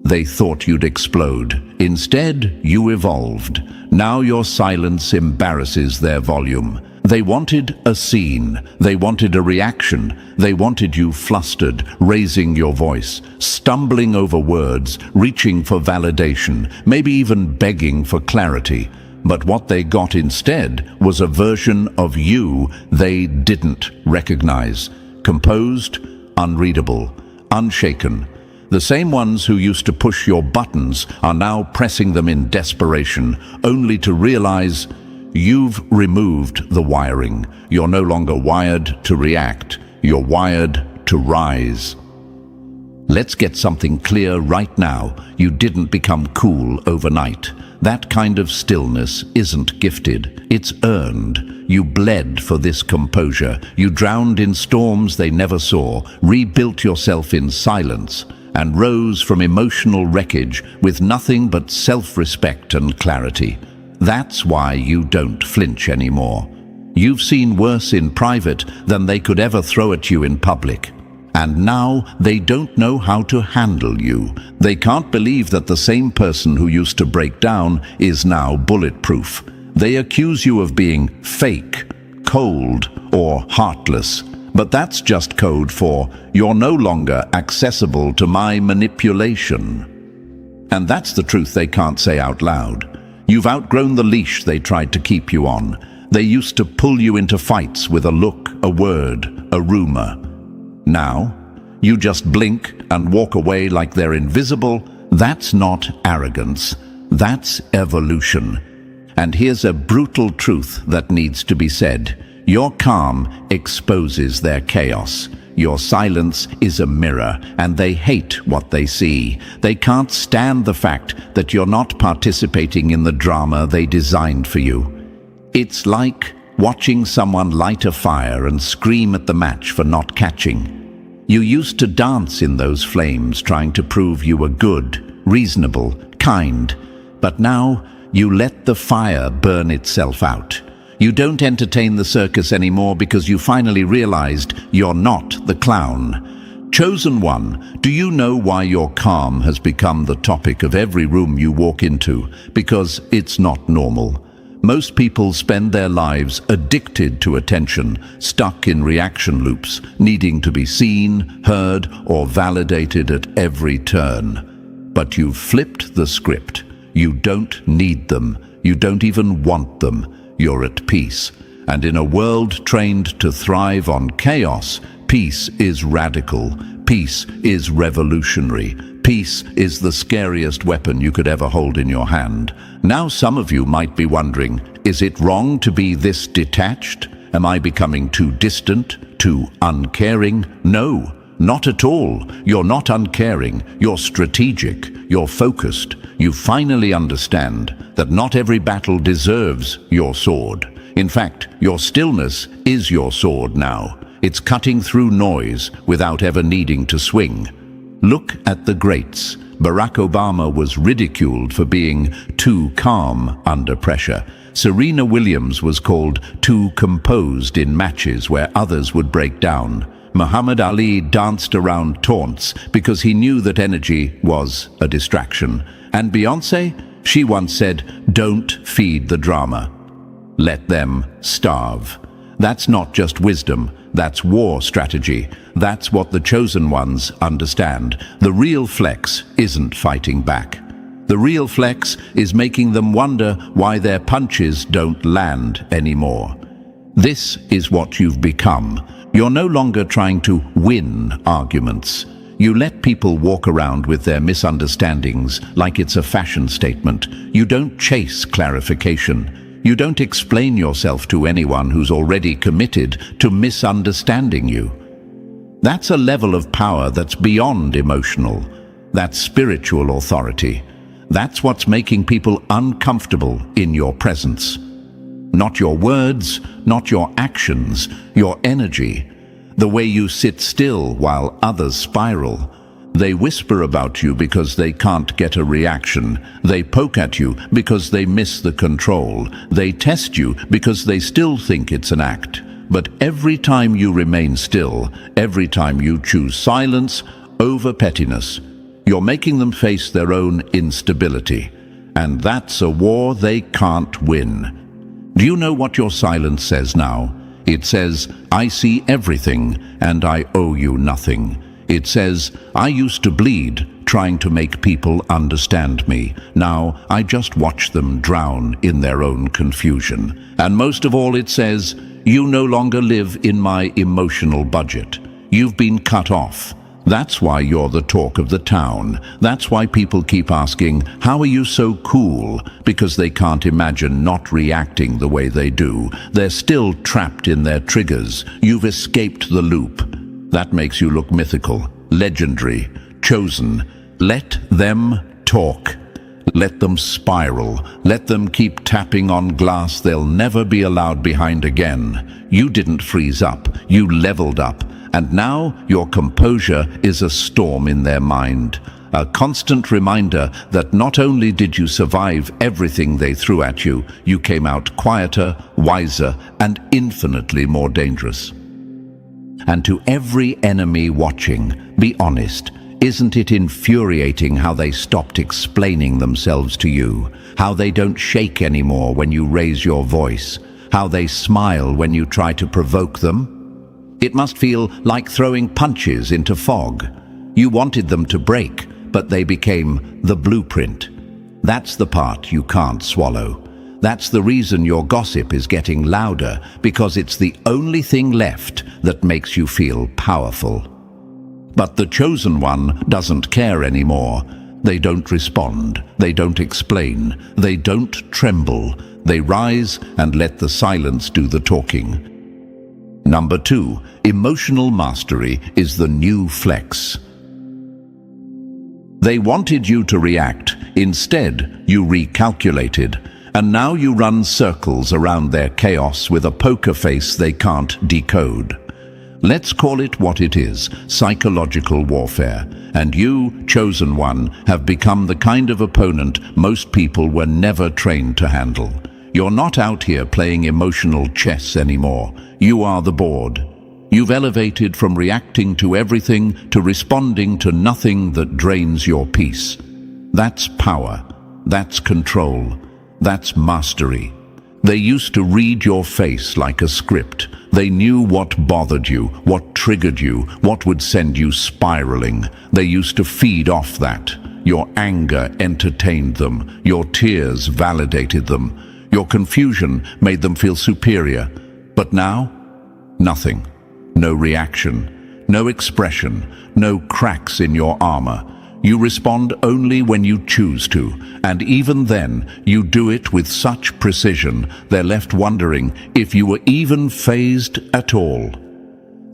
They thought you'd explode. Instead, you evolved. Now your silence embarrasses their volume. They wanted a scene, they wanted a reaction, they wanted you flustered, raising your voice, stumbling over words, reaching for validation, maybe even begging for clarity. But what they got instead was a version of you they didn't recognize. Composed, unreadable, unshaken. The same ones who used to push your buttons are now pressing them in desperation, only to realize you've removed the wiring. You're no longer wired to react. You're wired to rise. Let's get something clear right now. You didn't become cool overnight. That kind of stillness isn't gifted. It's earned. You bled for this composure. You drowned in storms they never saw, rebuilt yourself in silence, and rose from emotional wreckage with nothing but self-respect and clarity. That's why you don't flinch anymore. You've seen worse in private than they could ever throw at you in public. And now they don't know how to handle you. They can't believe that the same person who used to break down is now bulletproof. They accuse you of being fake, cold, or heartless. But that's just code for you're no longer accessible to my manipulation. And that's the truth they can't say out loud. You've outgrown the leash they tried to keep you on. They used to pull you into fights with a look, a word, a rumor. Now, you just blink and walk away like they're invisible. That's not arrogance. That's evolution. And here's a brutal truth that needs to be said. Your calm exposes their chaos. Your silence is a mirror, and they hate what they see. They can't stand the fact that you're not participating in the drama they designed for you. It's like watching someone light a fire and scream at the match for not catching. You used to dance in those flames, trying to prove you were good, reasonable, kind. But now you let the fire burn itself out. You don't entertain the circus anymore because you finally realized you're not the clown. Chosen one, do you know why your calm has become the topic of every room you walk into? Because it's not normal. Most people spend their lives addicted to attention, stuck in reaction loops, needing to be seen, heard, or validated at every turn. But you've flipped the script. You don't need them. You don't even want them. You're at peace. And in a world trained to thrive on chaos, peace is radical. Peace is revolutionary. Peace is the scariest weapon you could ever hold in your hand. Now some of you might be wondering, is it wrong to be this detached? Am I becoming too distant, too uncaring? No, not at all. You're not uncaring. You're strategic. You're focused. You finally understand that not every battle deserves your sword. In fact, your stillness is your sword now. It's cutting through noise without ever needing to swing. Look at the greats. Barack Obama was ridiculed for being too calm under pressure. Serena Williams was called too composed in matches where others would break down. Muhammad Ali danced around taunts because he knew that energy was a distraction. And Beyoncé, she once said, "Don't feed the drama. Let them starve." That's not just wisdom, that's war strategy. That's what the chosen ones understand. The real flex isn't fighting back. The real flex is making them wonder why their punches don't land anymore. This is what you've become. You're no longer trying to win arguments. You let people walk around with their misunderstandings like it's a fashion statement. You don't chase clarification. You don't explain yourself to anyone who's already committed to misunderstanding you. That's a level of power that's beyond emotional. That's spiritual authority. That's what's making people uncomfortable in your presence. Not your words, not your actions, your energy. The way you sit still while others spiral. They whisper about you because they can't get a reaction. They poke at you because they miss the control. They test you because they still think it's an act. But every time you remain still, every time you choose silence over pettiness, you're making them face their own instability. And that's a war they can't win. Do you know what your silence says now? It says, "I see everything and I owe you nothing." It says, "I used to bleed trying to make people understand me. Now I just watch them drown in their own confusion." And most of all it says, "You no longer live in my emotional budget. You've been cut off." That's why you're the talk of the town. That's why people keep asking, "How are you so cool?" Because they can't imagine not reacting the way they do. They're still trapped in their triggers. You've escaped the loop. That makes you look mythical, legendary, chosen. Let them talk. Let them spiral. Let them keep tapping on glass they'll never be allowed behind again. You didn't freeze up. You leveled up. And now your composure is a storm in their mind. A constant reminder that not only did you survive everything they threw at you, you came out quieter, wiser, and infinitely more dangerous. And to every enemy watching, be honest. Isn't it infuriating how they stopped explaining themselves to you? How they don't shake anymore when you raise your voice? How they smile when you try to provoke them? It must feel like throwing punches into fog. You wanted them to break, but they became the blueprint. That's the part you can't swallow. That's the reason your gossip is getting louder, because it's the only thing left that makes you feel powerful. But the chosen one doesn't care anymore. They don't respond, they don't explain, they don't tremble. They rise and let the silence do the talking. Number 2, emotional mastery is the new flex. They wanted you to react. Instead, you recalculated. And now you run circles around their chaos with a poker face they can't decode. Let's call it what it is, psychological warfare. And you, chosen one, have become the kind of opponent most people were never trained to handle. You're not out here playing emotional chess anymore. You are the board. You've elevated from reacting to everything to responding to nothing that drains your peace. That's power. That's control. That's mastery. They used to read your face like a script. They knew what bothered you, what triggered you, what would send you spiraling. They used to feed off that. Your anger entertained them. Your tears validated them. Your confusion made them feel superior. But now, nothing. No reaction, no expression, no cracks in your armor. You respond only when you choose to, and even then, you do it with such precision, they're left wondering if you were even fazed at all.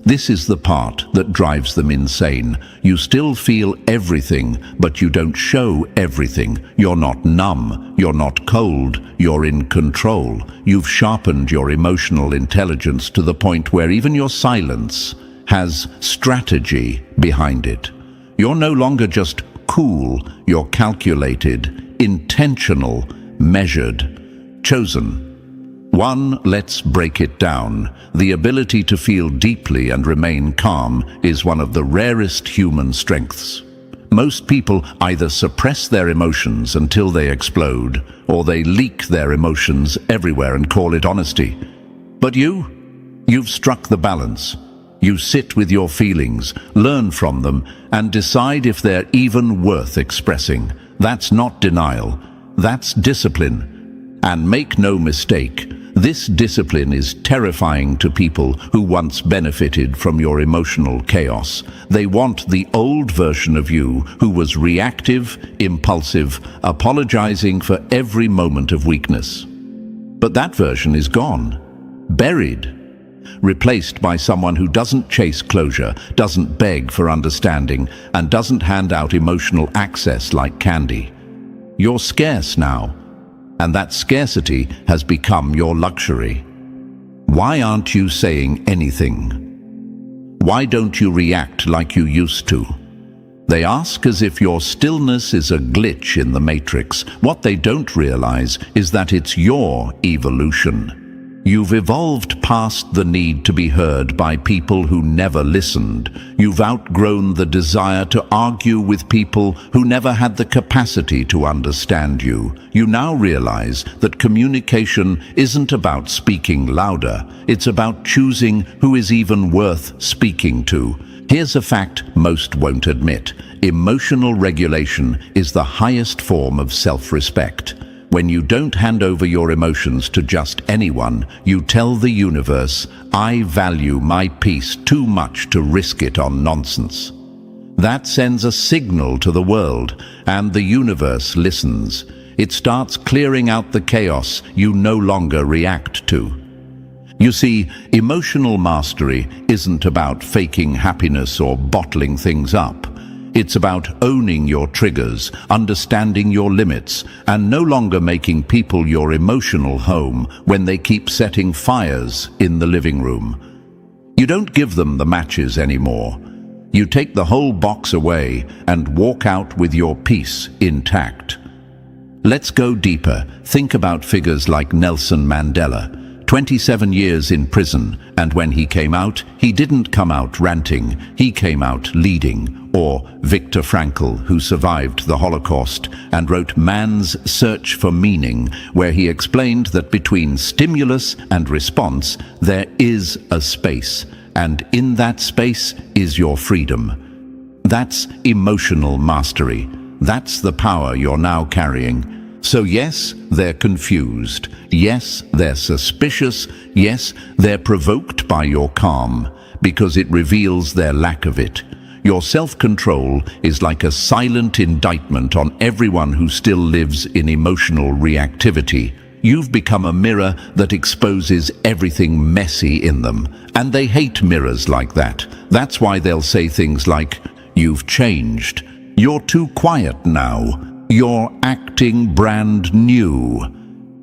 This is the part that drives them insane. You still feel everything, but you don't show everything. You're not numb, you're not cold, you're in control. You've sharpened your emotional intelligence to the point where even your silence has strategy behind it. You're no longer just cool, you're calculated, intentional, measured, chosen. One, let's break it down. The ability to feel deeply and remain calm is one of the rarest human strengths. Most people either suppress their emotions until they explode, or they leak their emotions everywhere and call it honesty. But you've struck the balance. You sit with your feelings, learn from them, and decide if they're even worth expressing. That's not denial. That's discipline. And make no mistake, this discipline is terrifying to people who once benefited from your emotional chaos. They want the old version of you who was reactive, impulsive, apologizing for every moment of weakness. But that version is gone, buried, replaced by someone who doesn't chase closure, doesn't beg for understanding, and doesn't hand out emotional access like candy. You're scarce now, and that scarcity has become your luxury. Why aren't you saying anything? Why don't you react like you used to? They ask as if your stillness is a glitch in the matrix. What they don't realize is that it's your evolution. You've evolved past the need to be heard by people who never listened. You've outgrown the desire to argue with people who never had the capacity to understand you. You now realize that communication isn't about speaking louder. It's about choosing who is even worth speaking to. Here's a fact most won't admit. Emotional regulation is the highest form of self-respect. When you don't hand over your emotions to just anyone, you tell the universe, I value my peace too much to risk it on nonsense. That sends a signal to the world, and the universe listens. It starts clearing out the chaos you no longer react to. You see, emotional mastery isn't about faking happiness or bottling things up. It's about owning your triggers, understanding your limits, and no longer making people your emotional home when they keep setting fires in the living room. You don't give them the matches anymore. You take the whole box away and walk out with your peace intact. Let's go deeper. Think about figures like Nelson Mandela. 27 years in prison, and when he came out, he didn't come out ranting, he came out leading. Or Viktor Frankl, who survived the Holocaust and wrote Man's Search for Meaning, where he explained that between stimulus and response, there is a space, and in that space is your freedom. That's emotional mastery. That's the power you're now carrying. So yes, they're confused. Yes, they're suspicious. Yes, they're provoked by your calm, because it reveals their lack of it. Your self-control is like a silent indictment on everyone who still lives in emotional reactivity. You've become a mirror that exposes everything messy in them, and they hate mirrors like that. That's why they'll say things like, "You've changed. You're too quiet now. You're acting brand new."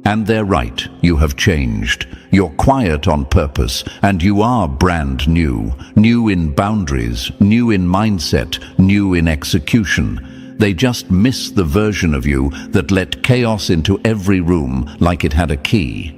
And they're right, you have changed. You're quiet on purpose, and you are brand new. New in boundaries, new in mindset, new in execution. They just miss the version of you that let chaos into every room like it had a key.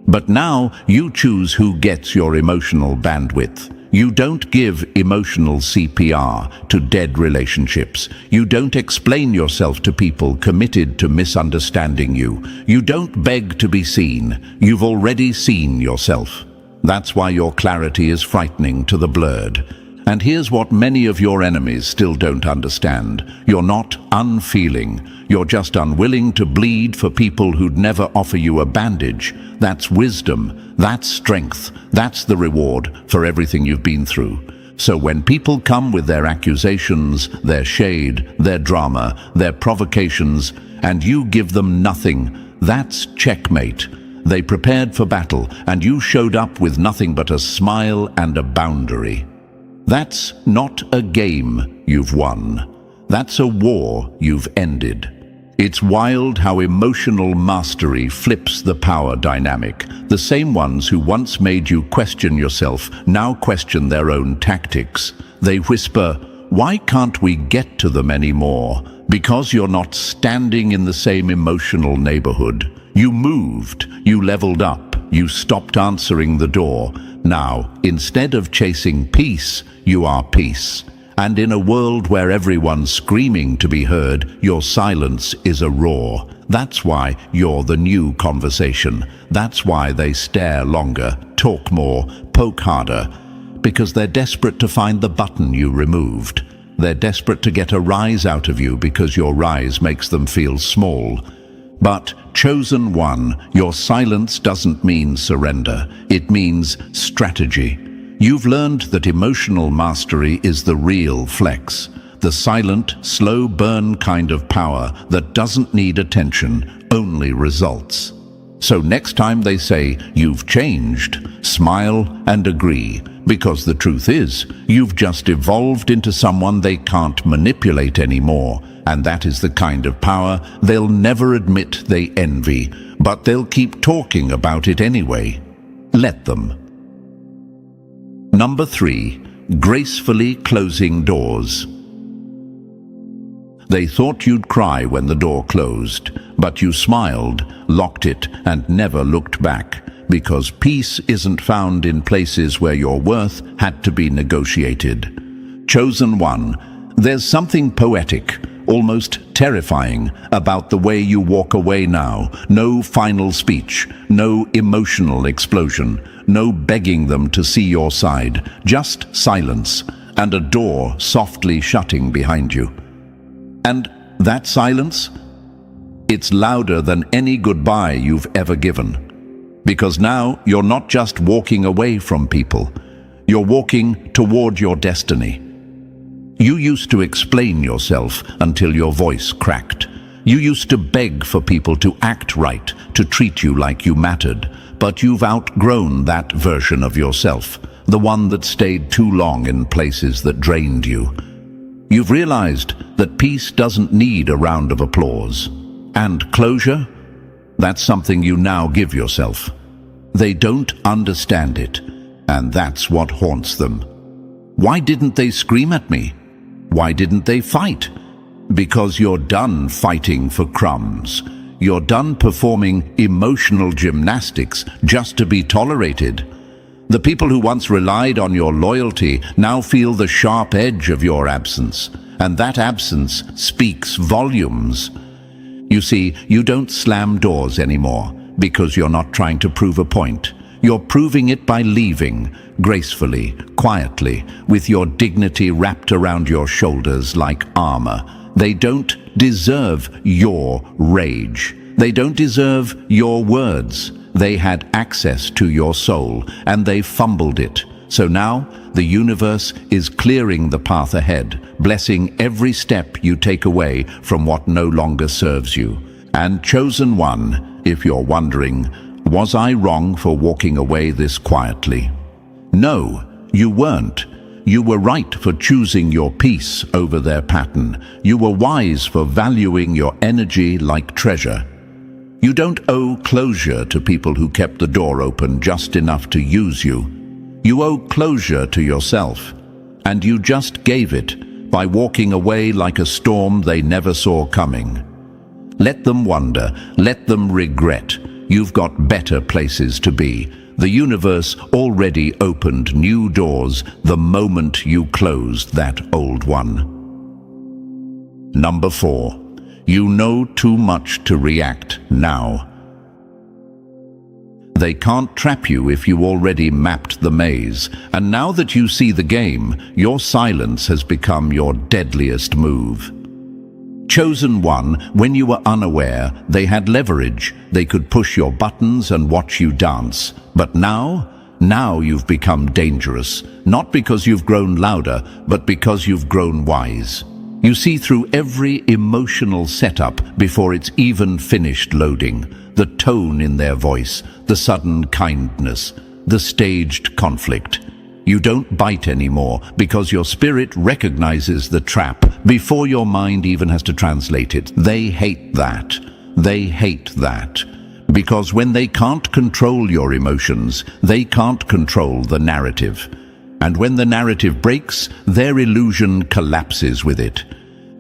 But now you choose who gets your emotional bandwidth. You don't give emotional CPR to dead relationships. You don't explain yourself to people committed to misunderstanding you. You don't beg to be seen. You've already seen yourself. That's why your clarity is frightening to the blurred. And here's what many of your enemies still don't understand. You're not unfeeling. You're just unwilling to bleed for people who'd never offer you a bandage. That's wisdom. That's strength. That's the reward for everything you've been through. So when people come with their accusations, their shade, their drama, their provocations, and you give them nothing, that's checkmate. They prepared for battle, and you showed up with nothing but a smile and a boundary. That's not a game you've won. That's a war you've ended. It's wild how emotional mastery flips the power dynamic. The same ones who once made you question yourself now question their own tactics. They whisper, "Why can't we get to them anymore?" Because you're not standing in the same emotional neighborhood. You moved, you leveled up, you stopped answering the door. Now, instead of chasing peace, you are peace. And in a world where everyone's screaming to be heard, your silence is a roar. That's why you're the new conversation. That's why they stare longer, talk more, poke harder. Because they're desperate to find the button you removed. They're desperate to get a rise out of you because your rise makes them feel small. But, chosen one, your silence doesn't mean surrender. It means strategy. You've learned that emotional mastery is the real flex, the silent, slow burn kind of power that doesn't need attention, only results. So next time they say, "You've changed," smile and agree, because the truth is, you've just evolved into someone they can't manipulate anymore, and that is the kind of power they'll never admit they envy, but they'll keep talking about it anyway. Let them. Number 3, gracefully closing doors. They thought you'd cry when the door closed, but you smiled, locked it, and never looked back, because peace isn't found in places where your worth had to be negotiated. Chosen one, there's something poetic, almost terrifying, about the way you walk away now. No final speech, no emotional explosion, no begging them to see your side, just silence, and a door softly shutting behind you. And that silence? It's louder than any goodbye you've ever given. Because now you're not just walking away from people, you're walking toward your destiny. You used to explain yourself until your voice cracked. You used to beg for people to act right, to treat you like you mattered. But you've outgrown that version of yourself, the one that stayed too long in places that drained you. You've realized that peace doesn't need a round of applause. And closure? That's something you now give yourself. They don't understand it, and that's what haunts them. Why didn't they scream at me? Why didn't they fight? Because you're done fighting for crumbs. You're done performing emotional gymnastics just to be tolerated. The people who once relied on your loyalty now feel the sharp edge of your absence, and that absence speaks volumes. You see, you don't slam doors anymore because you're not trying to prove a point. You're proving it by leaving, gracefully, quietly, with your dignity wrapped around your shoulders like armor. They don't deserve your rage. They don't deserve your words. They had access to your soul, and they fumbled it. So now, the universe is clearing the path ahead, blessing every step you take away from what no longer serves you. And chosen one, if you're wondering, was I wrong for walking away this quietly? No, you weren't. You were right for choosing your peace over their pattern. You were wise for valuing your energy like treasure. You don't owe closure to people who kept the door open just enough to use you. You owe closure to yourself, and you just gave it by walking away like a storm they never saw coming. Let them wonder, let them regret. You've got better places to be. The universe already opened new doors the moment you closed that old one. Number 4. You know too much to react now. They can't trap you if you already mapped the maze, and now that you see the game, your silence has become your deadliest move. Chosen one, when you were unaware, they had leverage. They could push your buttons and watch you dance. But now you've become dangerous, not because you've grown louder, but because you've grown wise. You see through every emotional setup before it's even finished loading. The tone in their voice, the sudden kindness, the staged conflict. You don't bite anymore because your spirit recognizes the trap before your mind even has to translate it. They hate that. They hate that. Because when they can't control your emotions, they can't control the narrative. And when the narrative breaks, their illusion collapses with it.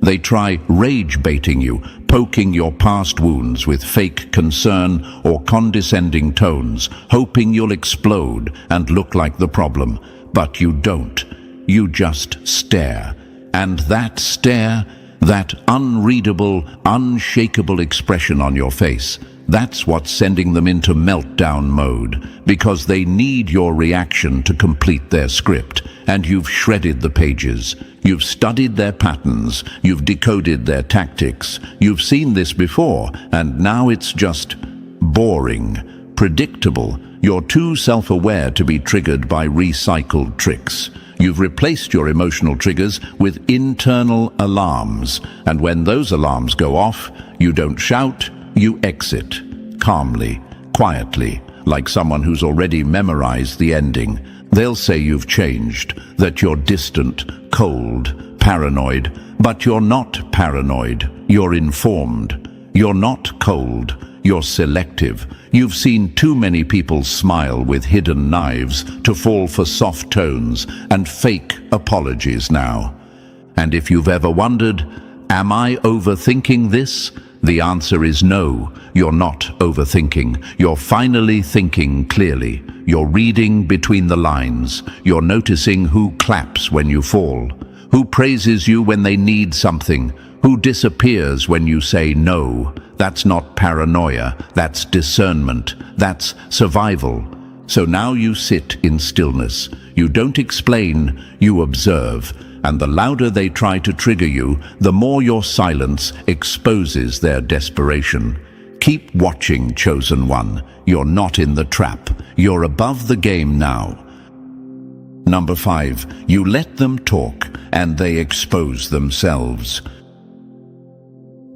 They try rage-baiting you, poking your past wounds with fake concern or condescending tones, hoping you'll explode and look like the problem. But you don't. You just stare. And that stare, that unreadable, unshakable expression on your face, that's what's sending them into meltdown mode, because they need your reaction to complete their script, and you've shredded the pages. You've studied their patterns, you've decoded their tactics, you've seen this before, and now it's just boring, predictable. You're too self-aware to be triggered by recycled tricks. You've replaced your emotional triggers with internal alarms, and when those alarms go off, you don't shout, you exit, calmly, quietly, like someone who's already memorized the ending. They'll say you've changed, that you're distant, cold, paranoid, but you're not paranoid, you're informed. You're not cold, you're selective. You've seen too many people smile with hidden knives to fall for soft tones and fake apologies now. And if you've ever wondered, am I overthinking this? The answer is no, you're not overthinking. You're finally thinking clearly. You're reading between the lines. You're noticing who claps when you fall, who praises you when they need something, who disappears when you say no. That's not paranoia, that's discernment, that's survival. So now you sit in stillness. You don't explain, you observe. And the louder they try to trigger you, the more your silence exposes their desperation. Keep watching, chosen one. You're not in the trap. You're above the game now. Number 5, you let them talk, and they expose themselves.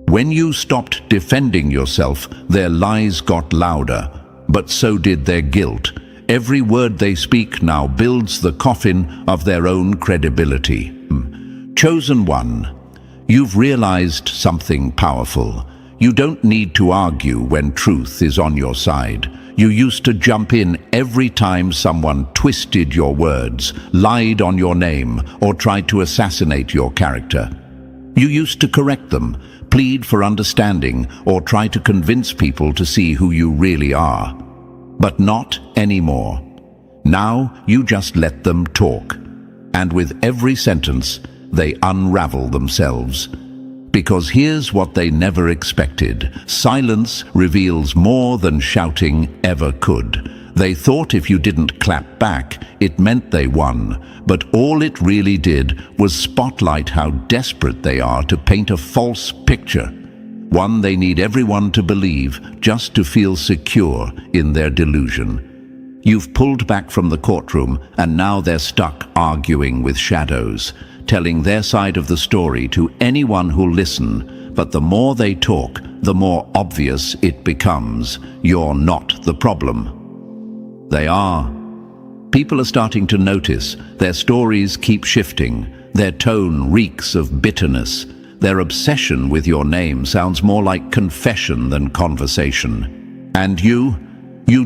When you stopped defending yourself, their lies got louder, but so did their guilt. Every word they speak now builds the coffin of their own credibility. Chosen one, you've realized something powerful. You don't need to argue when truth is on your side. You used to jump in every time someone twisted your words, lied on your name, or tried to assassinate your character. You used to correct them, plead for understanding, or try to convince people to see who you really are. But not anymore. Now you just let them talk. And with every sentence, they unravel themselves. Because here's what they never expected. Silence reveals more than shouting ever could. They thought if you didn't clap back, it meant they won. But all it really did was spotlight how desperate they are to paint a false picture. One they need everyone to believe just to feel secure in their delusion. You've pulled back from the courtroom and now they're stuck arguing with shadows, telling their side of the story to anyone who'll listen. But the more they talk, the more obvious it becomes. You're not the problem. They are. People are starting to notice. Their stories keep shifting. Their tone reeks of bitterness. Their obsession with your name sounds more like confession than conversation. And you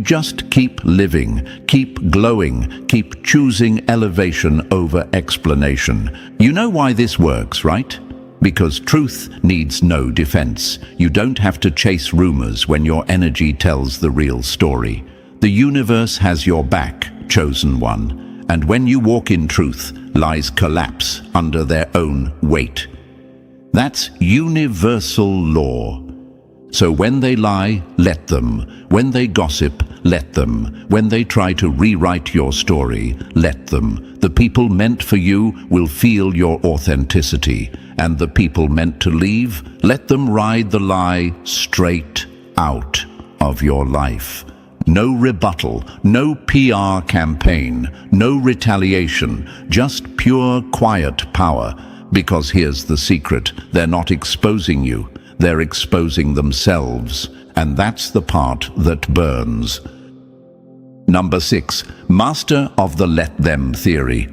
just keep living, keep glowing, keep choosing elevation over explanation. You know why this works, right? Because truth needs no defense. You don't have to chase rumors when your energy tells the real story. The universe has your back, chosen one. And when you walk in truth, lies collapse under their own weight. That's universal law. So when they lie, let them. When they gossip, let them. When they try to rewrite your story, let them. The people meant for you will feel your authenticity. And the people meant to leave, let them ride the lie straight out of your life. No rebuttal, no PR campaign, no retaliation, just pure quiet power. Because here's the secret, they're not exposing you. They're exposing themselves, and that's the part that burns. Number 6, master of the let them theory.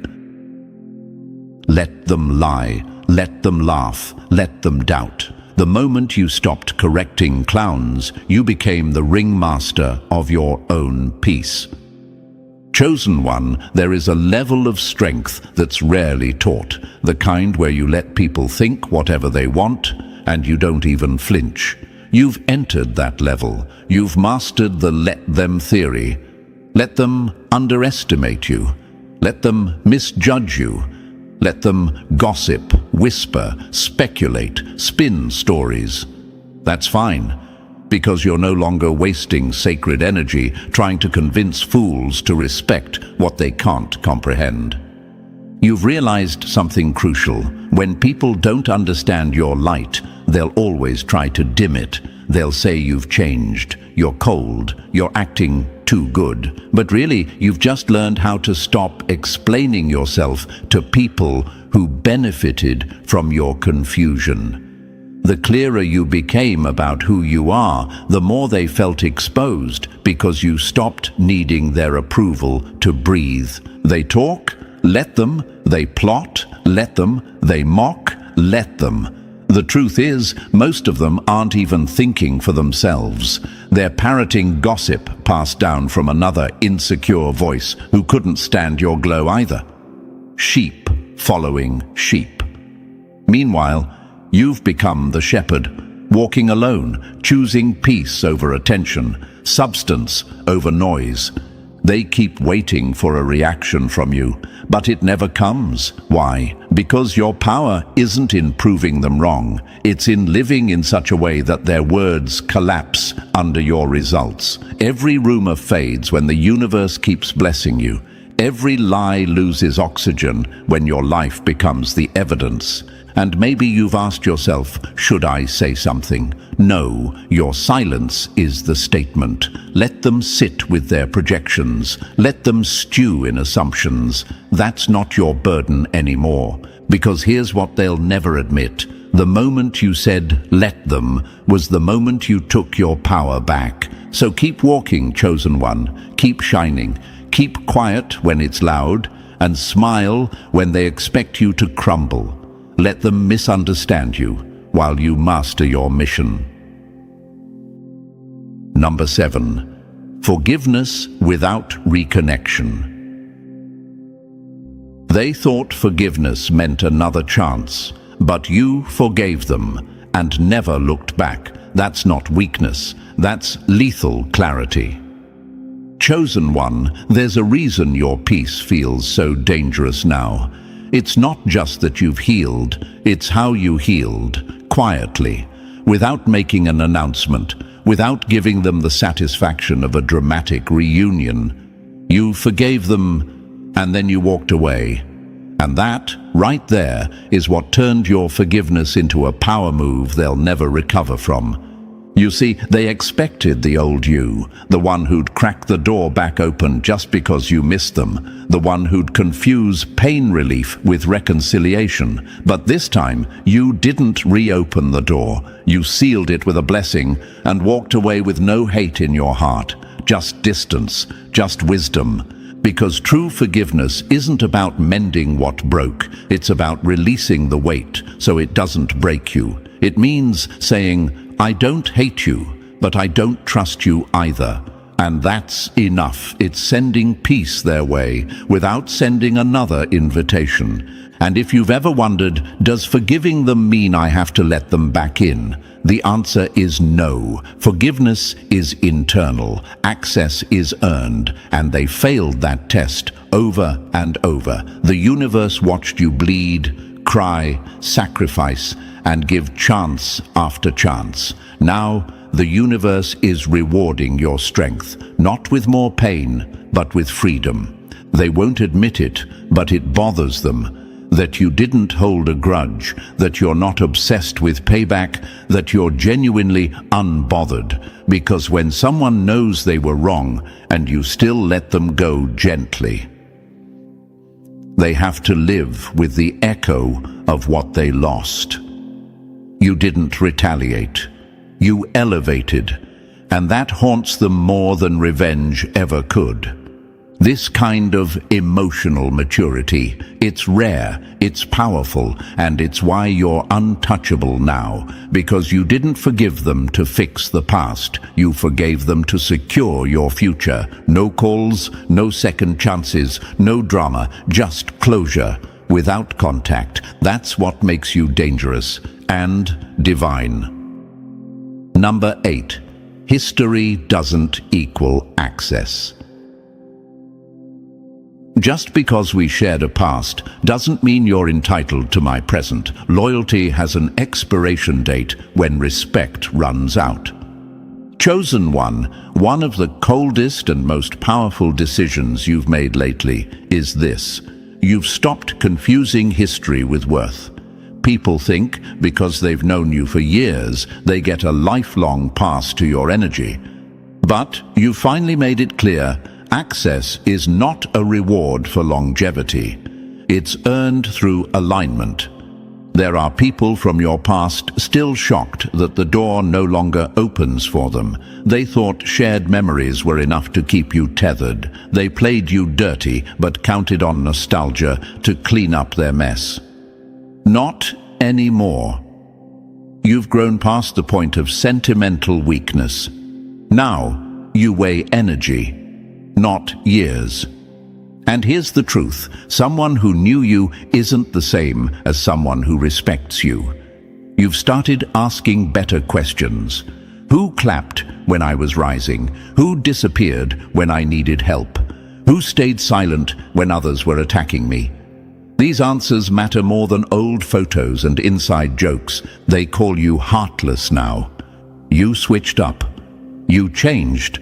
Let them lie, let them laugh, let them doubt. The moment you stopped correcting clowns, you became the ringmaster of your own peace. Chosen one, there is a level of strength that's rarely taught, the kind where you let people think whatever they want, and you don't even flinch. You've entered that level. You've mastered the let them theory. Let them underestimate you. Let them misjudge you. Let them gossip, whisper, speculate, spin stories. That's fine, because you're no longer wasting sacred energy trying to convince fools to respect what they can't comprehend. You've realized something crucial. When people don't understand your light, they'll always try to dim it. They'll say you've changed, you're cold, you're acting too good. But really, you've just learned how to stop explaining yourself to people who benefited from your confusion. The clearer you became about who you are, the more they felt exposed because you stopped needing their approval to breathe. They talk? Let them. They plot? Let them. They mock? Let them. The truth is, most of them aren't even thinking for themselves. They're parroting gossip passed down from another insecure voice who couldn't stand your glow either. Sheep following sheep. Meanwhile, you've become the shepherd, walking alone, choosing peace over attention, substance over noise. They keep waiting for a reaction from you, but it never comes. Why? Because your power isn't in proving them wrong. It's in living in such a way that their words collapse under your results. Every rumor fades when the universe keeps blessing you. Every lie loses oxygen when your life becomes the evidence. And maybe you've asked yourself, should I say something? No, your silence is the statement. Let them sit with their projections. Let them stew in assumptions. That's not your burden anymore. Because here's what they'll never admit. The moment you said, let them, was the moment you took your power back. So keep walking, chosen one. Keep shining. Keep quiet when it's loud, and smile when they expect you to crumble. Let them misunderstand you while you master your mission. Number 7, forgiveness without reconnection. They thought forgiveness meant another chance, but you forgave them and never looked back. That's not weakness, that's lethal clarity. Chosen one, there's a reason your peace feels so dangerous now. It's not just that you've healed, it's how you healed, quietly, without making an announcement, without giving them the satisfaction of a dramatic reunion. You forgave them, and then you walked away. And that Right there is what turned your forgiveness into a power move they'll never recover from. You see, they expected the old you, the one who'd crack the door back open just because you missed them, the one who'd confuse pain relief with reconciliation. But this time, you didn't reopen the door. You sealed it with a blessing and walked away with no hate in your heart, just distance, just wisdom. Because true forgiveness isn't about mending what broke, it's about releasing the weight so it doesn't break you. It means saying, I don't hate you, but I don't trust you either. And that's enough. It's sending peace their way without sending another invitation. And if you've ever wondered, does forgiving them mean I have to let them back in? The answer is no. Forgiveness is internal. Access is earned. And they failed that test over and over. The universe watched you bleed, cry, sacrifice, and give chance after chance. Now, the universe is rewarding your strength, not with more pain, but with freedom. They won't admit it, but it bothers them. That you didn't hold a grudge, that you're not obsessed with payback, that you're genuinely unbothered. Because when someone knows they were wrong, and you still let them go gently, they have to live with the echo of what they lost. You didn't retaliate. You elevated, and that haunts them more than revenge ever could. This kind of emotional maturity, it's rare, it's powerful, and it's why you're untouchable now, because you didn't forgive them to fix the past. You forgave them to secure your future. No calls, no second chances, no drama, just closure, without contact. That's what makes you dangerous and divine. Number 8. History doesn't equal access. Just because we shared a past doesn't mean you're entitled to my present. Loyalty has an expiration date when respect runs out. Chosen one of the coldest and most powerful decisions you've made lately is this. You've stopped confusing history with worth. People think because they've known you for years, they get a lifelong pass to your energy. But you finally made it clear, access is not a reward for longevity. It's earned through alignment. There are people from your past still shocked that the door no longer opens for them. They thought shared memories were enough to keep you tethered. They played you dirty, but counted on nostalgia to clean up their mess. Not anymore. You've grown past the point of sentimental weakness. Now you weigh energy, not years. And here's the truth. Someone who knew you isn't the same as someone who respects you. You've started asking better questions. Who clapped when I was rising? Who disappeared when I needed help? Who stayed silent when others were attacking me? These answers matter more than old photos and inside jokes. They call you heartless now. You switched up. You changed.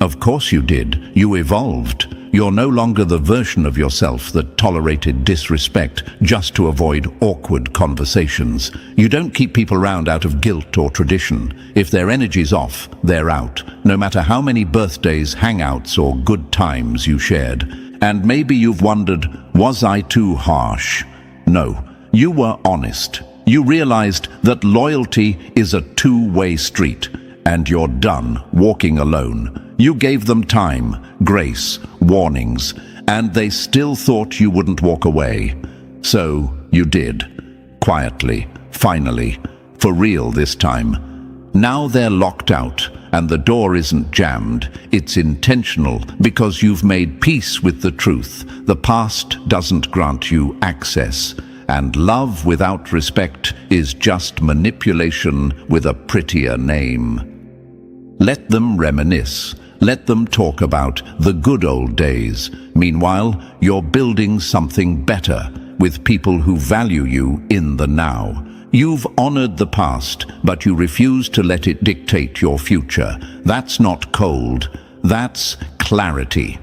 Of course you did. You evolved. You're no longer the version of yourself that tolerated disrespect just to avoid awkward conversations. You don't keep people around out of guilt or tradition. If their energy's off, they're out, no matter how many birthdays, hangouts, or good times you shared. And maybe you've wondered, was I too harsh? No, you were honest. You realized that loyalty is a two-way street, and you're done walking alone. You gave them time, grace, warnings, and they still thought you wouldn't walk away. So you did. Quietly, finally, for real this time. Now they're locked out, and the door isn't jammed. It's intentional because you've made peace with the truth. The past doesn't grant you access, and love without respect is just manipulation with a prettier name. Let them reminisce. Let them talk about the good old days. Meanwhile, you're building something better with people who value you in the now. You've honored the past, but you refuse to let it dictate your future. That's not cold. That's clarity.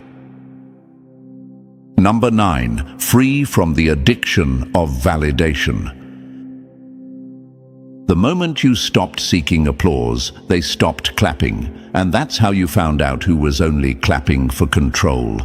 Number 9. free from the addiction of validation. The moment you stopped seeking applause, they stopped clapping, and that's how you found out who was only clapping for control.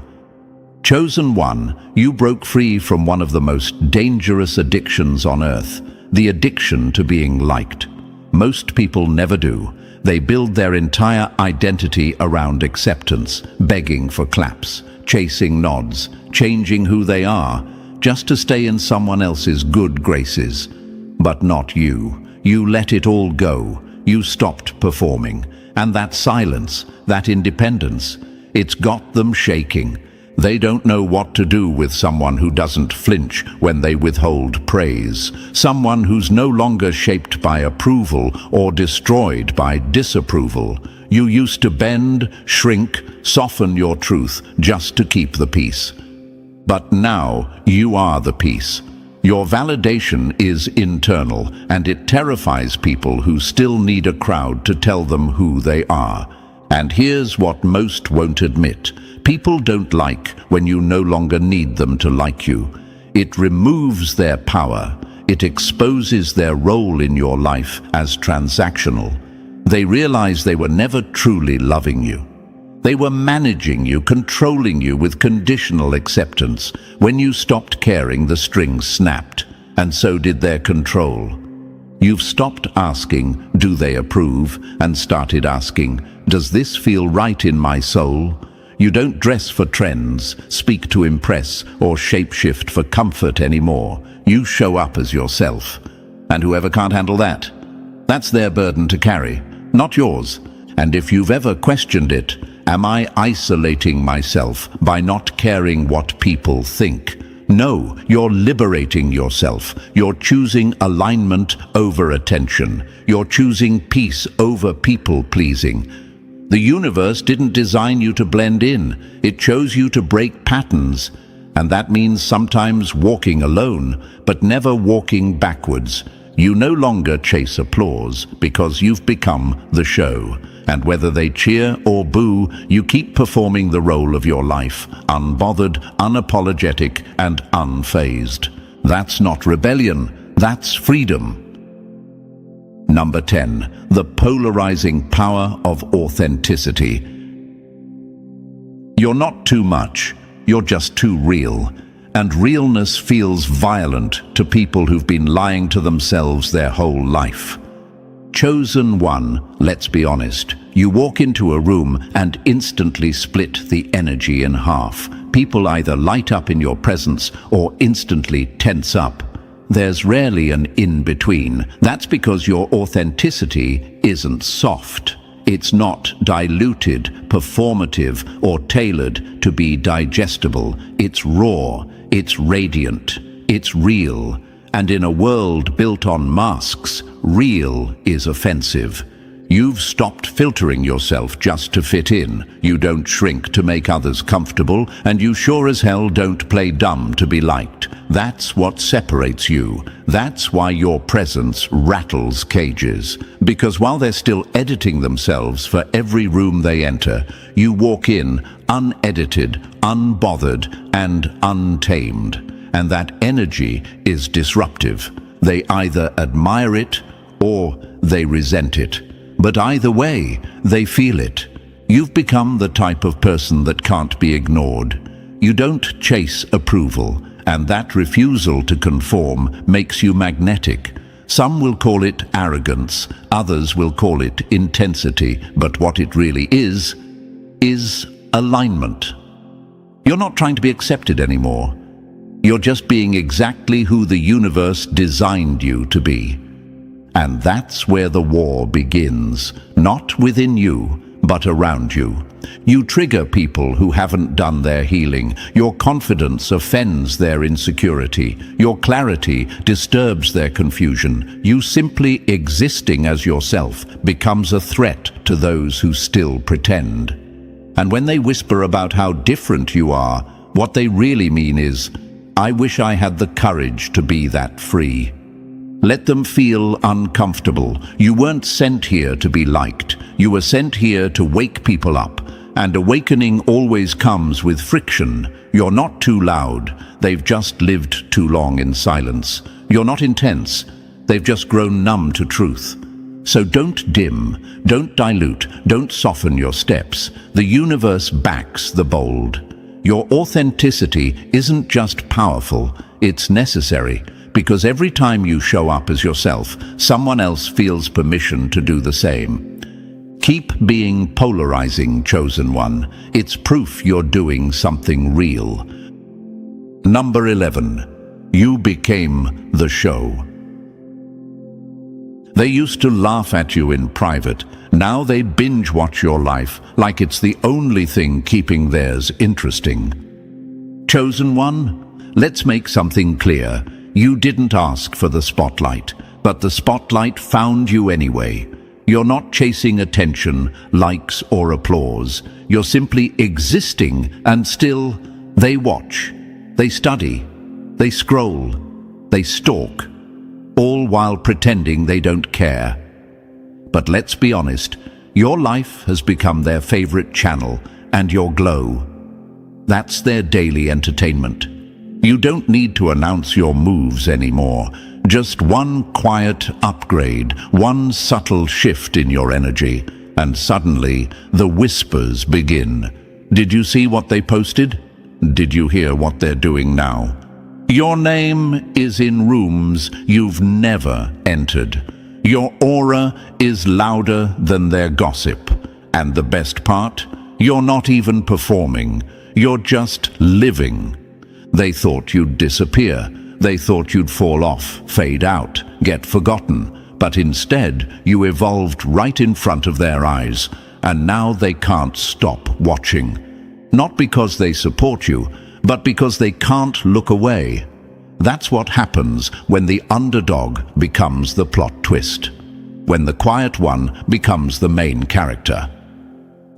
Chosen one, you broke free from one of the most dangerous addictions on earth, the addiction to being liked. Most people never do. They build their entire identity around acceptance, begging for claps, chasing nods, changing who they are, just to stay in someone else's good graces. But not you. You let it all go. You stopped performing. And that silence, that independence, it's got them shaking. They don't know what to do with someone who doesn't flinch when they withhold praise. Someone who's no longer shaped by approval or destroyed by disapproval. You used to bend, shrink, soften your truth just to keep the peace. But now you are the peace. Your validation is internal, and it terrifies people who still need a crowd to tell them who they are. And here's what most won't admit. People don't like when you no longer need them to like you. It removes their power. It exposes their role in your life as transactional. They realize they were never truly loving you. They were managing you, controlling you with conditional acceptance. When you stopped caring, the strings snapped, and so did their control. You've stopped asking, do they approve, and started asking, does this feel right in my soul? You don't dress for trends, speak to impress, or shapeshift for comfort anymore. You show up as yourself. And whoever can't handle that, that's their burden to carry, not yours. And if you've ever questioned it, am I isolating myself by not caring what people think? No, you're liberating yourself. You're choosing alignment over attention. You're choosing peace over people-pleasing. The universe didn't design you to blend in. It chose you to break patterns. And that means sometimes walking alone, but never walking backwards. You no longer chase applause because you've become the show. And whether they cheer or boo, you keep performing the role of your life, unbothered, unapologetic, and unfazed. That's not rebellion, that's freedom. Number 10, the polarizing power of authenticity. You're not too much, you're just too real. And realness feels violent to people who've been lying to themselves their whole life. Chosen one, let's be honest. You walk into a room and instantly split the energy in half. People either light up in your presence or instantly tense up. There's rarely an in-between. That's because your authenticity isn't soft. It's not diluted, performative, or tailored to be digestible. It's raw, it's radiant, it's real. And in a world built on masks, real is offensive. You've stopped filtering yourself just to fit in. You don't shrink to make others comfortable, and you sure as hell don't play dumb to be liked. That's what separates you. That's why your presence rattles cages. Because while they're still editing themselves for every room they enter, you walk in unedited, unbothered, and untamed. And that energy is disruptive. They either admire it or they resent it. But either way, they feel it. You've become the type of person that can't be ignored. You don't chase approval, and that refusal to conform makes you magnetic. Some will call it arrogance, others will call it intensity, but what it really is alignment. You're not trying to be accepted anymore. You're just being exactly who the universe designed you to be. And that's where the war begins, not within you, but around you. You trigger people who haven't done their healing. Your confidence offends their insecurity. Your clarity disturbs their confusion. You simply existing as yourself becomes a threat to those who still pretend. And when they whisper about how different you are, what they really mean is, I wish I had the courage to be that free. Let them feel uncomfortable. You weren't sent here to be liked. You were sent here to wake people up. And awakening always comes with friction. You're not too loud. They've just lived too long in silence. You're not intense. They've just grown numb to truth. So don't dim, don't dilute, don't soften your steps. The universe backs the bold. Your authenticity isn't just powerful, it's necessary, because every time you show up as yourself, someone else feels permission to do the same. Keep being polarizing, chosen one. It's proof you're doing something real. Number 11. You became the show. They used to laugh at you in private. Now they binge watch your life like it's the only thing keeping theirs interesting. Chosen one, let's make something clear. You didn't ask for the spotlight, but the spotlight found you anyway. You're not chasing attention, likes, or applause. You're simply existing, and still, they watch, they study, they scroll, they stalk, all while pretending they don't care. But let's be honest, your life has become their favorite channel, and your glow. That's their daily entertainment. You don't need to announce your moves anymore. Just one quiet upgrade, one subtle shift in your energy, and suddenly the whispers begin. Did you see what they posted? Did you hear what they're doing now? Your name is in rooms you've never entered. Your aura is louder than their gossip. And the best part? You're not even performing. You're just living. They thought you'd disappear. They thought you'd fall off, fade out, get forgotten. But instead, you evolved right in front of their eyes. And now they can't stop watching. Not because they support you, but because they can't look away. That's what happens when the underdog becomes the plot twist, when the quiet one becomes the main character.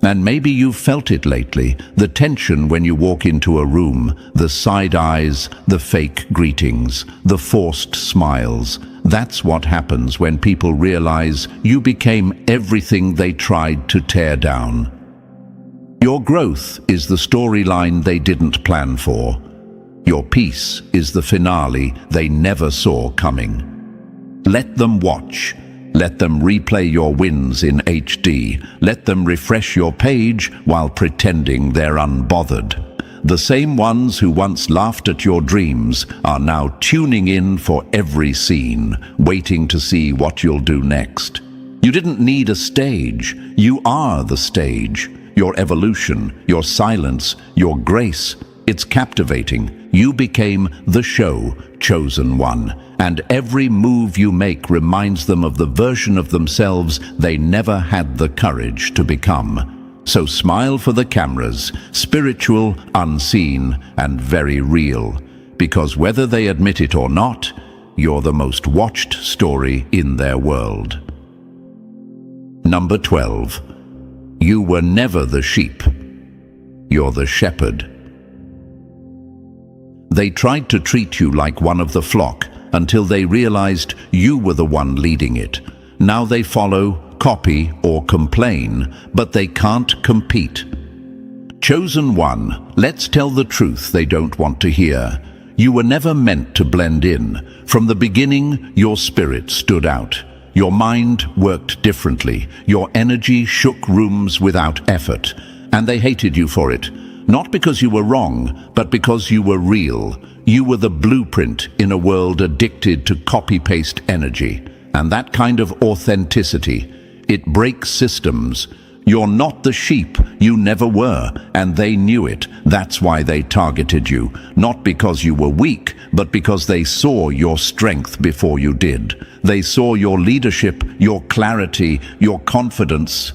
And maybe you've felt it lately, the tension when you walk into a room, the side eyes, the fake greetings, the forced smiles. That's what happens when people realize you became everything they tried to tear down. Your growth is the storyline they didn't plan for. Your peace is the finale they never saw coming. Let them watch. Let them replay your wins in HD. Let them refresh your page while pretending they're unbothered. The same ones who once laughed at your dreams are now tuning in for every scene, waiting to see what you'll do next. You didn't need a stage. You are the stage. Your evolution, your silence, your grace. It's captivating. You became the show, chosen one. And every move you make reminds them of the version of themselves they never had the courage to become. So smile for the cameras, spiritual, unseen, and very real. Because whether they admit it or not, you're the most watched story in their world. Number 12. You were never the sheep. You're the shepherd. They tried to treat you like one of the flock until they realized you were the one leading it. Now they follow, copy, or complain, but they can't compete. Chosen one, let's tell the truth they don't want to hear. You were never meant to blend in. From the beginning, your spirit stood out. Your mind worked differently. Your energy shook rooms without effort. And they hated you for it. Not because you were wrong, but because you were real. You were the blueprint in a world addicted to copy-paste energy. And that kind of authenticity, it breaks systems. You're not the sheep, you never were, and they knew it. That's why they targeted you. Not because you were weak, but because they saw your strength before you did. They saw your leadership, your clarity, your confidence,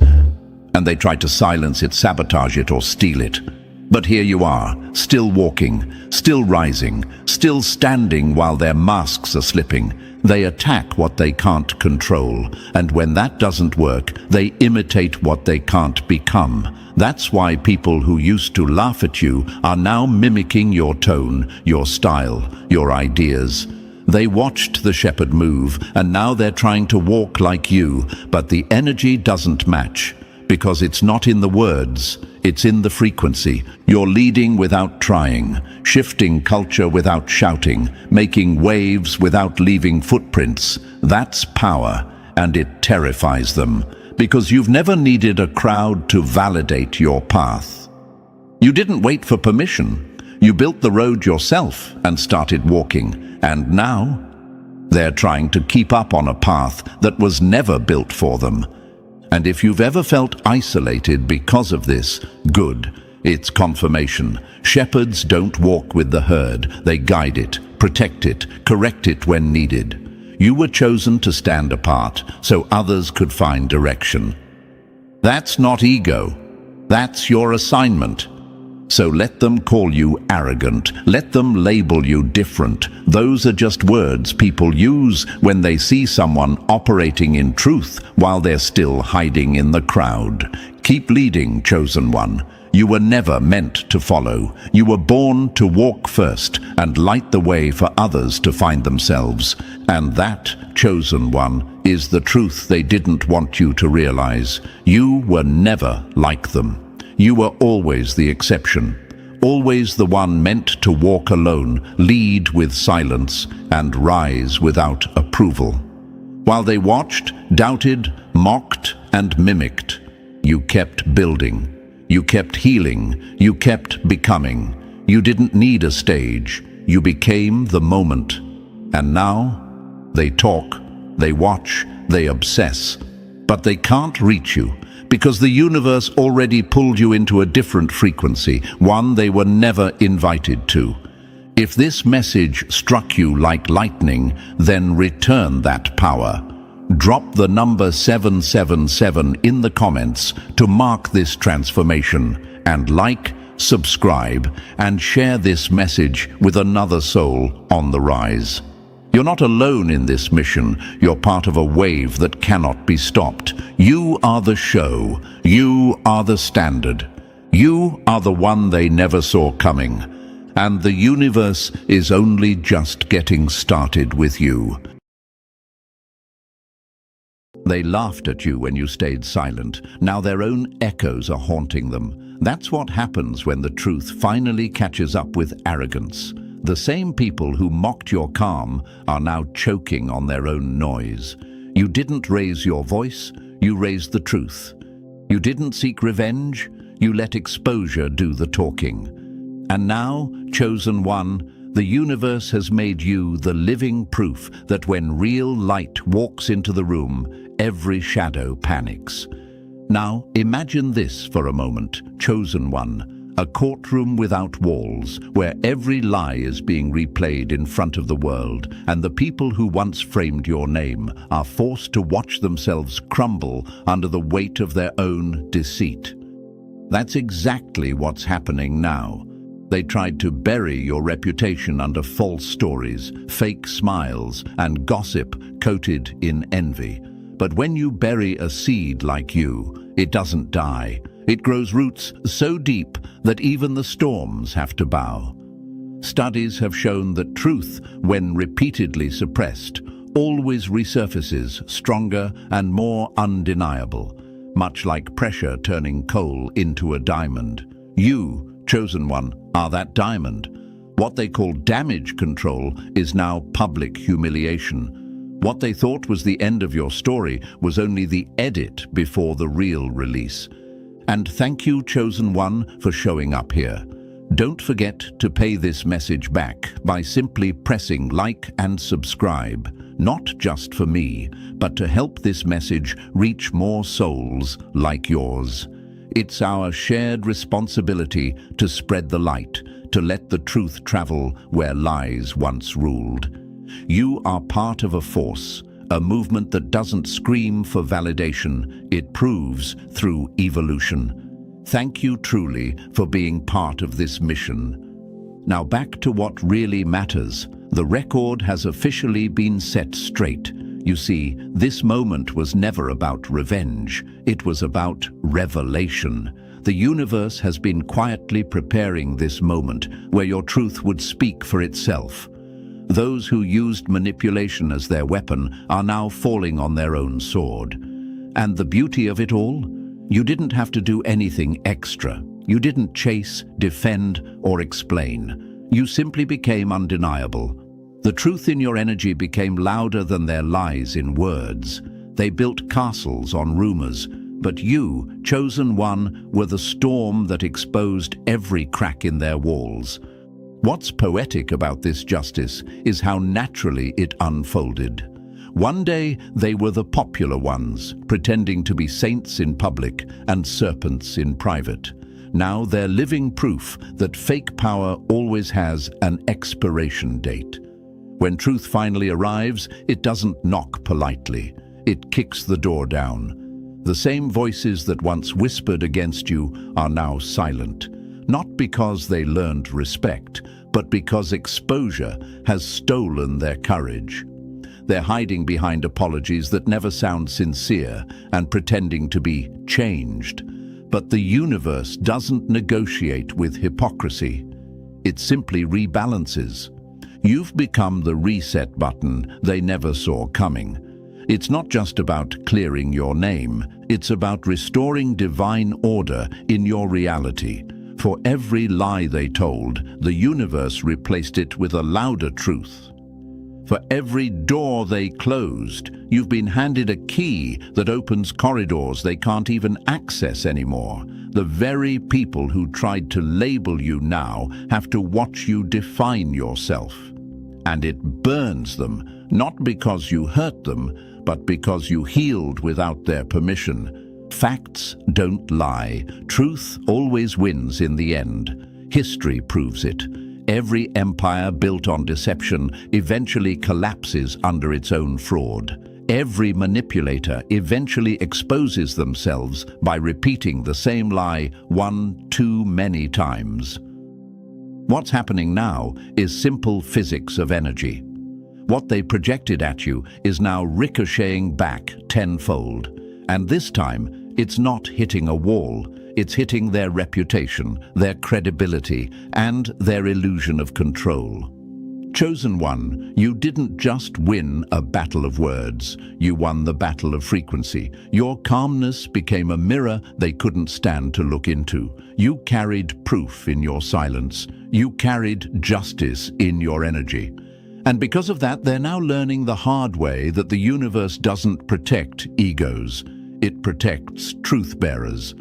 and they tried to silence it, sabotage it, or steal it. But here you are, still walking, still rising, still standing while their masks are slipping. They attack what they can't control, and when that doesn't work, they imitate what they can't become. That's why people who used to laugh at you are now mimicking your tone, your style, your ideas. They watched the shepherd move, and now they're trying to walk like you, but the energy doesn't match, because it's not in the words, It's in the frequency. You're leading without trying, shifting culture without shouting, making waves without leaving footprints. That's power, and it terrifies them, because you've never needed a crowd to validate your path. You didn't wait for permission. You built the road yourself and started walking, and now they're trying to keep up on a path that was never built for them. And if you've ever felt isolated because of this, good. It's confirmation. Shepherds don't walk with the herd. They guide it, protect it, correct it when needed. You were chosen to stand apart so others could find direction. That's not ego. That's your assignment. So let them call you arrogant. Let them label you different. Those are just words people use when they see someone operating in truth while they're still hiding in the crowd. Keep leading, chosen one. You were never meant to follow. You were born to walk first and light the way for others to find themselves. And that, chosen one, is the truth they didn't want you to realize. You were never like them. You were always the exception, always the one meant to walk alone, lead with silence, and rise without approval. While they watched, doubted, mocked, and mimicked, you kept building. You kept healing. You kept becoming. You didn't need a stage. You became the moment. And now, they talk, they watch, they obsess, but they can't reach you, because the universe already pulled you into a different frequency, one they were never invited to. If this message struck you like lightning, then return that power. Drop the number 777 in the comments to mark this transformation, and like, subscribe, and share this message with another soul on the rise. You're not alone in this mission. You're part of a wave that cannot be stopped. You are the show. You are the standard. You are the one they never saw coming. And the universe is only just getting started with you. They laughed at you when you stayed silent. Now their own echoes are haunting them. That's what happens when the truth finally catches up with arrogance. The same people who mocked your calm are now choking on their own noise. You didn't raise your voice, you raised the truth. You didn't seek revenge, you let exposure do the talking. And now, chosen one, the universe has made you the living proof that when real light walks into the room, every shadow panics. Now, imagine this for a moment, chosen one. A courtroom without walls, where every lie is being replayed in front of the world, and the people who once framed your name are forced to watch themselves crumble under the weight of their own deceit. That's exactly what's happening now. They tried to bury your reputation under false stories, fake smiles, and gossip coated in envy. But when you bury a seed like you, it doesn't die. It grows roots so deep that even the storms have to bow. Studies have shown that truth, when repeatedly suppressed, always resurfaces stronger and more undeniable, much like pressure turning coal into a diamond. You, chosen one, are that diamond. What they call damage control is now public humiliation. What they thought was the end of your story was only the edit before the real release. And thank you, chosen one, for showing up here. Don't forget to pay this message back by simply pressing like and subscribe, not just for me, but to help this message reach more souls like yours. It's our shared responsibility to spread the light, to let the truth travel where lies once ruled. You are part of a force, a movement that doesn't scream for validation, it proves through evolution. Thank you truly for being part of this mission. Now back to what really matters. The record has officially been set straight. You see, this moment was never about revenge. It was about revelation. The universe has been quietly preparing this moment where your truth would speak for itself. Those who used manipulation as their weapon are now falling on their own sword. And the beauty of it all? You didn't have to do anything extra. You didn't chase, defend, or explain. You simply became undeniable. The truth in your energy became louder than their lies in words. They built castles on rumors, but you, chosen one, were the storm that exposed every crack in their walls. What's poetic about this justice is how naturally it unfolded. One day, they were the popular ones, pretending to be saints in public and serpents in private. Now they're living proof that fake power always has an expiration date. When truth finally arrives, it doesn't knock politely. It kicks the door down. The same voices that once whispered against you are now silent, not because they learned respect, but because exposure has stolen their courage. They're hiding behind apologies that never sound sincere and pretending to be changed. But the universe doesn't negotiate with hypocrisy. It simply rebalances. You've become the reset button they never saw coming. It's not just about clearing your name, it's about restoring divine order in your reality. For every lie they told, the universe replaced it with a louder truth. For every door they closed, you've been handed a key that opens corridors they can't even access anymore. The very people who tried to label you now have to watch you define yourself. And it burns them, not because you hurt them, but because you healed without their permission. Facts don't lie. Truth always wins in the end. History proves it. Every empire built on deception eventually collapses under its own fraud. Every manipulator eventually exposes themselves by repeating the same lie one too many times. What's happening now is simple physics of energy. What they projected at you is now ricocheting back tenfold. And this time, it's not hitting a wall. It's hitting their reputation, their credibility, and their illusion of control. Chosen one, you didn't just win a battle of words. You won the battle of frequency. Your calmness became a mirror they couldn't stand to look into. You carried proof in your silence. You carried justice in your energy. And because of that, they're now learning the hard way that the universe doesn't protect egos. It protects truth-bearers.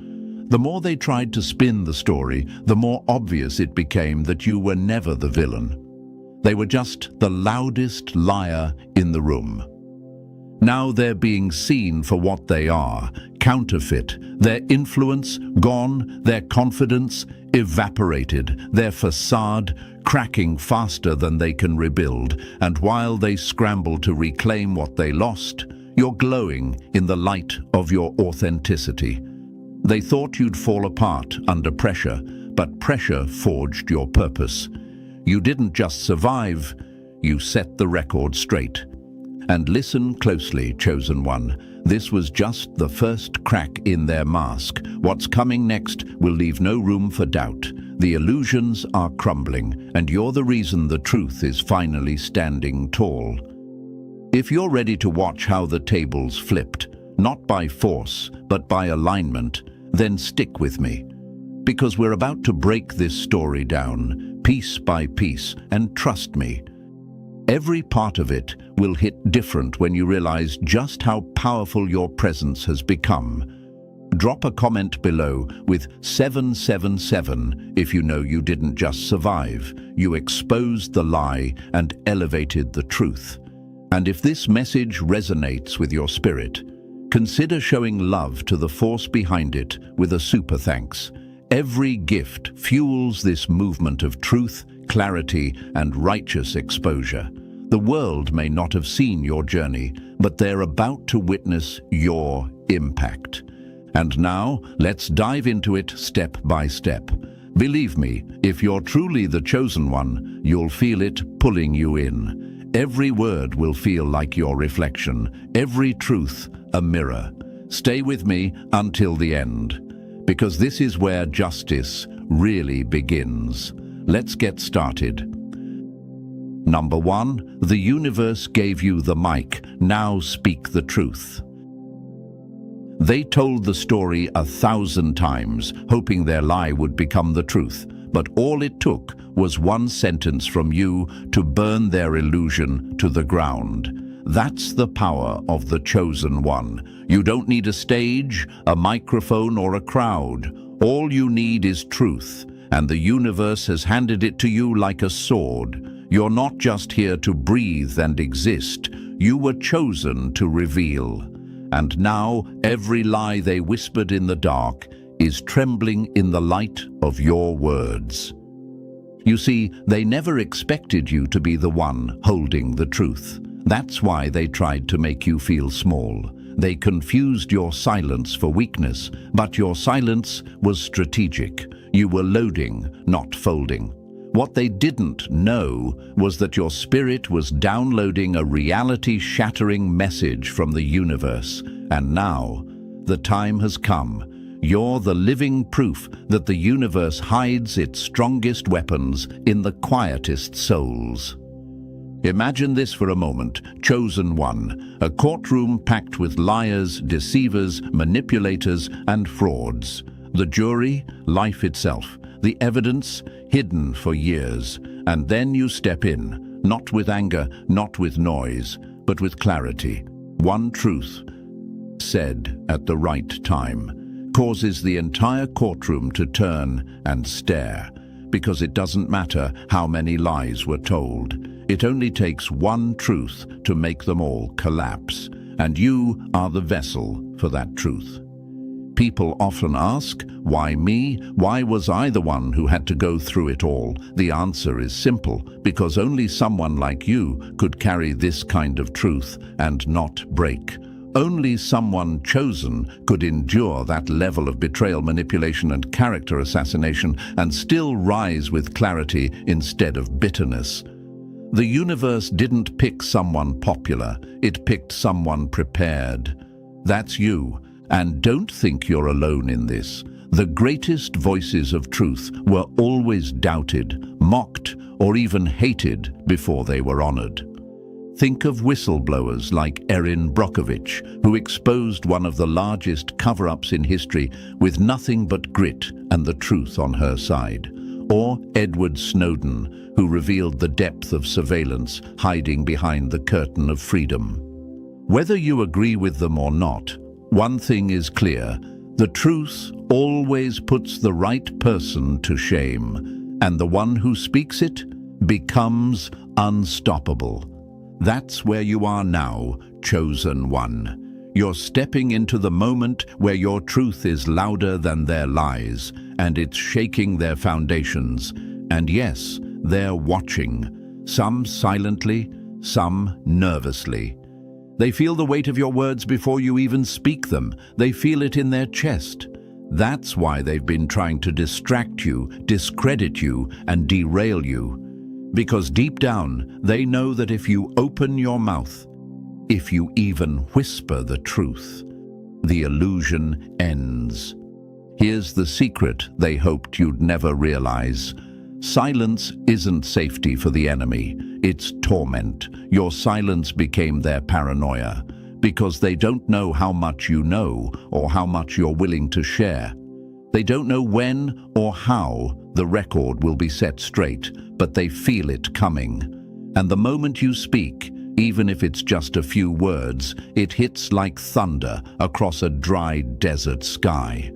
The more they tried to spin the story, the more obvious it became that you were never the villain. They were just the loudest liar in the room. Now they're being seen for what they are, counterfeit, their influence gone, their confidence evaporated, their facade cracking faster than they can rebuild, and while they scramble to reclaim what they lost, you're glowing in the light of your authenticity. They thought you'd fall apart under pressure, but pressure forged your purpose. You didn't just survive, you set the record straight. And listen closely, chosen one. This was just the first crack in their mask. What's coming next will leave no room for doubt. The illusions are crumbling, and you're the reason the truth is finally standing tall. If you're ready to watch how the tables flipped, not by force, but by alignment, then stick with me. Because we're about to break this story down, piece by piece, and trust me, every part of it will hit different when you realize just how powerful your presence has become. Drop a comment below with 777 if you know you didn't just survive, you exposed the lie and elevated the truth. And if this message resonates with your spirit, consider showing love to the force behind it with a super thanks. Every gift fuels this movement of truth, clarity, and righteous exposure. The world may not have seen your journey, but they're about to witness your impact. And now, let's dive into it step by step. Believe me, if you're truly the chosen one, you'll feel it pulling you in. Every word will feel like your reflection, every truth a mirror. Stay with me until the end, because this is where justice really begins. Let's get started. Number 1, the universe gave you the mic. Now speak the truth. They told the story 1,000 times, hoping their lie would become the truth. But all it took was one sentence from you to burn their illusion to the ground. That's the power of the chosen one. You don't need a stage, a microphone, or a crowd. All you need is truth, and the universe has handed it to you like a sword. You're not just here to breathe and exist. You were chosen to reveal. And now every lie they whispered in the dark is trembling in the light of your words. You see, they never expected you to be the one holding the truth. That's why they tried to make you feel small. They confused your silence for weakness, but your silence was strategic. You were loading, not folding. What they didn't know was that your spirit was downloading a reality-shattering message from the universe. And now, the time has come. You're the living proof that the universe hides its strongest weapons in the quietest souls. Imagine this for a moment, chosen one, a courtroom packed with liars, deceivers, manipulators, and frauds. The jury, life itself, the evidence, hidden for years. And then you step in, not with anger, not with noise, but with clarity. One truth, said at the right time, causes the entire courtroom to turn and stare, because it doesn't matter how many lies were told. It only takes one truth to make them all collapse, and you are the vessel for that truth. People often ask, why me? Why was I the one who had to go through it all? The answer is simple, because only someone like you could carry this kind of truth and not break. Only someone chosen could endure that level of betrayal, manipulation, and character assassination and still rise with clarity instead of bitterness. The universe didn't pick someone popular, it picked someone prepared. That's you, and don't think you're alone in this. The greatest voices of truth were always doubted, mocked, or even hated before they were honored. Think of whistleblowers like Erin Brockovich, who exposed one of the largest cover-ups in history with nothing but grit and the truth on her side. Or Edward Snowden, who revealed the depth of surveillance hiding behind the curtain of freedom. Whether you agree with them or not, one thing is clear: the truth always puts the right person to shame, and the one who speaks it becomes unstoppable. That's where you are now, chosen one. You're stepping into the moment where your truth is louder than their lies, and it's shaking their foundations. And yes, they're watching, some silently, some nervously. They feel the weight of your words before you even speak them. They feel it in their chest. That's why they've been trying to distract you, discredit you, and derail you. Because deep down, they know that if you open your mouth, if you even whisper the truth, the illusion ends. Here's the secret they hoped you'd never realize. Silence isn't safety for the enemy, it's torment. Your silence became their paranoia, because they don't know how much you know or how much you're willing to share. They don't know when or how the record will be set straight, but they feel it coming. And the moment you speak, even if it's just a few words, it hits like thunder across a dry desert sky.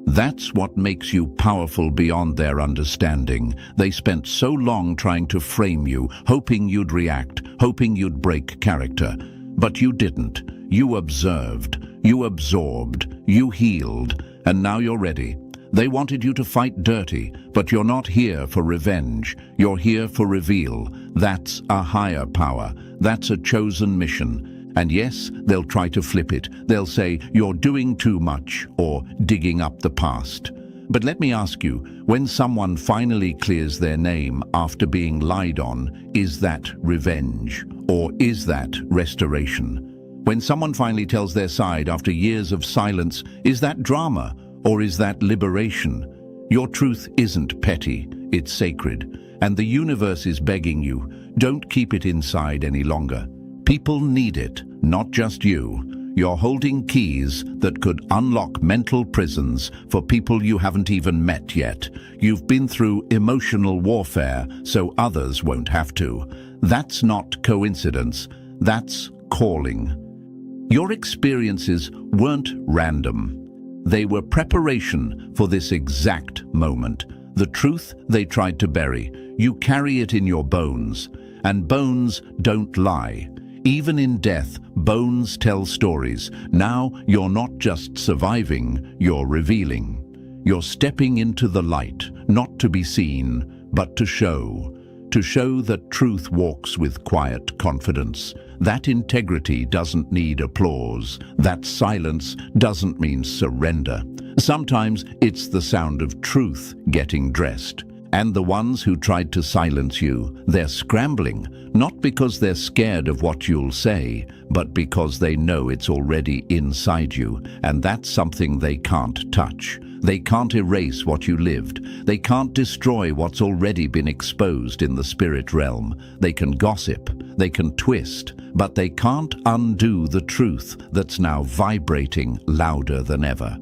That's what makes you powerful beyond their understanding. They spent so long trying to frame you, hoping you'd react, hoping you'd break character. But you didn't. You observed, you absorbed, you healed, and now you're ready. They wanted you to fight dirty, but you're not here for revenge. You're here for reveal. That's a higher power. That's a chosen mission. And yes, they'll try to flip it. They'll say, you're doing too much, or digging up the past. But let me ask you, when someone finally clears their name after being lied on, is that revenge, or is that restoration? When someone finally tells their side after years of silence, is that drama, or is that liberation? Your truth isn't petty, it's sacred. And the universe is begging you, don't keep it inside any longer. People need it, not just you. You're holding keys that could unlock mental prisons for people you haven't even met yet. You've been through emotional warfare so others won't have to. That's not coincidence, that's calling. Your experiences weren't random. They were preparation for this exact moment. The truth they tried to bury, you carry it in your bones. And bones don't lie. Even in death, bones tell stories. Now you're not just surviving, you're revealing. You're stepping into the light, not to be seen, but to show. To show that truth walks with quiet confidence. That integrity doesn't need applause. That silence doesn't mean surrender. Sometimes it's the sound of truth getting dressed. And the ones who tried to silence you, they're scrambling, not because they're scared of what you'll say, but because they know it's already inside you, and that's something they can't touch. They can't erase what you lived. They can't destroy what's already been exposed in the spirit realm. They can gossip, they can twist, but they can't undo the truth that's now vibrating louder than ever.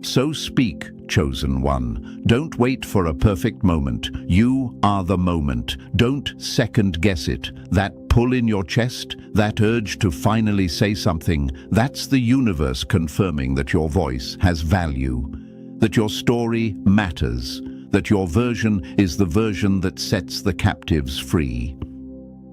So speak, chosen one. Don't wait for a perfect moment. You are the moment. Don't second guess it. That pull in your chest, that urge to finally say something, that's the universe confirming that your voice has value, that your story matters, that your version is the version that sets the captives free.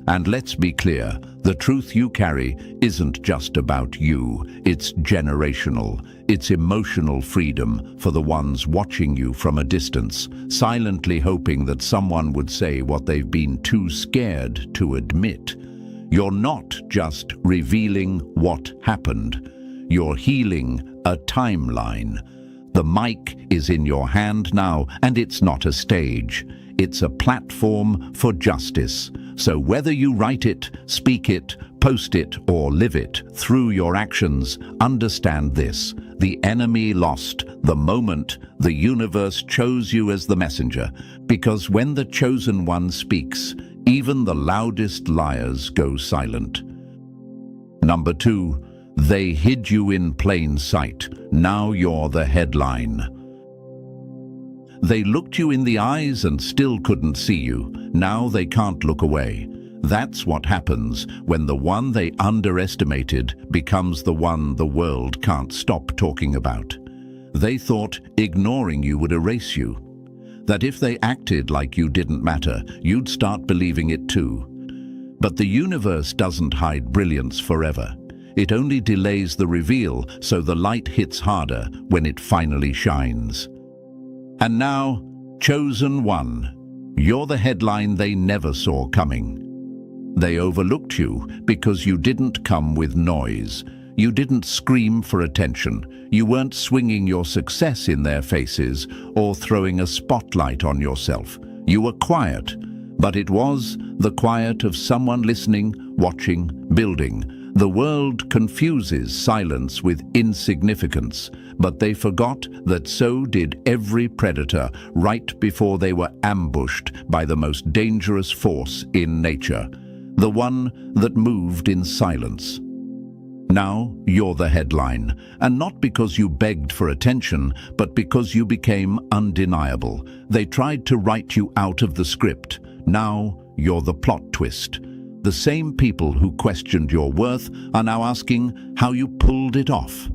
And let's be clear, the truth you carry isn't just about you, it's generational. It's emotional freedom for the ones watching you from a distance, silently hoping that someone would say what they've been too scared to admit. You're not just revealing what happened, you're healing a timeline. The mic is in your hand now, and it's not a stage. It's a platform for justice. So whether you write it, speak it, post it, or live it, through your actions, understand this. The enemy lost the moment the universe chose you as the messenger. Because when the chosen one speaks, even the loudest liars go silent. Number 2. They hid you in plain sight. Now you're the headline. They looked you in the eyes and still couldn't see you. Now they can't look away. That's what happens when the one they underestimated becomes the one the world can't stop talking about. They thought ignoring you would erase you. That if they acted like you didn't matter, you'd start believing it too. But the universe doesn't hide brilliance forever. It only delays the reveal so the light hits harder when it finally shines. And now, chosen one, you're the headline they never saw coming. They overlooked you because you didn't come with noise. You didn't scream for attention. You weren't swinging your success in their faces or throwing a spotlight on yourself. You were quiet, but it was the quiet of someone listening, watching, building. The world confuses silence with insignificance, but they forgot that so did every predator right before they were ambushed by the most dangerous force in nature, the one that moved in silence. Now you're the headline, and not because you begged for attention, but because you became undeniable. They tried to write you out of the script. Now you're the plot twist. The same people who questioned your worth are now asking how you pulled it off.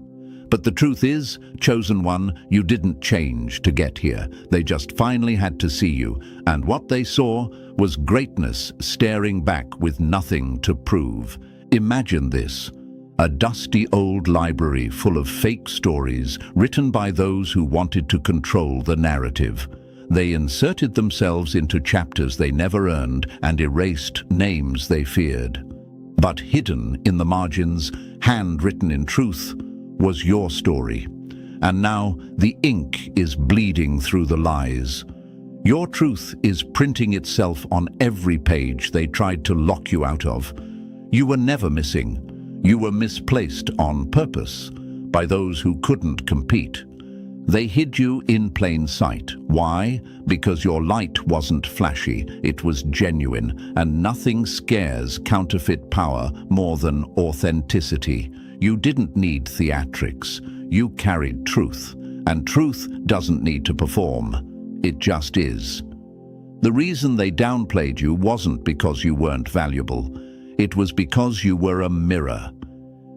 But the truth is, chosen one, you didn't change to get here. They just finally had to see you, and what they saw was greatness staring back with nothing to prove. Imagine this. A dusty old library full of fake stories written by those who wanted to control the narrative. They inserted themselves into chapters they never earned and erased names they feared. But hidden in the margins, handwritten in truth, was your story. And now the ink is bleeding through the lies. Your truth is printing itself on every page they tried to lock you out of. You were never missing. You were misplaced on purpose by those who couldn't compete. They hid you in plain sight. Why? Because your light wasn't flashy, it was genuine, and nothing scares counterfeit power more than authenticity. You didn't need theatrics. You carried truth, and truth doesn't need to perform. It just is. The reason they downplayed you wasn't because you weren't valuable. It was because you were a mirror.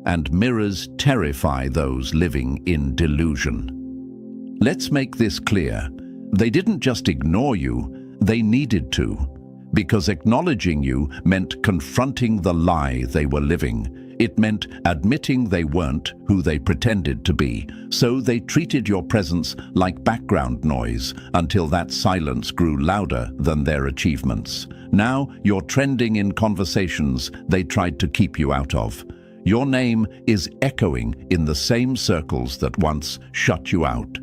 And mirrors terrify those living in delusion. Let's make this clear. They didn't just ignore you, they needed to. Because acknowledging you meant confronting the lie they were living. It meant admitting they weren't who they pretended to be. So they treated your presence like background noise until that silence grew louder than their achievements. Now you're trending in conversations they tried to keep you out of. Your name is echoing in the same circles that once shut you out.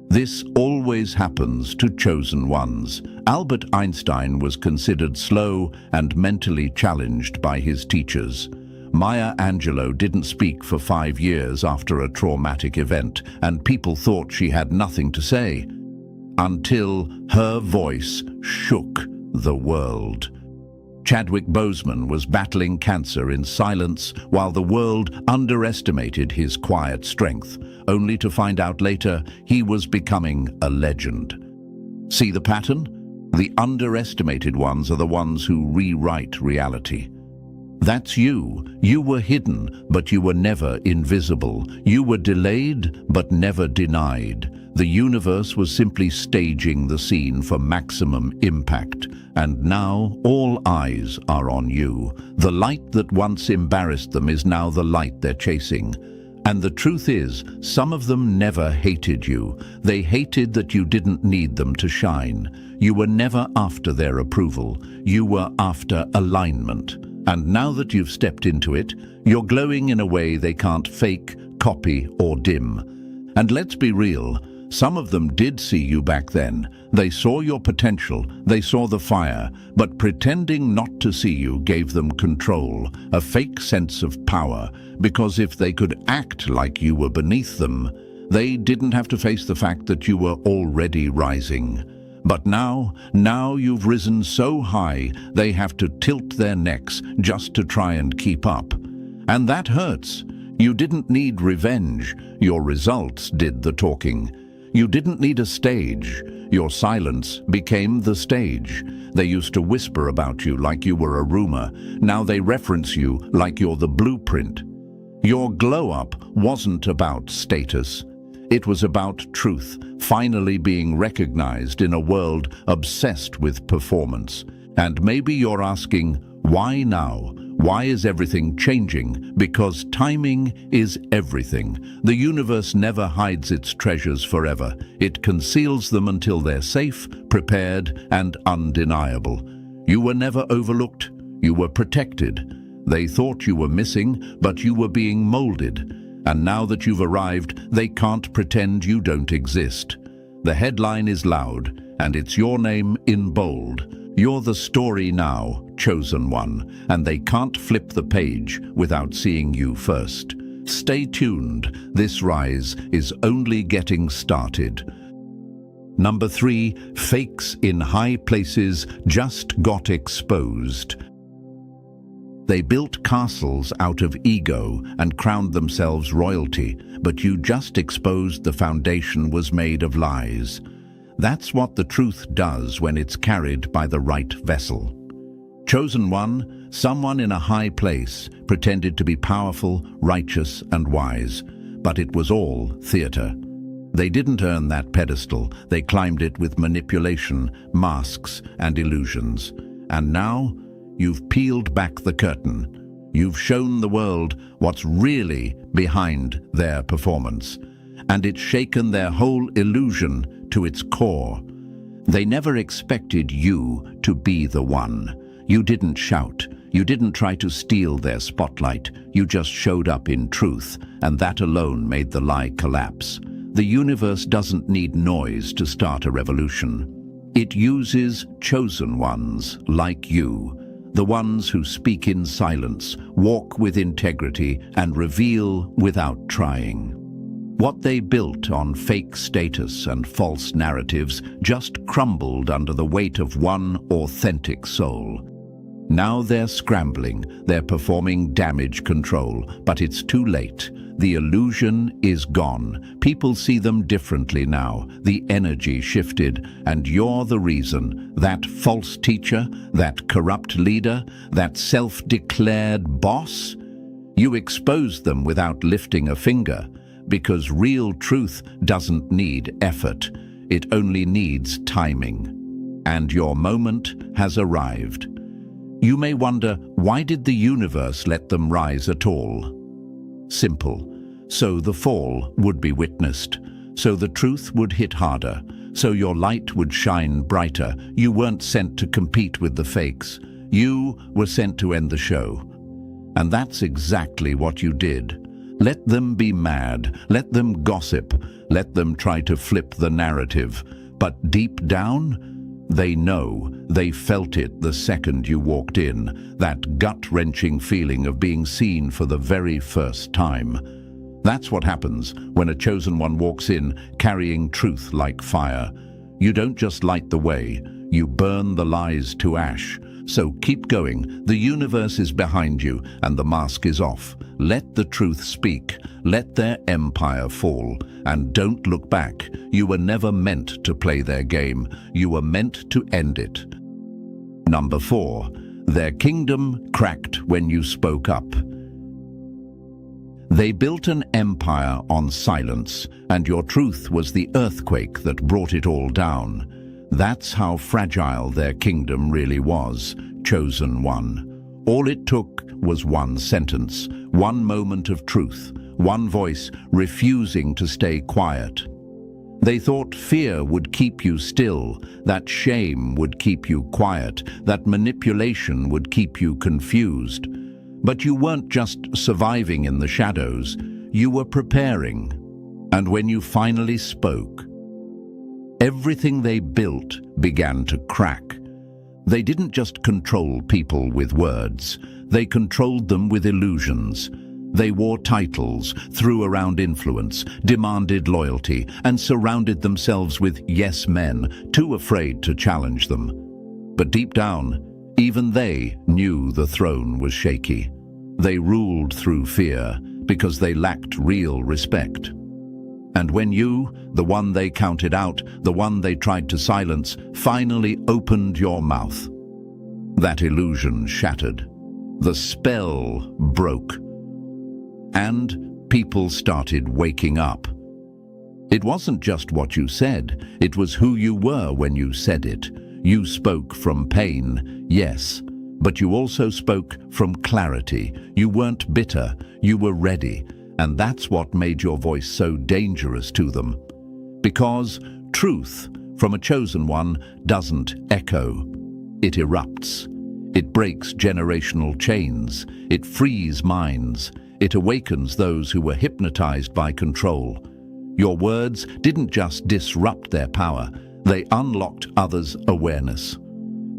This always happens to chosen ones. Albert Einstein was considered slow and mentally challenged by his teachers. Maya Angelou didn't speak for 5 years after a traumatic event, and people thought she had nothing to say, until her voice shook the world. Chadwick Boseman was battling cancer in silence while the world underestimated his quiet strength, only to find out later he was becoming a legend. See the pattern? The underestimated ones are the ones who rewrite reality. That's you. You were hidden, but you were never invisible. You were delayed, but never denied. The universe was simply staging the scene for maximum impact. And now all eyes are on you. The light that once embarrassed them is now the light they're chasing. And the truth is, some of them never hated you. They hated that you didn't need them to shine. You were never after their approval. You were after alignment. And now that you've stepped into it, you're glowing in a way they can't fake, copy, or dim. And let's be real, some of them did see you back then. They saw your potential, they saw the fire, but pretending not to see you gave them control, a fake sense of power, because if they could act like you were beneath them, they didn't have to face the fact that you were already rising. But now you've risen so high, they have to tilt their necks just to try and keep up. And that hurts. You didn't need revenge. Your results did the talking. You didn't need a stage. Your silence became the stage. They used to whisper about you like you were a rumor. Now they reference you like you're the blueprint. Your glow-up wasn't about status. It was about truth, finally being recognized in a world obsessed with performance. And maybe you're asking, why now? Why is everything changing? Because timing is everything. The universe never hides its treasures forever. It conceals them until they're safe, prepared, and undeniable. You were never overlooked. You were protected. They thought you were missing, but you were being molded. And now that you've arrived, they can't pretend you don't exist. The headline is loud, and it's your name in bold. You're the story now, chosen one, and they can't flip the page without seeing you first. Stay tuned. This rise is only getting started. Number 3, fakes in high places just got exposed. They built castles out of ego and crowned themselves royalty, but you just exposed the foundation was made of lies. That's what the truth does when it's carried by the right vessel. Chosen one, someone in a high place, pretended to be powerful, righteous, and wise, but it was all theater. They didn't earn that pedestal. They climbed it with manipulation, masks, and illusions. And now, you've peeled back the curtain. You've shown the world what's really behind their performance. And it's shaken their whole illusion to its core. They never expected you to be the one. You didn't shout. You didn't try to steal their spotlight. You just showed up in truth, and that alone made the lie collapse. The universe doesn't need noise to start a revolution. It uses chosen ones like you. The ones who speak in silence, walk with integrity, and reveal without trying. What they built on fake status and false narratives just crumbled under the weight of one authentic soul. Now they're scrambling, they're performing damage control, but it's too late. The illusion is gone. People see them differently now. The energy shifted, and you're the reason. That false teacher, that corrupt leader, that self-declared boss? You exposed them without lifting a finger, because real truth doesn't need effort. It only needs timing. And your moment has arrived. You may wonder, why did the universe let them rise at all? Simple. So the fall would be witnessed. So the truth would hit harder. So your light would shine brighter. You weren't sent to compete with the fakes. You were sent to end the show. And that's exactly what you did. Let them be mad. Let them gossip. Let them try to flip the narrative. But deep down, they know, they felt it the second you walked in, that gut-wrenching feeling of being seen for the very first time. That's what happens when a chosen one walks in carrying truth like fire. You don't just light the way, you burn the lies to ash. So keep going. The universe is behind you and the mask is off. Let the truth speak. Let their empire fall. And don't look back. You were never meant to play their game. You were meant to end it. Number 4. Their kingdom cracked when you spoke up. They built an empire on silence, and your truth was the earthquake that brought it all down. That's how fragile their kingdom really was, chosen one. All it took was one sentence, one moment of truth, one voice refusing to stay quiet. They thought fear would keep you still, that shame would keep you quiet, that manipulation would keep you confused. But you weren't just surviving in the shadows, you were preparing. And when you finally spoke, everything they built began to crack. They didn't just control people with words, they controlled them with illusions. They wore titles, threw around influence, demanded loyalty, and surrounded themselves with yes men, too afraid to challenge them. But deep down, even they knew the throne was shaky. They ruled through fear because they lacked real respect. And when you, the one they counted out, the one they tried to silence, finally opened your mouth, that illusion shattered. The spell broke. And people started waking up. It wasn't just what you said, it was who you were when you said it. You spoke from pain, yes, but you also spoke from clarity. You weren't bitter, you were ready. And that's what made your voice so dangerous to them. Because truth from a chosen one doesn't echo. It erupts. It breaks generational chains. It frees minds. It awakens those who were hypnotized by control. Your words didn't just disrupt their power, they unlocked others' awareness.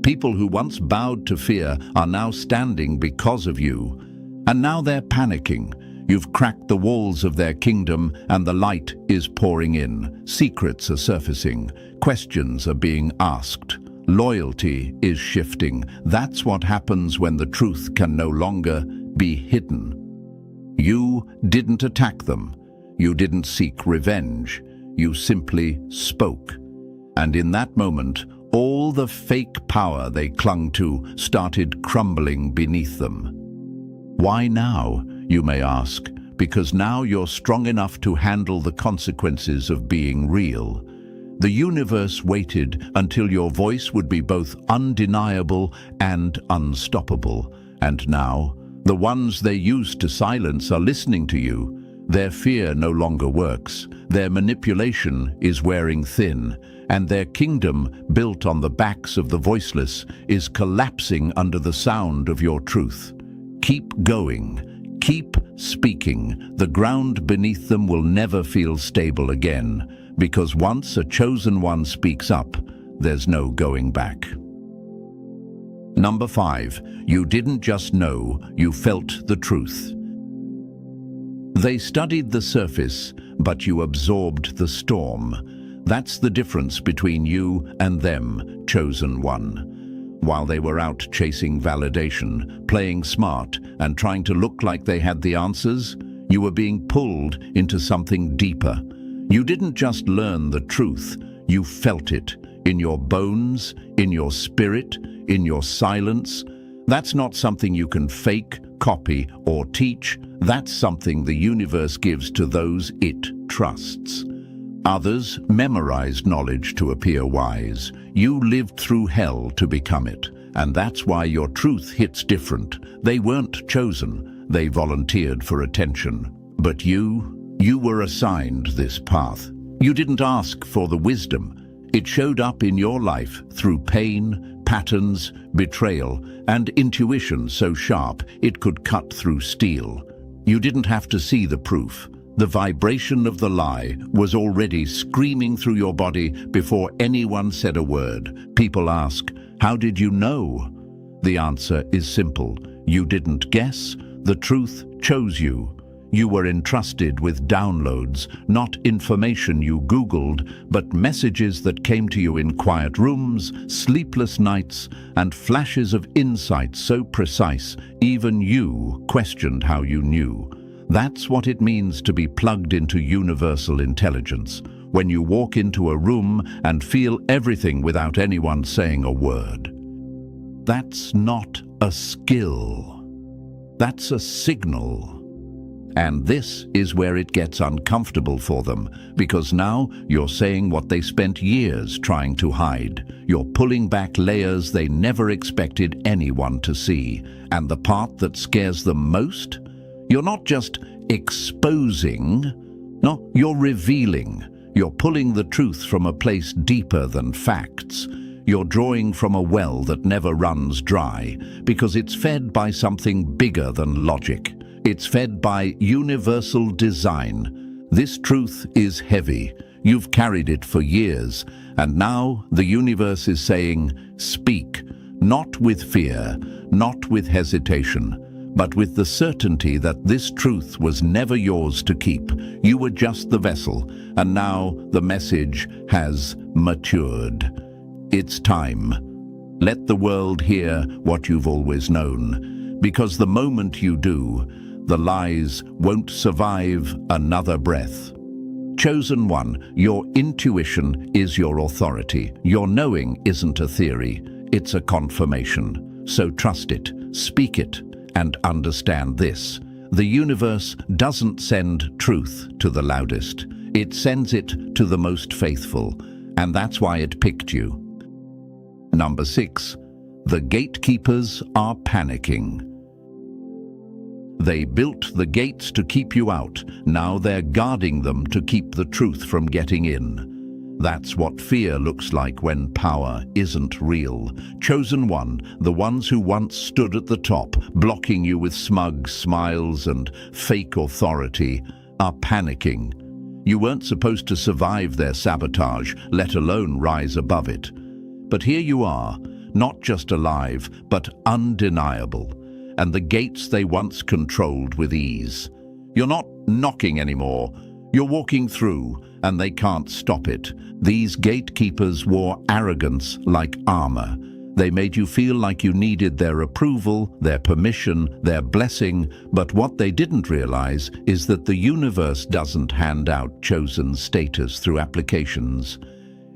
People who once bowed to fear are now standing because of you. And now they're panicking. You've cracked the walls of their kingdom and the light is pouring in. Secrets are surfacing. Questions are being asked. Loyalty is shifting. That's what happens when the truth can no longer be hidden. You didn't attack them. You didn't seek revenge. You simply spoke. And in that moment, all the fake power they clung to started crumbling beneath them. Why now, you may ask? Because now you're strong enough to handle the consequences of being real. The universe waited until your voice would be both undeniable and unstoppable. And now, the ones they used to silence are listening to you. Their fear no longer works. Their manipulation is wearing thin. And their kingdom, built on the backs of the voiceless, is collapsing under the sound of your truth. Keep going. Keep speaking. The ground beneath them will never feel stable again. Because once a chosen one speaks up, there's no going back. Number 5. You didn't just know, you felt the truth. They studied the surface, but you absorbed the storm. That's the difference between you and them, chosen one. while they were out chasing validation, playing smart, and trying to look like they had the answers. You were being pulled into something deeper. You didn't just learn the truth, you felt it in your bones, in your spirit, in your silence. That's not something you can fake, copy, or teach. That's something the universe gives to those it trusts. Others memorized knowledge to appear wise. You lived through hell to become it, and that's why your truth hits different. They weren't chosen, they volunteered for attention. But you were assigned this path. You didn't ask for the wisdom. It showed up in your life through pain, patterns, betrayal, and intuition so sharp it could cut through steel. You didn't have to see the proof. The vibration of the lie was already screaming through your body before anyone said a word. People ask, "How did you know?" The answer is simple. You didn't guess. The truth chose you. You were entrusted with downloads, not information you Googled, but messages that came to you in quiet rooms, sleepless nights, and flashes of insight so precise, even you questioned how you knew. That's what it means to be plugged into universal intelligence, when you walk into a room and feel everything without anyone saying a word. That's not a skill. That's a signal. And this is where it gets uncomfortable for them, because now you're saying what they spent years trying to hide. You're pulling back layers they never expected anyone to see. And the part that scares them most? You're not just exposing, no, you're revealing. You're pulling the truth from a place deeper than facts. You're drawing from a well that never runs dry, because it's fed by something bigger than logic. It's fed by universal design. This truth is heavy. You've carried it for years, and now the universe is saying, speak, not with fear, not with hesitation, but with the certainty that this truth was never yours to keep. You were just the vessel, and now the message has matured. It's time. Let the world hear what you've always known, because the moment you do, the lies won't survive another breath. Chosen one, your intuition is your authority. Your knowing isn't a theory, it's a confirmation. So trust it, speak it, and understand this. The universe doesn't send truth to the loudest. It sends it to the most faithful, and that's why it picked you. Number 6. The gatekeepers are panicking. They built the gates to keep you out. Now they're guarding them to keep the truth from getting in. That's what fear looks like when power isn't real. Chosen one, the ones who once stood at the top, blocking you with smug smiles and fake authority, are panicking. You weren't supposed to survive their sabotage, let alone rise above it. But here you are, not just alive, but undeniable. And the gates they once controlled with ease. You're not knocking anymore. You're walking through, and they can't stop it. These gatekeepers wore arrogance like armor. They made you feel like you needed their approval, their permission, their blessing, but what they didn't realize is that the universe doesn't hand out chosen status through applications.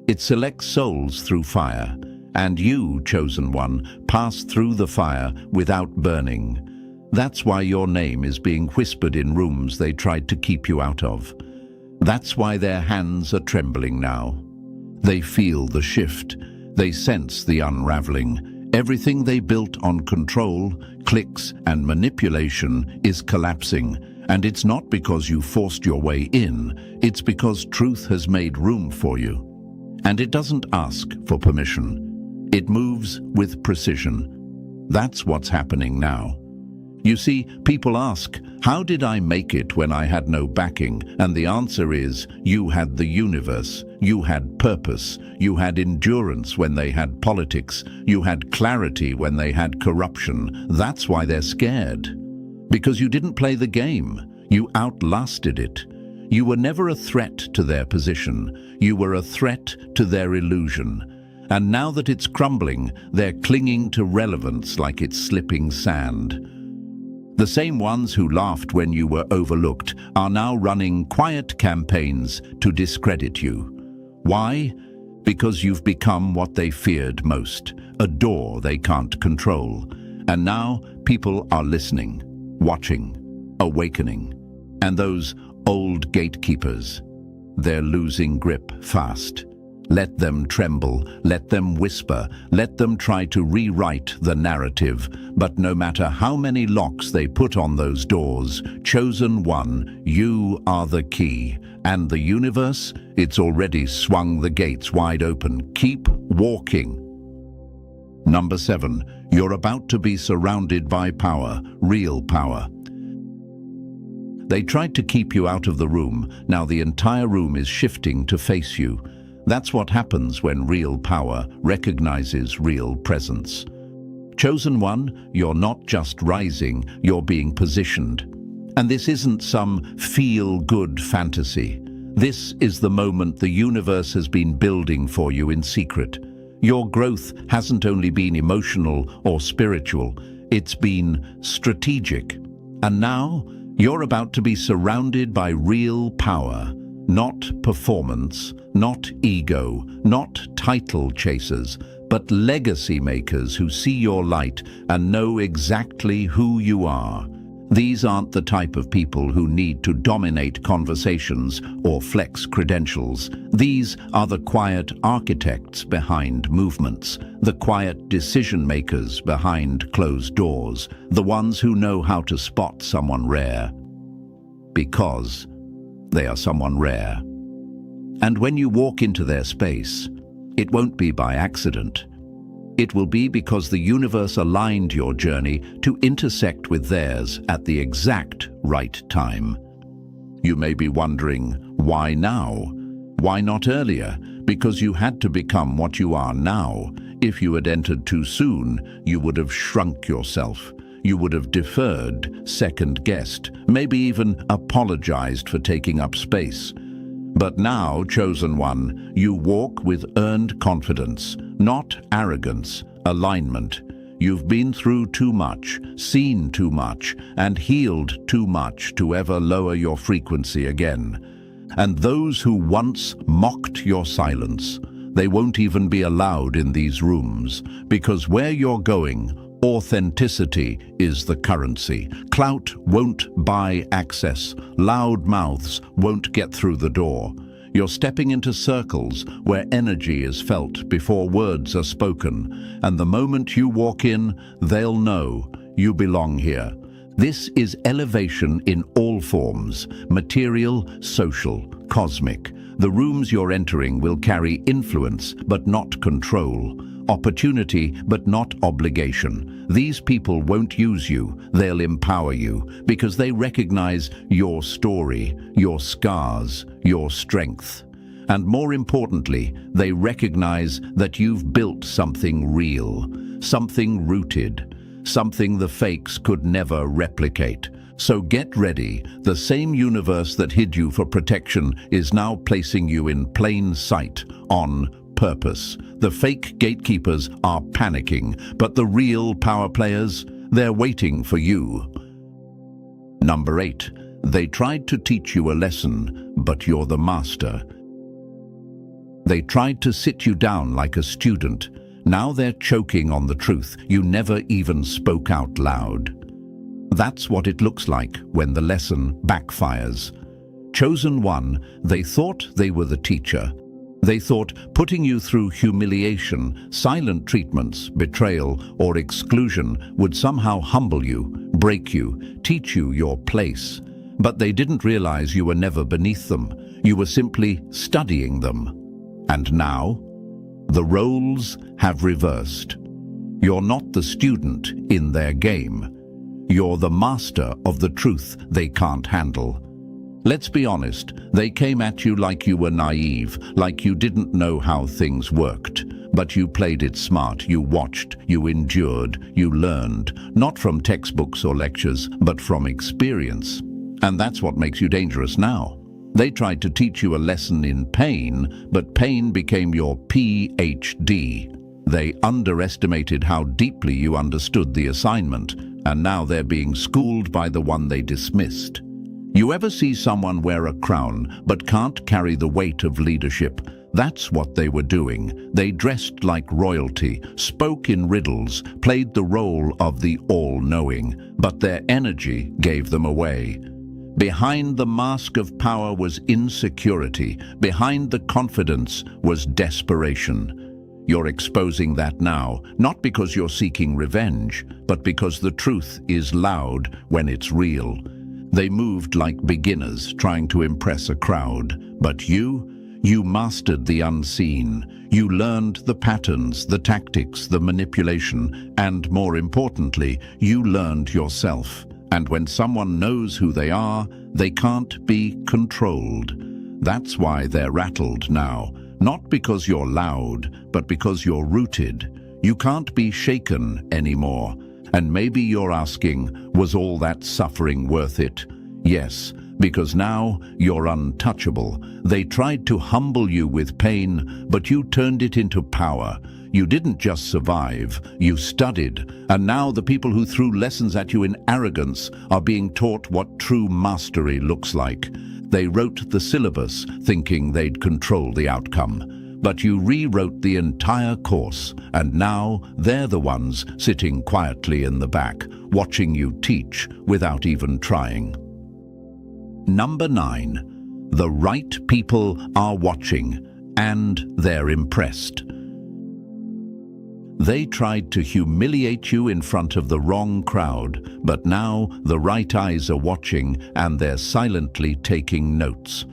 It selects souls through fire. And you, chosen one, pass through the fire without burning. That's why your name is being whispered in rooms they tried to keep you out of. That's why their hands are trembling now. They feel the shift. They sense the unraveling. Everything they built on control, clicks, and manipulation is collapsing. And it's not because you forced your way in. It's because truth has made room for you. And it doesn't ask for permission. It moves with precision. That's what's happening now. You see, people ask, how did I make it when I had no backing? And the answer is, you had the universe. You had purpose. You had endurance when they had politics. You had clarity when they had corruption. That's why they're scared. Because you didn't play the game. You outlasted it. You were never a threat to their position. You were a threat to their illusion. And now that it's crumbling, they're clinging to relevance like it's slipping sand. The same ones who laughed when you were overlooked are now running quiet campaigns to discredit you. Why? Because you've become what they feared most, a door they can't control. And now people are listening, watching, awakening. And those old gatekeepers, they're losing grip fast. Let them tremble, let them whisper, let them try to rewrite the narrative. But no matter how many locks they put on those doors, chosen one, you are the key. And the universe, it's already swung the gates wide open. Keep walking. Number 7, you're about to be surrounded by power, real power. They tried to keep you out of the room. Now the entire room is shifting to face you. That's what happens when real power recognizes real presence. Chosen one, you're not just rising, you're being positioned. And this isn't some feel-good fantasy. This is the moment the universe has been building for you in secret. Your growth hasn't only been emotional or spiritual, it's been strategic. And now, you're about to be surrounded by real power. Not performance, not ego, not title chasers, but legacy makers who see your light and know exactly who you are. These aren't the type of people who need to dominate conversations or flex credentials. These are the quiet architects behind movements, the quiet decision makers behind closed doors, the ones who know how to spot someone rare. Because they are someone rare. And when you walk into their space, it won't be by accident. It will be because the universe aligned your journey to intersect with theirs at the exact right time. You may be wondering, why now? Why not earlier? Because you had to become what you are now. If you had entered too soon, you would have shrunk yourself. You would have deferred, second-guessed, maybe even apologized for taking up space. But now, chosen one, you walk with earned confidence, not arrogance, alignment. You've been through too much, seen too much, and healed too much to ever lower your frequency again. And those who once mocked your silence, they won't even be allowed in these rooms, because where you're going, authenticity is the currency. Clout won't buy access. Loud mouths won't get through the door. You're stepping into circles where energy is felt before words are spoken. And the moment you walk in, they'll know you belong here. This is elevation in all forms, material, social, cosmic. The rooms you're entering will carry influence, but not control. Opportunity, but not obligation. These people won't use you, they'll empower you, because they recognize your story, your scars, your strength. And more importantly, they recognize that you've built something real, something rooted, something the fakes could never replicate. So get ready. The same universe that hid you for protection is now placing you in plain sight, on purpose. The fake gatekeepers are panicking, but the real power players, they're waiting for you. Number 8, they tried to teach you a lesson, but you're the master. They tried to sit you down like a student. Now they're choking on the truth you never even spoke out loud. That's what it looks like when the lesson backfires. Chosen one, they thought they were the teacher. They thought putting you through humiliation, silent treatments, betrayal, or exclusion would somehow humble you, break you, teach you your place. But they didn't realize you were never beneath them. You were simply studying them. And now, the roles have reversed. You're not the student in their game. You're the master of the truth they can't handle. Let's be honest, they came at you like you were naive, like you didn't know how things worked. But you played it smart, you watched, you endured, you learned, not from textbooks or lectures, but from experience. And that's what makes you dangerous now. They tried to teach you a lesson in pain, but pain became your PhD. They underestimated how deeply you understood the assignment, and now they're being schooled by the one they dismissed. You ever see someone wear a crown but can't carry the weight of leadership? That's what they were doing. They dressed like royalty, spoke in riddles, played the role of the all-knowing, but their energy gave them away. Behind the mask of power was insecurity. Behind the confidence was desperation. You're exposing that now, not because you're seeking revenge, but because the truth is loud when it's real. They moved like beginners trying to impress a crowd, but you mastered the unseen. You learned the patterns, the tactics, the manipulation, and more importantly, you learned yourself. And when someone knows who they are, they can't be controlled. That's why they're rattled now. Not because you're loud, but because you're rooted. You can't be shaken anymore. And maybe you're asking, was all that suffering worth it? Yes, because now you're untouchable. They tried to humble you with pain, but you turned it into power. You didn't just survive, you studied. And now the people who threw lessons at you in arrogance are being taught what true mastery looks like. They wrote the syllabus thinking they'd control the outcome. But you rewrote the entire course, and now they're the ones sitting quietly in the back, watching you teach without even trying. Number 9. The right people are watching, and they're impressed. They tried to humiliate you in front of the wrong crowd, but now the right eyes are watching and they're silently taking notes.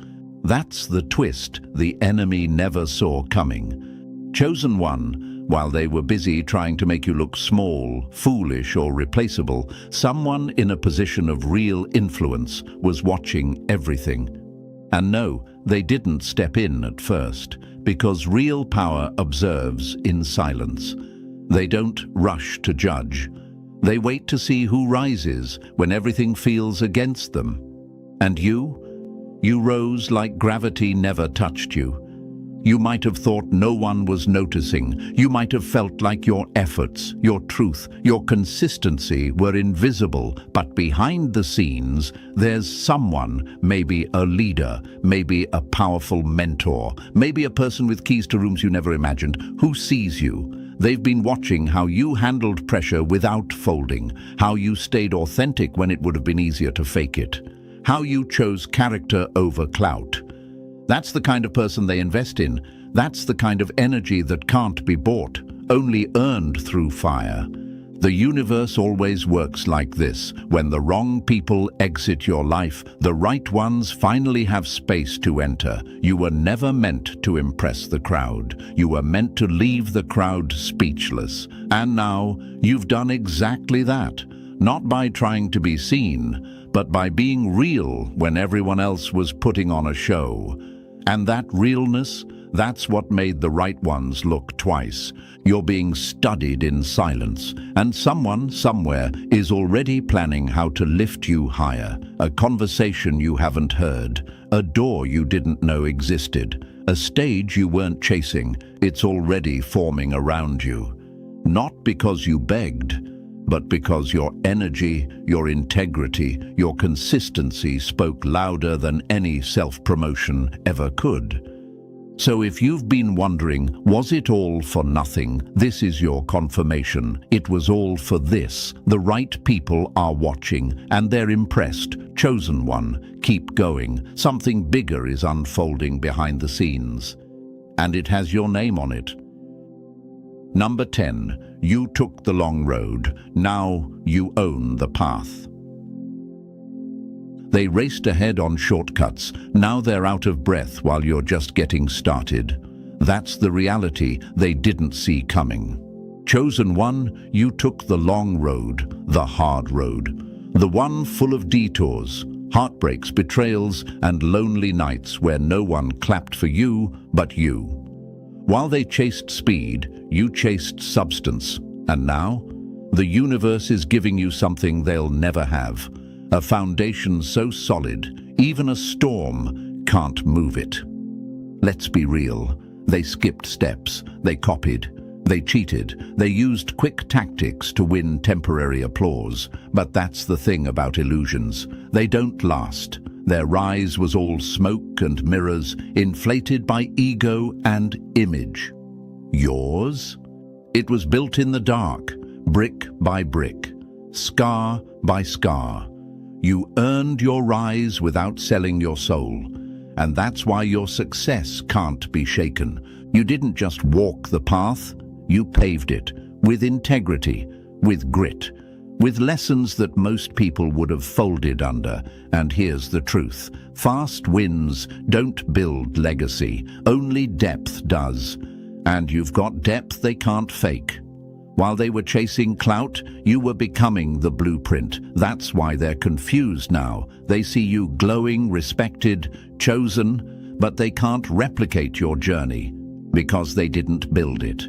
That's the twist the enemy never saw coming. Chosen one, while they were busy trying to make you look small, foolish, or replaceable, someone in a position of real influence was watching everything. And no, they didn't step in at first, because real power observes in silence. They don't rush to judge. They wait to see who rises when everything feels against them. And you rose like gravity never touched you. You might have thought no one was noticing. You might have felt like your efforts, your truth, your consistency were invisible. But behind the scenes, there's someone, maybe a leader, maybe a powerful mentor, maybe a person with keys to rooms you never imagined, who sees you. They've been watching how you handled pressure without folding, how you stayed authentic when it would have been easier to fake it, how you chose character over clout. That's the kind of person they invest in. That's the kind of energy that can't be bought, only earned through fire. The universe always works like this. When the wrong people exit your life, the right ones finally have space to enter. You were never meant to impress the crowd. You were meant to leave the crowd speechless. And now you've done exactly that. Not by trying to be seen, but by being real when everyone else was putting on a show. And that realness, that's what made the right ones look twice. You're being studied in silence, and someone somewhere is already planning how to lift you higher. A conversation you haven't heard, a door you didn't know existed, a stage you weren't chasing. It's already forming around you. Not because you begged, but because your energy, your integrity, your consistency spoke louder than any self-promotion ever could. So if you've been wondering, was it all for nothing? This is your confirmation. It was all for this. The right people are watching, and they're impressed. Chosen one, keep going. Something bigger is unfolding behind the scenes. And it has your name on it. Number 10. You took the long road. Now you own the path. They raced ahead on shortcuts. Now they're out of breath while you're just getting started. That's the reality they didn't see coming. Chosen one, you took the long road, the hard road. The one full of detours, heartbreaks, betrayals, and lonely nights where no one clapped for you but you. While they chased speed, you chased substance. And now, the universe is giving you something they'll never have. A foundation so solid, even a storm can't move it. Let's be real. They skipped steps, they copied, they cheated, they used quick tactics to win temporary applause. But that's the thing about illusions. They don't last. Their rise was all smoke and mirrors, inflated by ego and image. Yours? It was built in the dark, brick by brick, scar by scar. You earned your rise without selling your soul, and that's why your success can't be shaken. You didn't just walk the path, you paved it, with integrity, with grit, with lessons that most people would have folded under. And here's the truth. Fast wins don't build legacy, only depth does. And you've got depth they can't fake. While they were chasing clout, you were becoming the blueprint. That's why they're confused now. They see you glowing, respected, chosen, but they can't replicate your journey because they didn't build it.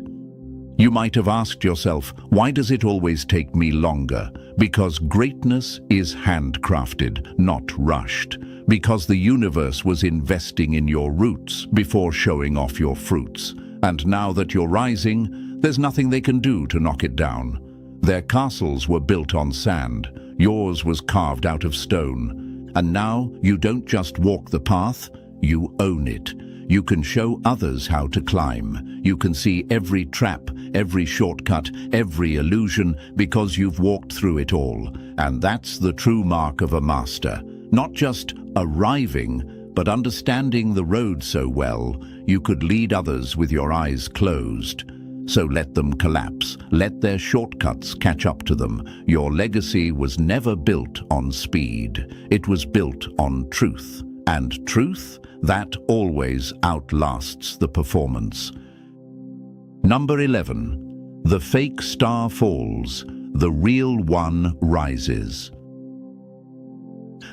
You might have asked yourself, why does it always take me longer? Because greatness is handcrafted, not rushed. Because the universe was investing in your roots before showing off your fruits. And now that you're rising, there's nothing they can do to knock it down. Their castles were built on sand. Yours was carved out of stone. And now you don't just walk the path, you own it. You can show others how to climb. You can see every trap, every shortcut, every illusion, because you've walked through it all. And that's the true mark of a master. Not just arriving, but understanding the road so well, you could lead others with your eyes closed. So let them collapse. Let their shortcuts catch up to them. Your legacy was never built on speed. It was built on truth. And truth, that always outlasts the performance. Number 11. The fake star falls, the real one rises.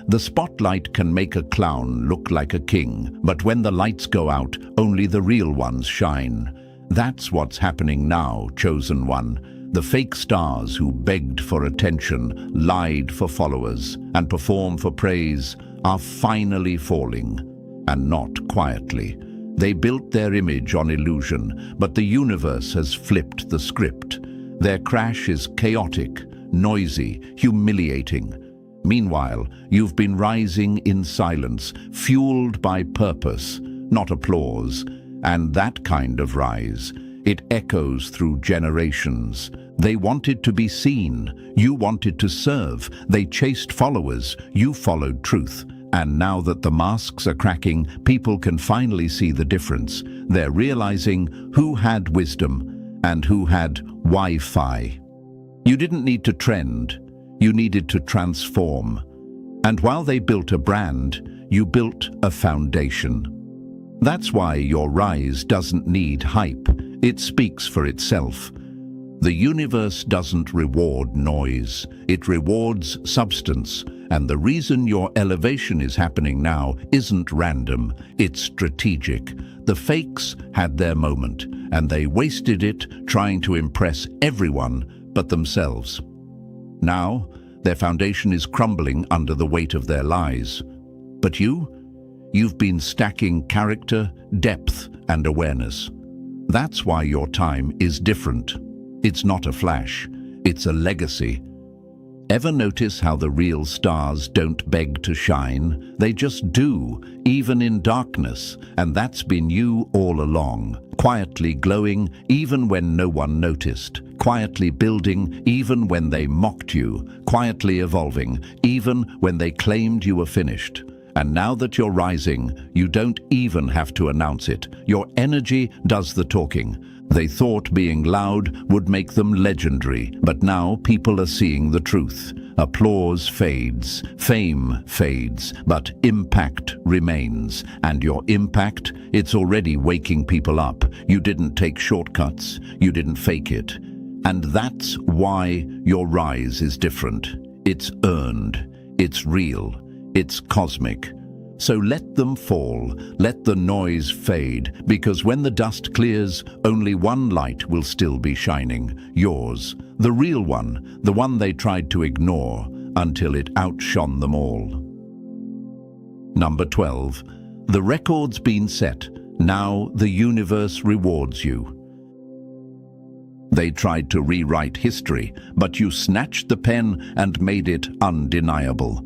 The spotlight can make a clown look like a king, but when the lights go out, only the real ones shine. That's what's happening now, chosen one. The fake stars who begged for attention, lied for followers, and performed for praise are finally falling, and not quietly. They built their image on illusion, but the universe has flipped the script. Their crash is chaotic, noisy, humiliating. Meanwhile, you've been rising in silence, fueled by purpose, not applause. And that kind of rise, it echoes through generations. They wanted to be seen. You wanted to serve. They chased followers. You followed truth. And now that the masks are cracking, people can finally see the difference. They're realizing who had wisdom and who had Wi-Fi. You didn't need to trend. You needed to transform. And while they built a brand, you built a foundation. That's why your rise doesn't need hype. It speaks for itself. The universe doesn't reward noise. It rewards substance. And the reason your elevation is happening now isn't random. It's strategic. The fakes had their moment, and they wasted it trying to impress everyone but themselves. Now, their foundation is crumbling under the weight of their lies. But you've been stacking character, depth, and awareness. That's why your time is different. It's not a flash, it's a legacy. Ever notice how the real stars don't beg to shine? They just do, even in darkness. And that's been you all along. Quietly glowing, even when no one noticed. Quietly building, even when they mocked you. Quietly evolving, even when they claimed you were finished. And now that you're rising, you don't even have to announce it. Your energy does the talking. They thought being loud would make them legendary, but now people are seeing the truth. Applause fades, fame fades, but impact remains. And your impact, it's already waking people up. You didn't take shortcuts, you didn't fake it. And that's why your rise is different. It's earned, it's real, it's cosmic. So let them fall, let the noise fade, because when the dust clears, only one light will still be shining, yours, the real one, the one they tried to ignore until it outshone them all. Number 12. The record's been set. Now the universe rewards you. They tried to rewrite history, but you snatched the pen and made it undeniable.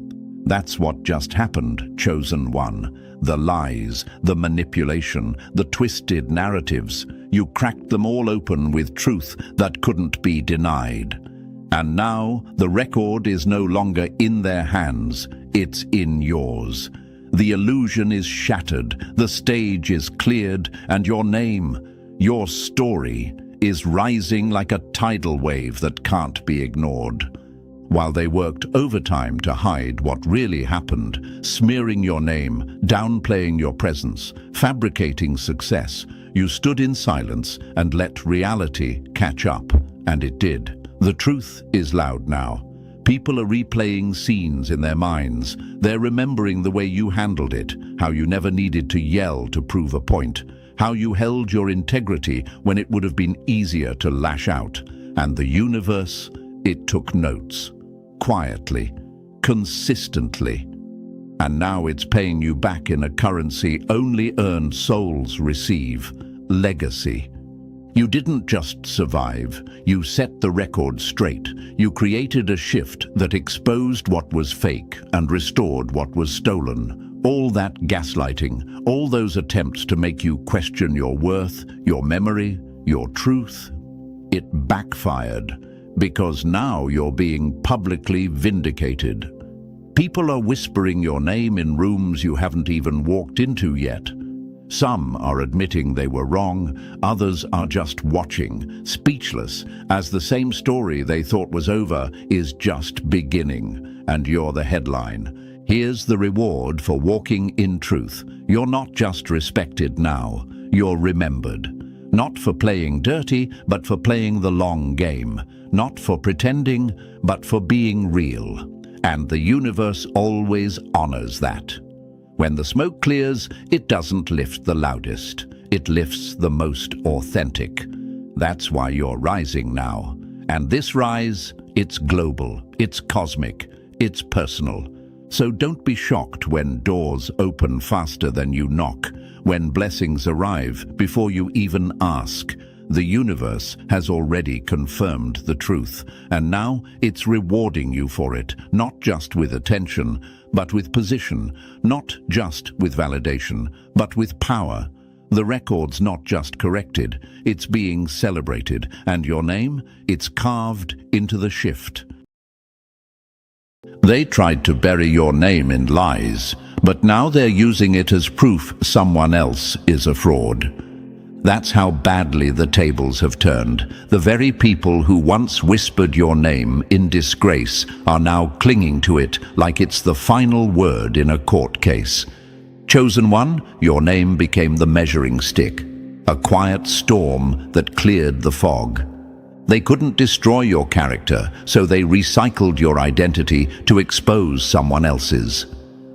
That's what just happened, Chosen One. The lies, the manipulation, the twisted narratives. You cracked them all open with truth that couldn't be denied. And now the record is no longer in their hands, it's in yours. The illusion is shattered, the stage is cleared, and your name, your story, is rising like a tidal wave that can't be ignored. While they worked overtime to hide what really happened, smearing your name, downplaying your presence, fabricating success, you stood in silence and let reality catch up, and it did. The truth is loud now. People are replaying scenes in their minds. They're remembering the way you handled it, how you never needed to yell to prove a point, how you held your integrity when it would have been easier to lash out. And the universe, it took notes. Quietly, consistently. And now it's paying you back in a currency only earned souls receive: legacy. You didn't just survive, you set the record straight. You created a shift that exposed what was fake and restored what was stolen. All that gaslighting, all those attempts to make you question your worth, your memory, your truth, it backfired. Because now you're being publicly vindicated. People are whispering your name in rooms you haven't even walked into yet. Some are admitting they were wrong, others are just watching, speechless, as the same story they thought was over is just beginning. And you're the headline. Here's the reward for walking in truth. You're not just respected now, you're remembered. Not for playing dirty, but for playing the long game. Not for pretending, but for being real. And the universe always honors that. When the smoke clears, it doesn't lift the loudest. It lifts the most authentic. That's why you're rising now. And this rise, it's global, it's cosmic, it's personal. So don't be shocked when doors open faster than you knock, when blessings arrive before you even ask. The universe has already confirmed the truth, and now it's rewarding you for it, not just with attention, but with position, not just with validation, but with power. The record's not just corrected, it's being celebrated, and your name, it's carved into the shift. They tried to bury your name in lies, but now they're using it as proof someone else is a fraud. That's how badly the tables have turned. The very people who once whispered your name in disgrace are now clinging to it like it's the final word in a court case. Chosen One, your name became the measuring stick, a quiet storm that cleared the fog. They couldn't destroy your character, so they recycled your identity to expose someone else's.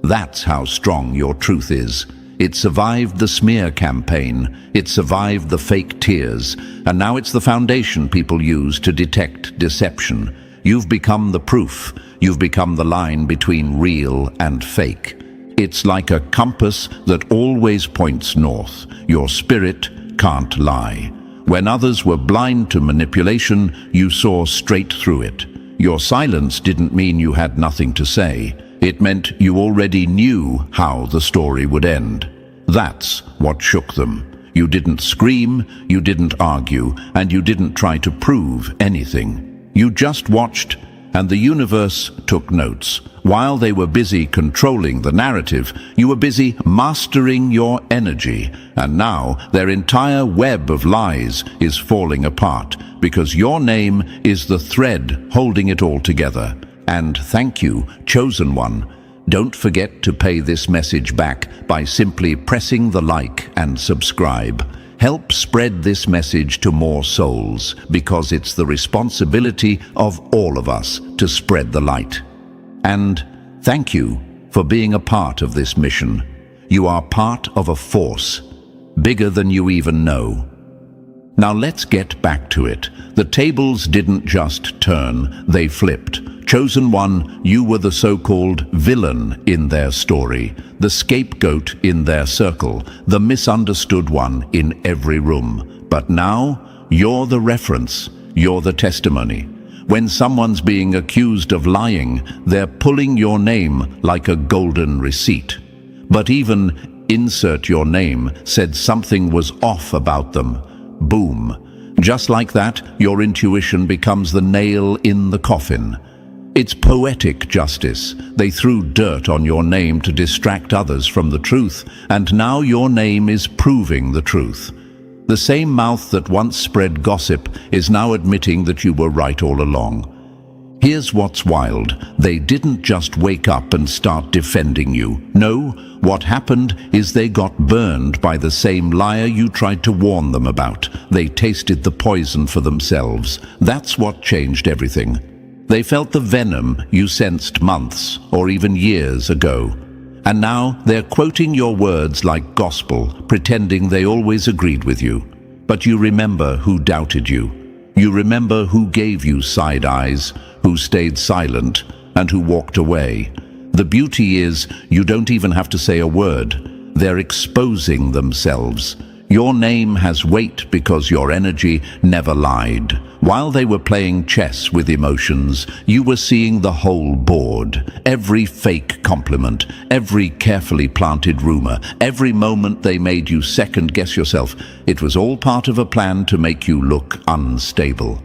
That's how strong your truth is. It survived the smear campaign, it survived the fake tears, and now it's the foundation people use to detect deception. You've become the proof, you've become the line between real and fake. It's like a compass that always points north. Your spirit can't lie. When others were blind to manipulation, you saw straight through it. Your silence didn't mean you had nothing to say. It meant you already knew how the story would end. That's what shook them. You didn't scream, you didn't argue, and you didn't try to prove anything. You just watched, and the universe took notes. While they were busy controlling the narrative, you were busy mastering your energy, and now their entire web of lies is falling apart because your name is the thread holding it all together. And thank you, Chosen One. Don't forget to pay this message back by simply pressing the like and subscribe. Help spread this message to more souls, because it's the responsibility of all of us to spread the light. And thank you for being a part of this mission. You are part of a force, bigger than you even know. Now let's get back to it. The tables didn't just turn, they flipped. Chosen one, you were the so-called villain in their story, the scapegoat in their circle, the misunderstood one in every room. But now, you're the reference, you're the testimony. When someone's being accused of lying, they're pulling your name like a golden receipt. But even insert your name said something was off about them. Boom. Just like that, your intuition becomes the nail in the coffin. It's poetic justice. They threw dirt on your name to distract others from the truth, and now your name is proving the truth. The same mouth that once spread gossip is now admitting that you were right all along. Here's what's wild. They didn't just wake up and start defending you. No, what happened is they got burned by the same liar you tried to warn them about. They tasted the poison for themselves. That's what changed everything. They felt the venom you sensed months or even years ago. And now they're quoting your words like gospel, pretending they always agreed with you. But you remember who doubted you. You remember who gave you side eyes, who stayed silent, and who walked away. The beauty is, you don't even have to say a word. They're exposing themselves. Your name has weight because your energy never lied. While they were playing chess with emotions, you were seeing the whole board. Every fake compliment, every carefully planted rumor, every moment they made you second-guess yourself. It was all part of a plan to make you look unstable.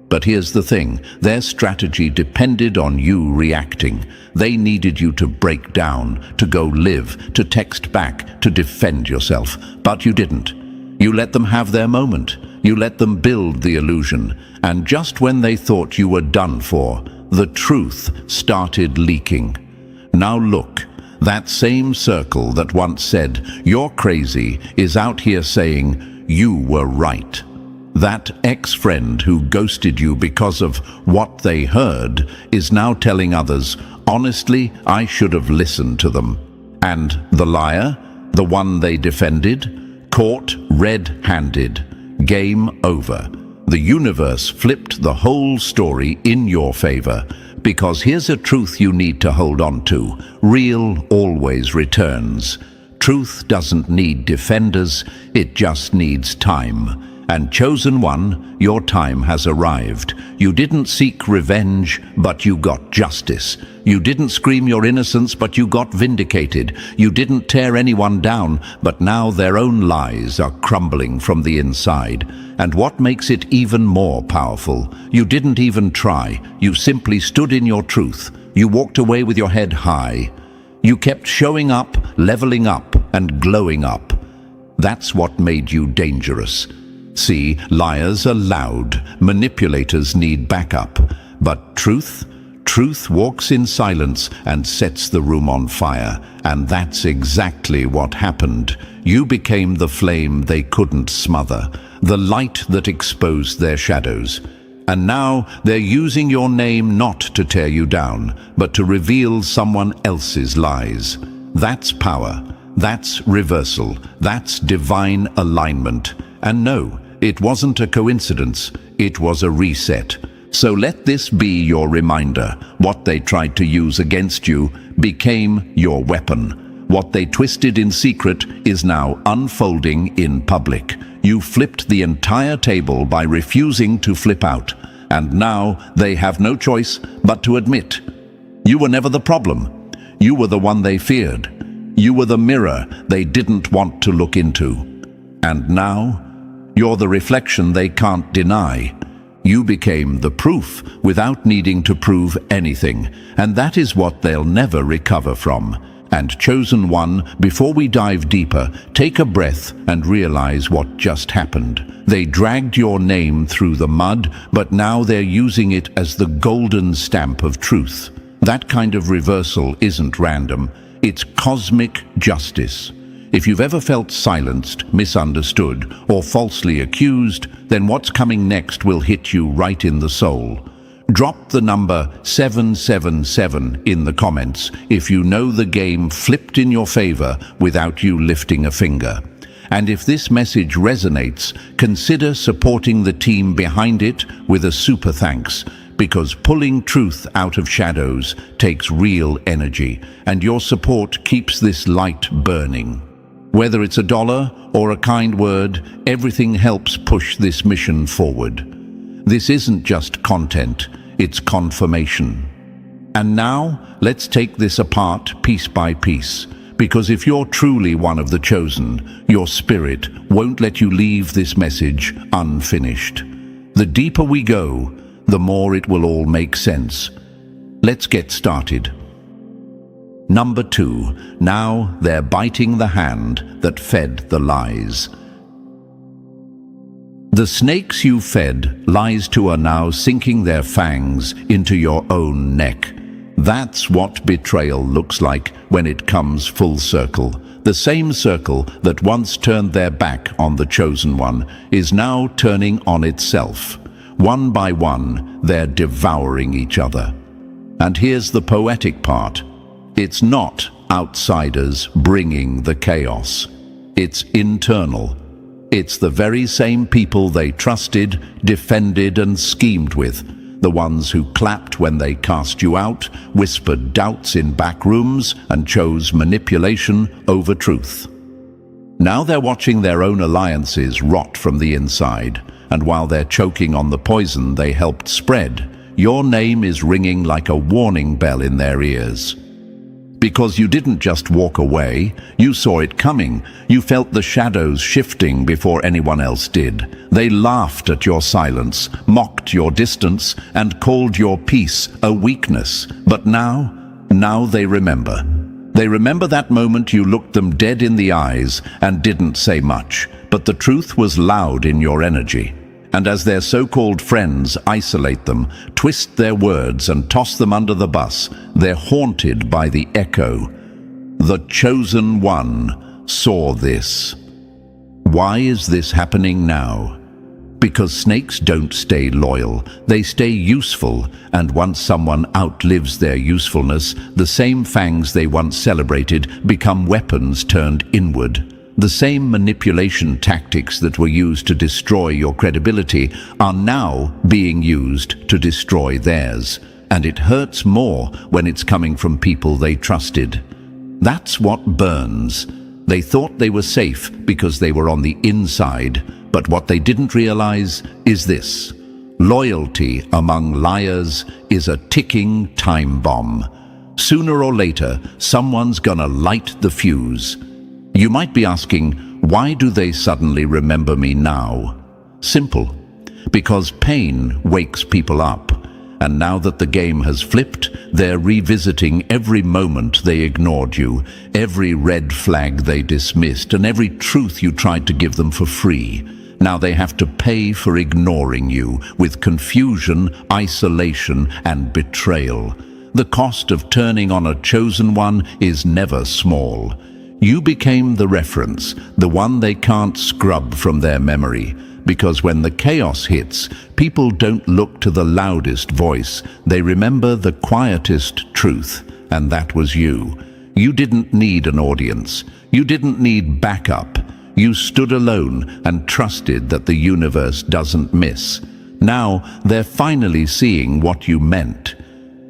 But here's the thing, their strategy depended on you reacting. They needed you to break down, to go live, to text back, to defend yourself. But you didn't. You let them have their moment. You let them build the illusion. And just when they thought you were done for, the truth started leaking. Now look, that same circle that once said, "You're crazy," is out here saying, "You were right." That ex-friend who ghosted you because of what they heard is now telling others, "Honestly, I should have listened to them." And the liar, the one they defended, caught red-handed. Game over. The universe flipped the whole story in your favor. Because here's a truth you need to hold on to. Real always returns. Truth doesn't need defenders, it just needs time. And chosen one, your time has arrived. You didn't seek revenge, but you got justice. You didn't scream your innocence, but you got vindicated. You didn't tear anyone down, but now their own lies are crumbling from the inside. And what makes it even more powerful, you didn't even try. You simply stood in your truth. You walked away with your head high. You kept showing up, leveling up, and glowing up. That's what made you dangerous. See, liars are loud, manipulators need backup. But truth walks in silence and sets the room on fire. And that's exactly what happened. You became the flame they couldn't smother, the light that exposed their shadows. And now they're using your name not to tear you down, but to reveal someone else's lies. That's power. That's reversal. That's divine alignment. And no, it wasn't a coincidence, it was a reset. So let this be your reminder. What they tried to use against you became your weapon. What they twisted in secret is now unfolding in public. You flipped the entire table by refusing to flip out. And now they have no choice but to admit. You were never the problem. You were the one they feared. You were the mirror they didn't want to look into. And now, you're the reflection they can't deny. You became the proof without needing to prove anything, and that is what they'll never recover from. And chosen one, before we dive deeper, take a breath and realize what just happened. They dragged your name through the mud, but now they're using it as the golden stamp of truth. That kind of reversal isn't random, it's cosmic justice. If you've ever felt silenced, misunderstood, or falsely accused, then what's coming next will hit you right in the soul. Drop the number 777 in the comments if you know the game flipped in your favor without you lifting a finger. And if this message resonates, consider supporting the team behind it with a super thanks, because pulling truth out of shadows takes real energy, and your support keeps this light burning. Whether it's $1 or a kind word, everything helps push this mission forward. This isn't just content, it's confirmation. And now, let's take this apart piece by piece, because if you're truly one of the chosen, your spirit won't let you leave this message unfinished. The deeper we go, the more it will all make sense. Let's get started. Number 2, now they're biting the hand that fed the lies. The snakes you fed lies to are now sinking their fangs into your own neck. That's what betrayal looks like when it comes full circle. The same circle that once turned their back on the chosen one is now turning on itself. One by one, they're devouring each other. And here's the poetic part. It's not outsiders bringing the chaos. It's internal. It's the very same people they trusted, defended, and schemed with. The ones who clapped when they cast you out, whispered doubts in back rooms, and chose manipulation over truth. Now they're watching their own alliances rot from the inside, and while they're choking on the poison they helped spread, your name is ringing like a warning bell in their ears. Because you didn't just walk away, you saw it coming. You felt the shadows shifting before anyone else did. They laughed at your silence, mocked your distance, and called your peace a weakness. But now they remember. They remember that moment you looked them dead in the eyes and didn't say much, but the truth was loud in your energy. And as their so-called friends isolate them, twist their words and toss them under the bus, they're haunted by the echo. The chosen one saw this. Why is this happening now? Because snakes don't stay loyal, they stay useful, and once someone outlives their usefulness, the same fangs they once celebrated become weapons turned inward. The same manipulation tactics that were used to destroy your credibility are now being used to destroy theirs. And it hurts more when it's coming from people they trusted. That's what burns. They thought they were safe because they were on the inside, but what they didn't realize is this. Loyalty among liars is a ticking time bomb. Sooner or later, someone's gonna light the fuse. You might be asking, why do they suddenly remember me now? Simple. Because pain wakes people up. And now that the game has flipped, they're revisiting every moment they ignored you, every red flag they dismissed, and every truth you tried to give them for free. Now they have to pay for ignoring you with confusion, isolation, and betrayal. The cost of turning on a chosen one is never small. You became the reference, the one they can't scrub from their memory. Because when the chaos hits, people don't look to the loudest voice. They remember the quietest truth, and that was you. You didn't need an audience. You didn't need backup. You stood alone and trusted that the universe doesn't miss. Now they're finally seeing what you meant.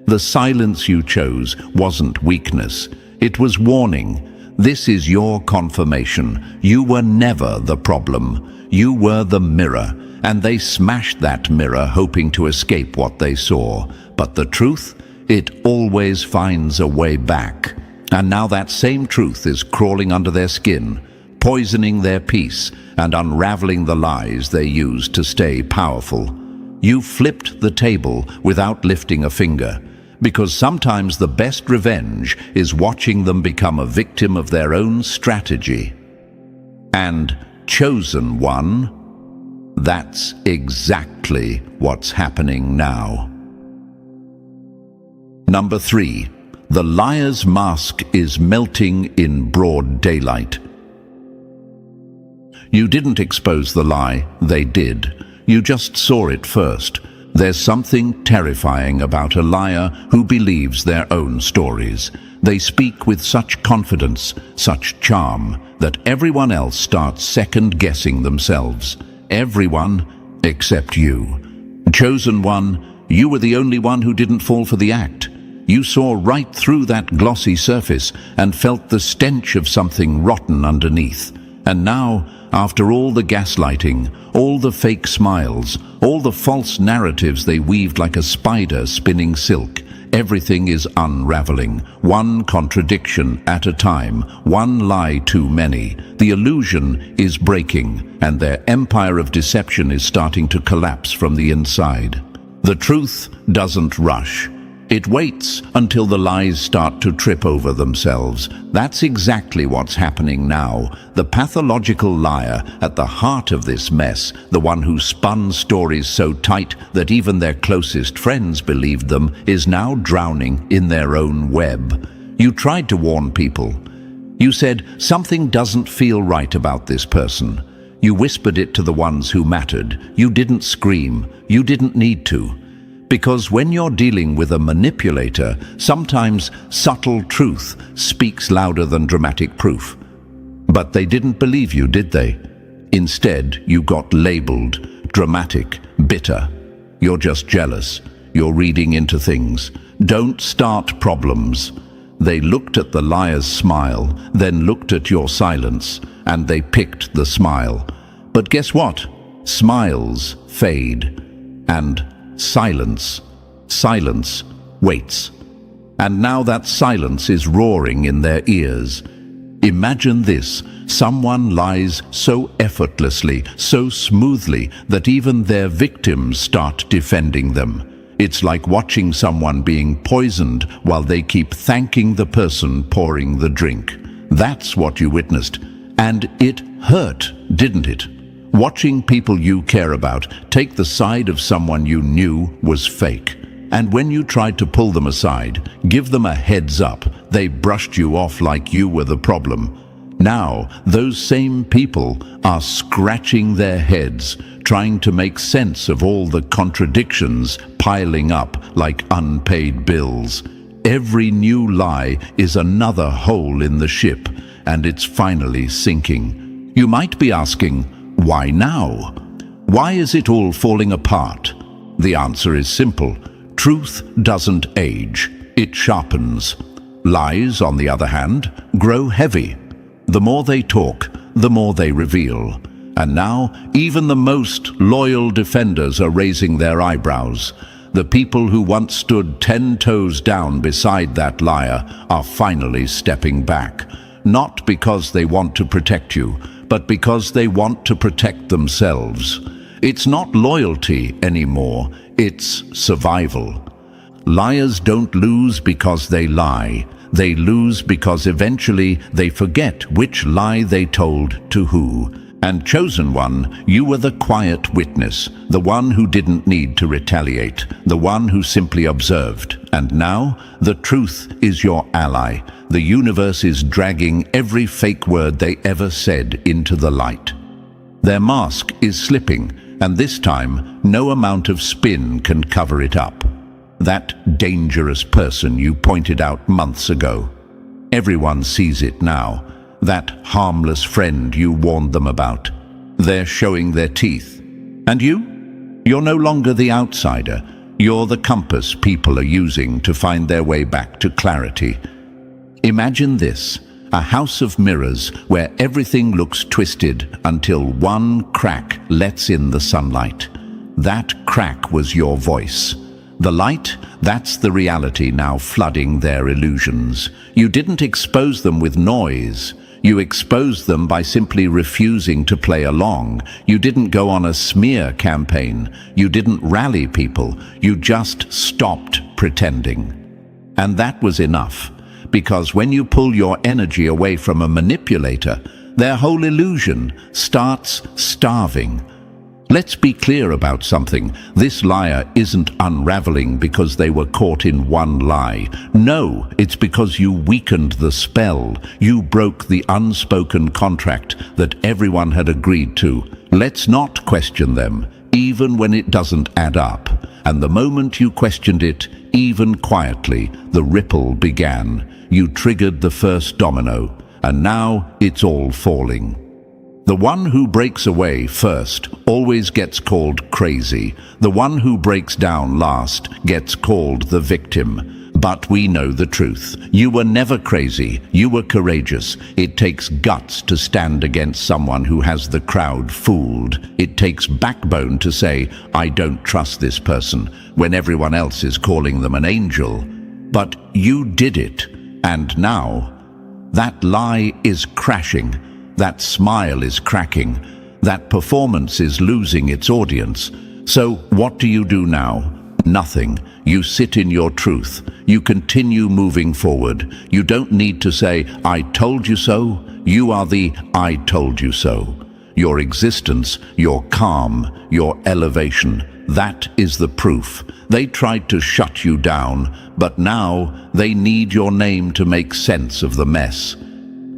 The silence you chose wasn't weakness. It was warning. This is your confirmation. You were never the problem. You were the mirror, and they smashed that mirror hoping to escape what they saw. But the truth? It always finds a way back. And now that same truth is crawling under their skin, poisoning their peace and unraveling the lies they used to stay powerful. You flipped the table without lifting a finger. Because sometimes the best revenge is watching them become a victim of their own strategy. And chosen one, that's exactly what's happening now. Number 3, the liar's mask is melting in broad daylight. You didn't expose the lie, they did. You just saw it first. There's something terrifying about a liar who believes their own stories. They speak with such confidence, such charm, that everyone else starts second-guessing themselves. Everyone except you. Chosen one, You were the only one who didn't fall for the act. You saw right through that glossy surface and felt the stench of something rotten underneath. And now, after all the gaslighting, all the fake smiles, all the false narratives they weaved like a spider spinning silk, everything is unraveling, one contradiction at a time, one lie too many. The illusion is breaking, and their empire of deception is starting to collapse from the inside. The truth doesn't rush. It waits until the lies start to trip over themselves. That's exactly what's happening now. The pathological liar at the heart of this mess, the one who spun stories so tight that even their closest friends believed them, is now drowning in their own web. You tried to warn people. You said, something doesn't feel right about this person. You whispered it to the ones who mattered. You didn't scream. You didn't need to. Because when you're dealing with a manipulator, sometimes subtle truth speaks louder than dramatic proof. But they didn't believe you, did they? Instead, you got labeled dramatic, bitter. You're just jealous. You're reading into things. Don't start problems. They looked at the liar's smile, then looked at your silence, and they picked the smile. But guess what? Smiles fade. And silence waits. And now that silence is roaring in their ears. Imagine this, someone lies so effortlessly, so smoothly, that even their victims start defending them. It's like watching someone being poisoned while they keep thanking the person pouring the drink. That's what you witnessed. And it hurt, didn't it? Watching people you care about take the side of someone you knew was fake. And when you tried to pull them aside, give them a heads up, they brushed you off like you were the problem. Now, those same people are scratching their heads, trying to make sense of all the contradictions piling up like unpaid bills. Every new lie is another hole in the ship, and it's finally sinking. You might be asking, why now? Why is it all falling apart? The answer is simple. Truth doesn't age, it sharpens. Lies, on the other hand, grow heavy. The more they talk, the more they reveal. And now, even the most loyal defenders are raising their eyebrows. The people who once stood 10 toes down beside that liar are finally stepping back. Not because they want to protect you, but because they want to protect themselves. It's not loyalty anymore, it's survival. Liars don't lose because they lie. They lose because eventually they forget which lie they told to who. And chosen one, you were the quiet witness, the one who didn't need to retaliate, the one who simply observed. And now, the truth is your ally. The universe is dragging every fake word they ever said into the light. Their mask is slipping, and this time, no amount of spin can cover it up. That dangerous person you pointed out months ago. Everyone sees it now. That harmless friend you warned them about. They're showing their teeth. And you? You're no longer the outsider. You're the compass people are using to find their way back to clarity. Imagine this, a house of mirrors where everything looks twisted until one crack lets in the sunlight. That crack was your voice. The light, that's the reality now flooding their illusions. You didn't expose them with noise. You exposed them by simply refusing to play along. You didn't go on a smear campaign. You didn't rally people. You just stopped pretending. And that was enough. Because when you pull your energy away from a manipulator, their whole illusion starts starving. Let's be clear about something. This liar isn't unraveling because they were caught in one lie. No, it's because you weakened the spell. You broke the unspoken contract that everyone had agreed to. Let's not question them, even when it doesn't add up. And the moment you questioned it, even quietly, the ripple began. You triggered the first domino, and now it's all falling. The one who breaks away first always gets called crazy. The one who breaks down last gets called the victim. But we know the truth. You were never crazy. You were courageous. It takes guts to stand against someone who has the crowd fooled. It takes backbone to say, I don't trust this person, when everyone else is calling them an angel. But you did it. And now, that lie is crashing. That smile is cracking. That performance is losing its audience. So what do you do now? Nothing. You sit in your truth. You continue moving forward. You don't need to say, I told you so. You are the I told you so. Your existence, your calm, your elevation, that is the proof. They tried to shut you down, but now they need your name to make sense of the mess.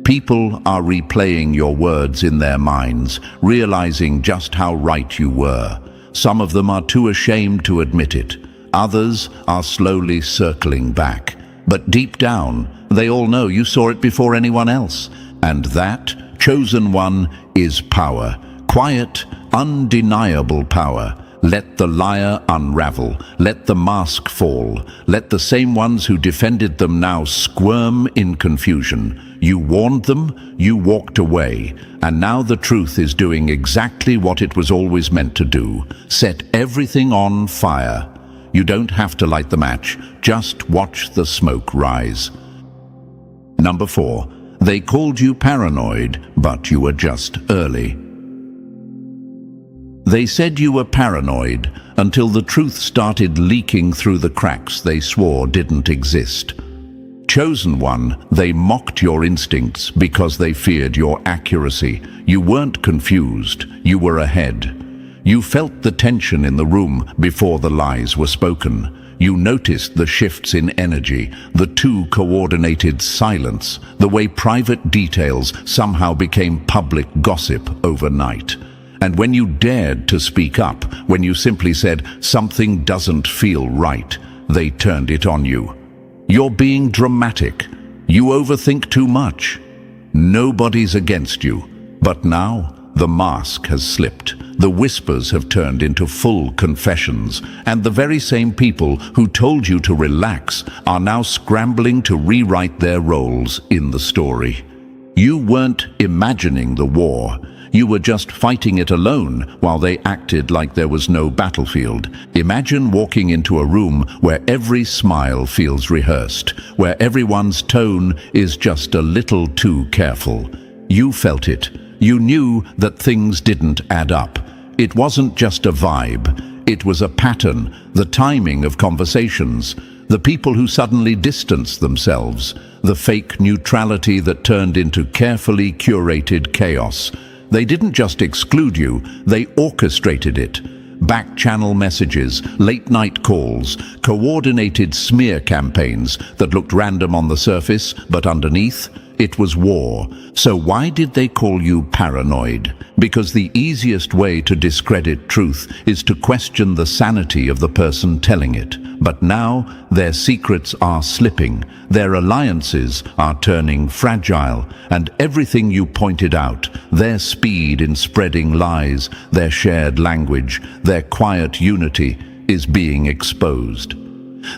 People are replaying your words in their minds, realizing just how right you were. Some of them are too ashamed to admit it. Others are slowly circling back. But deep down, they all know you saw it before anyone else. And that, chosen one, is power. Quiet, undeniable power. Let the liar unravel. Let the mask fall. Let the same ones who defended them now squirm in confusion. You warned them, you walked away, and now the truth is doing exactly what it was always meant to do. Set everything on fire. You don't have to light the match, just watch the smoke rise. Number 4. They called you paranoid, but you were just early. They said you were paranoid until the truth started leaking through the cracks they swore didn't exist. Chosen one, they mocked your instincts because they feared your accuracy. You weren't confused, you were ahead. You felt the tension in the room before the lies were spoken. You noticed the shifts in energy, the too coordinated silence, the way private details somehow became public gossip overnight. And when you dared to speak up, when you simply said, something doesn't feel right, they turned it on you. You're being dramatic. You overthink too much. Nobody's against you. But now, the mask has slipped. The whispers have turned into full confessions. And the very same people who told you to relax are now scrambling to rewrite their roles in the story. You weren't imagining the war. You were just fighting it alone while they acted like there was no battlefield. Imagine walking into a room where every smile feels rehearsed, where everyone's tone is just a little too careful. You felt it. You knew that things didn't add up. It wasn't just a vibe. It was a pattern, the timing of conversations, the people who suddenly distanced themselves, the fake neutrality that turned into carefully curated chaos. They didn't just exclude you, they orchestrated it. Back-channel messages, late-night calls, coordinated smear campaigns that looked random on the surface, but underneath, it was war. So why did they call you paranoid? Because the easiest way to discredit truth is to question the sanity of the person telling it. But now their secrets are slipping, their alliances are turning fragile, and everything you pointed out, their speed in spreading lies, their shared language, their quiet unity, is being exposed.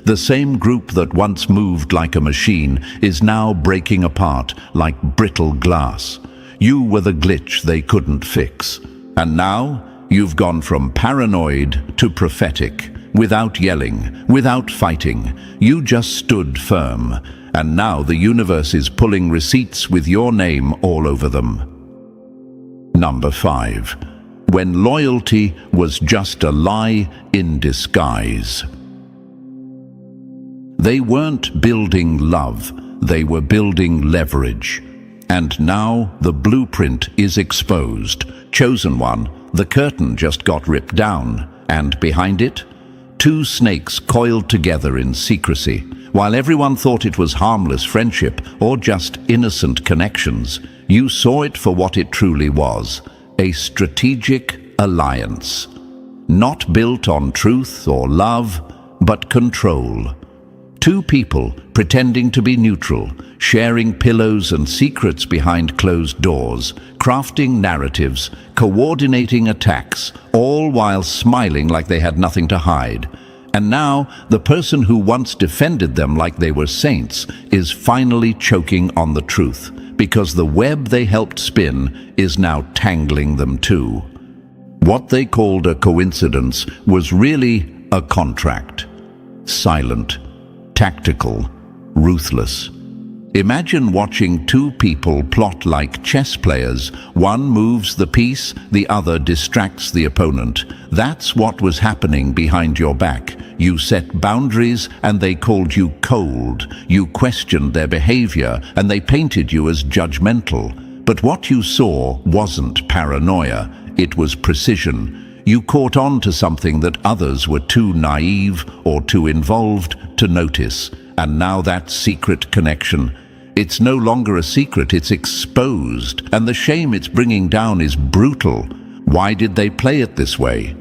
The same group that once moved like a machine is now breaking apart like brittle glass. You were the glitch they couldn't fix. And now you've gone from paranoid to prophetic. Without yelling, without fighting, you just stood firm. And now the universe is pulling receipts with your name all over them. Number 5. When loyalty was just a lie in disguise. They weren't building love, they were building leverage. And now the blueprint is exposed. Chosen one, the curtain just got ripped down. And behind it, 2 snakes coiled together in secrecy. While everyone thought it was harmless friendship or just innocent connections, you saw it for what it truly was, a strategic alliance. Not built on truth or love, but control. Two people pretending to be neutral, sharing pillows and secrets behind closed doors, crafting narratives, coordinating attacks, all while smiling like they had nothing to hide. And now, the person who once defended them like they were saints is finally choking on the truth, because the web they helped spin is now tangling them too. What they called a coincidence was really a contract. Silent, tactical, ruthless. Imagine watching two people plot like chess players. One moves the piece, the other distracts the opponent. That's what was happening behind your back. You set boundaries and they called you cold. You questioned their behavior and they painted you as judgmental. But what you saw wasn't paranoia, it was precision. You caught on to something that others were too naive or too involved to notice. And now that secret connection, it's no longer a secret, it's exposed. And the shame it's bringing down is brutal. Why did they play it this way?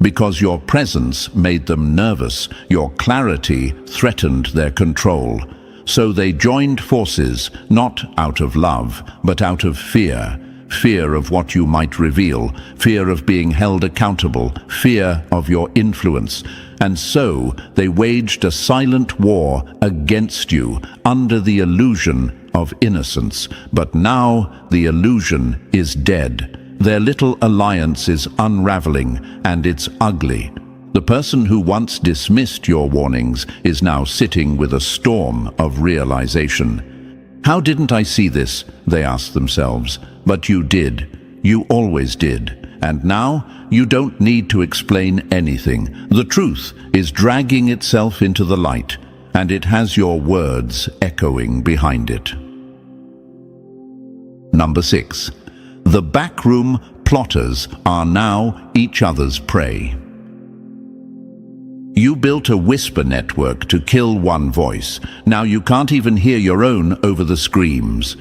Because your presence made them nervous. Your clarity threatened their control. So they joined forces, not out of love, but out of fear. Fear of what you might reveal, fear of being held accountable, fear of your influence. And so they waged a silent war against you under the illusion of innocence. But now the illusion is dead. Their little alliance is unraveling, and it's ugly. The person who once dismissed your warnings is now sitting with a storm of realization. How didn't I see this? They asked themselves. But you did. You always did. And now you don't need to explain anything. The truth is dragging itself into the light, and it has your words echoing behind it. Number 6. The backroom plotters are now each other's prey. You built a whisper network to kill one voice. Now you can't even hear your own over the screams.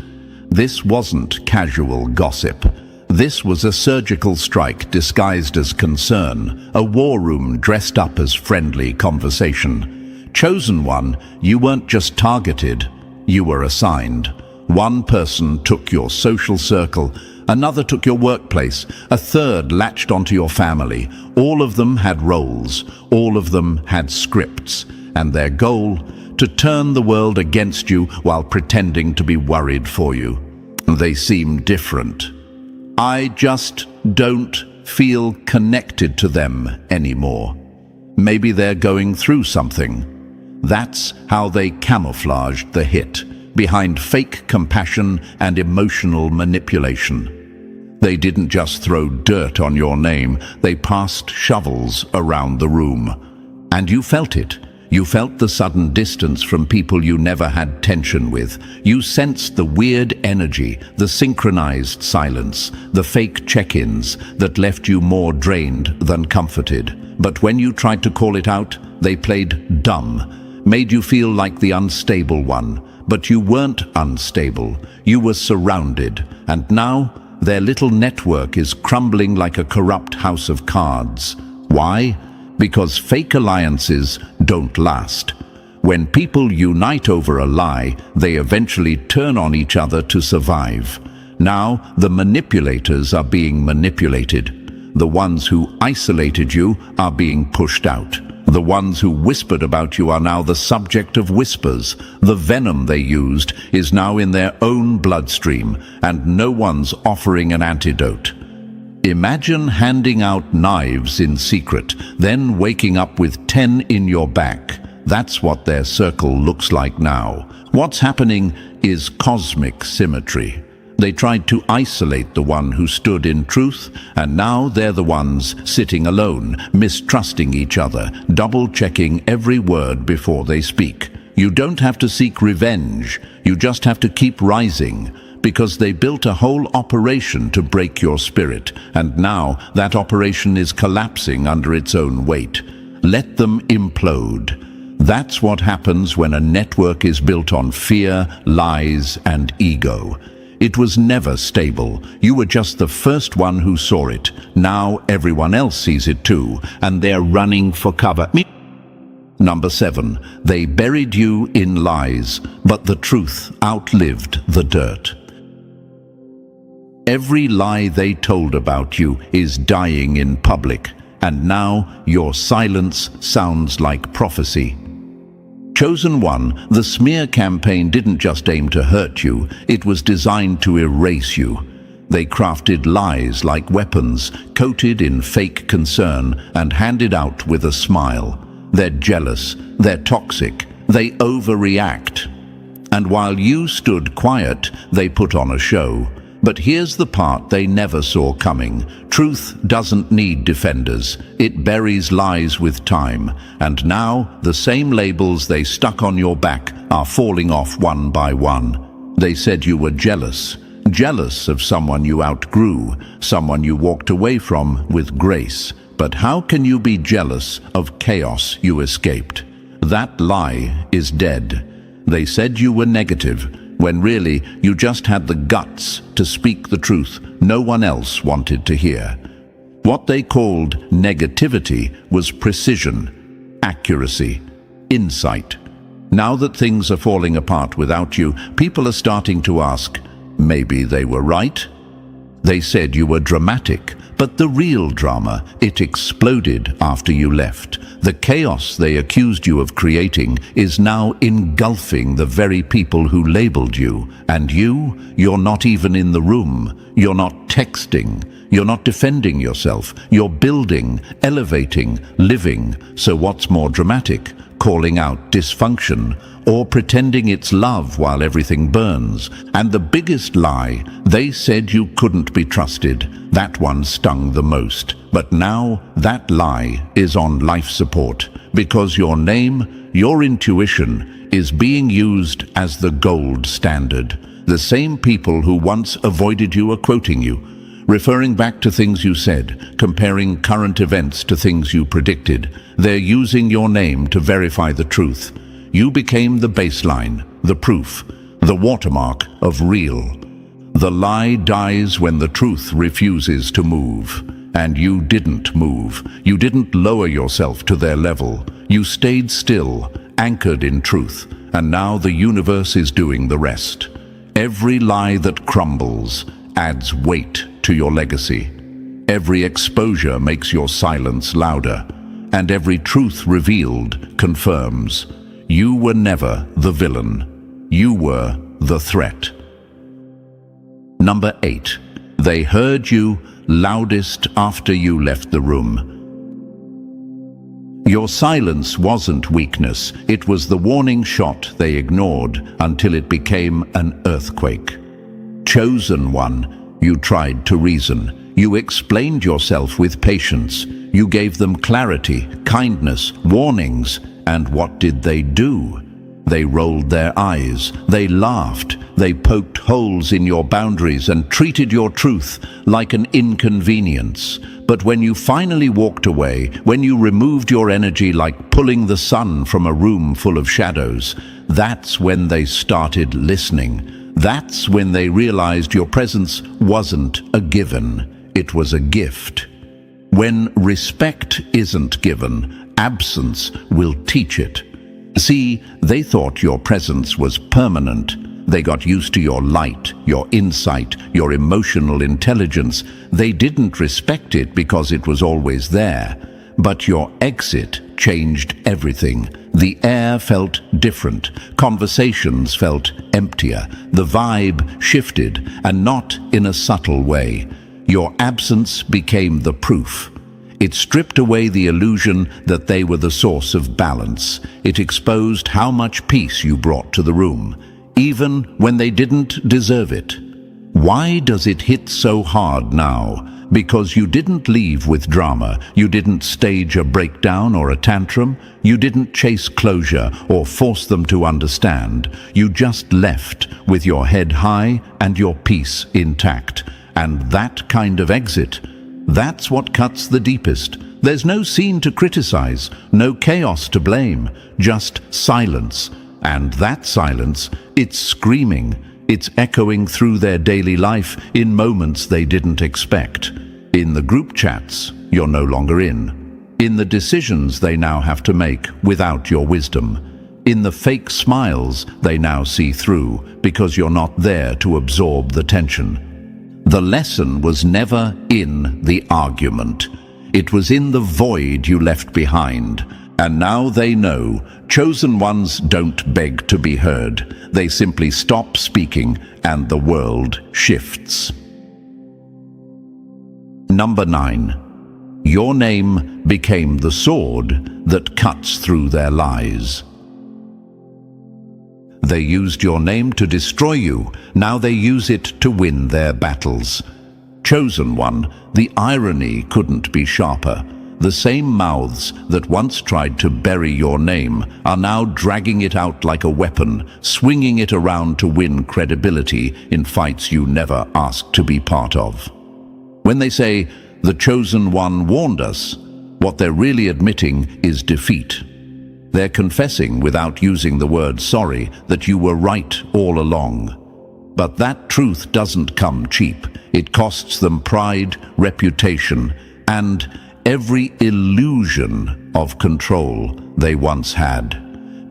This wasn't casual gossip. This was a surgical strike disguised as concern, a war room dressed up as friendly conversation. Chosen one, you weren't just targeted, you were assigned. One person took your social circle, another took your workplace, a third latched onto your family. All of them had roles, all of them had scripts, and their goal, to turn the world against you while pretending to be worried for you. They seem different. I just don't feel connected to them anymore. Maybe they're going through something. That's how they camouflaged the hit, behind fake compassion and emotional manipulation. They didn't just throw dirt on your name, they passed shovels around the room. And you felt it. You felt the sudden distance from people you never had tension with. You sensed the weird energy, the synchronized silence, the fake check-ins that left you more drained than comforted. But when you tried to call it out, they played dumb, made you feel like the unstable one. But you weren't unstable. You were surrounded. And now, their little network is crumbling like a corrupt house of cards. Why? Because fake alliances don't last. When people unite over a lie, they eventually turn on each other to survive. Now, the manipulators are being manipulated. The ones who isolated you are being pushed out. The ones who whispered about you are now the subject of whispers. The venom they used is now in their own bloodstream, and no one's offering an antidote. Imagine handing out knives in secret, then waking up with 10 in your back. That's what their circle looks like now. What's happening is cosmic symmetry. They tried to isolate the one who stood in truth, and now they're the ones sitting alone, mistrusting each other, double-checking every word before they speak. You don't have to seek revenge, you just have to keep rising, because they built a whole operation to break your spirit, and now that operation is collapsing under its own weight. Let them implode. That's what happens when a network is built on fear, lies, and ego. It was never stable. You were just the first one who saw it. Now everyone else sees it too, and they're running for cover. Number 7, they buried you in lies, but the truth outlived the dirt. Every lie they told about you is dying in public, and now your silence sounds like prophecy. Chosen One, the smear campaign didn't just aim to hurt you, it was designed to erase you. They crafted lies like weapons, coated in fake concern and handed out with a smile. They're jealous, they're toxic, they overreact. And while you stood quiet, they put on a show. But here's the part they never saw coming. Truth doesn't need defenders. It buries lies with time. And now, the same labels they stuck on your back are falling off one by one. They said you were jealous. Jealous of someone you outgrew, someone you walked away from with grace. But how can you be jealous of chaos you escaped? That lie is dead. They said you were negative, when really you just had the guts to speak the truth no one else wanted to hear. What they called negativity was precision, accuracy, insight. Now that things are falling apart without you, people are starting to ask, maybe they were right? They said you were dramatic, but the real drama, it exploded after you left. The chaos they accused you of creating is now engulfing the very people who labeled you. And you're not even in the room. You're not texting. You're not defending yourself. You're building, elevating, living. So what's more dramatic? Calling out dysfunction, or pretending it's love while everything burns. And the biggest lie, they said you couldn't be trusted. That one stung the most. But now that lie is on life support, because your name, your intuition, is being used as the gold standard. The same people who once avoided you are quoting you, referring back to things you said, comparing current events to things you predicted. They're using your name to verify the truth. You became the baseline, the proof, the watermark of real. The lie dies when the truth refuses to move. And you didn't move. You didn't lower yourself to their level. You stayed still, anchored in truth. And now the universe is doing the rest. Every lie that crumbles adds weight to your legacy. Every exposure makes your silence louder. And every truth revealed confirms you were never the villain. You were the threat. Number 8. They heard you loudest after you left the room. Your silence wasn't weakness. It was the warning shot they ignored until it became an earthquake. Chosen One, you tried to reason. You explained yourself with patience. You gave them clarity, kindness, warnings. And what did they do? They rolled their eyes. They laughed. They poked holes in your boundaries and treated your truth like an inconvenience. But when you finally walked away, when you removed your energy like pulling the sun from a room full of shadows, that's when they started listening. That's when they realized your presence wasn't a given. It was a gift. When respect isn't given, absence will teach it. See, they thought your presence was permanent. They got used to your light, your insight, your emotional intelligence. They didn't respect it because it was always there. But your exit changed everything. The air felt different. Conversations felt emptier. The vibe shifted, and not in a subtle way. Your absence became the proof. It stripped away the illusion that they were the source of balance. It exposed how much peace you brought to the room, even when they didn't deserve it. Why does it hit so hard now? Because you didn't leave with drama. You didn't stage a breakdown or a tantrum. You didn't chase closure or force them to understand. You just left with your head high and your peace intact. And that kind of exit, that's what cuts the deepest. There's no scene to criticize, no chaos to blame, just silence. And that silence, it's screaming. It's echoing through their daily life in moments they didn't expect. In the group chats you're no longer in in the decisions they now have to make without your wisdom, in the fake smiles they now see through because you're not there to absorb the tension. The lesson was never in the argument. It was in the void you left behind. And now they know, chosen ones don't beg to be heard. They simply stop speaking and the world shifts. Number 9. Your name became the sword that cuts through their lies. They used your name to destroy you. Now they use it to win their battles. Chosen one, the irony couldn't be sharper. The same mouths that once tried to bury your name are now dragging it out like a weapon, swinging it around to win credibility in fights you never asked to be part of. When they say, "The chosen one warned us," what they're really admitting is defeat. They're confessing without using the word sorry that you were right all along. But that truth doesn't come cheap. It costs them pride, reputation, and every illusion of control they once had.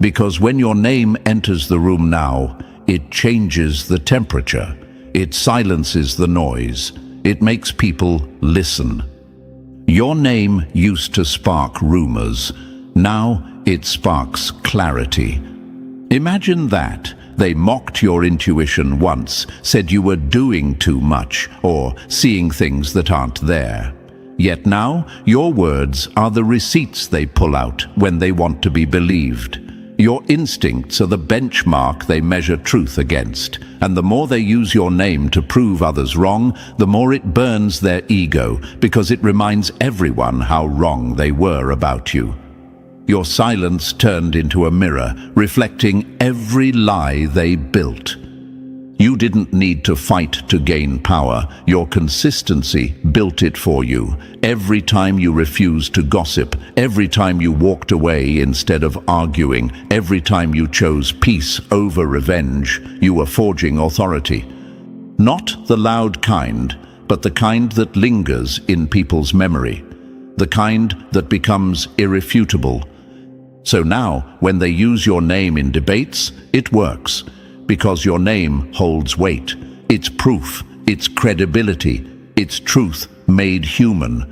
Because when your name enters the room now, it changes the temperature. It silences the noise. It makes people listen. Your name used to spark rumors. Now it sparks clarity. Imagine that. They mocked your intuition once, said you were doing too much or seeing things that aren't there. Yet now, your words are the receipts they pull out when they want to be believed. Your instincts are the benchmark they measure truth against, and the more they use your name to prove others wrong, the more it burns their ego, because it reminds everyone how wrong they were about you. Your silence turned into a mirror, reflecting every lie they built. You didn't need to fight to gain power. Your consistency built it for you. Every time you refused to gossip, every time you walked away instead of arguing, every time you chose peace over revenge, you were forging authority. Not the loud kind, but the kind that lingers in people's memory. The kind that becomes irrefutable. So now, when they use your name in debates, it works. Because your name holds weight. It's proof, it's credibility, it's truth made human.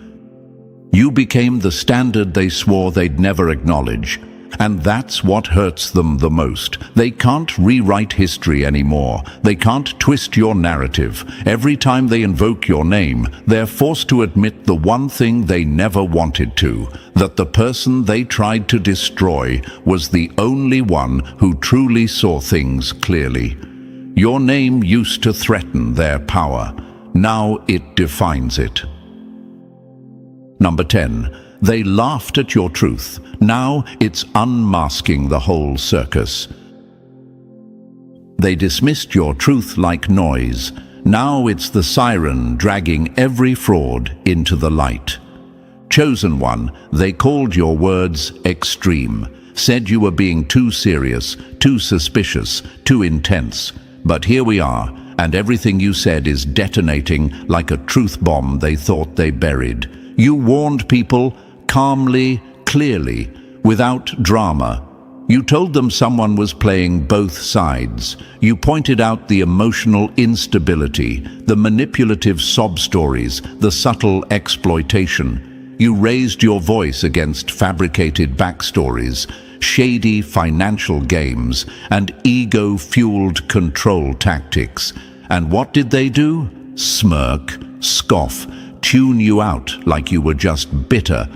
You became the standard they swore they'd never acknowledge. And that's what hurts them the most. They can't rewrite history anymore. They can't twist your narrative. Every time they invoke your name, they're forced to admit the one thing they never wanted to, that the person they tried to destroy was the only one who truly saw things clearly. Your name used to threaten their power. Now it defines it. Number 10. They laughed at your truth. Now it's unmasking the whole circus. They dismissed your truth like noise. Now it's the siren dragging every fraud into the light. Chosen one, they called your words extreme, said you were being too serious, too suspicious, too intense. But here we are, and everything you said is detonating like a truth bomb they thought they buried. You warned people calmly, clearly, without drama. You told them someone was playing both sides. You pointed out the emotional instability, the manipulative sob stories, the subtle exploitation. You raised your voice against fabricated backstories, shady financial games, and ego-fueled control tactics. And what did they do? Smirk, scoff, tune you out like you were just bitter.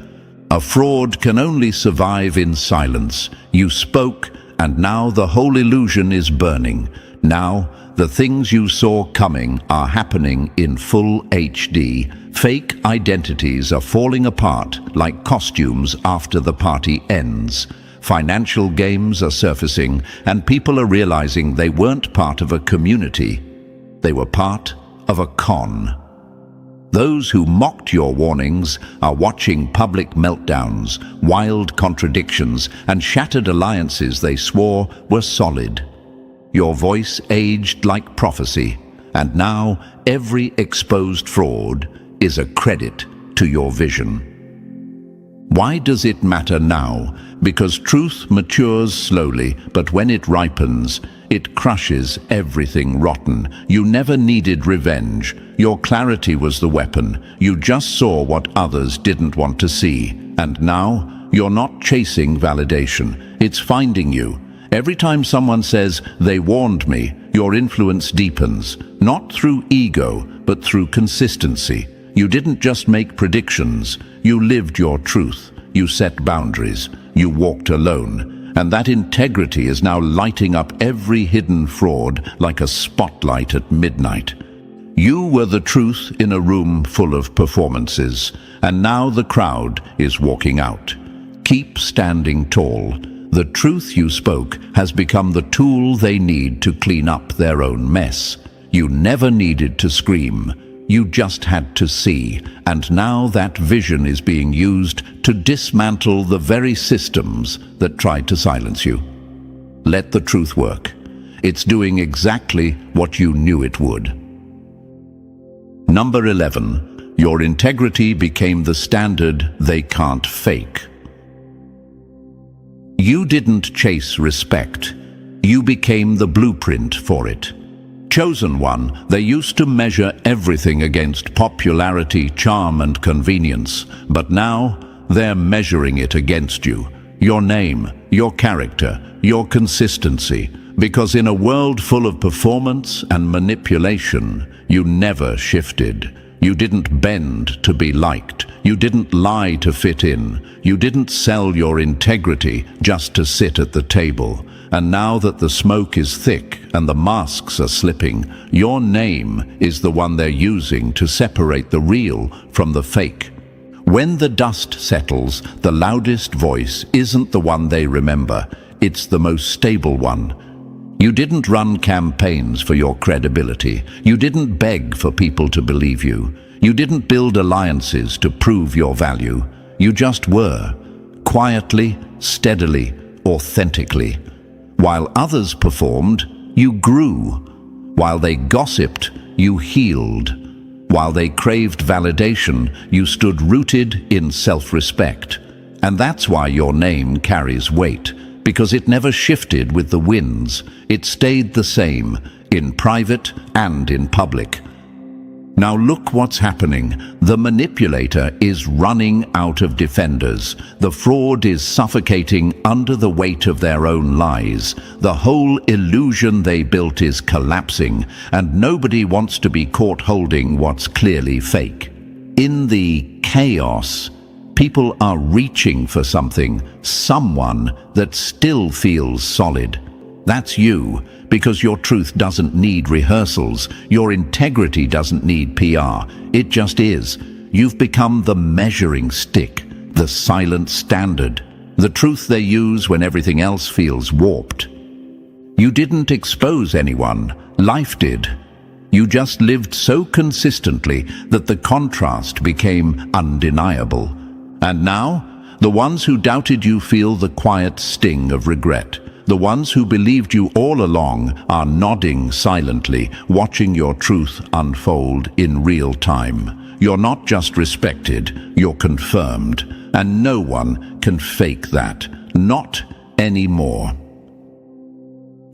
A fraud can only survive in silence. You spoke, and now the whole illusion is burning. Now, the things you saw coming are happening in full HD. Fake identities are falling apart like costumes after the party ends. Financial games are surfacing, and people are realizing they weren't part of a community. They were part of a con. Those who mocked your warnings are watching public meltdowns, wild contradictions, and shattered alliances they swore were solid. Your voice aged like prophecy, and now every exposed fraud is a credit to your vision. Why does it matter now? Because truth matures slowly, but when it ripens, it crushes everything rotten. You never needed revenge. Your clarity was the weapon. You just saw what others didn't want to see. And now, you're not chasing validation. It's finding you. Every time someone says, "They warned me," your influence deepens. Not through ego, but through consistency. You didn't just make predictions. You lived your truth. You set boundaries. You walked alone. And that integrity is now lighting up every hidden fraud like a spotlight at midnight. You were the truth in a room full of performances, and now the crowd is walking out. Keep standing tall. The truth you spoke has become the tool they need to clean up their own mess. You never needed to scream. You just had to see, and now that vision is being used to dismantle the very systems that tried to silence you. Let the truth work. It's doing exactly what you knew it would. Number 11. Your integrity became the standard they can't fake. You didn't chase respect. You became the blueprint for it. Chosen one, they used to measure everything against popularity, charm, and convenience. But now, they're measuring it against you. Your name, your character, your consistency. Because in a world full of performance and manipulation, you never shifted. You didn't bend to be liked. You didn't lie to fit in. You didn't sell your integrity just to sit at the table. And now that the smoke is thick and the masks are slipping, your name is the one they're using to separate the real from the fake. When the dust settles, the loudest voice isn't the one they remember. It's the most stable one. You didn't run campaigns for your credibility. You didn't beg for people to believe you. You didn't build alliances to prove your value. You just were, quietly, steadily, authentically. While others performed, you grew. While they gossiped, you healed. While they craved validation, you stood rooted in self-respect. And that's why your name carries weight, because it never shifted with the winds. It stayed the same, in private and in public. Now look what's happening. The manipulator is running out of defenders. The fraud is suffocating under the weight of their own lies. The whole illusion they built is collapsing, and nobody wants to be caught holding what's clearly fake. In the chaos, people are reaching for something, someone that still feels solid. That's you, because your truth doesn't need rehearsals. Your integrity doesn't need PR. It just is. You've become the measuring stick, the silent standard, the truth they use when everything else feels warped. You didn't expose anyone. Life did. You just lived so consistently that the contrast became undeniable. And now, the ones who doubted you feel the quiet sting of regret. The ones who believed you all along are nodding silently, watching your truth unfold in real time. You're not just respected, you're confirmed. And no one can fake that. Not anymore.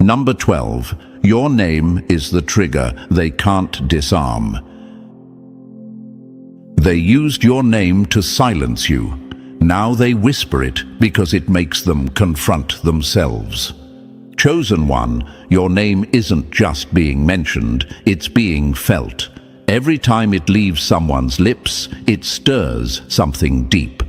Number 12. Your name is the trigger they can't disarm. They used your name to silence you. Now they whisper it because it makes them confront themselves. Chosen one, your name isn't just being mentioned, it's being felt. Every time it leaves someone's lips, it stirs something deep.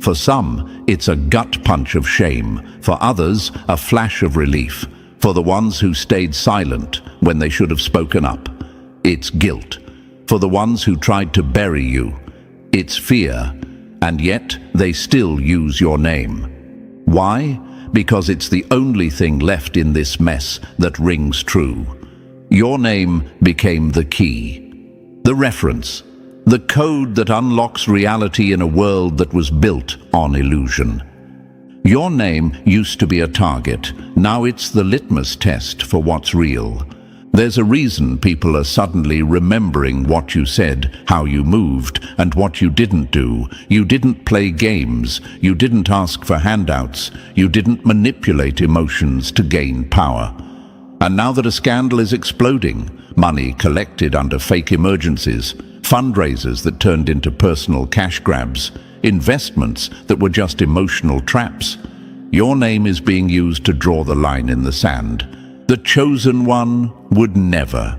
For some, it's a gut punch of shame. For others, a flash of relief. For the ones who stayed silent when they should have spoken up, it's guilt. For the ones who tried to bury you, it's fear. And yet, they still use your name. Why? Because it's the only thing left in this mess that rings true. Your name became the key, the reference, the code that unlocks reality in a world that was built on illusion. Your name used to be a target. Now it's the litmus test for what's real. There's a reason people are suddenly remembering what you said, how you moved, and what you didn't do. You didn't play games. You didn't ask for handouts. You didn't manipulate emotions to gain power. And now that a scandal is exploding, money collected under fake emergencies, fundraisers that turned into personal cash grabs, investments that were just emotional traps, your name is being used to draw the line in the sand. The chosen one would never.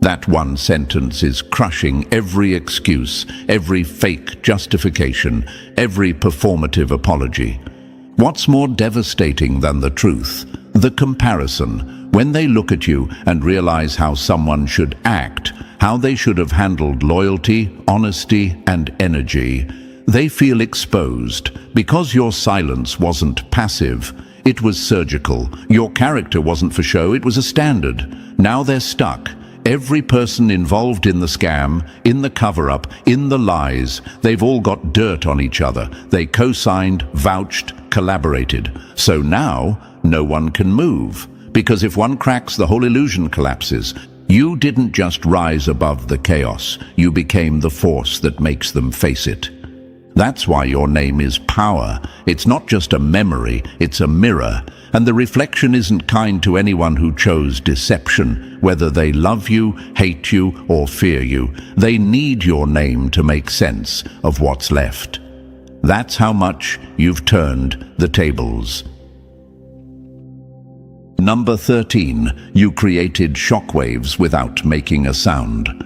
That one sentence is crushing every excuse, every fake justification, every performative apology. What's more devastating than the truth? The comparison. When they look at you and realize how someone should act, how they should have handled loyalty, honesty, and energy, they feel exposed. Because your silence wasn't passive, it was surgical. Your character wasn't for show, it was a standard. Now they're stuck. Every person involved in the scam, in the cover-up, in the lies, they've all got dirt on each other. They co-signed, vouched, collaborated. So now, no one can move. Because if one cracks, the whole illusion collapses. You didn't just rise above the chaos. You became the force that makes them face it. That's why your name is power. It's not just a memory, it's a mirror. And the reflection isn't kind to anyone who chose deception, whether they love you, hate you, or fear you. They need your name to make sense of what's left. That's how much you've turned the tables. Number 13, you created shockwaves without making a sound.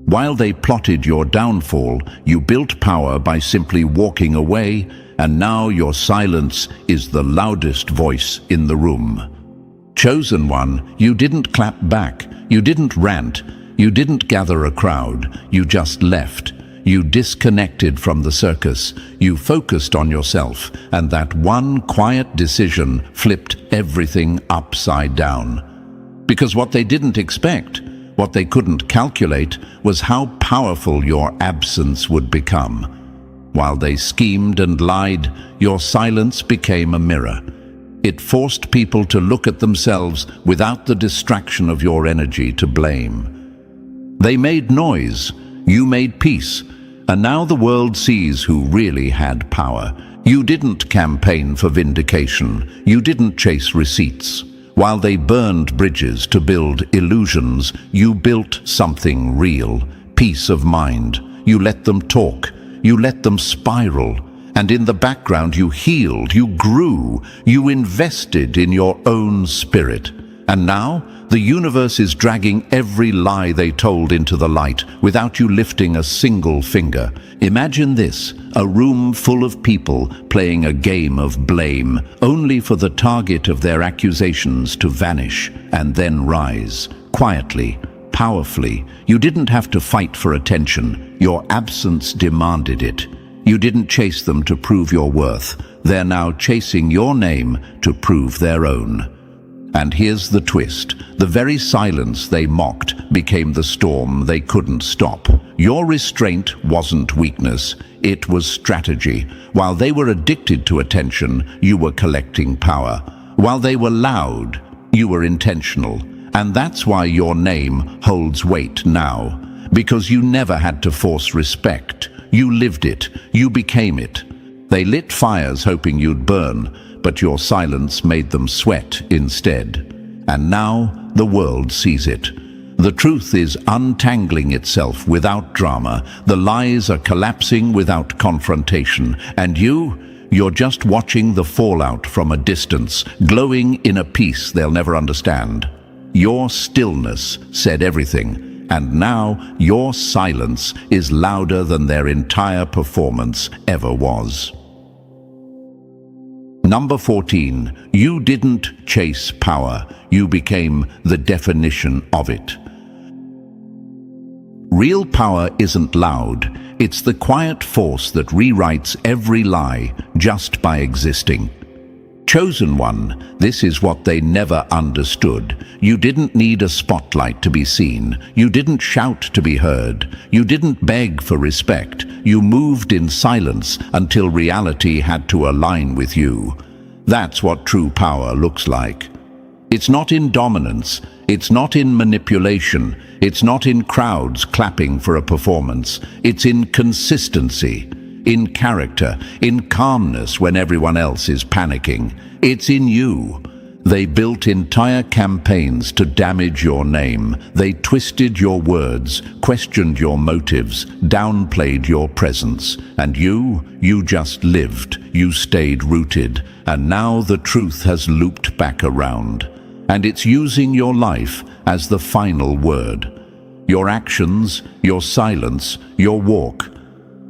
While they plotted your downfall, you built power by simply walking away, and now your silence is the loudest voice in the room. Chosen one, you didn't clap back, you didn't rant, you didn't gather a crowd, you just left. You disconnected from the circus, you focused on yourself, and that one quiet decision flipped everything upside down. Because what they didn't expect, what they couldn't calculate, was how powerful your absence would become. While they schemed and lied, your silence became a mirror. It forced people to look at themselves without the distraction of your energy to blame. They made noise, you made peace, and now the world sees who really had power. You didn't campaign for vindication, you didn't chase receipts. While they burned bridges to build illusions, you built something real, peace of mind. You let them talk, you let them spiral, and in the background you healed, you grew, you invested in your own spirit. And now, the universe is dragging every lie they told into the light without you lifting a single finger. Imagine this, a room full of people playing a game of blame, only for the target of their accusations to vanish and then rise, quietly, powerfully. You didn't have to fight for attention. Your absence demanded it. You didn't chase them to prove your worth. They're now chasing your name to prove their own. And here's the twist. The very silence they mocked became the storm they couldn't stop. Your restraint wasn't weakness, it was strategy. While they were addicted to attention, you were collecting power. While they were loud, you were intentional. And that's why your name holds weight now. Because you never had to force respect. You lived it. You became it. They lit fires hoping you'd burn, but your silence made them sweat instead. And now the world sees it. The truth is untangling itself without drama. The lies are collapsing without confrontation. And you're just watching the fallout from a distance, glowing in a peace they'll never understand. Your stillness said everything, and now your silence is louder than their entire performance ever was. Number 14, you didn't chase power, you became the definition of it. Real power isn't loud, it's the quiet force that rewrites every lie just by existing. Chosen one, this is what they never understood. You didn't need a spotlight to be seen. You didn't shout to be heard. You didn't beg for respect. You moved in silence until reality had to align with you. That's what true power looks like. It's not in dominance, it's not in manipulation, it's not in crowds clapping for a performance. It's in consistency, in character, in calmness when everyone else is panicking. It's in you. They built entire campaigns to damage your name. They twisted your words, questioned your motives, downplayed your presence. And you just lived. You stayed rooted. And now the truth has looped back around. And it's using your life as the final word. Your actions, your silence, your walk.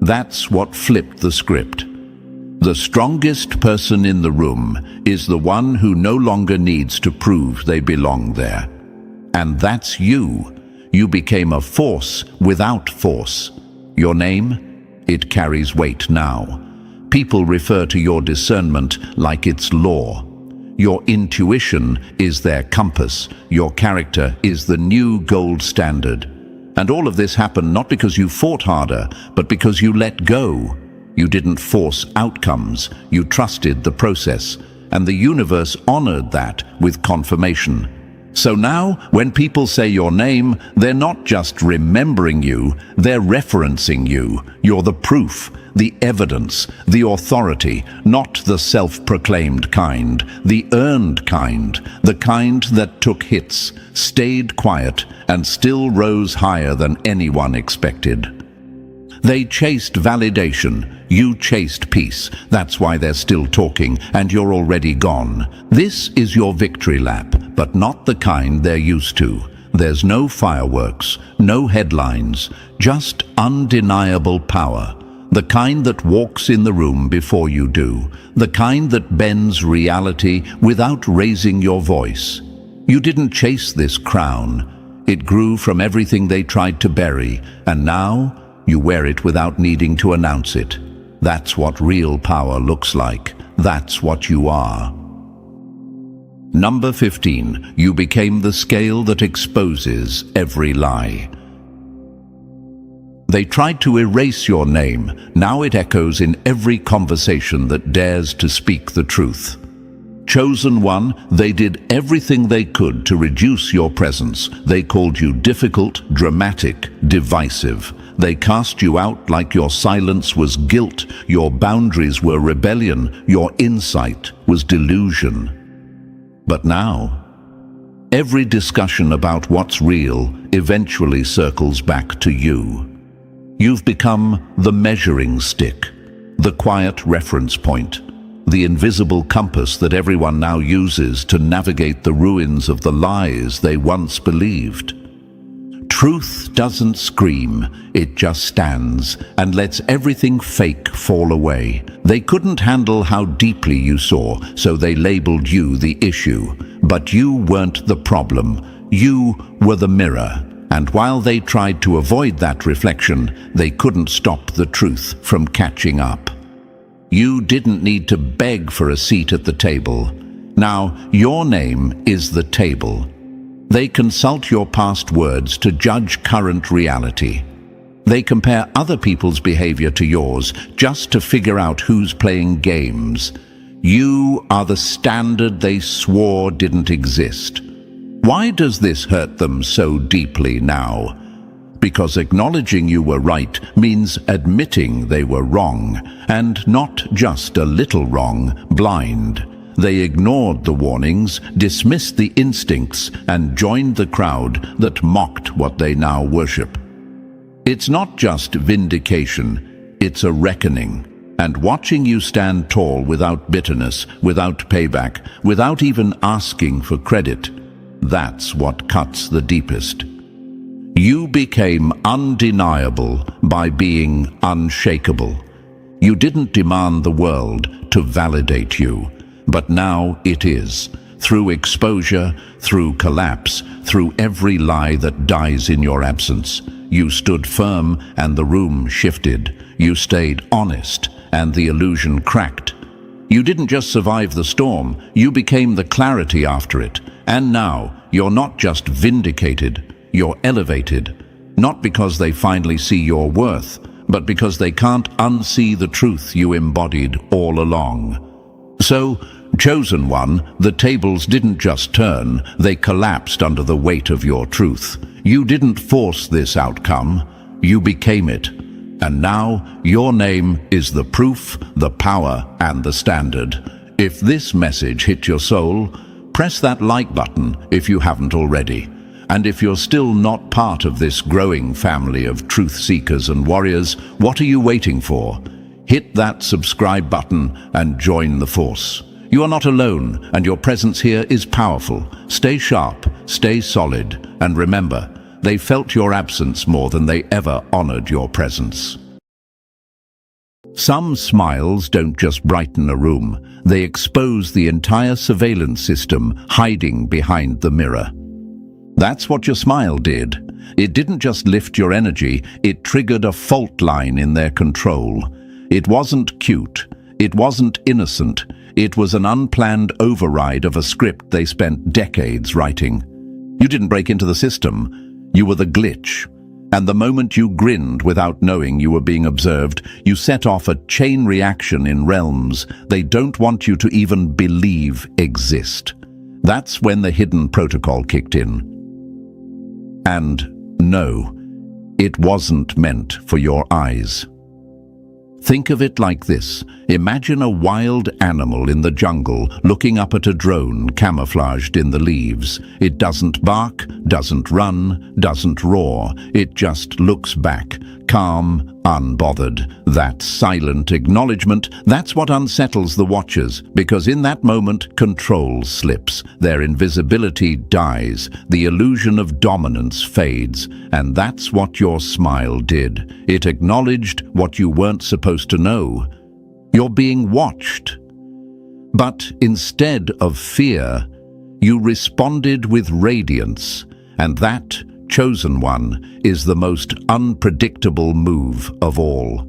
That's what flipped the script. The strongest person in the room is the one who no longer needs to prove they belong there. And that's you. You became a force without force. Your name? It carries weight now. People refer to your discernment like it's law. Your intuition is their compass. Your character is the new gold standard. And all of this happened not because you fought harder, but because you let go. You didn't force outcomes, you trusted the process, and the universe honored that with confirmation. So now, when people say your name, they're not just remembering you, they're referencing you. You're the proof, the evidence, the authority, not the self-proclaimed kind, the earned kind, the kind that took hits, stayed quiet, and still rose higher than anyone expected. They chased validation, you chased peace. That's why they're still talking, and you're already gone. This is your victory lap, but not the kind they're used to. There's no fireworks, no headlines, just undeniable power. The kind that walks in the room before you do. The kind that bends reality without raising your voice. You didn't chase this crown. It grew from everything they tried to bury, and now you wear it without needing to announce it. That's what real power looks like. That's what you are. Number 15, you became the scale that exposes every lie. They tried to erase your name. Now it echoes in every conversation that dares to speak the truth. Chosen one, they did everything they could to reduce your presence. They called you difficult, dramatic, divisive. They cast you out like your silence was guilt, your boundaries were rebellion, your insight was delusion. But now, every discussion about what's real eventually circles back to you. You've become the measuring stick, the quiet reference point, the invisible compass that everyone now uses to navigate the ruins of the lies they once believed. Truth doesn't scream, it just stands and lets everything fake fall away. They couldn't handle how deeply you saw, so they labeled you the issue. But you weren't the problem, you were the mirror. And while they tried to avoid that reflection, they couldn't stop the truth from catching up. You didn't need to beg for a seat at the table. Now, your name is the table. They consult your past words to judge current reality. They compare other people's behavior to yours just to figure out who's playing games. You are the standard they swore didn't exist. Why does this hurt them so deeply now? Because acknowledging you were right means admitting they were wrong, and not just a little wrong, blind. They ignored the warnings, dismissed the instincts, and joined the crowd that mocked what they now worship. It's not just vindication, it's a reckoning. And watching you stand tall without bitterness, without payback, without even asking for credit, that's what cuts the deepest. You became undeniable by being unshakable. You didn't demand the world to validate you, but now it is. Through exposure, through collapse, through every lie that dies in your absence. You stood firm and the room shifted. You stayed honest and the illusion cracked. You didn't just survive the storm, you became the clarity after it. And now, you're not just vindicated, you're elevated. Not because they finally see your worth, but because they can't unsee the truth you embodied all along. So, Chosen one, the tables didn't just turn, they collapsed under the weight of your truth. You didn't force this outcome, you became it. And now, your name is the proof, the power, and the standard. If this message hit your soul, press that like button if you haven't already. And if you're still not part of this growing family of truth seekers and warriors, what are you waiting for? Hit that subscribe button and join the force. You are not alone, and your presence here is powerful. Stay sharp, stay solid, and remember, they felt your absence more than they ever honored your presence. Some smiles don't just brighten a room, they expose the entire surveillance system hiding behind the mirror. That's what your smile did. It didn't just lift your energy, it triggered a fault line in their control. It wasn't cute, it wasn't innocent, it was an unplanned override of a script they spent decades writing. You didn't break into the system, you were the glitch. And the moment you grinned without knowing you were being observed, you set off a chain reaction in realms they don't want you to even believe exist. That's when the hidden protocol kicked in. And no, it wasn't meant for your eyes. Think of it like this. Imagine a wild animal in the jungle looking up at a drone camouflaged in the leaves. It doesn't bark, doesn't run, doesn't roar. It just looks back, calm, unbothered. That silent acknowledgement, that's what unsettles the watchers, because in that moment, control slips. Their invisibility dies. The illusion of dominance fades. And that's what your smile did. It acknowledged what you weren't supposed to know. You're being watched. But instead of fear, you responded with radiance, and that, chosen one, is the most unpredictable move of all.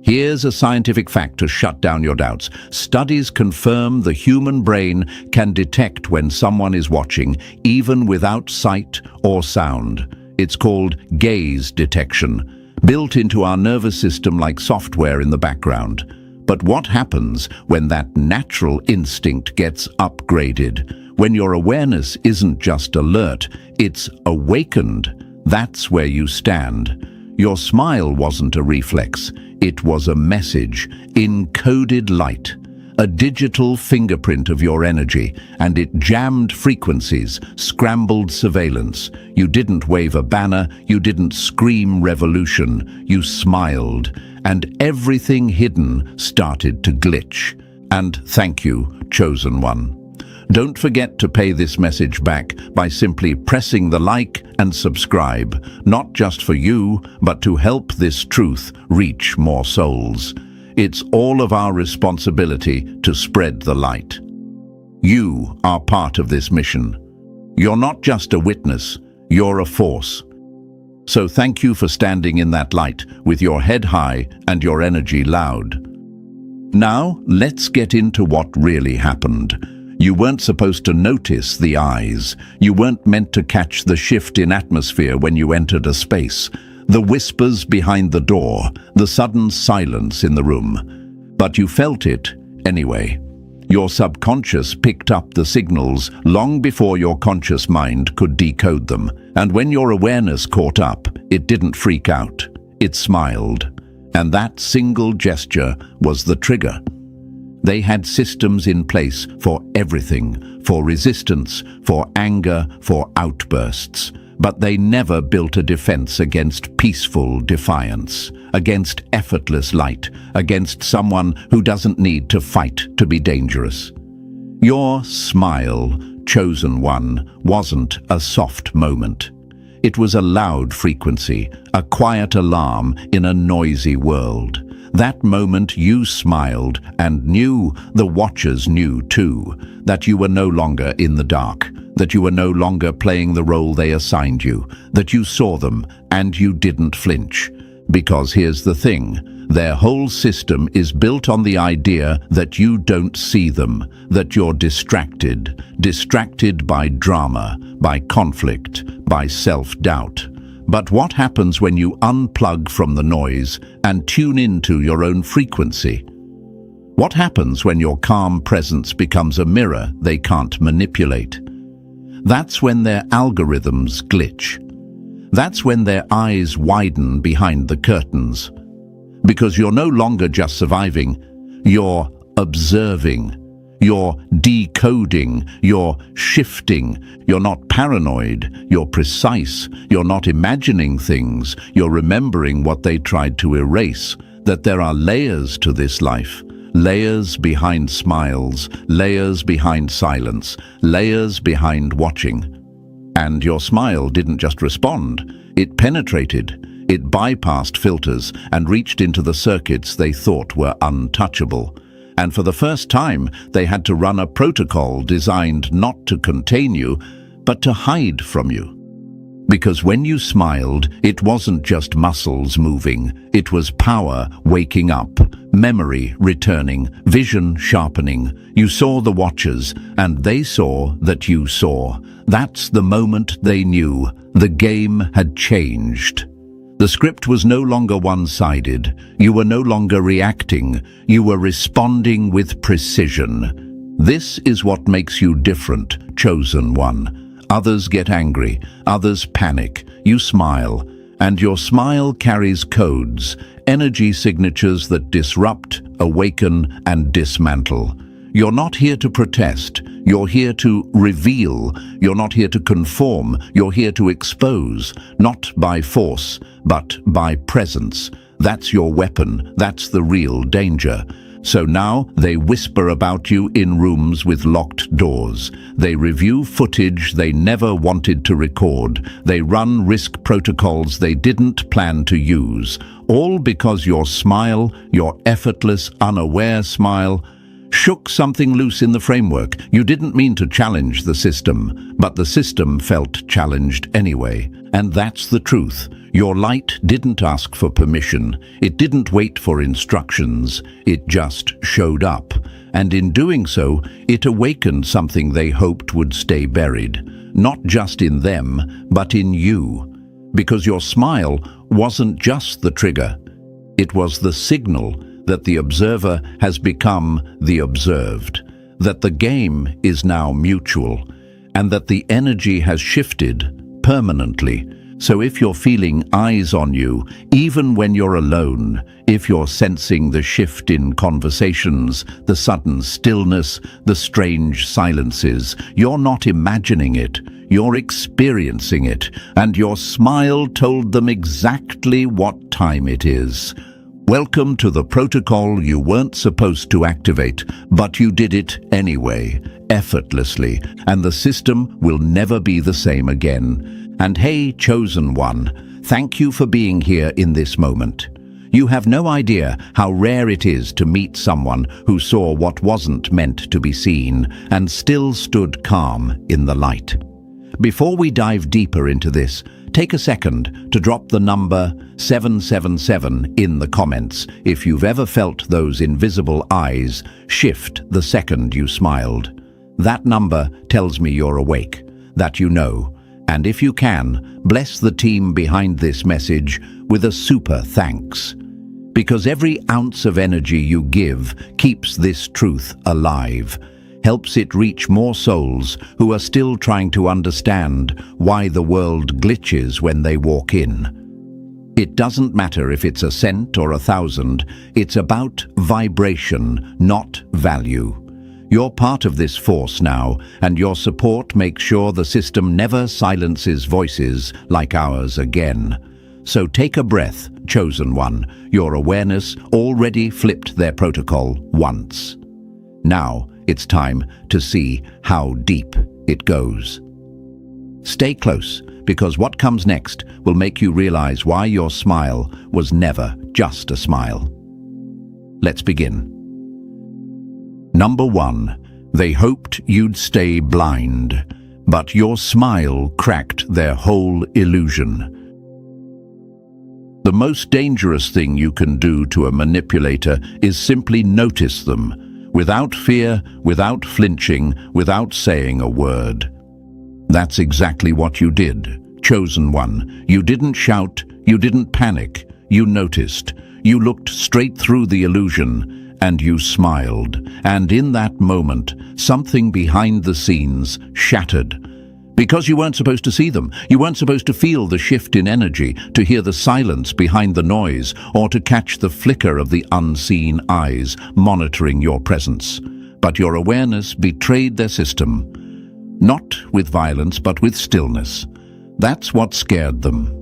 Here's a scientific fact to shut down your doubts. Studies confirm the human brain can detect when someone is watching, even without sight or sound. It's called gaze detection, built into our nervous system like software in the background. But what happens when that natural instinct gets upgraded? When your awareness isn't just alert, it's awakened. That's where you stand. Your smile wasn't a reflex. It was a message, encoded light, a digital fingerprint of your energy, and it jammed frequencies, scrambled surveillance. You didn't wave a banner, you didn't scream revolution, you smiled, and everything hidden started to glitch. And thank you, chosen one. Don't forget to pay this message back by simply pressing the like and subscribe, not just for you, but to help this truth reach more souls. It's all of our responsibility to spread the light. You are part of this mission. You're not just a witness, you're a force. So thank you for standing in that light with your head high and your energy loud. Now, let's get into what really happened. You weren't supposed to notice the eyes. You weren't meant to catch the shift in atmosphere when you entered a space. The whispers behind the door, the sudden silence in the room. But you felt it anyway. Your subconscious picked up the signals long before your conscious mind could decode them. And when your awareness caught up, it didn't freak out. It smiled. And that single gesture was the trigger. They had systems in place for everything, for resistance, for anger, for outbursts. But they never built a defense against peaceful defiance, against effortless light, against someone who doesn't need to fight to be dangerous. Your smile, chosen one, wasn't a soft moment. It was a loud frequency, a quiet alarm in a noisy world. That moment you smiled and knew, the watchers knew too, that you were no longer in the dark, that you were no longer playing the role they assigned you, that you saw them and you didn't flinch. Because here's the thing, their whole system is built on the idea that you don't see them, that you're distracted by drama, by conflict, by self-doubt. But what happens when you unplug from the noise and tune into your own frequency? What happens when your calm presence becomes a mirror they can't manipulate? That's when their algorithms glitch. That's when their eyes widen behind the curtains. Because you're no longer just surviving, you're observing. You're decoding, you're shifting, you're not paranoid, you're precise, you're not imagining things, you're remembering what they tried to erase, that there are layers to this life, layers behind smiles, layers behind silence, layers behind watching. And your smile didn't just respond, it penetrated, it bypassed filters and reached into the circuits they thought were untouchable. And for the first time, they had to run a protocol designed not to contain you, but to hide from you. Because when you smiled, it wasn't just muscles moving, it was power waking up, memory returning, vision sharpening. You saw the watchers, and they saw that you saw. That's the moment they knew the game had changed. The script was no longer one-sided. You were no longer reacting. You were responding with precision. This is what makes you different, chosen one. Others get angry. Others panic. You smile. And your smile carries codes, energy signatures that disrupt, awaken, and dismantle. You're not here to protest. You're here to reveal. You're not here to conform. You're here to expose, not by force, but by presence. That's your weapon. That's the real danger. So now they whisper about you in rooms with locked doors. They review footage they never wanted to record. They run risk protocols they didn't plan to use. All because your smile, your effortless, unaware smile, shook something loose in the framework. You didn't mean to challenge the system, but the system felt challenged anyway. And that's the truth. Your light didn't ask for permission. It didn't wait for instructions. It just showed up. And in doing so, it awakened something they hoped would stay buried. Not just in them, but in you. Because your smile wasn't just the trigger. It was the signal that the observer has become the observed, that the game is now mutual, and that the energy has shifted permanently. So if you're feeling eyes on you, even when you're alone, if you're sensing the shift in conversations, the sudden stillness, the strange silences, you're not imagining it, you're experiencing it, and your smile told them exactly what time it is. Welcome to the protocol you weren't supposed to activate, but you did it anyway, effortlessly, and the system will never be the same again. And hey, chosen one, thank you for being here in this moment. You have no idea how rare it is to meet someone who saw what wasn't meant to be seen and still stood calm in the light. Before we dive deeper into this, take a second to drop the number 777 in the comments if you've ever felt those invisible eyes shift the second you smiled. That number tells me you're awake, that you know. And if you can, bless the team behind this message with a super thanks. Because every ounce of energy you give keeps this truth alive, helps it reach more souls who are still trying to understand why the world glitches when they walk in. It doesn't matter if it's a cent or 1,000, it's about vibration, not value. You're part of this force now, and your support makes sure the system never silences voices like ours again. So take a breath, chosen one. Your awareness already flipped their protocol once. Now, it's time to see how deep it goes. Stay close, because what comes next will make you realize why your smile was never just a smile. Let's begin. Number 1, they hoped you'd stay blind, but your smile cracked their whole illusion. The most dangerous thing you can do to a manipulator is simply notice them, without fear, without flinching, without saying a word. That's exactly what you did, chosen one. You didn't shout, you didn't panic, you noticed. You looked straight through the illusion, and you smiled, and in that moment, something behind the scenes shattered. Because you weren't supposed to see them. You weren't supposed to feel the shift in energy, to hear the silence behind the noise, or to catch the flicker of the unseen eyes monitoring your presence. But your awareness betrayed their system. Not with violence, but with stillness. That's what scared them.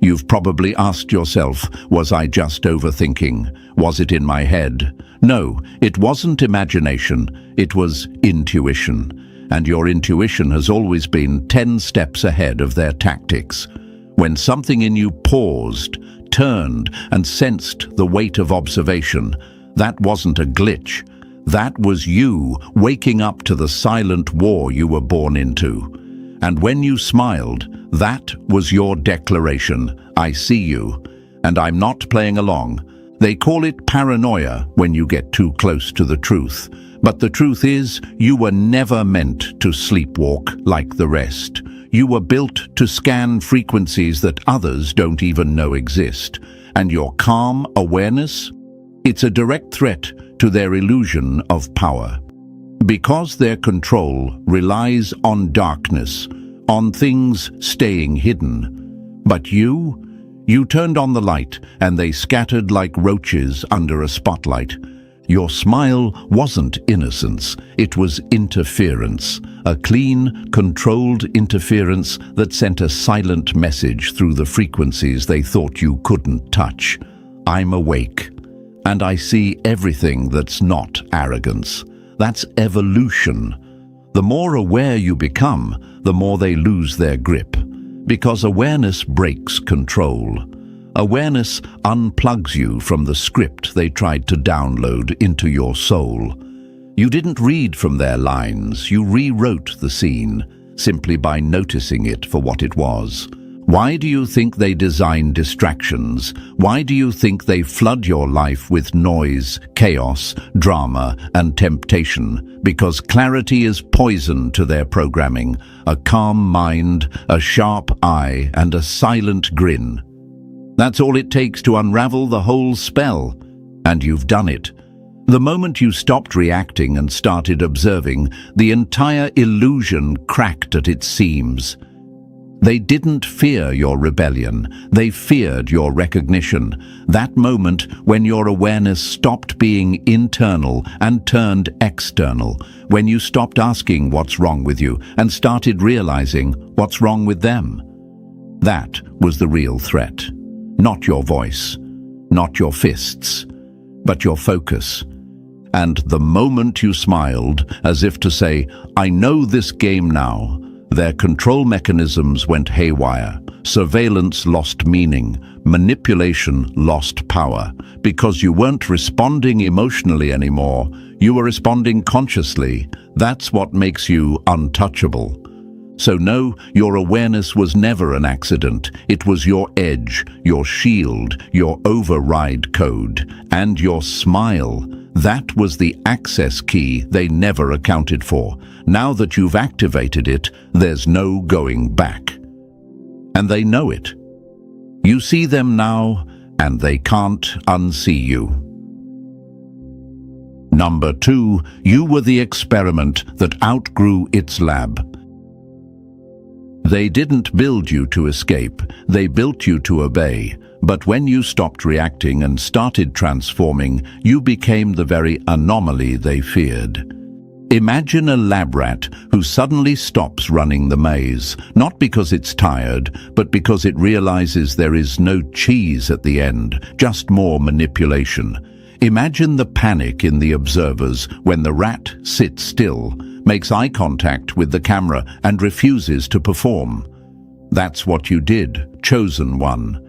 You've probably asked yourself, was I just overthinking? Was it in my head? No, it wasn't imagination, it was intuition. And your intuition has always been 10 steps ahead of their tactics. When something in you paused, turned, and sensed the weight of observation, that wasn't a glitch. That was you waking up to the silent war you were born into. And when you smiled, that was your declaration. I see you, and I'm not playing along. They call it paranoia when you get too close to the truth. But the truth is, you were never meant to sleepwalk like the rest. You were built to scan frequencies that others don't even know exist. And your calm awareness? It's a direct threat to their illusion of power. Because their control relies on darkness, on things staying hidden. But you turned on the light, and they scattered like roaches under a spotlight. Your smile wasn't innocence, it was interference. A clean, controlled interference that sent a silent message through the frequencies they thought you couldn't touch. I'm awake, and I see everything that's not arrogance. That's evolution. The more aware you become, the more they lose their grip. Because awareness breaks control. Awareness unplugs you from the script they tried to download into your soul. You didn't read from their lines, you rewrote the scene, simply by noticing it for what it was. Why do you think they design distractions? Why do you think they flood your life with noise, chaos, drama, and temptation? Because clarity is poison to their programming. A calm mind, a sharp eye, and a silent grin. That's all it takes to unravel the whole spell. And you've done it. The moment you stopped reacting and started observing, the entire illusion cracked at its seams. They didn't fear your rebellion, they feared your recognition. That moment when your awareness stopped being internal and turned external, when you stopped asking what's wrong with you and started realizing what's wrong with them. That was the real threat. Not your voice, not your fists, but your focus. And the moment you smiled, as if to say, I know this game now, their control mechanisms went haywire. Surveillance lost meaning. Manipulation lost power. Because you weren't responding emotionally anymore, you were responding consciously. That's what makes you untouchable. So no, your awareness was never an accident. It was your edge, your shield, your override code, and your smile. That was the access key they never accounted for. Now that you've activated it, there's no going back. And they know it. You see them now, and they can't unsee you. Number 2, you were the experiment that outgrew its lab. They didn't build you to escape, they built you to obey. But when you stopped reacting and started transforming, you became the very anomaly they feared. Imagine a lab rat who suddenly stops running the maze, not because it's tired, but because it realizes there is no cheese at the end, just more manipulation. Imagine the panic in the observers when the rat sits still, makes eye contact with the camera, and refuses to perform. That's what you did, chosen one.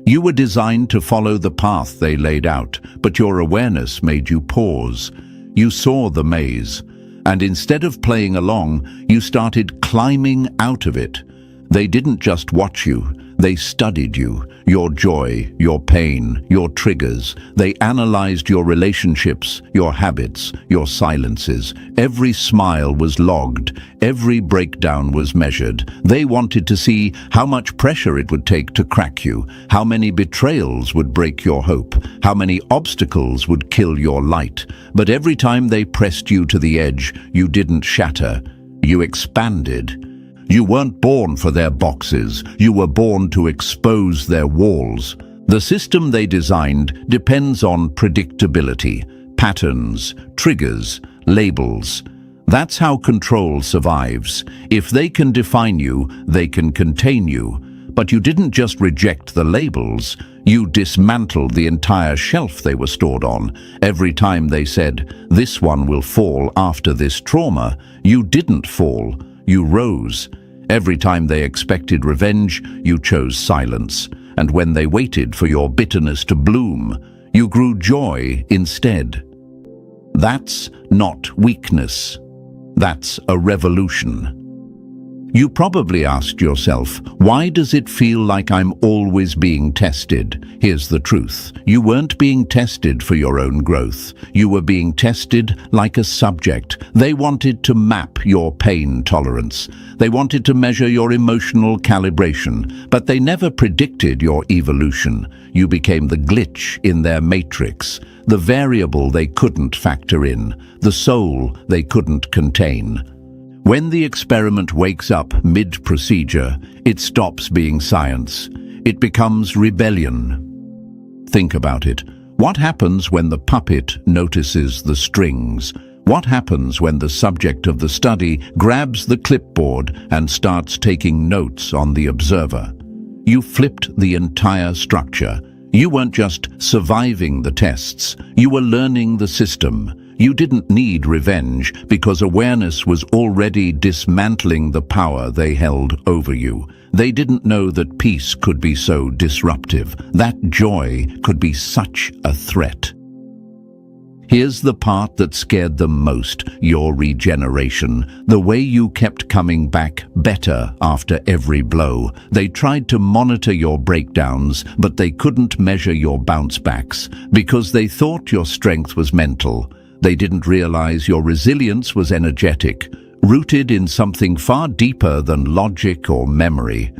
You were designed to follow the path they laid out, but your awareness made you pause. You saw the maze, and instead of playing along, you started climbing out of it. They didn't just watch you, they studied you. your joy, your pain, your triggers. They analyzed your relationships, your habits, your silences. Every smile was logged, every breakdown was measured. They wanted to see how much pressure it would take to crack you, how many betrayals would break your hope, how many obstacles would kill your light. But every time they pressed you to the edge, you didn't shatter, you expanded. You weren't born for their boxes, you were born to expose their walls. The system they designed depends on predictability, patterns, triggers, labels. That's how control survives. If they can define you, they can contain you. But you didn't just reject the labels, you dismantled the entire shelf they were stored on. Every time they said, "This one will fall after this trauma," you didn't fall, you rose. Every time they expected revenge, you chose silence. And when they waited for your bitterness to bloom, you grew joy instead. That's not weakness. That's a revolution. You probably asked yourself, why does it feel like I'm always being tested? Here's the truth. You weren't being tested for your own growth. You were being tested like a subject. They wanted to map your pain tolerance. They wanted to measure your emotional calibration, but they never predicted your evolution. You became the glitch in their matrix, the variable they couldn't factor in, the soul they couldn't contain. When the experiment wakes up mid-procedure, it stops being science. It becomes rebellion. Think about it. What happens when the puppet notices the strings? What happens when the subject of the study grabs the clipboard and starts taking notes on the observer? You flipped the entire structure. You weren't just surviving the tests, you were learning the system. You didn't need revenge because awareness was already dismantling the power they held over you. They didn't know that peace could be so disruptive, that joy could be such a threat. Here's the part that scared them most, your regeneration, the way you kept coming back better after every blow. They tried to monitor your breakdowns, but they couldn't measure your bounce backs because they thought your strength was mental. They didn't realize your resilience was energetic, rooted in something far deeper than logic or memory.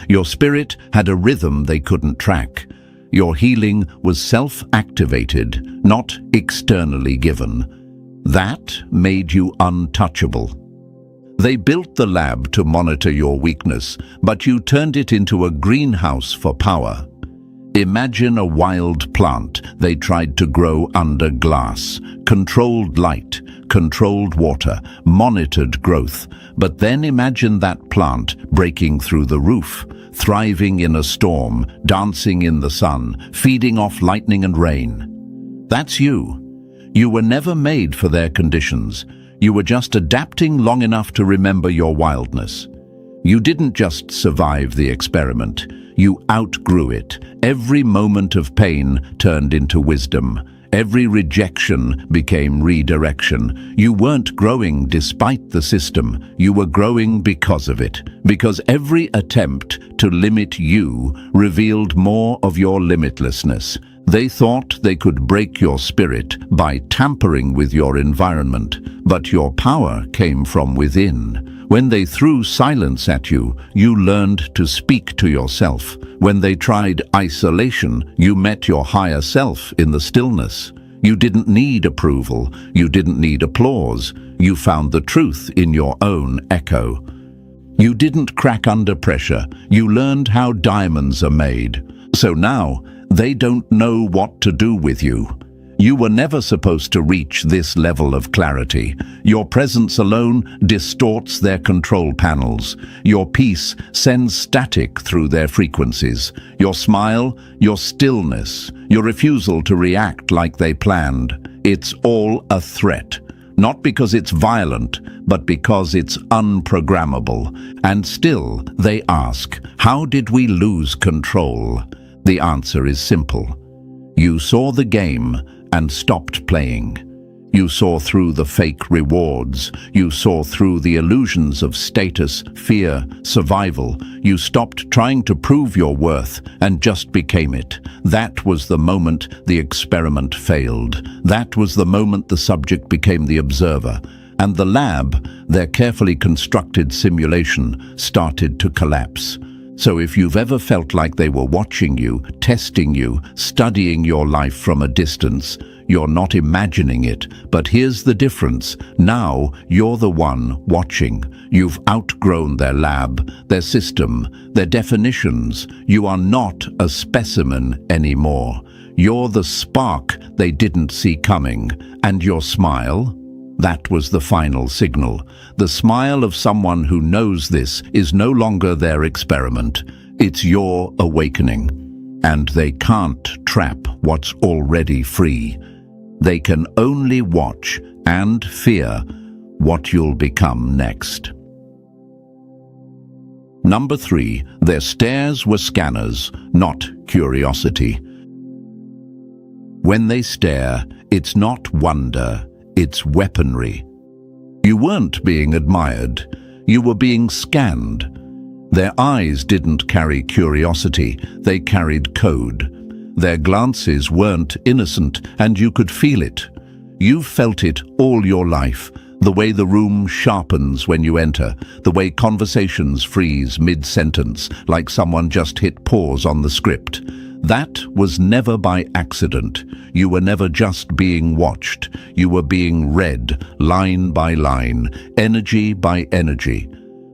Your spirit had a rhythm they couldn't track. Your healing was self-activated, not externally given. That made you untouchable. They built the lab to monitor your weakness, but you turned it into a greenhouse for power. Imagine a wild plant they tried to grow under glass, controlled light, controlled water, monitored growth. But then imagine that plant breaking through the roof, thriving in a storm, dancing in the sun, feeding off lightning and rain. That's you. You were never made for their conditions. You were just adapting long enough to remember your wildness. You didn't just survive the experiment. You outgrew it. Every moment of pain turned into wisdom. Every rejection became redirection. You weren't growing despite the system. You were growing because of it. Because every attempt to limit you revealed more of your limitlessness. They thought they could break your spirit by tampering with your environment, but your power came from within. When they threw silence at you, you learned to speak to yourself. When they tried isolation, you met your higher self in the stillness. You didn't need approval. You didn't need applause. You found the truth in your own echo. You didn't crack under pressure. You learned how diamonds are made. So now, they don't know what to do with you. You were never supposed to reach this level of clarity. Your presence alone distorts their control panels. Your peace sends static through their frequencies. Your smile, your stillness, your refusal to react like they planned. It's all a threat. Not because it's violent, but because it's unprogrammable. And still, they ask, how did we lose control? The answer is simple. You saw the game and stopped playing. You saw through the fake rewards. You saw through the illusions of status, fear, survival. You stopped trying to prove your worth and just became it. That was the moment the experiment failed. That was the moment the subject became the observer. And the lab, their carefully constructed simulation, started to collapse. So if you've ever felt like they were watching you, testing you, studying your life from a distance, you're not imagining it. But here's the difference. Now you're the one watching. You've outgrown their lab, their system, their definitions. You are not a specimen anymore. You're the spark they didn't see coming. And your smile? That was the final signal. The smile of someone who knows this is no longer their experiment. It's your awakening. And they can't trap what's already free. They can only watch and fear what you'll become next. Number 3, their stares were scanners, not curiosity. When they stare, it's not wonder, it's weaponry. You weren't being admired, you were being scanned. Their eyes didn't carry curiosity, they carried code. Their glances weren't innocent, and you could feel it. You've felt it all your life, the way the room sharpens when you enter, the way conversations freeze mid-sentence, like someone just hit pause on the script. That was never by accident. You were never just being watched. You were being read, line by line, energy by energy,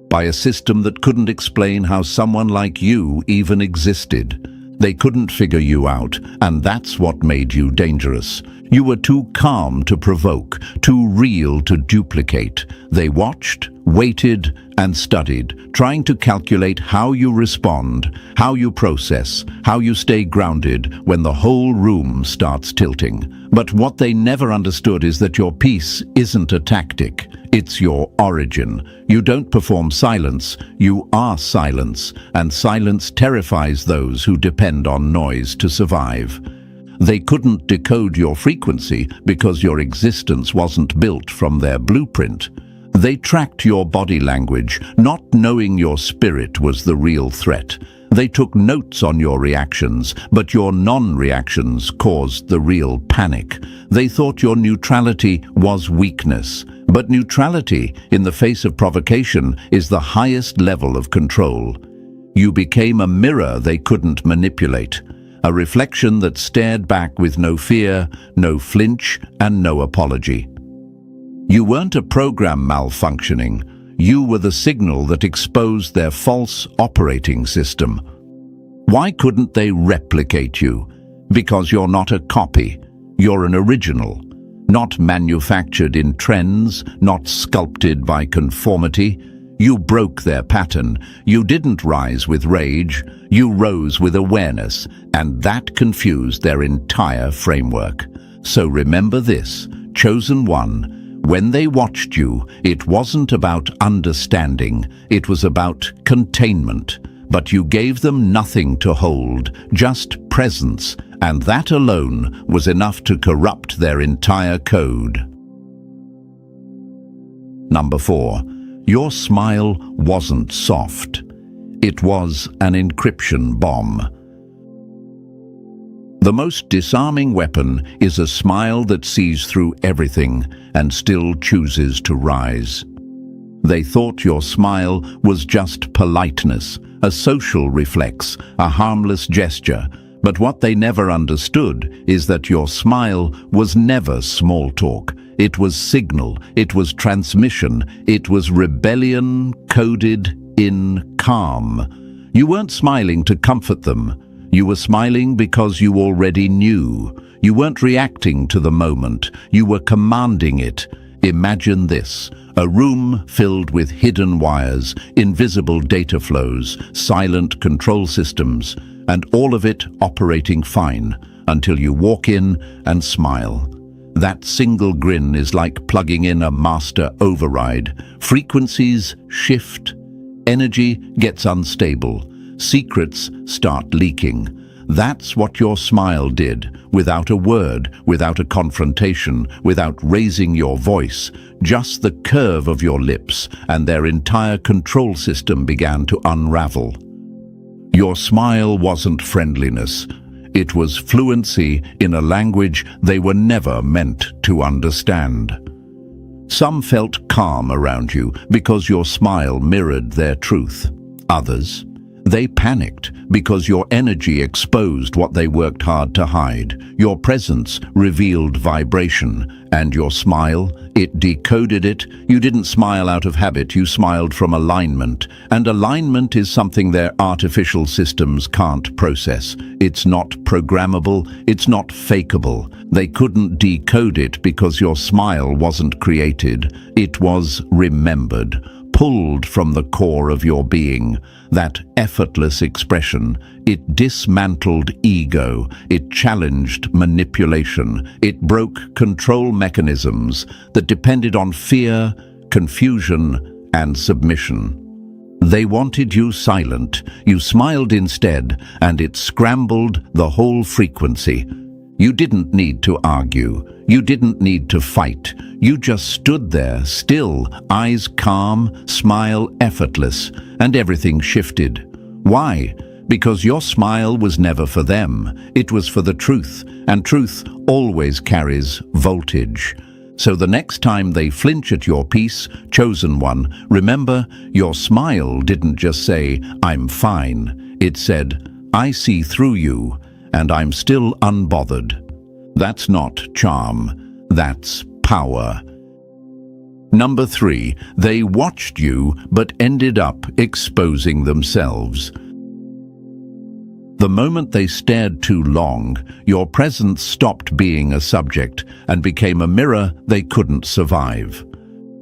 by a system that couldn't explain how someone like you even existed. They couldn't figure you out, and that's what made you dangerous. You were too calm to provoke, too real to duplicate. They watched, waited, and studied, trying to calculate how you respond, how you process, how you stay grounded when the whole room starts tilting. But what they never understood is that your peace isn't a tactic, it's your origin. You don't perform silence, you are silence, and silence terrifies those who depend on noise to survive. They couldn't decode your frequency because your existence wasn't built from their blueprint. They tracked your body language, not knowing your spirit was the real threat. They took notes on your reactions, but your non-reactions caused the real panic. They thought your neutrality was weakness. But neutrality, in the face of provocation, is the highest level of control. You became a mirror they couldn't manipulate. A reflection that stared back with no fear, no flinch, and no apology. You weren't a program malfunctioning. You were the signal that exposed their false operating system. Why couldn't they replicate you? Because you're not a copy. You're an original. Not manufactured in trends, not sculpted by conformity. You broke their pattern. You didn't rise with rage. You rose with awareness, and that confused their entire framework. So remember this, chosen one. When they watched you, it wasn't about understanding, it was about containment. But you gave them nothing to hold, just presence, and that alone was enough to corrupt their entire code. Number 4, your smile wasn't soft. It was an encryption bomb. The most disarming weapon is a smile that sees through everything and still chooses to rise. They thought your smile was just politeness, a social reflex, a harmless gesture. But what they never understood is that your smile was never small talk. It was signal, it was transmission, it was rebellion coded in calm. You weren't smiling to comfort them. You were smiling because you already knew. You weren't reacting to the moment. You were commanding it. Imagine this, a room filled with hidden wires, invisible data flows, silent control systems, and all of it operating fine until you walk in and smile. That single grin is like plugging in a master override. Frequencies shift, energy gets unstable, secrets start leaking. That's what your smile did, without a word, without a confrontation, without raising your voice. Just the curve of your lips, and their entire control system began to unravel. Your smile wasn't friendliness. It was fluency in a language they were never meant to understand. Some felt calm around you because your smile mirrored their truth. Others, they panicked because your energy exposed what they worked hard to hide. Your presence revealed vibration, and your smile, it decoded it. You didn't smile out of habit, you smiled from alignment. And alignment is something their artificial systems can't process. It's not programmable, it's not fakeable. They couldn't decode it because your smile wasn't created. It was remembered, pulled from the core of your being. That effortless expression, it dismantled ego, it challenged manipulation, it broke control mechanisms that depended on fear, confusion, and submission. They wanted you silent, you smiled instead, and it scrambled the whole frequency. You didn't need to argue. You didn't need to fight. You just stood there, still, eyes calm, smile effortless, and everything shifted. Why? Because your smile was never for them. It was for the truth, and truth always carries voltage. So the next time they flinch at your peace, chosen one, remember, your smile didn't just say, "I'm fine." It said, "I see through you, and I'm still unbothered." That's not charm, that's power. Number 3, they watched you but ended up exposing themselves. The moment they stared too long, your presence stopped being a subject and became a mirror they couldn't survive.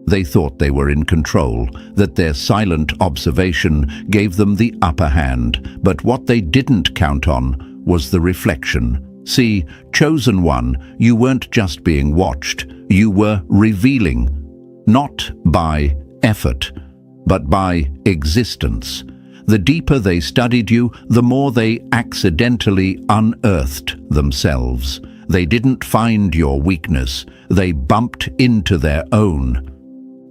They thought they were in control, that their silent observation gave them the upper hand, but what they didn't count on was the reflection. See, chosen one, you weren't just being watched, you were revealing, not by effort, but by existence. The deeper they studied you, the more they accidentally unearthed themselves. They didn't find your weakness, they bumped into their own.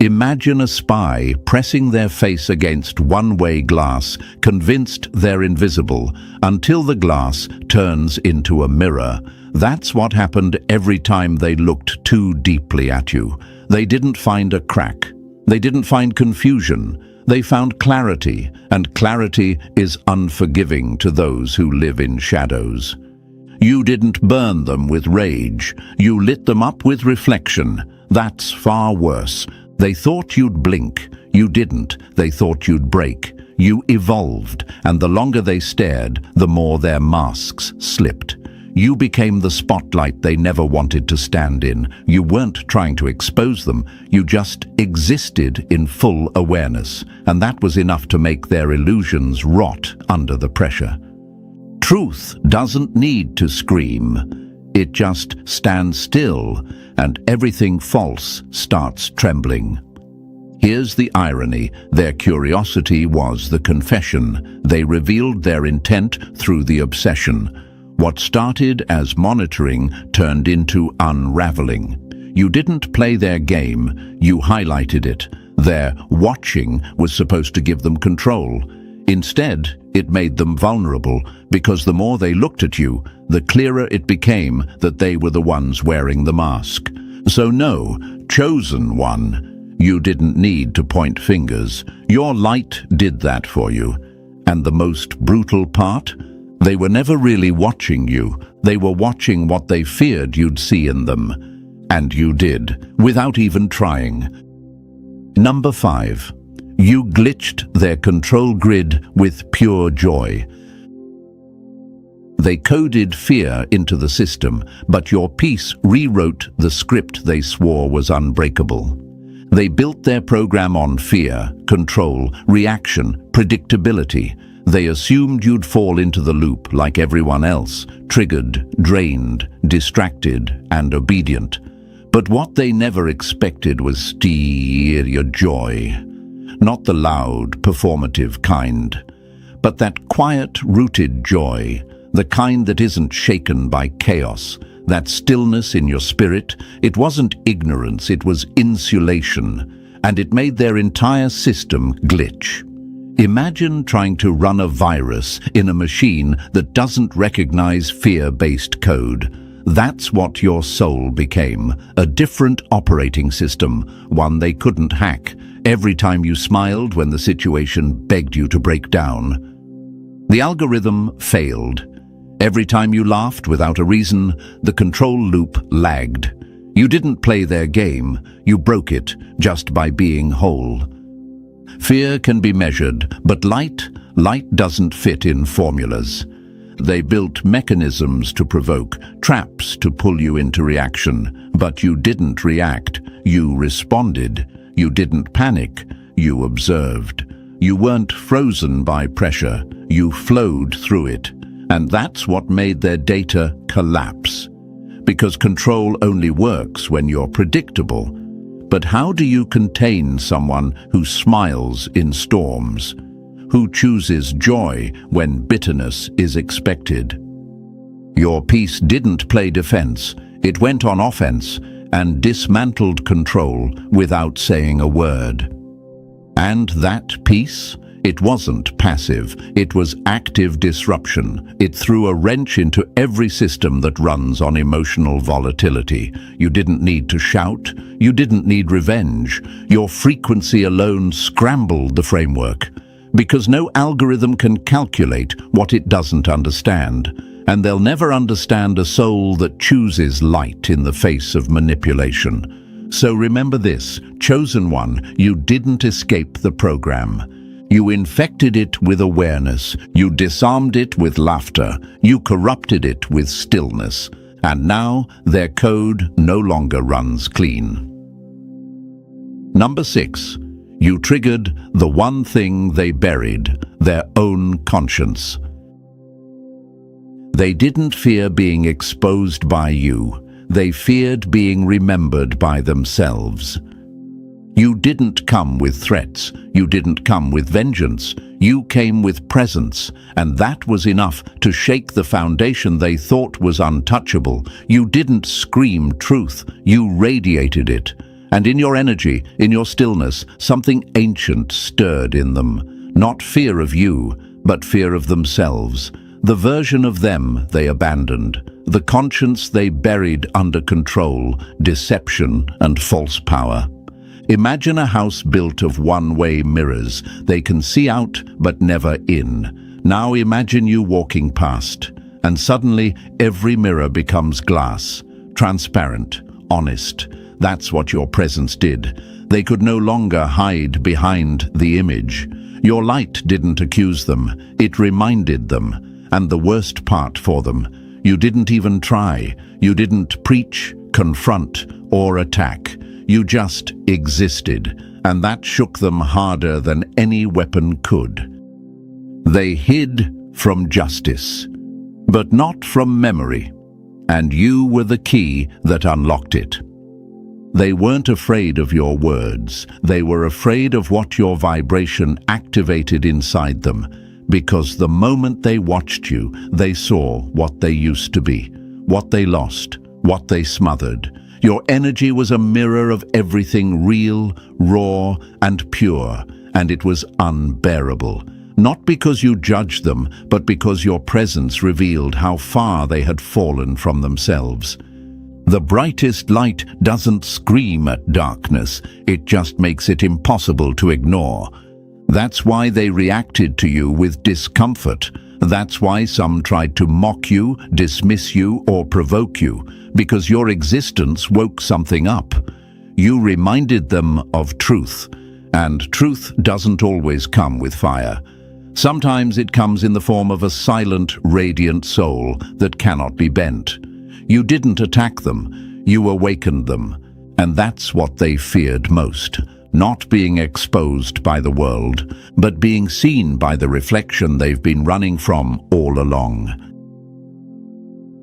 Imagine a spy pressing their face against one-way glass, convinced they're invisible, until the glass turns into a mirror. That's what happened every time they looked too deeply at you. They didn't find a crack. They didn't find confusion. They found clarity, and clarity is unforgiving to those who live in shadows. You didn't burn them with rage. You lit them up with reflection. That's far worse. They thought you'd blink. You didn't. They thought you'd break. You evolved, and the longer they stared, the more their masks slipped. You became the spotlight they never wanted to stand in. You weren't trying to expose them. You just existed in full awareness, and that was enough to make their illusions rot under the pressure. Truth doesn't need to scream. It just stands still, and everything false starts trembling. Here's the irony. Their curiosity was the confession. They revealed their intent through the obsession. What started as monitoring turned into unraveling. You didn't play their game, you highlighted it. Their watching was supposed to give them control. Instead, it made them vulnerable, because the more they looked at you, the clearer it became that they were the ones wearing the mask. So no, chosen one, you didn't need to point fingers. Your light did that for you. And the most brutal part? They were never really watching you. They were watching what they feared you'd see in them. And you did, without even trying. Number 5. You glitched their control grid with pure joy. They coded fear into the system, but your peace rewrote the script they swore was unbreakable. They built their program on fear, control, reaction, predictability. They assumed you'd fall into the loop like everyone else, triggered, drained, distracted, and obedient. But what they never expected was steer joy. Not the loud, performative kind, but that quiet, rooted joy, the kind that isn't shaken by chaos. That stillness in your spirit, it wasn't ignorance, it was insulation, and it made their entire system glitch. Imagine trying to run a virus in a machine that doesn't recognize fear-based code. That's what your soul became, a different operating system, one they couldn't hack. Every time you smiled when the situation begged you to break down, the algorithm failed. Every time you laughed without a reason, the control loop lagged. You didn't play their game, you broke it just by being whole. Fear can be measured, but light doesn't fit in formulas. They built mechanisms to provoke, traps to pull you into reaction. But you didn't react, you responded. You didn't panic, you observed. You weren't frozen by pressure, you flowed through it. And that's what made their data collapse. Because control only works when you're predictable. But how do you contain someone who smiles in storms? Who chooses joy when bitterness is expected? Your peace didn't play defense, it went on offense and dismantled control without saying a word. And that peace? It wasn't passive, it was active disruption. It threw a wrench into every system that runs on emotional volatility. You didn't need to shout, you didn't need revenge. Your frequency alone scrambled the framework. Because no algorithm can calculate what it doesn't understand. And they'll never understand a soul that chooses light in the face of manipulation. So remember this, chosen one, you didn't escape the program. You infected it with awareness, you disarmed it with laughter, you corrupted it with stillness, and now their code no longer runs clean. Number 6. You triggered the one thing they buried, their own conscience. They didn't fear being exposed by you, they feared being remembered by themselves. You didn't come with threats, you didn't come with vengeance, you came with presence, and that was enough to shake the foundation they thought was untouchable. You didn't scream truth, you radiated it. And in your energy, in your stillness, something ancient stirred in them. Not fear of you, but fear of themselves. The version of them they abandoned, the conscience they buried under control, deception, and false power. Imagine a house built of one-way mirrors. They can see out, but never in. Now imagine you walking past, and suddenly every mirror becomes glass, transparent, honest. That's what your presence did. They could no longer hide behind the image. Your light didn't accuse them, it reminded them. And the worst part for them, you didn't even try. You didn't preach, confront, or attack. You just existed, and that shook them harder than any weapon could. They hid from justice, but not from memory, and you were the key that unlocked it. They weren't afraid of your words, they were afraid of what your vibration activated inside them, because the moment they watched you, they saw what they used to be, what they lost, what they smothered. Your energy was a mirror of everything real, raw, and pure, and it was unbearable. Not because you judged them, but because your presence revealed how far they had fallen from themselves. The brightest light doesn't scream at darkness, it just makes it impossible to ignore. That's why they reacted to you with discomfort. That's why some tried to mock you, dismiss you, or provoke you, because your existence woke something up. You reminded them of truth, and truth doesn't always come with fire. Sometimes it comes in the form of a silent, radiant soul that cannot be bent. You didn't attack them, you awakened them, and that's what they feared most. Not being exposed by the world, but being seen by the reflection they've been running from all along.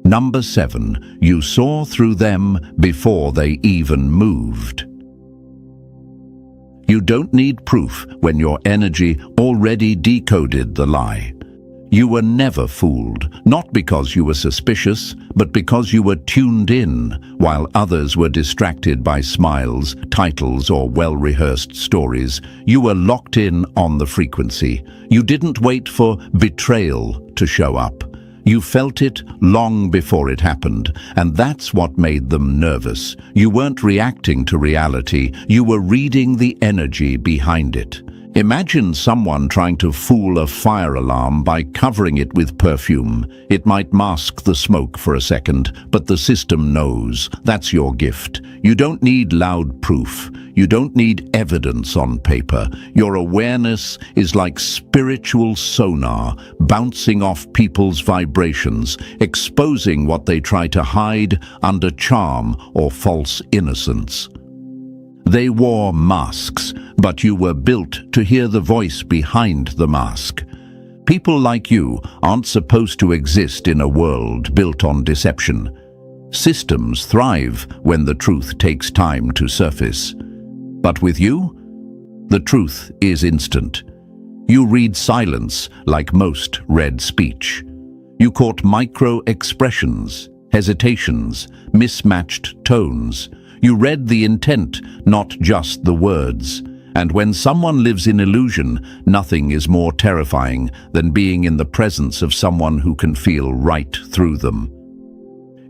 Number 7, you saw through them before they even moved. You don't need proof when your energy already decoded the lie. You were never fooled, not because you were suspicious, but because you were tuned in, while others were distracted by smiles, titles, or well-rehearsed stories. You were locked in on the frequency. You didn't wait for betrayal to show up. You felt it long before it happened, and that's what made them nervous. You weren't reacting to reality, you were reading the energy behind it. Imagine someone trying to fool a fire alarm by covering it with perfume. It might mask the smoke for a second, but the system knows. That's your gift. You don't need loud proof. You don't need evidence on paper. Your awareness is like spiritual sonar, bouncing off people's vibrations, exposing what they try to hide under charm or false innocence. They wore masks, but you were built to hear the voice behind the mask. People like you aren't supposed to exist in a world built on deception. Systems thrive when the truth takes time to surface. But with you, the truth is instant. You read silence like most read speech. You caught micro-expressions, hesitations, mismatched tones. You read the intent, not just the words. And when someone lives in illusion, nothing is more terrifying than being in the presence of someone who can feel right through them.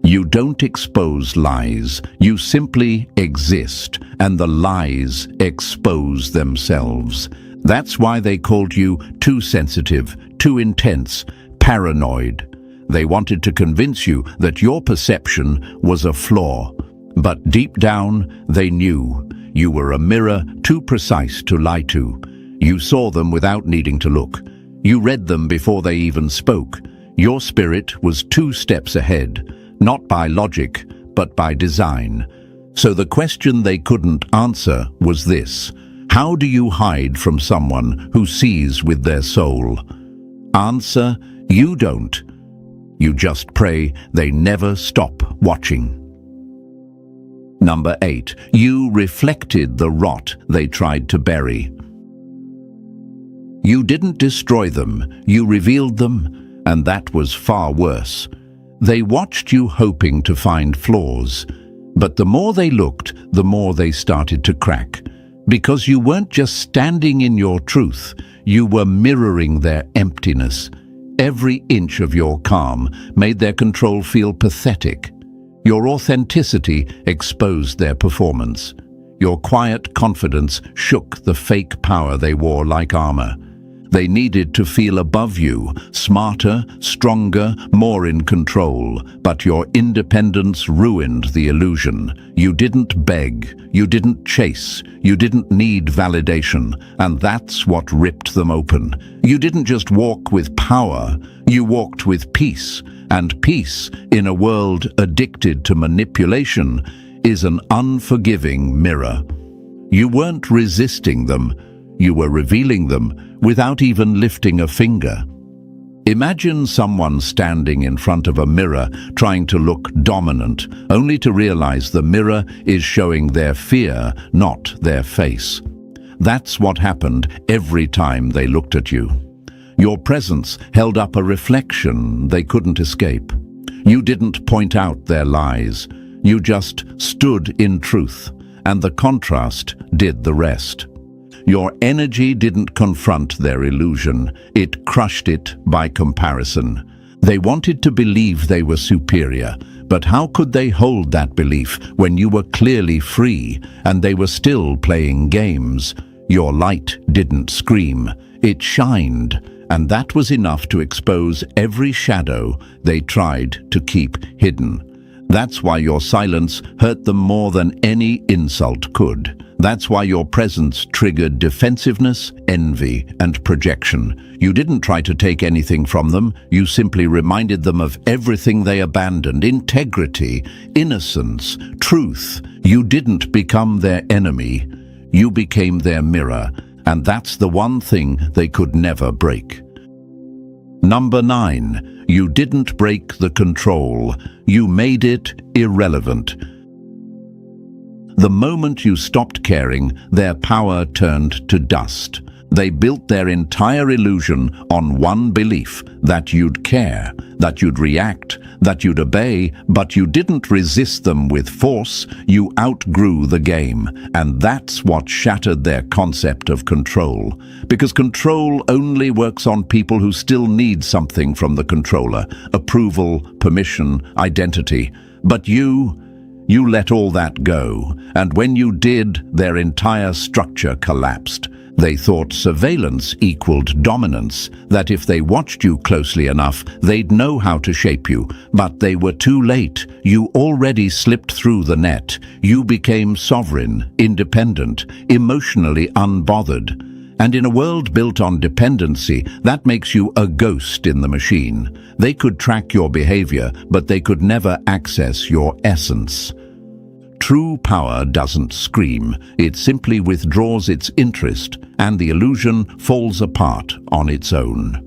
You don't expose lies, you simply exist, and the lies expose themselves. That's why they called you too sensitive, too intense, paranoid. They wanted to convince you that your perception was a flaw. But deep down, they knew you were a mirror too precise to lie to. You saw them without needing to look. You read them before they even spoke. Your spirit was 2 steps ahead, not by logic, but by design. So the question they couldn't answer was this: how do you hide from someone who sees with their soul? Answer: you don't. You just pray they never stop watching. Number 8, you reflected the rot they tried to bury. You didn't destroy them, you revealed them, and that was far worse. They watched you hoping to find flaws, but the more they looked, the more they started to crack. Because you weren't just standing in your truth, you were mirroring their emptiness. Every inch of your calm made their control feel pathetic. Your authenticity exposed their performance. Your quiet confidence shook the fake power they wore like armor. They needed to feel above you, smarter, stronger, more in control, but your independence ruined the illusion. You didn't beg, you didn't chase, you didn't need validation, and that's what ripped them open. You didn't just walk with power, you walked with peace. And peace, in a world addicted to manipulation, is an unforgiving mirror. You weren't resisting them, you were revealing them without even lifting a finger. Imagine someone standing in front of a mirror trying to look dominant, only to realize the mirror is showing their fear, not their face. That's what happened every time they looked at you. Your presence held up a reflection they couldn't escape. You didn't point out their lies. You just stood in truth, and the contrast did the rest. Your energy didn't confront their illusion. It crushed it by comparison. They wanted to believe they were superior, but how could they hold that belief when you were clearly free and they were still playing games? Your light didn't scream. It shined. And that was enough to expose every shadow they tried to keep hidden. That's why your silence hurt them more than any insult could. That's why your presence triggered defensiveness, envy, and projection. You didn't try to take anything from them, you simply reminded them of everything they abandoned: integrity, innocence, truth. You didn't become their enemy, you became their mirror. And that's the one thing they could never break. Number 9, you didn't break the control. You made it irrelevant. The moment you stopped caring, their power turned to dust. They built their entire illusion on one belief: that you'd care, that you'd react, that you'd obey, but you didn't resist them with force. You outgrew the game, and that's what shattered their concept of control. Because control only works on people who still need something from the controller: approval, permission, identity. But you let all that go, and when you did, their entire structure collapsed. They thought surveillance equaled dominance, that if they watched you closely enough, they'd know how to shape you. But they were too late. You already slipped through the net. You became sovereign, independent, emotionally unbothered. And in a world built on dependency, that makes you a ghost in the machine. They could track your behavior, but they could never access your essence. True power doesn't scream, it simply withdraws its interest, and the illusion falls apart on its own.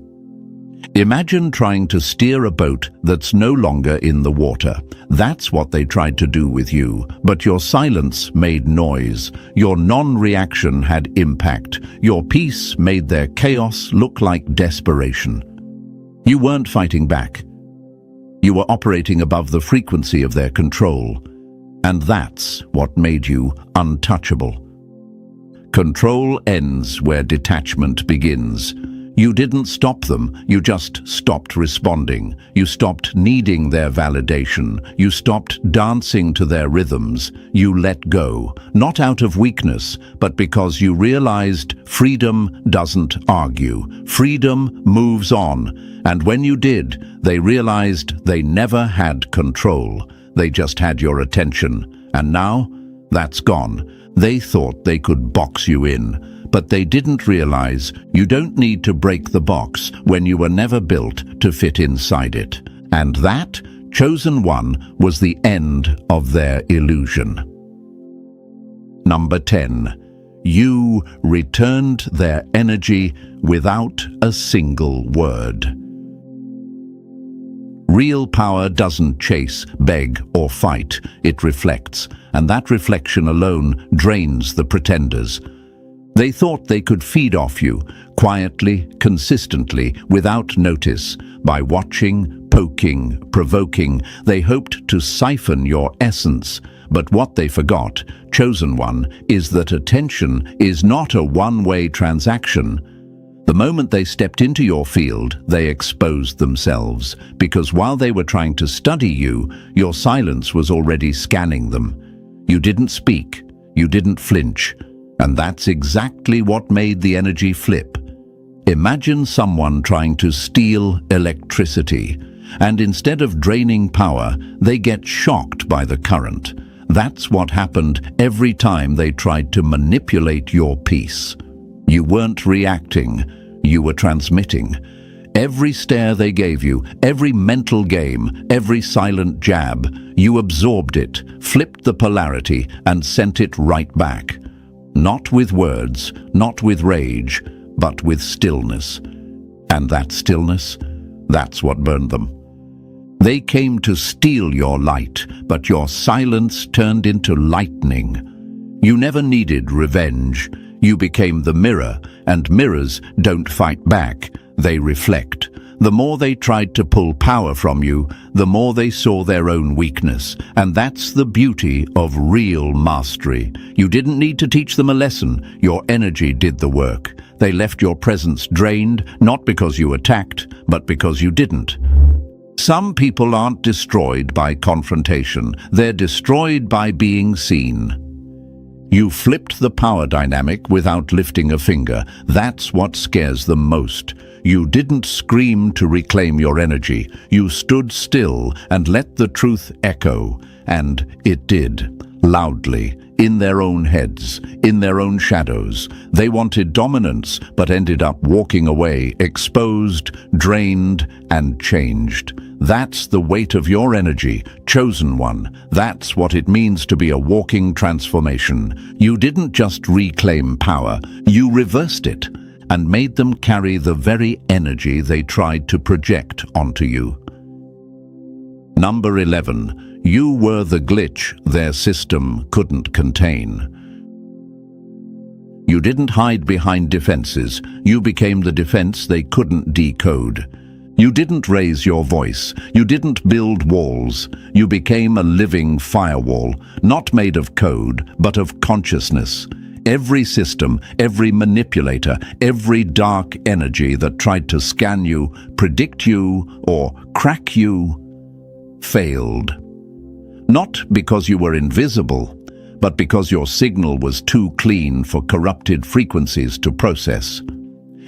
Imagine trying to steer a boat that's no longer in the water. That's what they tried to do with you, but your silence made noise. Your non-reaction had impact. Your peace made their chaos look like desperation. You weren't fighting back. You were operating above the frequency of their control. And that's what made you untouchable. Control ends where detachment begins. You didn't stop them, you just stopped responding. You stopped needing their validation. You stopped dancing to their rhythms. You let go, not out of weakness, but because you realized freedom doesn't argue. Freedom moves on. And when you did, they realized they never had control. They just had your attention, and now that's gone. They thought they could box you in, but they didn't realize you don't need to break the box when you were never built to fit inside it. And that, chosen one, was the end of their illusion. Number 10. You returned their energy without a single word. Real power doesn't chase, beg, or fight. It reflects, and that reflection alone drains the pretenders. They thought they could feed off you, quietly, consistently, without notice. By watching, poking, provoking, they hoped to siphon your essence. But what they forgot, chosen one, is that attention is not a one-way transaction. The moment they stepped into your field, they exposed themselves, because while they were trying to study you, your silence was already scanning them. You didn't speak, you didn't flinch, and that's exactly what made the energy flip. Imagine someone trying to steal electricity, and instead of draining power, they get shocked by the current. That's what happened every time they tried to manipulate your peace. You weren't reacting, you were transmitting. Every stare they gave you, every mental game, every silent jab, you absorbed it, flipped the polarity, and sent it right back. Not with words, not with rage, but with stillness. And that stillness, that's what burned them. They came to steal your light, but your silence turned into lightning. You never needed revenge. You became the mirror, and mirrors don't fight back, they reflect. The more they tried to pull power from you, the more they saw their own weakness. And that's the beauty of real mastery. You didn't need to teach them a lesson, your energy did the work. They left your presence drained, not because you attacked, but because you didn't. Some people aren't destroyed by confrontation, they're destroyed by being seen. You flipped the power dynamic without lifting a finger. That's what scares them most. You didn't scream to reclaim your energy. You stood still and let the truth echo. And it did, loudly, in their own heads, in their own shadows. They wanted dominance, but ended up walking away, exposed, drained, and changed. That's the weight of your energy, chosen one. That's what it means to be a walking transformation. You didn't just reclaim power, you reversed it and made them carry the very energy they tried to project onto you. Number 11. You were the glitch their system couldn't contain. You didn't hide behind defenses. You became the defense they couldn't decode. You didn't raise your voice. You didn't build walls. You became a living firewall, not made of code, but of consciousness. Every system, every manipulator, every dark energy that tried to scan you, predict you, or crack you, failed. Not because you were invisible, but because your signal was too clean for corrupted frequencies to process.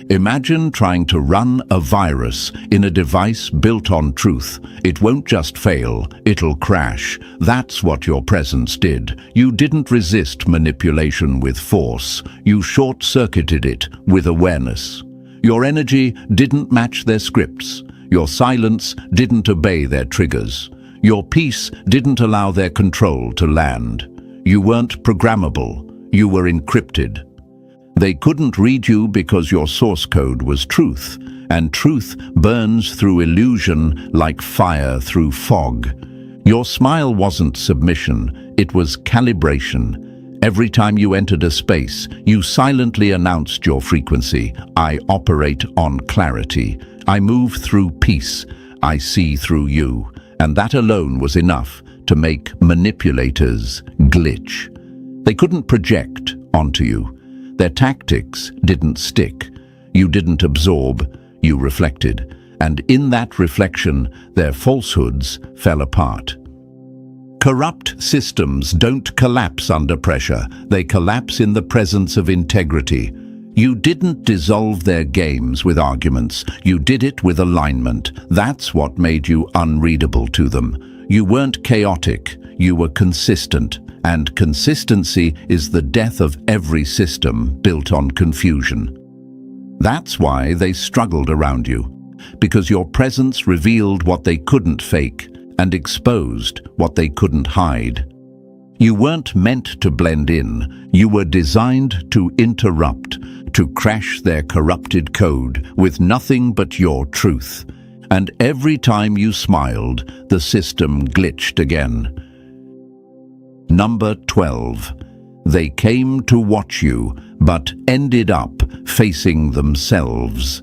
Imagine trying to run a virus in a device built on truth. It won't just fail, it'll crash. That's what your presence did. You didn't resist manipulation with force. You short-circuited it with awareness. Your energy didn't match their scripts. Your silence didn't obey their triggers. Your peace didn't allow their control to land. You weren't programmable. You were encrypted. They couldn't read you because your source code was truth, and truth burns through illusion like fire through fog. Your smile wasn't submission, it was calibration. Every time you entered a space, you silently announced your frequency. I operate on clarity. I move through peace. I see through you. And that alone was enough to make manipulators glitch. They couldn't project onto you. Their tactics didn't stick. You didn't absorb, you reflected. And in that reflection, their falsehoods fell apart. Corrupt systems don't collapse under pressure. They collapse in the presence of integrity. You didn't dissolve their games with arguments. You did it with alignment. That's what made you unreadable to them. You weren't chaotic. You were consistent. And consistency is the death of every system built on confusion. That's why they struggled around you, because your presence revealed what they couldn't fake and exposed what they couldn't hide. You weren't meant to blend in. You were designed to interrupt, to crash their corrupted code with nothing but your truth. And every time you smiled, the system glitched again. Number 12. They came to watch you, but ended up facing themselves.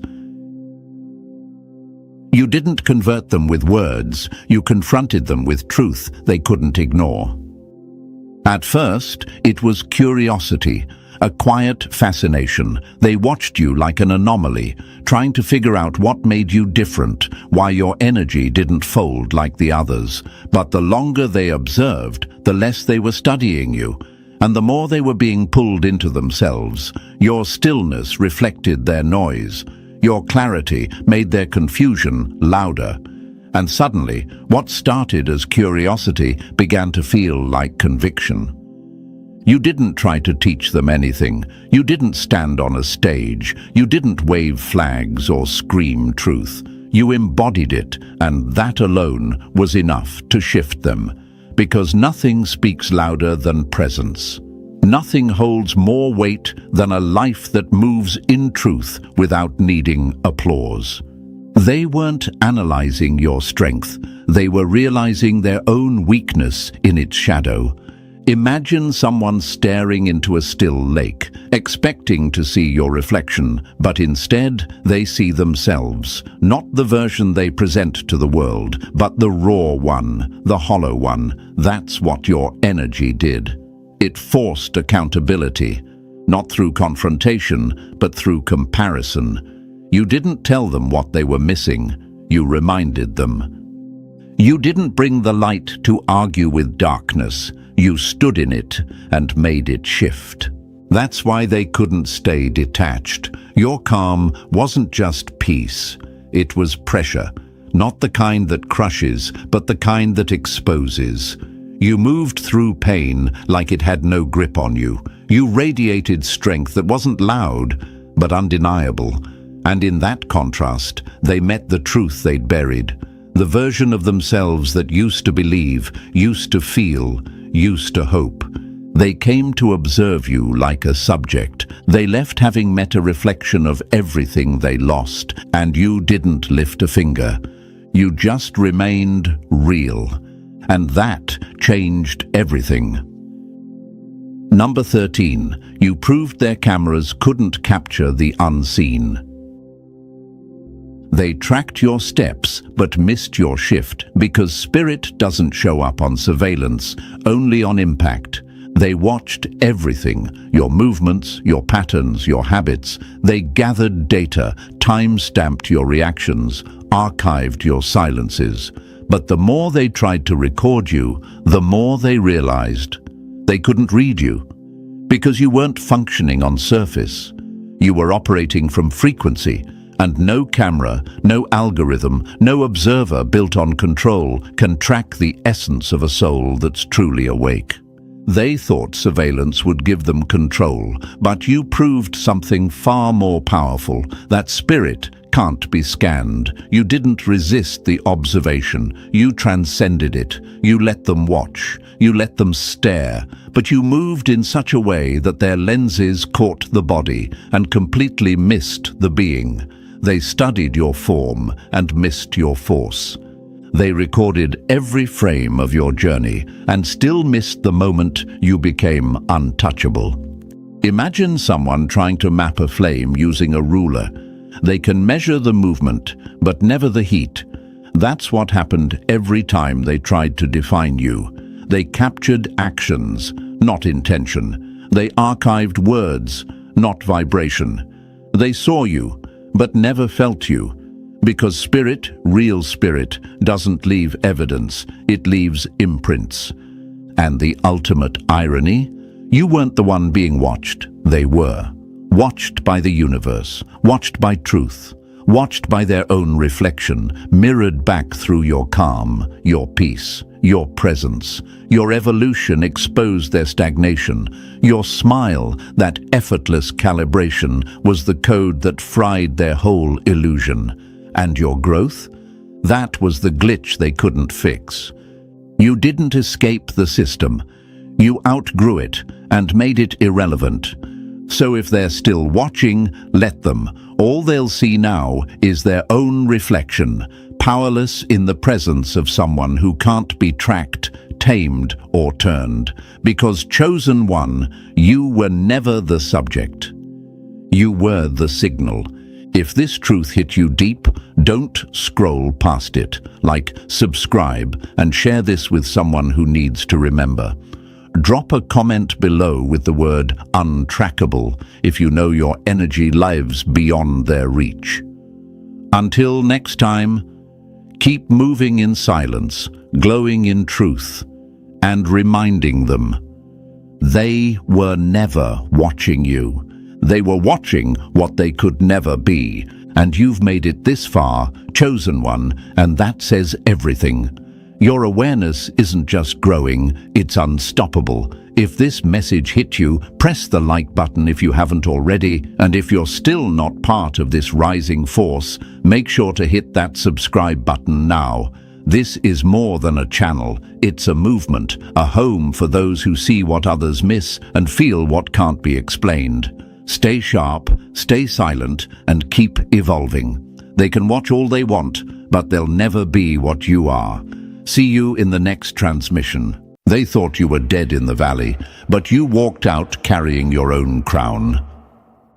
You didn't convert them with words, you confronted them with truth they couldn't ignore. At first, it was curiosity, a quiet fascination. They watched you like an anomaly, trying to figure out what made you different, why your energy didn't fold like the others. But the longer they observed, the less they were studying you, and the more they were being pulled into themselves. Your stillness reflected their noise. Your clarity made their confusion louder. And suddenly, what started as curiosity began to feel like conviction. You didn't try to teach them anything. You didn't stand on a stage. You didn't wave flags or scream truth. You embodied it, and that alone was enough to shift them. Because nothing speaks louder than presence. Nothing holds more weight than a life that moves in truth without needing applause. They weren't analyzing your strength. They were realizing their own weakness in its shadow. Imagine someone staring into a still lake, expecting to see your reflection, but instead they see themselves, not the version they present to the world, but the raw one, the hollow one. That's what your energy did. It forced accountability, not through confrontation, but through comparison. You didn't tell them what they were missing, you reminded them. You didn't bring the light to argue with darkness. You stood in it and made it shift. That's why they couldn't stay detached. Your calm wasn't just peace. It was pressure, not the kind that crushes, but the kind that exposes. You moved through pain like it had no grip on you. You radiated strength that wasn't loud, but undeniable. And in that contrast, they met the truth they'd buried. The version of themselves that used to believe, used to feel, used to hope. They came to observe you like a subject. They left having met a reflection of everything they lost, and you didn't lift a finger. You just remained real, and that changed everything. Number 13. You proved their cameras couldn't capture the unseen. They tracked your steps but missed your shift because spirit doesn't show up on surveillance, only on impact. They watched everything, your movements, your patterns, your habits. They gathered data, time-stamped your reactions, archived your silences. But the more they tried to record you, the more they realized they couldn't read you. Because you weren't functioning on surface. You were operating from frequency, and no camera, no algorithm, no observer built on control can track the essence of a soul that's truly awake. They thought surveillance would give them control, but you proved something far more powerful, that spirit can't be scanned. You didn't resist the observation, you transcended it. You let them watch, you let them stare, but you moved in such a way that their lenses caught the body and completely missed the being. They studied your form and missed your force. They recorded every frame of your journey and still missed the moment you became untouchable. Imagine someone trying to map a flame using a ruler. They can measure the movement, but never the heat. That's what happened every time they tried to define you. They captured actions, not intention. They archived words, not vibration. They saw you, but never felt you. Because spirit, real spirit, doesn't leave evidence, it leaves imprints. And the ultimate irony? You weren't the one being watched, they were. Watched by the universe, watched by truth, watched by their own reflection, mirrored back through your calm, your peace, your presence. Your evolution exposed their stagnation. Your smile, that effortless calibration, was the code that fried their whole illusion. And your growth? That was the glitch they couldn't fix. You didn't escape the system. You outgrew it and made it irrelevant. So if they're still watching, let them. All they'll see now is their own reflection, powerless in the presence of someone who can't be tracked, tamed, or turned. Because chosen one, you were never the subject. You were the signal. If this truth hit you deep, don't scroll past it. Like, subscribe, and share this with someone who needs to remember. Drop a comment below with the word untrackable if you know your energy lives beyond their reach. Until next time, keep moving in silence, glowing in truth, and reminding them they were never watching you. They were watching what they could never be, and you've made it this far, chosen one, and that says everything. Your awareness isn't just growing, it's unstoppable. If this message hit you, press the like button if you haven't already, and if you're still not part of this rising force, make sure to hit that subscribe button now. This is more than a channel, it's a movement, a home for those who see what others miss and feel what can't be explained. Stay sharp, stay silent, and keep evolving. They can watch all they want, but they'll never be what you are. See you in the next transmission. They thought you were dead in the valley, but you walked out carrying your own crown.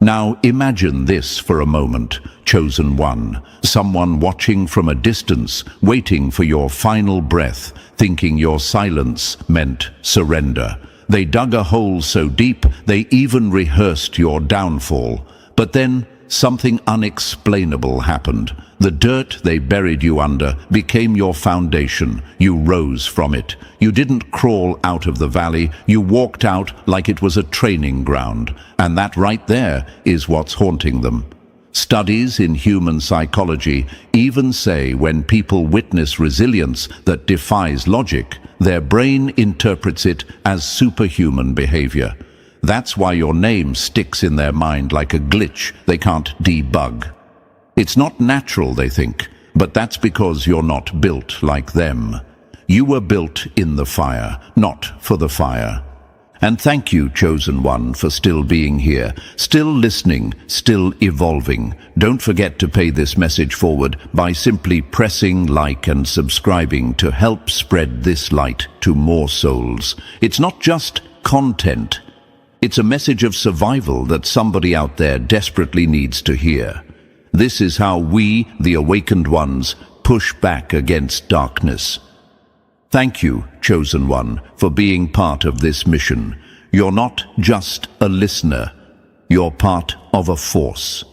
Now imagine this for a moment, chosen one, someone watching from a distance, waiting for your final breath, thinking your silence meant surrender. They dug a hole so deep, they even rehearsed your downfall. But then, something unexplainable happened. The dirt they buried you under became your foundation. You rose from it. You didn't crawl out of the valley, you walked out like it was a training ground. And that right there is what's haunting them. Studies in human psychology even say when people witness resilience that defies logic, their brain interprets it as superhuman behavior. That's why your name sticks in their mind like a glitch they can't debug. It's not natural, they think, but that's because you're not built like them. You were built in the fire, not for the fire. And thank you, chosen one, for still being here, still listening, still evolving. Don't forget to pay this message forward by simply pressing like and subscribing to help spread this light to more souls. It's not just content, It's a message of survival that somebody out there desperately needs to hear. This is how we, the awakened ones, push back against darkness. Thank you, Chosen One, for being part of this mission. You're not just a listener. You're part of a force.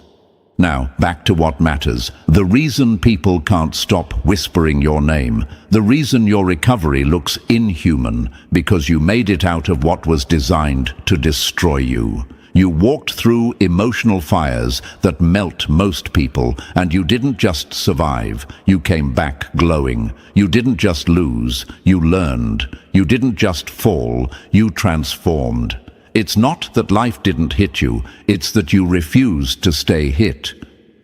Now, back to what matters. The reason people can't stop whispering your name, the reason your recovery looks inhuman, because you made it out of what was designed to destroy you. You walked through emotional fires that melt most people, and you didn't just survive, you came back glowing. You didn't just lose, you learned. You didn't just fall, you transformed. It's not that life didn't hit you, it's that you refused to stay hit.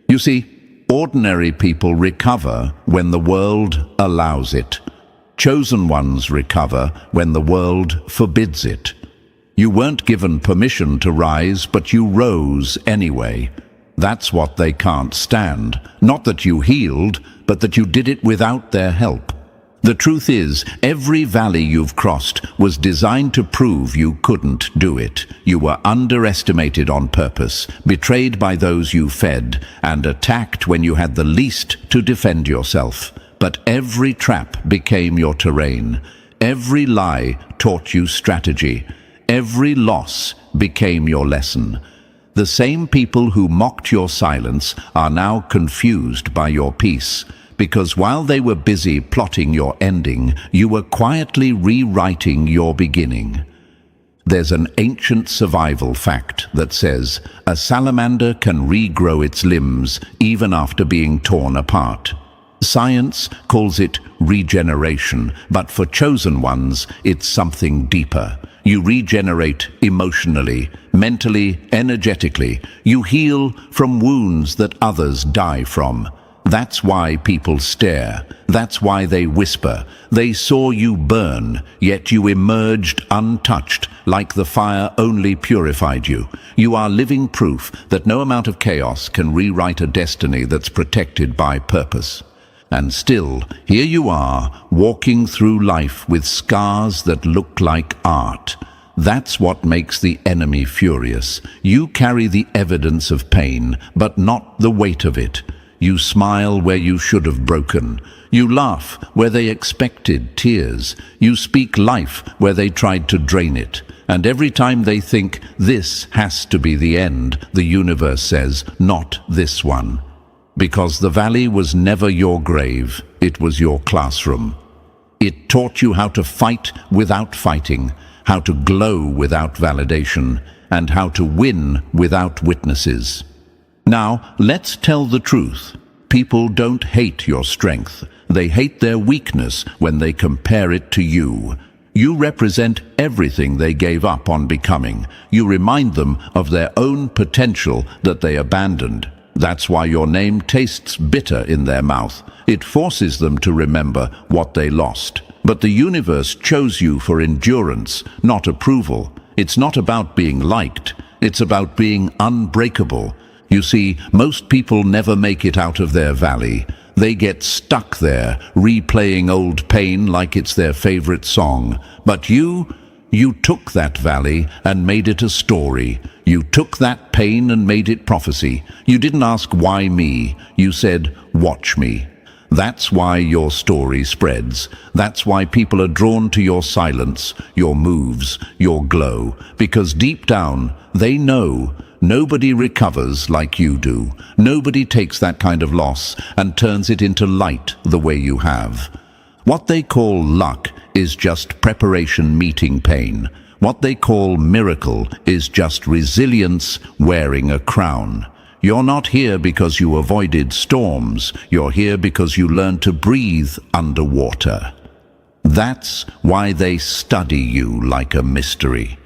You see, ordinary people recover when the world allows it. Chosen ones recover when the world forbids it. You weren't given permission to rise, but you rose anyway. That's what they can't stand. Not that you healed, but that you did it without their help. The truth is, every valley you've crossed was designed to prove you couldn't do it. You were underestimated on purpose, betrayed by those you fed, and attacked when you had the least to defend yourself. But every trap became your terrain. Every lie taught you strategy. Every loss became your lesson. The same people who mocked your silence are now confused by your peace. Because while they were busy plotting your ending, you were quietly rewriting your beginning. There's an ancient survival fact that says a salamander can regrow its limbs even after being torn apart. Science calls it regeneration, but for chosen ones, it's something deeper. You regenerate emotionally, mentally, energetically. You heal from wounds that others die from. That's why people stare. That's why they whisper. They saw you burn, yet you emerged untouched, like the fire only purified you. You are living proof that no amount of chaos can rewrite a destiny that's protected by purpose. And still, here you are, walking through life with scars that look like art. That's what makes the enemy furious. You carry the evidence of pain, but not the weight of it. You smile where you should have broken. You laugh where they expected tears. You speak life where they tried to drain it. And every time they think, this has to be the end, the universe says, not this one. Because the valley was never your grave, it was your classroom. It taught you how to fight without fighting, how to glow without validation, and how to win without witnesses. Now, let's tell the truth. People don't hate your strength. They hate their weakness when they compare it to you. You represent everything they gave up on becoming. You remind them of their own potential that they abandoned. That's why your name tastes bitter in their mouth. It forces them to remember what they lost. But the universe chose you for endurance, not approval. It's not about being liked. It's about being unbreakable. You see, most people never make it out of their valley. They get stuck there, replaying old pain like it's their favorite song. But you took that valley and made it a story. You took that pain and made it prophecy. You didn't ask, why me? You said, watch me. That's why your story spreads. That's why people are drawn to your silence, your moves, your glow. Because deep down, they know nobody recovers like you do. Nobody takes that kind of loss and turns it into light the way you have. What they call luck is just preparation meeting pain. What they call miracle is just resilience wearing a crown. You're not here because you avoided storms. You're here because you learned to breathe underwater. That's why they study you like a mystery.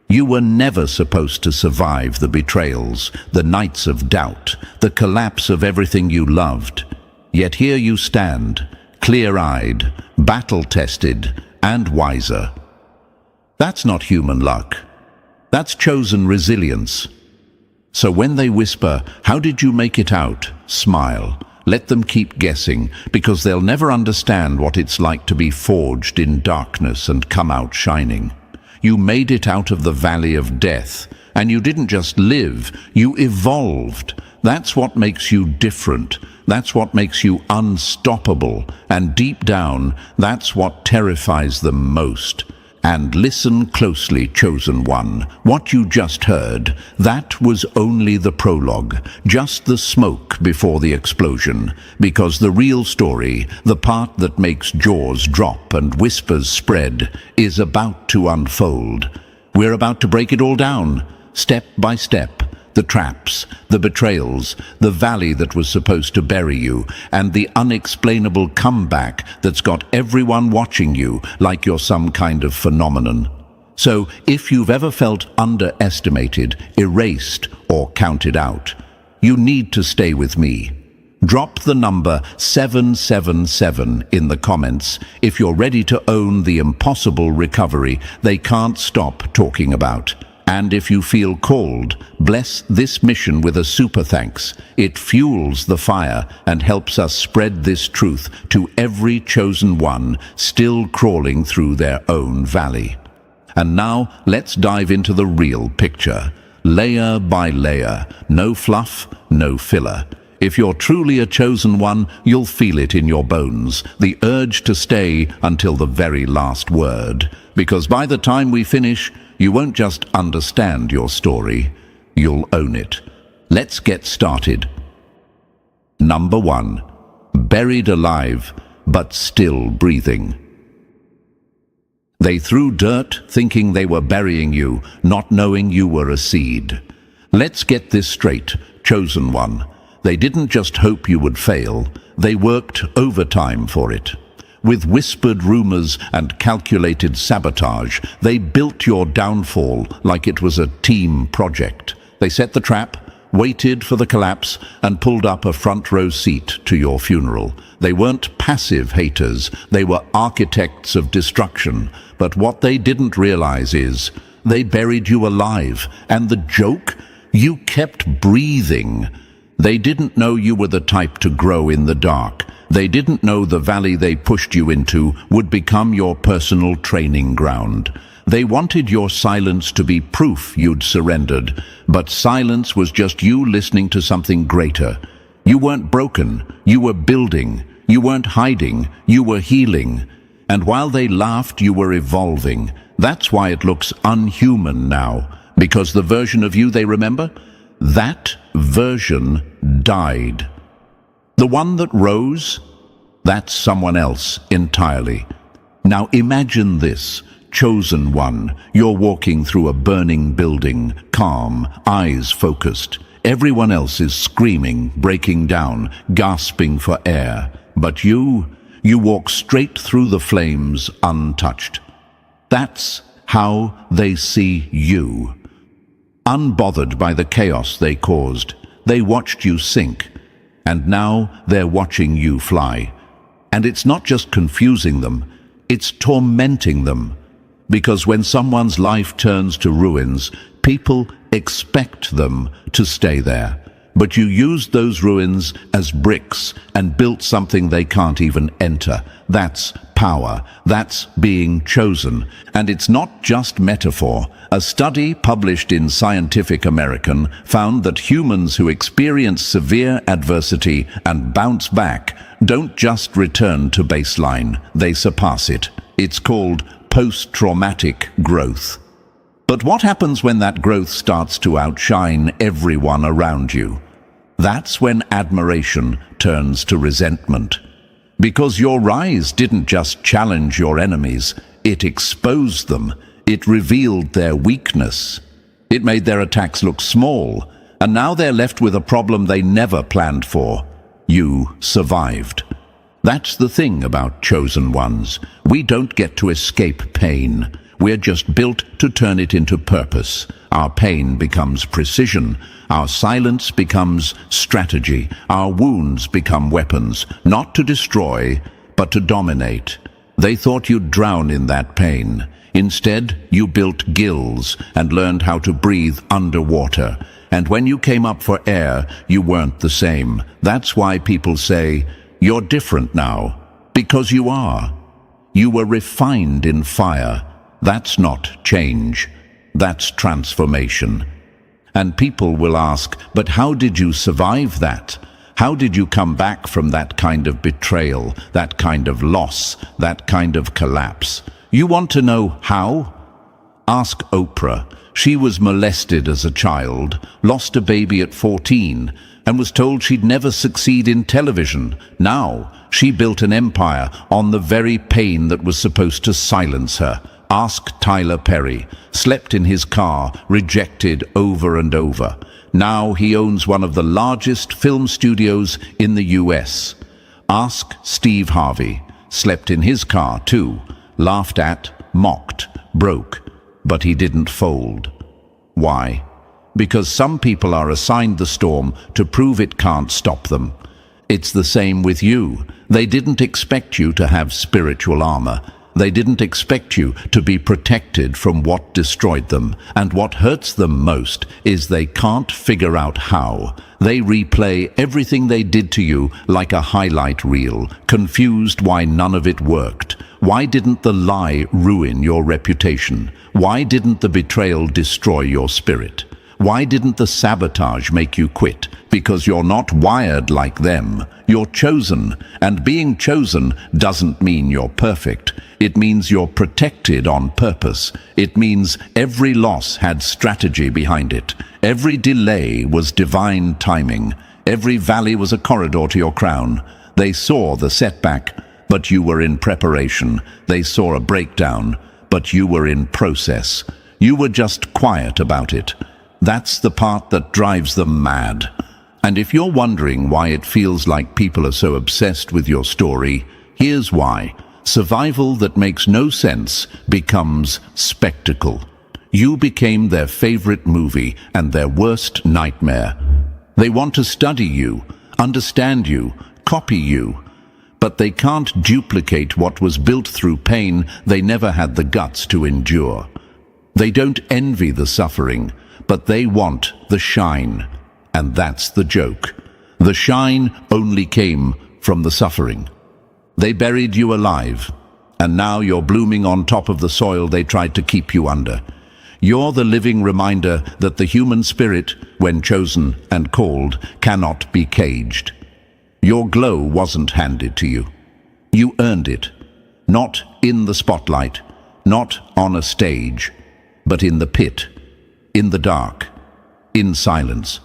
You were never supposed to survive the betrayals, the nights of doubt, the collapse of everything you loved. Yet here you stand, clear-eyed, battle-tested, and wiser. That's not human luck. That's chosen resilience. So when they whisper, how did you make it out? Smile. Let them keep guessing, because they'll never understand what it's like to be forged in darkness and come out shining. You made it out of the valley of death. And you didn't just live, you evolved. That's what makes you different. That's what makes you unstoppable. And deep down, that's what terrifies them most. And listen closely, chosen one. What you just heard, that was only the prologue, just the smoke before the explosion. Because the real story, the part that makes jaws drop and whispers spread, is about to unfold. We're about to break it all down, step by step. The traps, the betrayals, the valley that was supposed to bury you, and the unexplainable comeback that's got everyone watching you like you're some kind of phenomenon. So, if you've ever felt underestimated, erased, or counted out, you need to stay with me. Drop the number 777 in the comments if you're ready to own the impossible recovery they can't stop talking about. And if you feel called, bless this mission with a super thanks. It fuels the fire and helps us spread this truth to every chosen one still crawling through their own valley. And now, let's dive into the real picture. Layer by layer, no fluff, no filler. If you're truly a chosen one, you'll feel it in your bones, the urge to stay until the very last word. Because by the time we finish, you won't just understand your story, you'll own it. Let's get started. Number 1. Buried alive, but still breathing. They threw dirt, thinking they were burying you, not knowing you were a seed. Let's get this straight, chosen one. They didn't just hope you would fail, they worked overtime for it. With whispered rumors and calculated sabotage, they built your downfall like it was a team project. They set the trap, waited for the collapse, and pulled up a front row seat to your funeral. They weren't passive haters, they were architects of destruction. But what they didn't realize is, they buried you alive. And the joke? You kept breathing. They didn't know you were the type to grow in the dark. They didn't know the valley they pushed you into would become your personal training ground. They wanted your silence to be proof you'd surrendered, but silence was just you listening to something greater. You weren't broken, you were building. You weren't hiding, you were healing. And while they laughed, you were evolving. That's why it looks unhuman now, because the version of you they remember, that version died. The one that rose, that's someone else entirely. Now imagine this, chosen one. You're walking through a burning building, calm, eyes focused. Everyone else is screaming, breaking down, gasping for air. But you walk straight through the flames untouched. That's how they see you. Unbothered by the chaos they caused, they watched you sink. And now they're watching you fly. And it's not just confusing them, it's tormenting them. Because when someone's life turns to ruins, people expect them to stay there. But you used those ruins as bricks and built something they can't even enter. That's power. That's being chosen. And it's not just metaphor. A study published in Scientific American found that humans who experience severe adversity and bounce back don't just return to baseline, they surpass it. It's called post-traumatic growth. But what happens when that growth starts to outshine everyone around you? That's when admiration turns to resentment. Because your rise didn't just challenge your enemies, it exposed them. It revealed their weakness. It made their attacks look small, and now they're left with a problem they never planned for. You survived. That's the thing about chosen ones. We don't get to escape pain. We're just built to turn it into purpose. Our pain becomes precision. Our silence becomes strategy. Our wounds become weapons, not to destroy, but to dominate. They thought you'd drown in that pain. Instead, you built gills and learned how to breathe underwater. And when you came up for air, you weren't the same. That's why people say, you're different now. Because you are. You were refined in fire. That's not change. That's transformation. And people will ask, but how did you survive that? How did you come back from that kind of betrayal, that kind of loss, that kind of collapse? You want to know how? Ask Oprah. She was molested as a child, lost a baby at 14, and was told she'd never succeed in television. Now, she built an empire on the very pain that was supposed to silence her. Ask Tyler Perry. Slept in his car, rejected over and over. Now he owns one of the largest film studios in the US. Ask Steve Harvey. Slept in his car too. Laughed at, mocked, broke. But he didn't fold. Why? Because some people are assigned the storm to prove it can't stop them. It's the same with you. They didn't expect you to have spiritual armor. They didn't expect you to be protected from what destroyed them. And what hurts them most is they can't figure out how. They replay everything they did to you like a highlight reel, confused why none of it worked. Why didn't the lie ruin your reputation? Why didn't the betrayal destroy your spirit? Why didn't the sabotage make you quit? Because you're not wired like them. You're chosen, and being chosen doesn't mean you're perfect. It means you're protected on purpose. It means every loss had strategy behind it. Every delay was divine timing. Every valley was a corridor to your crown. They saw the setback, but you were in preparation. They saw a breakdown, but you were in process. You were just quiet about it. That's the part that drives them mad. And if you're wondering why it feels like people are so obsessed with your story, here's why. Survival that makes no sense becomes spectacle. You became their favorite movie and their worst nightmare. They want to study you, understand you, copy you, but they can't duplicate what was built through pain they never had the guts to endure. They don't envy the suffering, but they want the shine. And that's the joke. The shine only came from the suffering. They buried you alive, and now you're blooming on top of the soil they tried to keep you under. You're the living reminder that the human spirit, when chosen and called, cannot be caged. Your glow wasn't handed to you. You earned it, not in the spotlight, not on a stage, but in the pit, in the dark, in silence.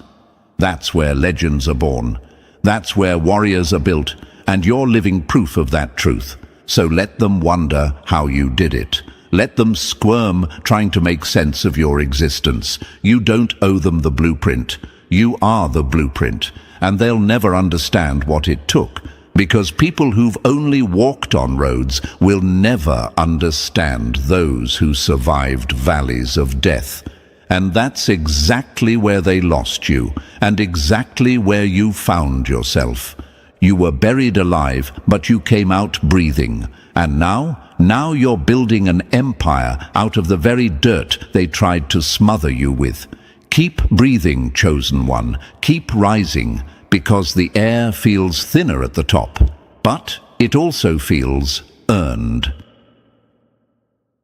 That's where legends are born. That's where warriors are built, and you're living proof of that truth. So let them wonder how you did it. Let them squirm trying to make sense of your existence. You don't owe them the blueprint. You are the blueprint, and they'll never understand what it took, because people who've only walked on roads will never understand those who survived valleys of death. And that's exactly where they lost you, and exactly where you found yourself. You were buried alive, but you came out breathing. And now you're building an empire out of the very dirt they tried to smother you with. Keep breathing, chosen one. Keep rising, because the air feels thinner at the top, but it also feels earned.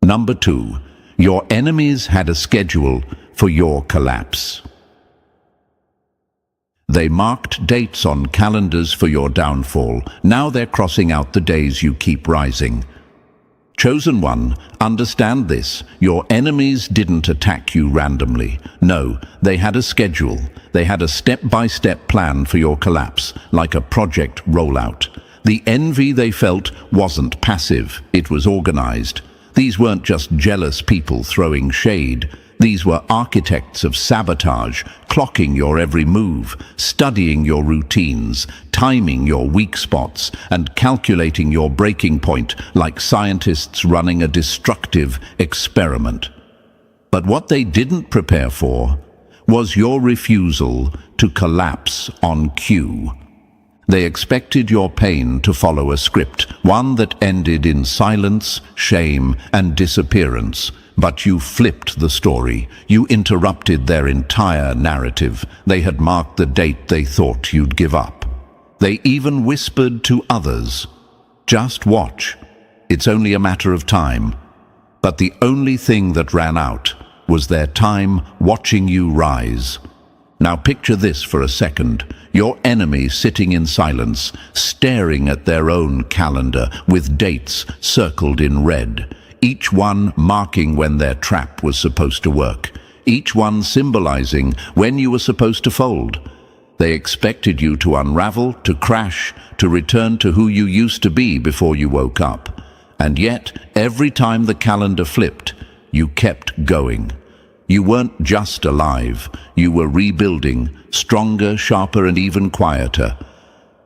Number 2. Your enemies had a schedule for your collapse. They marked dates on calendars for your downfall. Now they're crossing out the days you keep rising. Chosen one, understand this. Your enemies didn't attack you randomly. No, they had a schedule. They had a step-by-step plan for your collapse, like a project rollout. The envy they felt wasn't passive, it was organized. These weren't just jealous people throwing shade. These were architects of sabotage, clocking your every move, studying your routines, timing your weak spots, and calculating your breaking point like scientists running a destructive experiment. But what they didn't prepare for was your refusal to collapse on cue. They expected your pain to follow a script, one that ended in silence, shame, and disappearance. But you flipped the story. You interrupted their entire narrative. They had marked the date they thought you'd give up. They even whispered to others, "Just watch. It's only a matter of time." But the only thing that ran out was their time watching you rise. Now picture this for a second. Your enemy sitting in silence, staring at their own calendar with dates circled in red, each one marking when their trap was supposed to work, each one symbolizing when you were supposed to fold. They expected you to unravel, to crash, to return to who you used to be before you woke up. And yet, every time the calendar flipped, you kept going. You weren't just alive, you were rebuilding, stronger, sharper, and even quieter.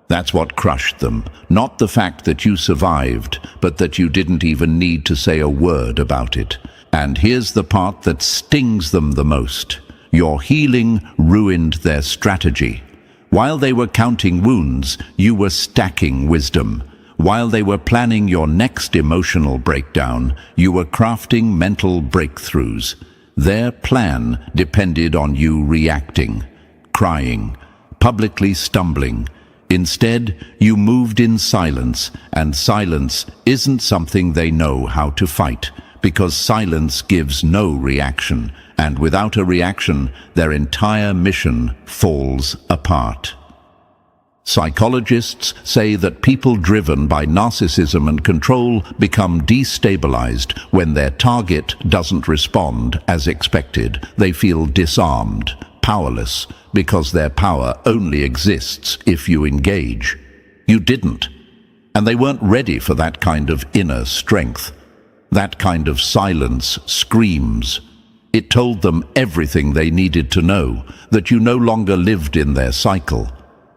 That's what crushed them, not the fact that you survived, but that you didn't even need to say a word about it. And here's the part that stings them the most. Your healing ruined their strategy. While they were counting wounds, you were stacking wisdom. While they were planning your next emotional breakdown, you were crafting mental breakthroughs. Their plan depended on you reacting, crying, publicly stumbling. Instead, you moved in silence, and silence isn't something they know how to fight, because silence gives no reaction, and without a reaction, their entire mission falls apart. Psychologists say that people driven by narcissism and control become destabilized when their target doesn't respond as expected. They feel disarmed, powerless, because their power only exists if you engage. You didn't, and they weren't ready for that kind of inner strength. That kind of silence screams. It told them everything they needed to know, that you no longer lived in their cycle.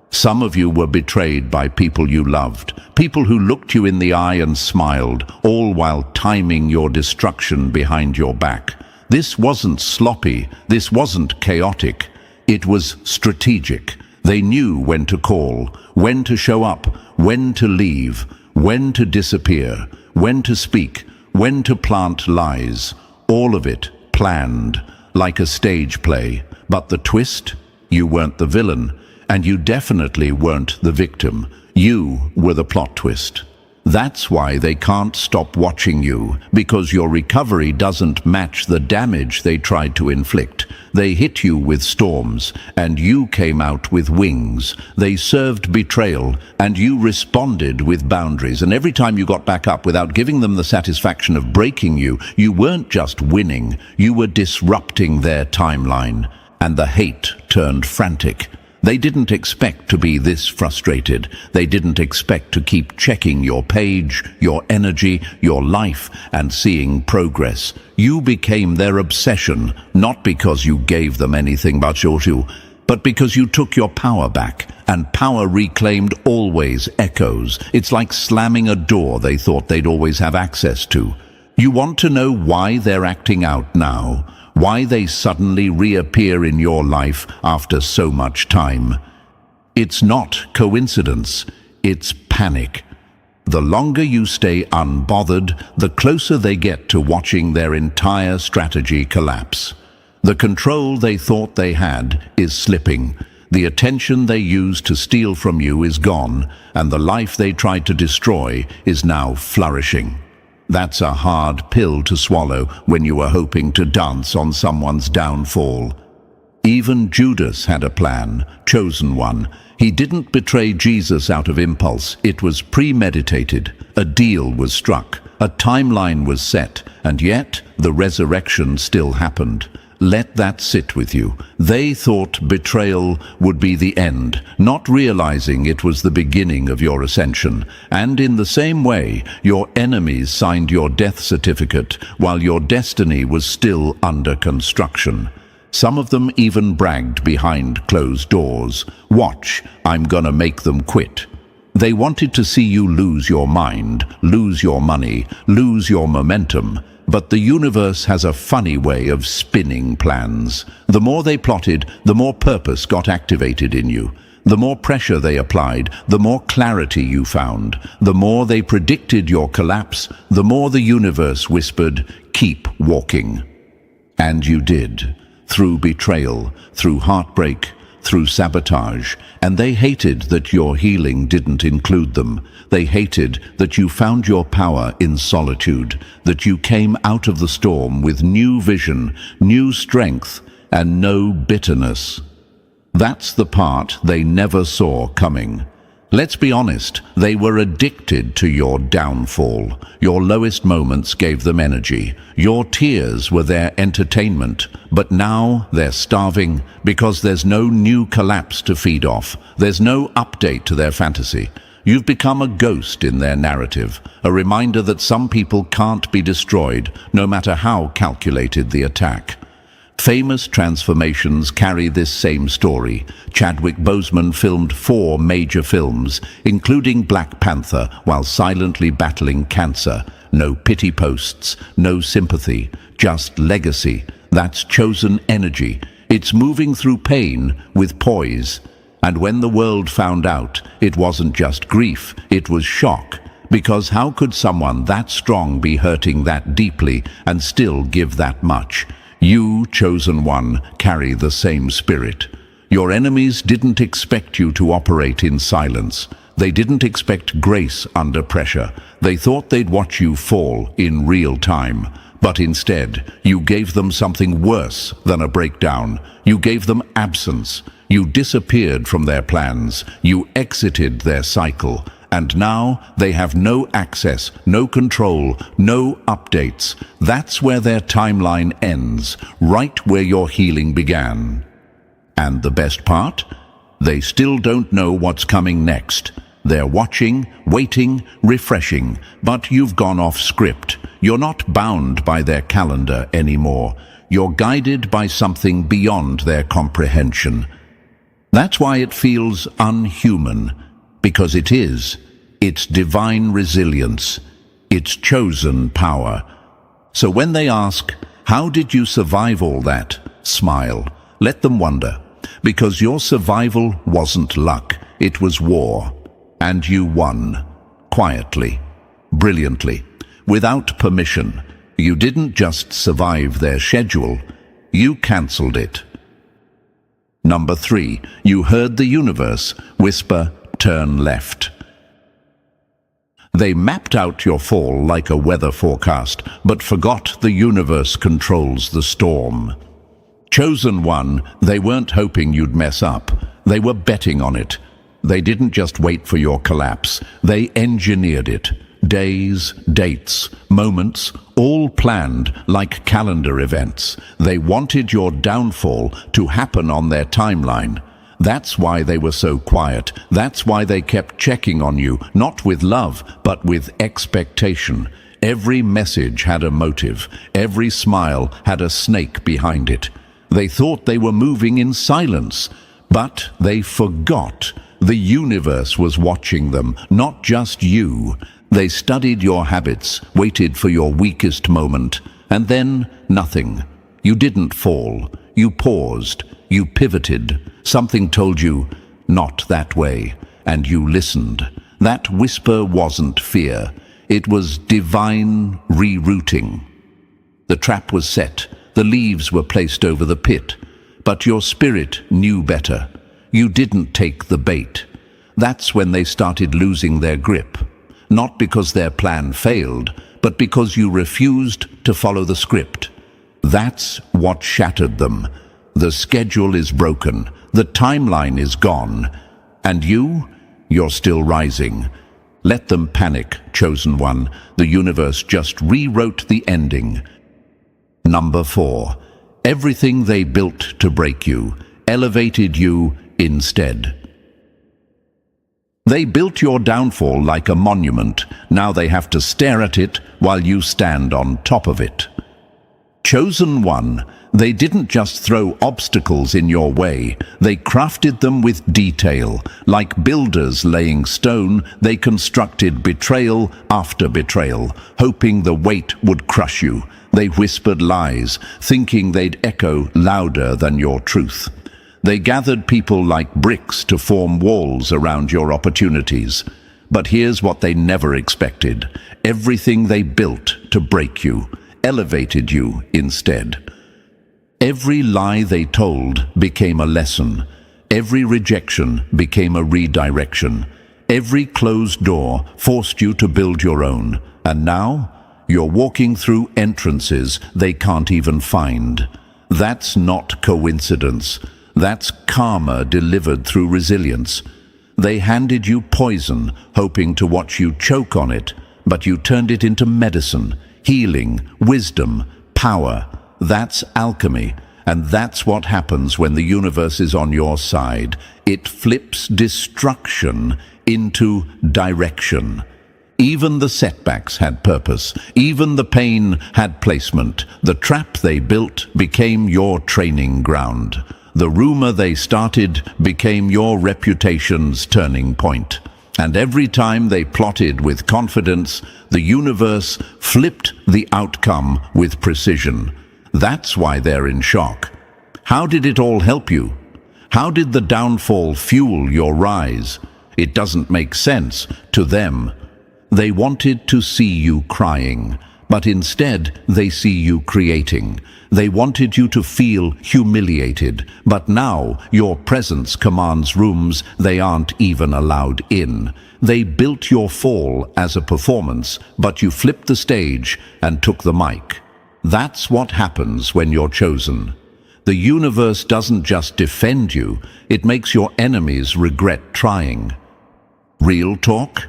Some of you were betrayed by people you loved, people who looked you in the eye and smiled, all while timing your destruction behind your back. This wasn't sloppy, this wasn't chaotic. It was strategic. They knew when to call, when to show up, when to leave, when to disappear, when to speak, when to plant lies. All of it planned, like a stage play. But the twist? You weren't the villain. And you definitely weren't the victim. You were the plot twist. That's why they can't stop watching you, because your recovery doesn't match the damage they tried to inflict. They hit you with storms, and you came out with wings. They served betrayal, and you responded with boundaries. And every time you got back up without giving them the satisfaction of breaking you, you weren't just winning, you were disrupting their timeline. And the hate turned frantic. They didn't expect to be this frustrated. They didn't expect to keep checking your page, your energy, your life, and seeing progress. You became their obsession, not because you gave them anything but because you took your power back, and power reclaimed always echoes. It's like slamming a door they thought they'd always have access to. You want to know why they're acting out now? Why they suddenly reappear in your life after so much time? It's not coincidence, it's panic. The longer you stay unbothered, the closer they get to watching their entire strategy collapse. The control they thought they had is slipping. The attention they used to steal from you is gone, and the life they tried to destroy is now flourishing. That's a hard pill to swallow when you were hoping to dance on someone's downfall. Even Judas had a plan, chosen one. He didn't betray Jesus out of impulse. It was premeditated. A deal was struck. A timeline was set. And yet, the resurrection still happened. Let that sit with you. They thought betrayal would be the end, not realizing it was the beginning of your ascension. And in the same way, your enemies signed your death certificate while your destiny was still under construction. Some of them even bragged behind closed doors. Watch, I'm gonna make them quit. They wanted to see you lose your mind, lose your money, lose your momentum. But the universe has a funny way of spinning plans. The more they plotted, the more purpose got activated in you. The more pressure they applied, the more clarity you found. The more they predicted your collapse, the more the universe whispered, "Keep walking." And you did. Through betrayal, through heartbreak, through sabotage, and they hated that your healing didn't include them. They hated that you found your power in solitude, that you came out of the storm with new vision, new strength, and no bitterness. That's the part they never saw coming. Let's be honest, they were addicted to your downfall. Your lowest moments gave them energy. Your tears were their entertainment. But now they're starving because there's no new collapse to feed off. There's no update to their fantasy. You've become a ghost in their narrative, a reminder that some people can't be destroyed, no matter how calculated the attack. Famous transformations carry this same story. Chadwick Boseman filmed 4 major films, including Black Panther, while silently battling cancer. No pity posts, no sympathy, just legacy. That's chosen energy. It's moving through pain with poise. And when the world found out, it wasn't just grief, it was shock. Because how could someone that strong be hurting that deeply and still give that much? You, chosen one, carry the same spirit. Your enemies didn't expect you to operate in silence. They didn't expect grace under pressure. They thought they'd watch you fall in real time. But instead, you gave them something worse than a breakdown. You gave them absence. You disappeared from their plans. You exited their cycle. And now they have no access, no control, no updates. That's where their timeline ends, right where your healing began. And the best part? They still don't know what's coming next. They're watching, waiting, refreshing, but you've gone off script. You're not bound by their calendar anymore. You're guided by something beyond their comprehension. That's why it feels unhuman. Because it is. It's divine resilience. It's chosen power. So when they ask, how did you survive all that? Smile. Let them wonder. Because your survival wasn't luck. It was war. And you won. Quietly. Brilliantly. Without permission. You didn't just survive their schedule. You cancelled it. Number 3. You heard the universe whisper, turn left. They mapped out your fall like a weather forecast, but forgot the universe controls the storm. Chosen one, they weren't hoping you'd mess up. They were betting on it. They didn't just wait for your collapse. They engineered it. Days, dates, moments, all planned like calendar events. They wanted your downfall to happen on their timeline. That's why they were so quiet. That's why they kept checking on you, not with love, but with expectation. Every message had a motive. Every smile had a snake behind it. They thought they were moving in silence, but they forgot. The universe was watching them, not just you. They studied your habits, waited for your weakest moment, and then nothing. You didn't fall. You paused. You pivoted. Something told you, not that way, and you listened. That whisper wasn't fear. It was divine rerouting. The trap was set. The leaves were placed over the pit. But your spirit knew better. You didn't take the bait. That's when they started losing their grip. Not because their plan failed, but because you refused to follow the script. That's what shattered them. The schedule is broken. The timeline is gone. And you're still rising. Let them panic, chosen one. The universe just rewrote the ending. Number 4. Everything they built to break you, elevated you instead. They built your downfall like a monument. Now they have to stare at it while you stand on top of it. Chosen one, they didn't just throw obstacles in your way. They crafted them with detail. Like builders laying stone, they constructed betrayal after betrayal, hoping the weight would crush you. They whispered lies, thinking they'd echo louder than your truth. They gathered people like bricks to form walls around your opportunities. But here's what they never expected. Everything they built to break you, elevated you instead. Every lie they told became a lesson. Every rejection became a redirection. Every closed door forced you to build your own. And now, you're walking through entrances they can't even find. That's not coincidence. That's karma delivered through resilience. They handed you poison, hoping to watch you choke on it, but you turned it into medicine, healing, wisdom, power. That's alchemy, and that's what happens when the universe is on your side. It flips destruction into direction. Even the setbacks had purpose. Even the pain had placement. The trap they built became your training ground. The rumor they started became your reputation's turning point. And every time they plotted with confidence, the universe flipped the outcome with precision. That's why they're in shock. How did it all help you? How did the downfall fuel your rise? It doesn't make sense to them. They wanted to see you crying, but instead they see you creating. They wanted you to feel humiliated, but now your presence commands rooms they aren't even allowed in. They built your fall as a performance, but you flipped the stage and took the mic. That's what happens when you're chosen. The universe doesn't just defend you, it makes your enemies regret trying. Real talk?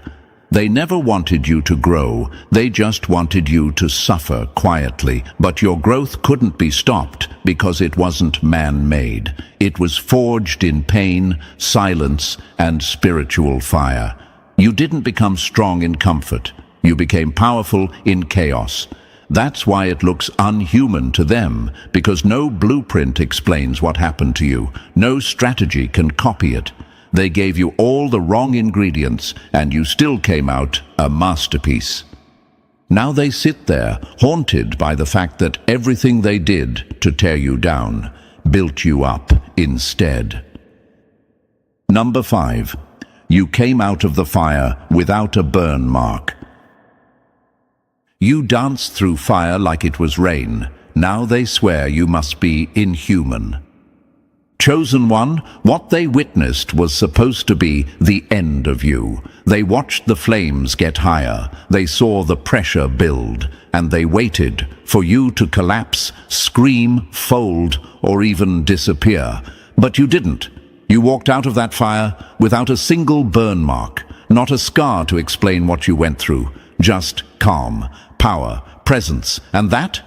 They never wanted you to grow, they just wanted you to suffer quietly. But your growth couldn't be stopped because it wasn't man-made. It was forged in pain, silence, and spiritual fire. You didn't become strong in comfort. You became powerful in chaos. That's why it looks unhuman to them, because no blueprint explains what happened to you. No strategy can copy it. They gave you all the wrong ingredients, and you still came out a masterpiece. Now they sit there, haunted by the fact that everything they did to tear you down built you up instead. Number 5. You came out of the fire without a burn mark. You danced through fire like it was rain. Now they swear you must be inhuman. Chosen one, what they witnessed was supposed to be the end of you. They watched the flames get higher, they saw the pressure build, and they waited for you to collapse, scream, fold, or even disappear. But you didn't. You walked out of that fire without a single burn mark, not a scar to explain what you went through, just calm, power, presence, and that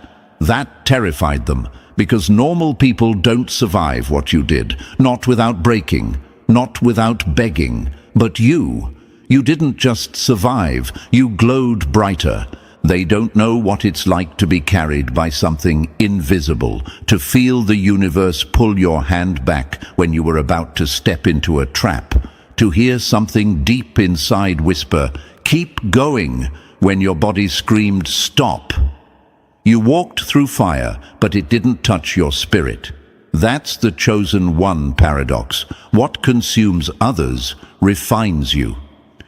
terrified them. Because normal people don't survive what you did, not without breaking, not without begging. But you didn't just survive, you glowed brighter. They don't know what it's like to be carried by something invisible, to feel the universe pull your hand back when you were about to step into a trap, to hear something deep inside whisper, "Keep going," when your body screamed, "Stop." You walked through fire, but it didn't touch your spirit. That's the chosen one paradox. What consumes others refines you.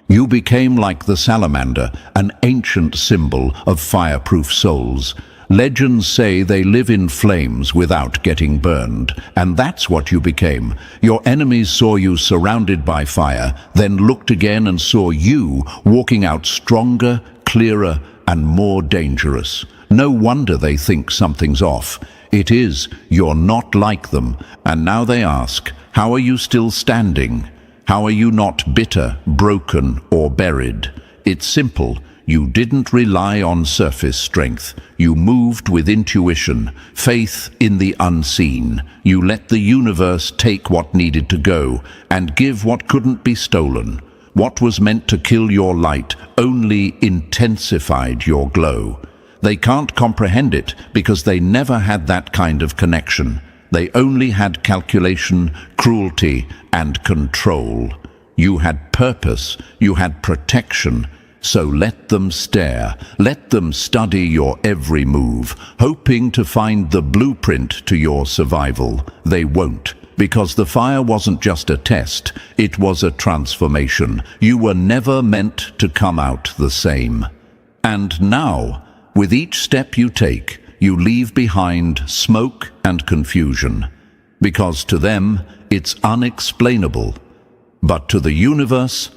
You became like the salamander, an ancient symbol of fireproof souls. Legends say they live in flames without getting burned, and that's what you became. Your enemies saw you surrounded by fire, then looked again and saw you walking out stronger, clearer, and more dangerous. No wonder they think something's off. It is, you're not like them. And now they ask, how are you still standing? How are you not bitter, broken, or buried? It's simple. You didn't rely on surface strength. You moved with intuition, faith in the unseen. You let the universe take what needed to go and give what couldn't be stolen. What was meant to kill your light only intensified your glow. They can't comprehend it because they never had that kind of connection. They only had calculation, cruelty, and control. You had purpose, you had protection. So let them stare, let them study your every move, hoping to find the blueprint to your survival. They won't, because the fire wasn't just a test, it was a transformation. You were never meant to come out the same. And now, with each step you take, you leave behind smoke and confusion. because to them it's unexplainable. But to the universe,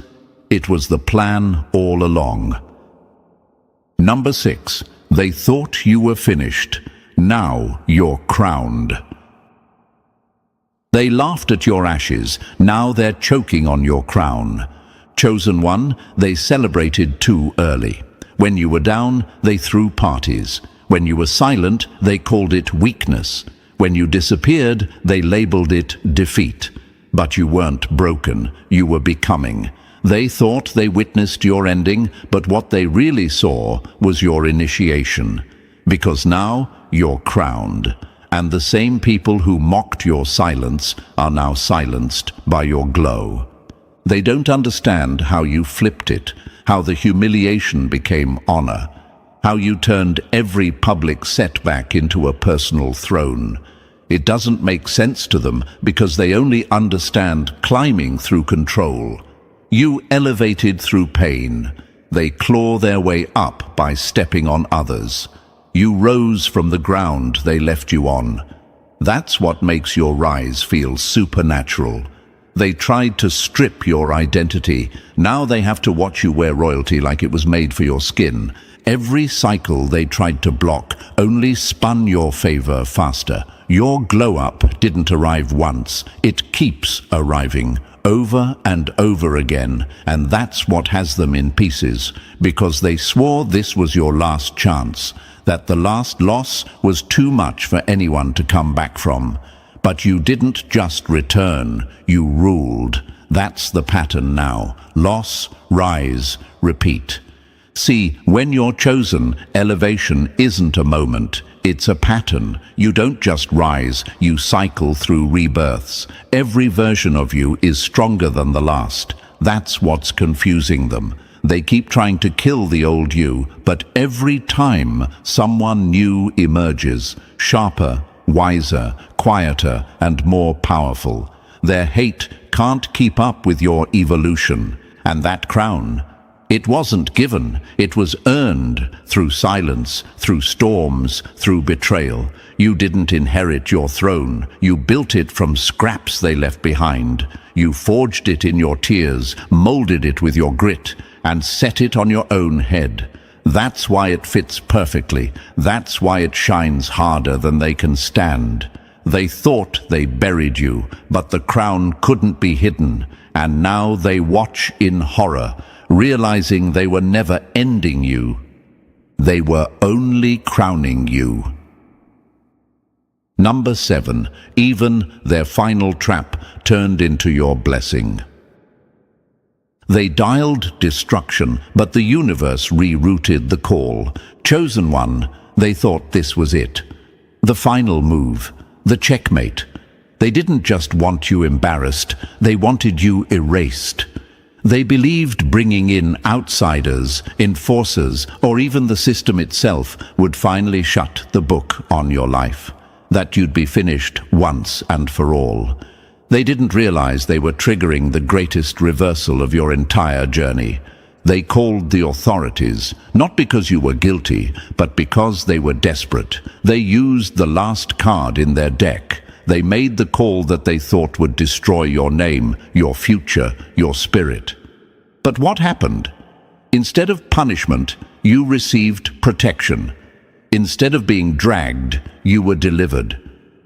it was the plan all along. Number 6. They thought you were finished. Now you're crowned. They laughed at your ashes. Now they're choking on your crown. Chosen one, they celebrated too early. When you were down, they threw parties. When you were silent, they called it weakness. When you disappeared, they labeled it defeat. But you weren't broken. You were becoming. They thought they witnessed your ending, but what they really saw was your initiation. Because now you're crowned, and the same people who mocked your silence are now silenced by your glow. They don't understand how you flipped it, how the humiliation became honor, how you turned every public setback into a personal throne. It doesn't make sense to them because they only understand climbing through control. You elevated through pain. They claw their way up by stepping on others. You rose from the ground they left you on. That's what makes your rise feel supernatural. They tried to strip your identity. Now they have to watch you wear royalty like it was made for your skin. Every cycle they tried to block only spun your favor faster. Your glow-up didn't arrive once. It keeps arriving over and over again, and that's what has them in pieces, because they swore this was your last chance, that the last loss was too much for anyone to come back from. But you didn't just return, you ruled. That's the pattern now. Loss, rise, repeat. See, when you're chosen, elevation isn't a moment. It's a pattern. You don't just rise, you cycle through rebirths. Every version of you is stronger than the last. That's what's confusing them. They keep trying to kill the old you, but every time someone new emerges, sharper, wiser, quieter, and more powerful. Their hate can't keep up with your evolution. And that crown, it wasn't given, it was earned through silence, through storms, through betrayal. You didn't inherit your throne, you built it from scraps they left behind. You forged it in your tears, molded it with your grit, and set it on your own head. That's why it fits perfectly. That's why it shines harder than they can stand. They thought they buried you, but the crown couldn't be hidden, and now they watch in horror, realizing they were never ending you. They were only crowning you. Number 7. Even their final trap turned into your blessing. They dialed destruction, but the universe rerouted the call. Chosen one, they thought this was it. The final move, the checkmate. They didn't just want you embarrassed, they wanted you erased. They believed bringing in outsiders, enforcers, or even the system itself would finally shut the book on your life. That you'd be finished once and for all. They didn't realize they were triggering the greatest reversal of your entire journey. They called the authorities, not because you were guilty, but because they were desperate. They used the last card in their deck. They made the call that they thought would destroy your name, your future, your spirit. But what happened? Instead of punishment, you received protection. Instead of being dragged, you were delivered.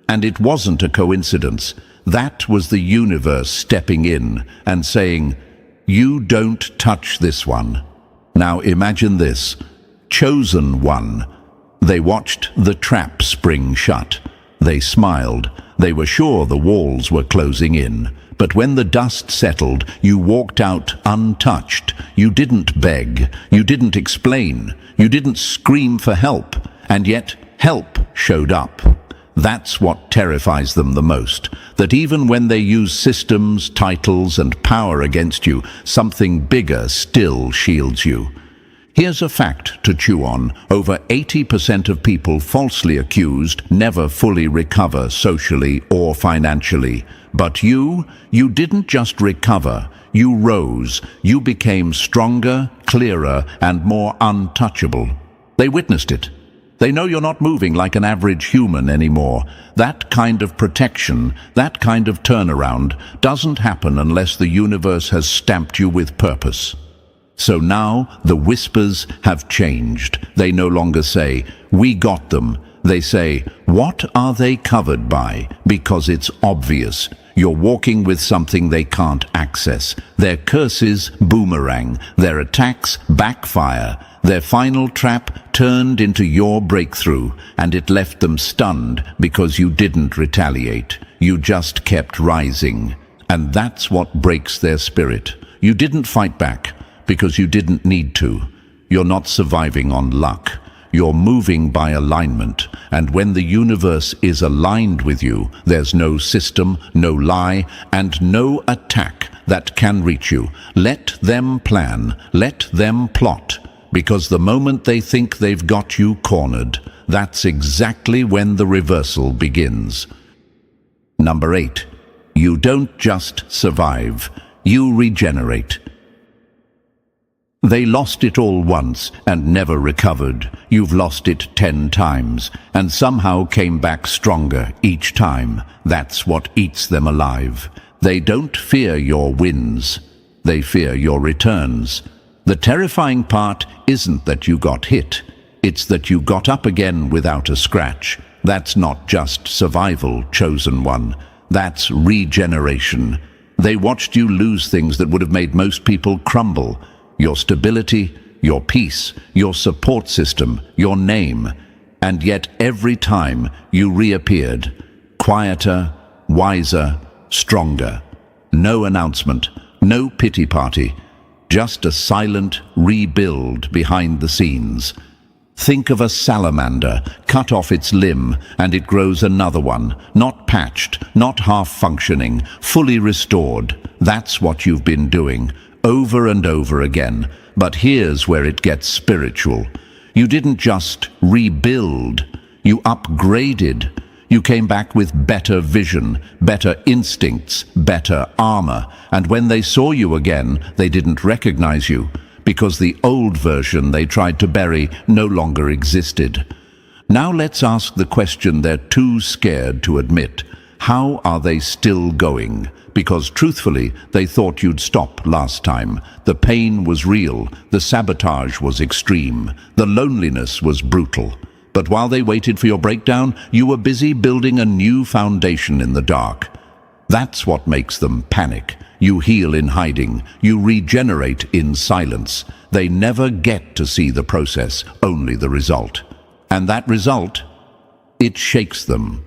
And it wasn't a coincidence. That was the universe stepping in and saying, "You don't touch this one." Now imagine this. Chosen one. They watched the trap spring shut. They smiled. They were sure the walls were closing in. But when the dust settled, you walked out untouched. You didn't beg. You didn't explain. You didn't scream for help. And yet, help showed up. That's what terrifies them the most. That even when they use systems, titles, and power against you, something bigger still shields you. Here's a fact to chew on. Over 80% of people falsely accused never fully recover socially or financially. But you didn't just recover. You rose. You became stronger, clearer, and more untouchable. They witnessed it. They know you're not moving like an average human anymore. That kind of protection, that kind of turnaround, doesn't happen unless the universe has stamped you with purpose. So now the whispers have changed. They no longer say, "We got them." They say, "What are they covered by?" Because it's obvious. You're walking with something they can't access. Their curses boomerang, their attacks backfire. Their final trap turned into your breakthrough, and it left them stunned because you didn't retaliate. You just kept rising. And that's what breaks their spirit. You didn't fight back because you didn't need to. You're not surviving on luck. You're moving by alignment, and when the universe is aligned with you, there's no system, no lie, and no attack that can reach you. Let them plan, let them plot, because the moment they think they've got you cornered, that's exactly when the reversal begins. Number 8, you don't just survive, you regenerate. They lost it all once and never recovered. You've lost it 10 times and somehow came back stronger each time. That's what eats them alive. They don't fear your wins. They fear your returns. The terrifying part isn't that you got hit. It's that you got up again without a scratch. That's not just survival, chosen one. That's regeneration. They watched you lose things that would have made most people crumble. Your stability, your peace, your support system, your name. And yet every time you reappeared, quieter, wiser, stronger. No announcement, no pity party, just a silent rebuild behind the scenes. Think of a salamander, cut off its limb and it grows another one, not patched, not half-functioning, fully restored. That's what you've been doing, over and over again. But here's where it gets spiritual. You didn't just rebuild, you upgraded. You came back with better vision, better instincts, better armor. And when they saw you again, they didn't recognize you, because the old version they tried to bury no longer existed. Now let's ask the question they're too scared to admit. How are they still going? Because truthfully, they thought you'd stop last time. The pain was real, the sabotage was extreme, the loneliness was brutal. But while they waited for your breakdown, you were busy building a new foundation in the dark. That's what makes them panic. You heal in hiding, you regenerate in silence. They never get to see the process, only the result. And that result, it shakes them.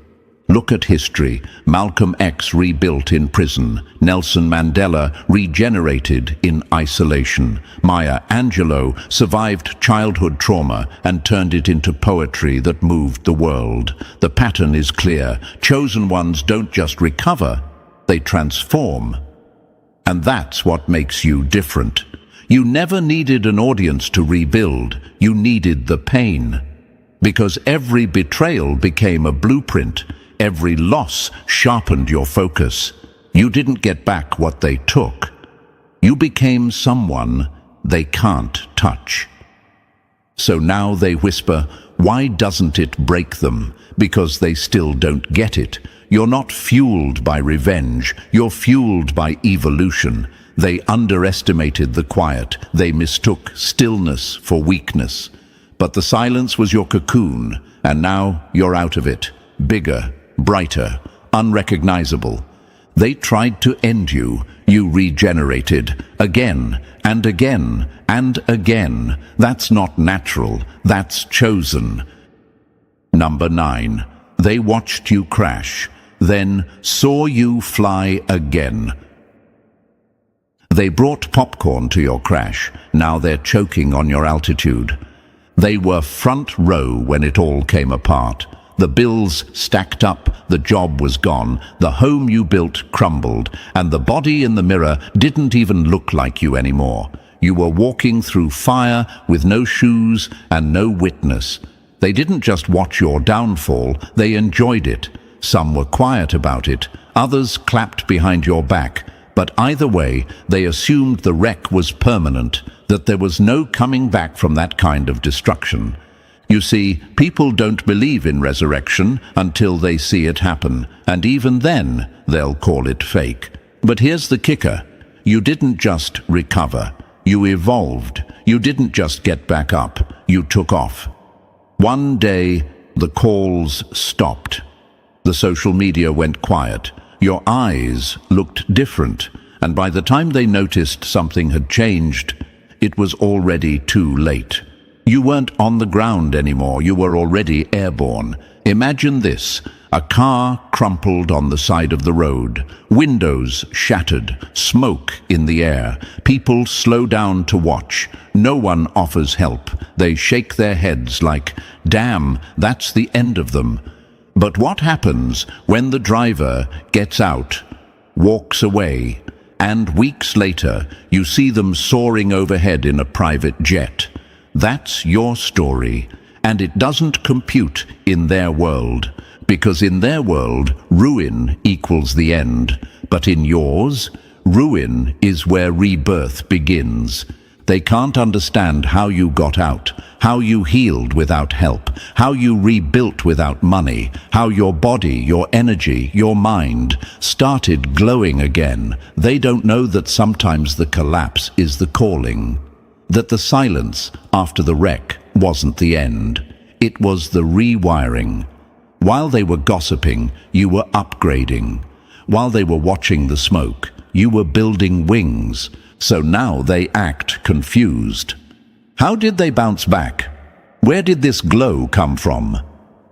Look at history. Malcolm X rebuilt in prison. Nelson Mandela regenerated in isolation. Maya Angelou survived childhood trauma and turned it into poetry that moved the world. The pattern is clear. Chosen ones don't just recover, they transform. And that's what makes you different. You never needed an audience to rebuild. You needed the pain. Because every betrayal became a blueprint. Every loss sharpened your focus. You didn't get back what they took. You became someone they can't touch. So now they whisper, why doesn't it break them? Because they still don't get it. You're not fueled by revenge. You're fueled by evolution. They underestimated the quiet. They mistook stillness for weakness. But the silence was your cocoon, and now you're out of it. Bigger, brighter, unrecognizable. They tried to end you. You regenerated again and again and again. That's not natural. That's chosen. Number 9. They watched you crash, then saw you fly again. They brought popcorn to your crash. Now they're choking on your altitude. They were front row when it all came apart. The bills stacked up, the job was gone, the home you built crumbled, and the body in the mirror didn't even look like you anymore. You were walking through fire with no shoes and no witness. They didn't just watch your downfall, they enjoyed it. Some were quiet about it, others clapped behind your back, but either way, they assumed the wreck was permanent, that there was no coming back from that kind of destruction. You see, people don't believe in resurrection until they see it happen, and even then, they'll call it fake. But here's the kicker. You didn't just recover. You evolved. You didn't just get back up. You took off. One day, the calls stopped. The social media went quiet. Your eyes looked different, and by the time they noticed something had changed, it was already too late. You weren't on the ground anymore, you were already airborne. Imagine this, a car crumpled on the side of the road, windows shattered, smoke in the air. People slow down to watch. No one offers help. They shake their heads like, damn, that's the end of them. But what happens when the driver gets out, walks away, and weeks later you see them soaring overhead in a private jet? That's your story, and it doesn't compute in their world, because in their world, ruin equals the end. But in yours, ruin is where rebirth begins. They can't understand how you got out, how you healed without help, how you rebuilt without money, how your body, your energy, your mind started glowing again. They don't know that sometimes the collapse is the calling, that the silence after the wreck wasn't the end. It was the rewiring. While they were gossiping, you were upgrading. While they were watching the smoke, you were building wings. So now they act confused. How did they bounce back? Where did this glow come from?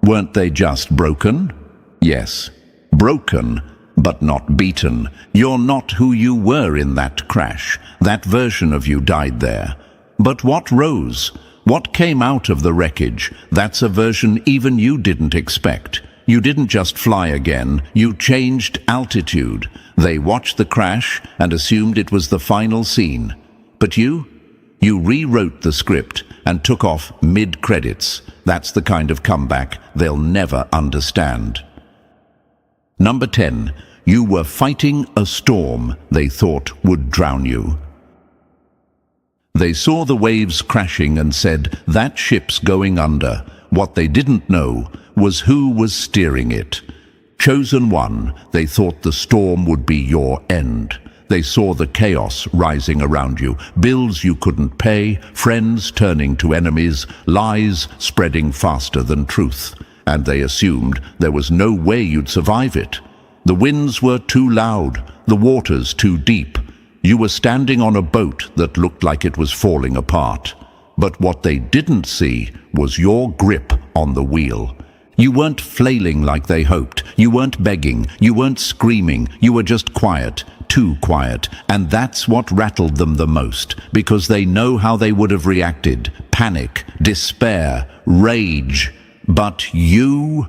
Weren't they just broken? Yes, broken, but not beaten. You're not who you were in that crash. That version of you died there. But what rose? What came out of the wreckage? That's a version even you didn't expect. You didn't just fly again, you changed altitude. They watched the crash and assumed it was the final scene. But you rewrote the script and took off mid-credits. That's the kind of comeback they'll never understand. Number 10. You were fighting a storm they thought would drown you. They saw the waves crashing and said, that ship's going under. What they didn't know was who was steering it. Chosen one, they thought the storm would be your end. They saw the chaos rising around you, bills you couldn't pay, friends turning to enemies, lies spreading faster than truth. And they assumed there was no way you'd survive it. The winds were too loud, the waters too deep. You were standing on a boat that looked like it was falling apart. But what they didn't see was your grip on the wheel. You weren't flailing like they hoped. You weren't begging. You weren't screaming. You were just quiet, too quiet. And that's what rattled them the most, because they know how they would have reacted. Panic, despair, rage. But you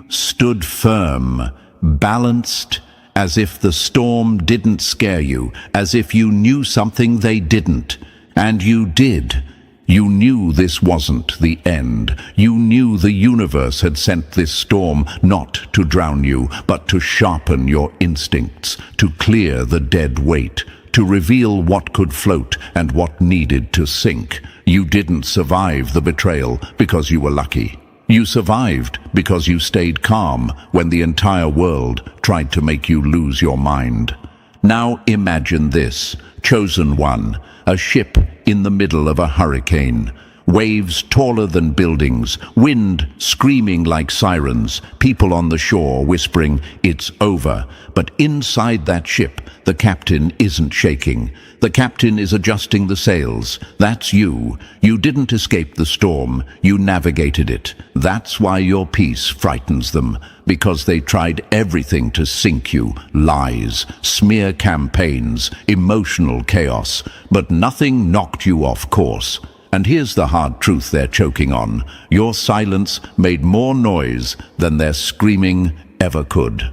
stood firm, balanced, as if the storm didn't scare you, as if you knew something they didn't. And you did. You knew this wasn't the end. You knew the universe had sent this storm not to drown you, but to sharpen your instincts, to clear the dead weight, to reveal what could float and what needed to sink. You didn't survive the betrayal because you were lucky. You survived because you stayed calm when the entire world tried to make you lose your mind. Now imagine this, chosen one, a ship in the middle of a hurricane. Waves taller than buildings, wind screaming like sirens, people on the shore whispering, it's over. But inside that ship, the captain isn't shaking. The captain is adjusting the sails. That's you. You didn't escape the storm. You navigated it. That's why your peace frightens them, because they tried everything to sink you. Lies, smear campaigns, emotional chaos. But nothing knocked you off course. And here's the hard truth they're choking on. Your silence made more noise than their screaming ever could.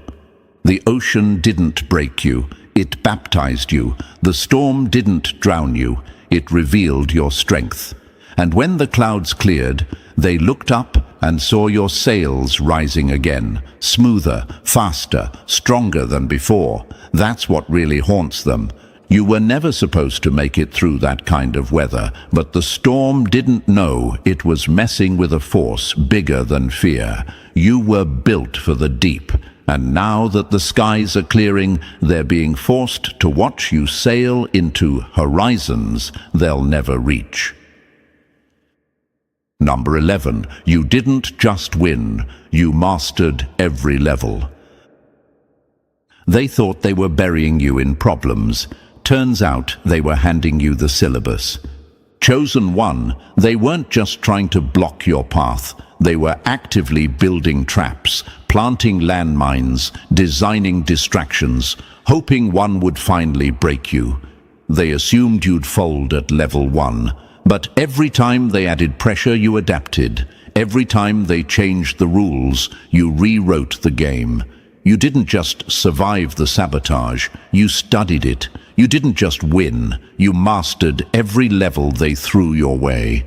The ocean didn't break you. It baptized you. The storm didn't drown you. It revealed your strength. And when the clouds cleared, they looked up and saw your sails rising again, smoother, faster, stronger than before. That's what really haunts them. You were never supposed to make it through that kind of weather, but the storm didn't know it was messing with a force bigger than fear. You were built for the deep, and now that the skies are clearing, they're being forced to watch you sail into horizons they'll never reach. Number 11. You didn't just win, you mastered every level. They thought they were burying you in problems. Turns out they were handing you the syllabus. Chosen one, they weren't just trying to block your path. They were actively building traps, planting landmines, designing distractions, hoping one would finally break you. They assumed you'd fold at level 1. But every time they added pressure, you adapted. Every time they changed the rules, you rewrote the game. You didn't just survive the sabotage, you studied it. You didn't just win, you mastered every level they threw your way.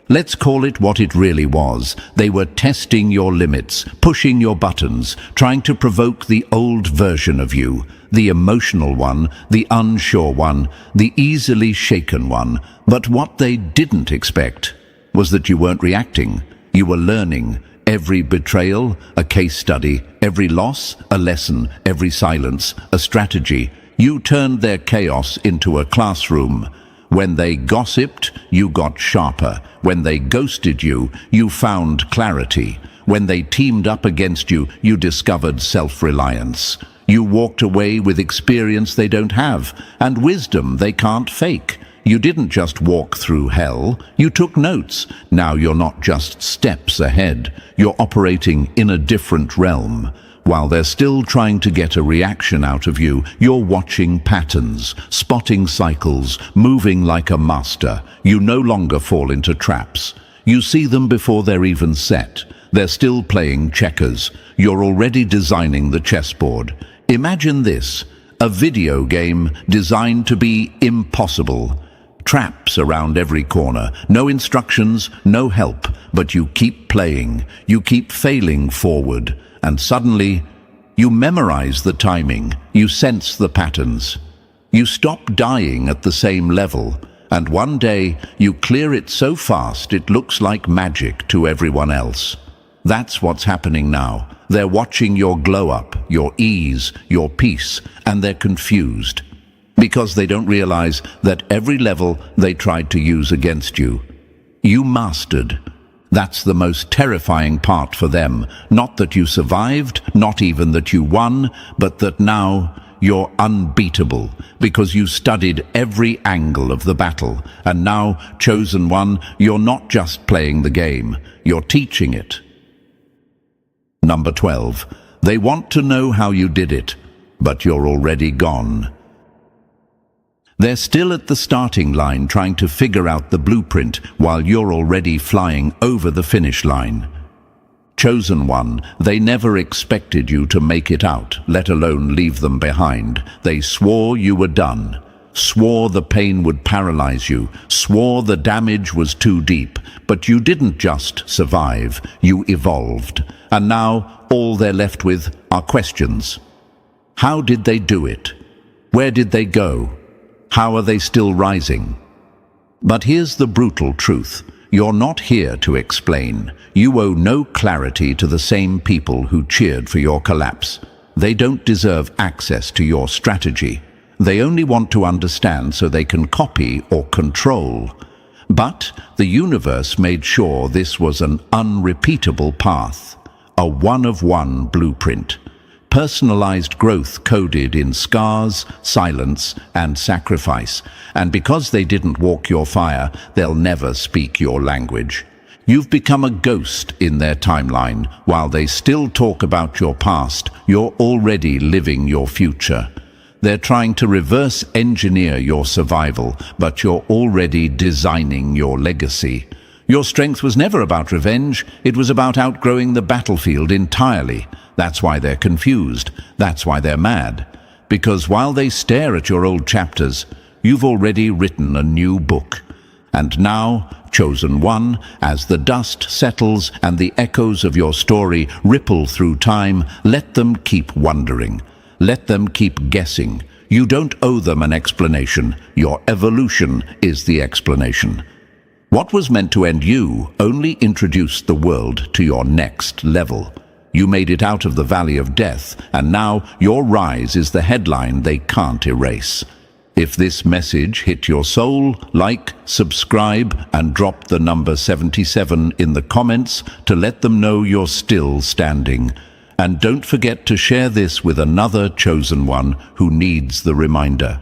Let's call it what it really was. They were testing your limits, pushing your buttons, trying to provoke the old version of you, the emotional one, the unsure one, the easily shaken one. But what they didn't expect was that you weren't reacting. You were learning. Every betrayal, a case study. Every loss, a lesson. Every silence, a strategy. You turned their chaos into a classroom. When they gossiped, you got sharper. When they ghosted you, you found clarity. When they teamed up against you, you discovered self-reliance. You walked away with experience they don't have, and wisdom they can't fake. You didn't just walk through hell, you took notes. Now you're not just steps ahead, you're operating in a different realm. While they're still trying to get a reaction out of you, you're watching patterns, spotting cycles, moving like a master. You no longer fall into traps. You see them before they're even set. They're still playing checkers. You're already designing the chessboard. Imagine this, a video game designed to be impossible. Traps around every corner, no instructions, no help, but you keep playing, you keep failing forward, and suddenly you memorize the timing, you sense the patterns. You stop dying at the same level, and one day you clear it so fast it looks like magic to everyone else. That's what's happening now. They're watching your glow up, your ease, your peace, and they're confused. Because they don't realize that every level they tried to use against you, you mastered. That's the most terrifying part for them. Not that you survived, not even that you won, but that now you're unbeatable, because you studied every angle of the battle. And now, chosen one, you're not just playing the game, you're teaching it. Number 12. They want to know how you did it, but you're already gone. They're still at the starting line trying to figure out the blueprint while you're already flying over the finish line. Chosen one, they never expected you to make it out, let alone leave them behind. They swore you were done, swore the pain would paralyze you, swore the damage was too deep. But you didn't just survive, you evolved. And now all they're left with are questions. How did they do it? Where did they go? How are they still rising? But here's the brutal truth. You're not here to explain. You owe no clarity to the same people who cheered for your collapse. They don't deserve access to your strategy. They only want to understand so they can copy or control. But the universe made sure this was an unrepeatable path, a one-of-one blueprint. Personalized growth coded in scars, silence, and sacrifice. And because they didn't walk your fire, they'll never speak your language. You've become a ghost in their timeline. While they still talk about your past, you're already living your future. They're trying to reverse engineer your survival, but you're already designing your legacy. Your strength was never about revenge, it was about outgrowing the battlefield entirely. That's why they're confused. That's why they're mad. Because while they stare at your old chapters, you've already written a new book. And now, chosen one, as the dust settles and the echoes of your story ripple through time, let them keep wondering. Let them keep guessing. You don't owe them an explanation. Your evolution is the explanation. What was meant to end you only introduced the world to your next level. You made it out of the valley of death, and now your rise is the headline they can't erase. If this message hit your soul, like, subscribe, and drop the number 77 in the comments to let them know you're still standing. And don't forget to share this with another chosen one who needs the reminder.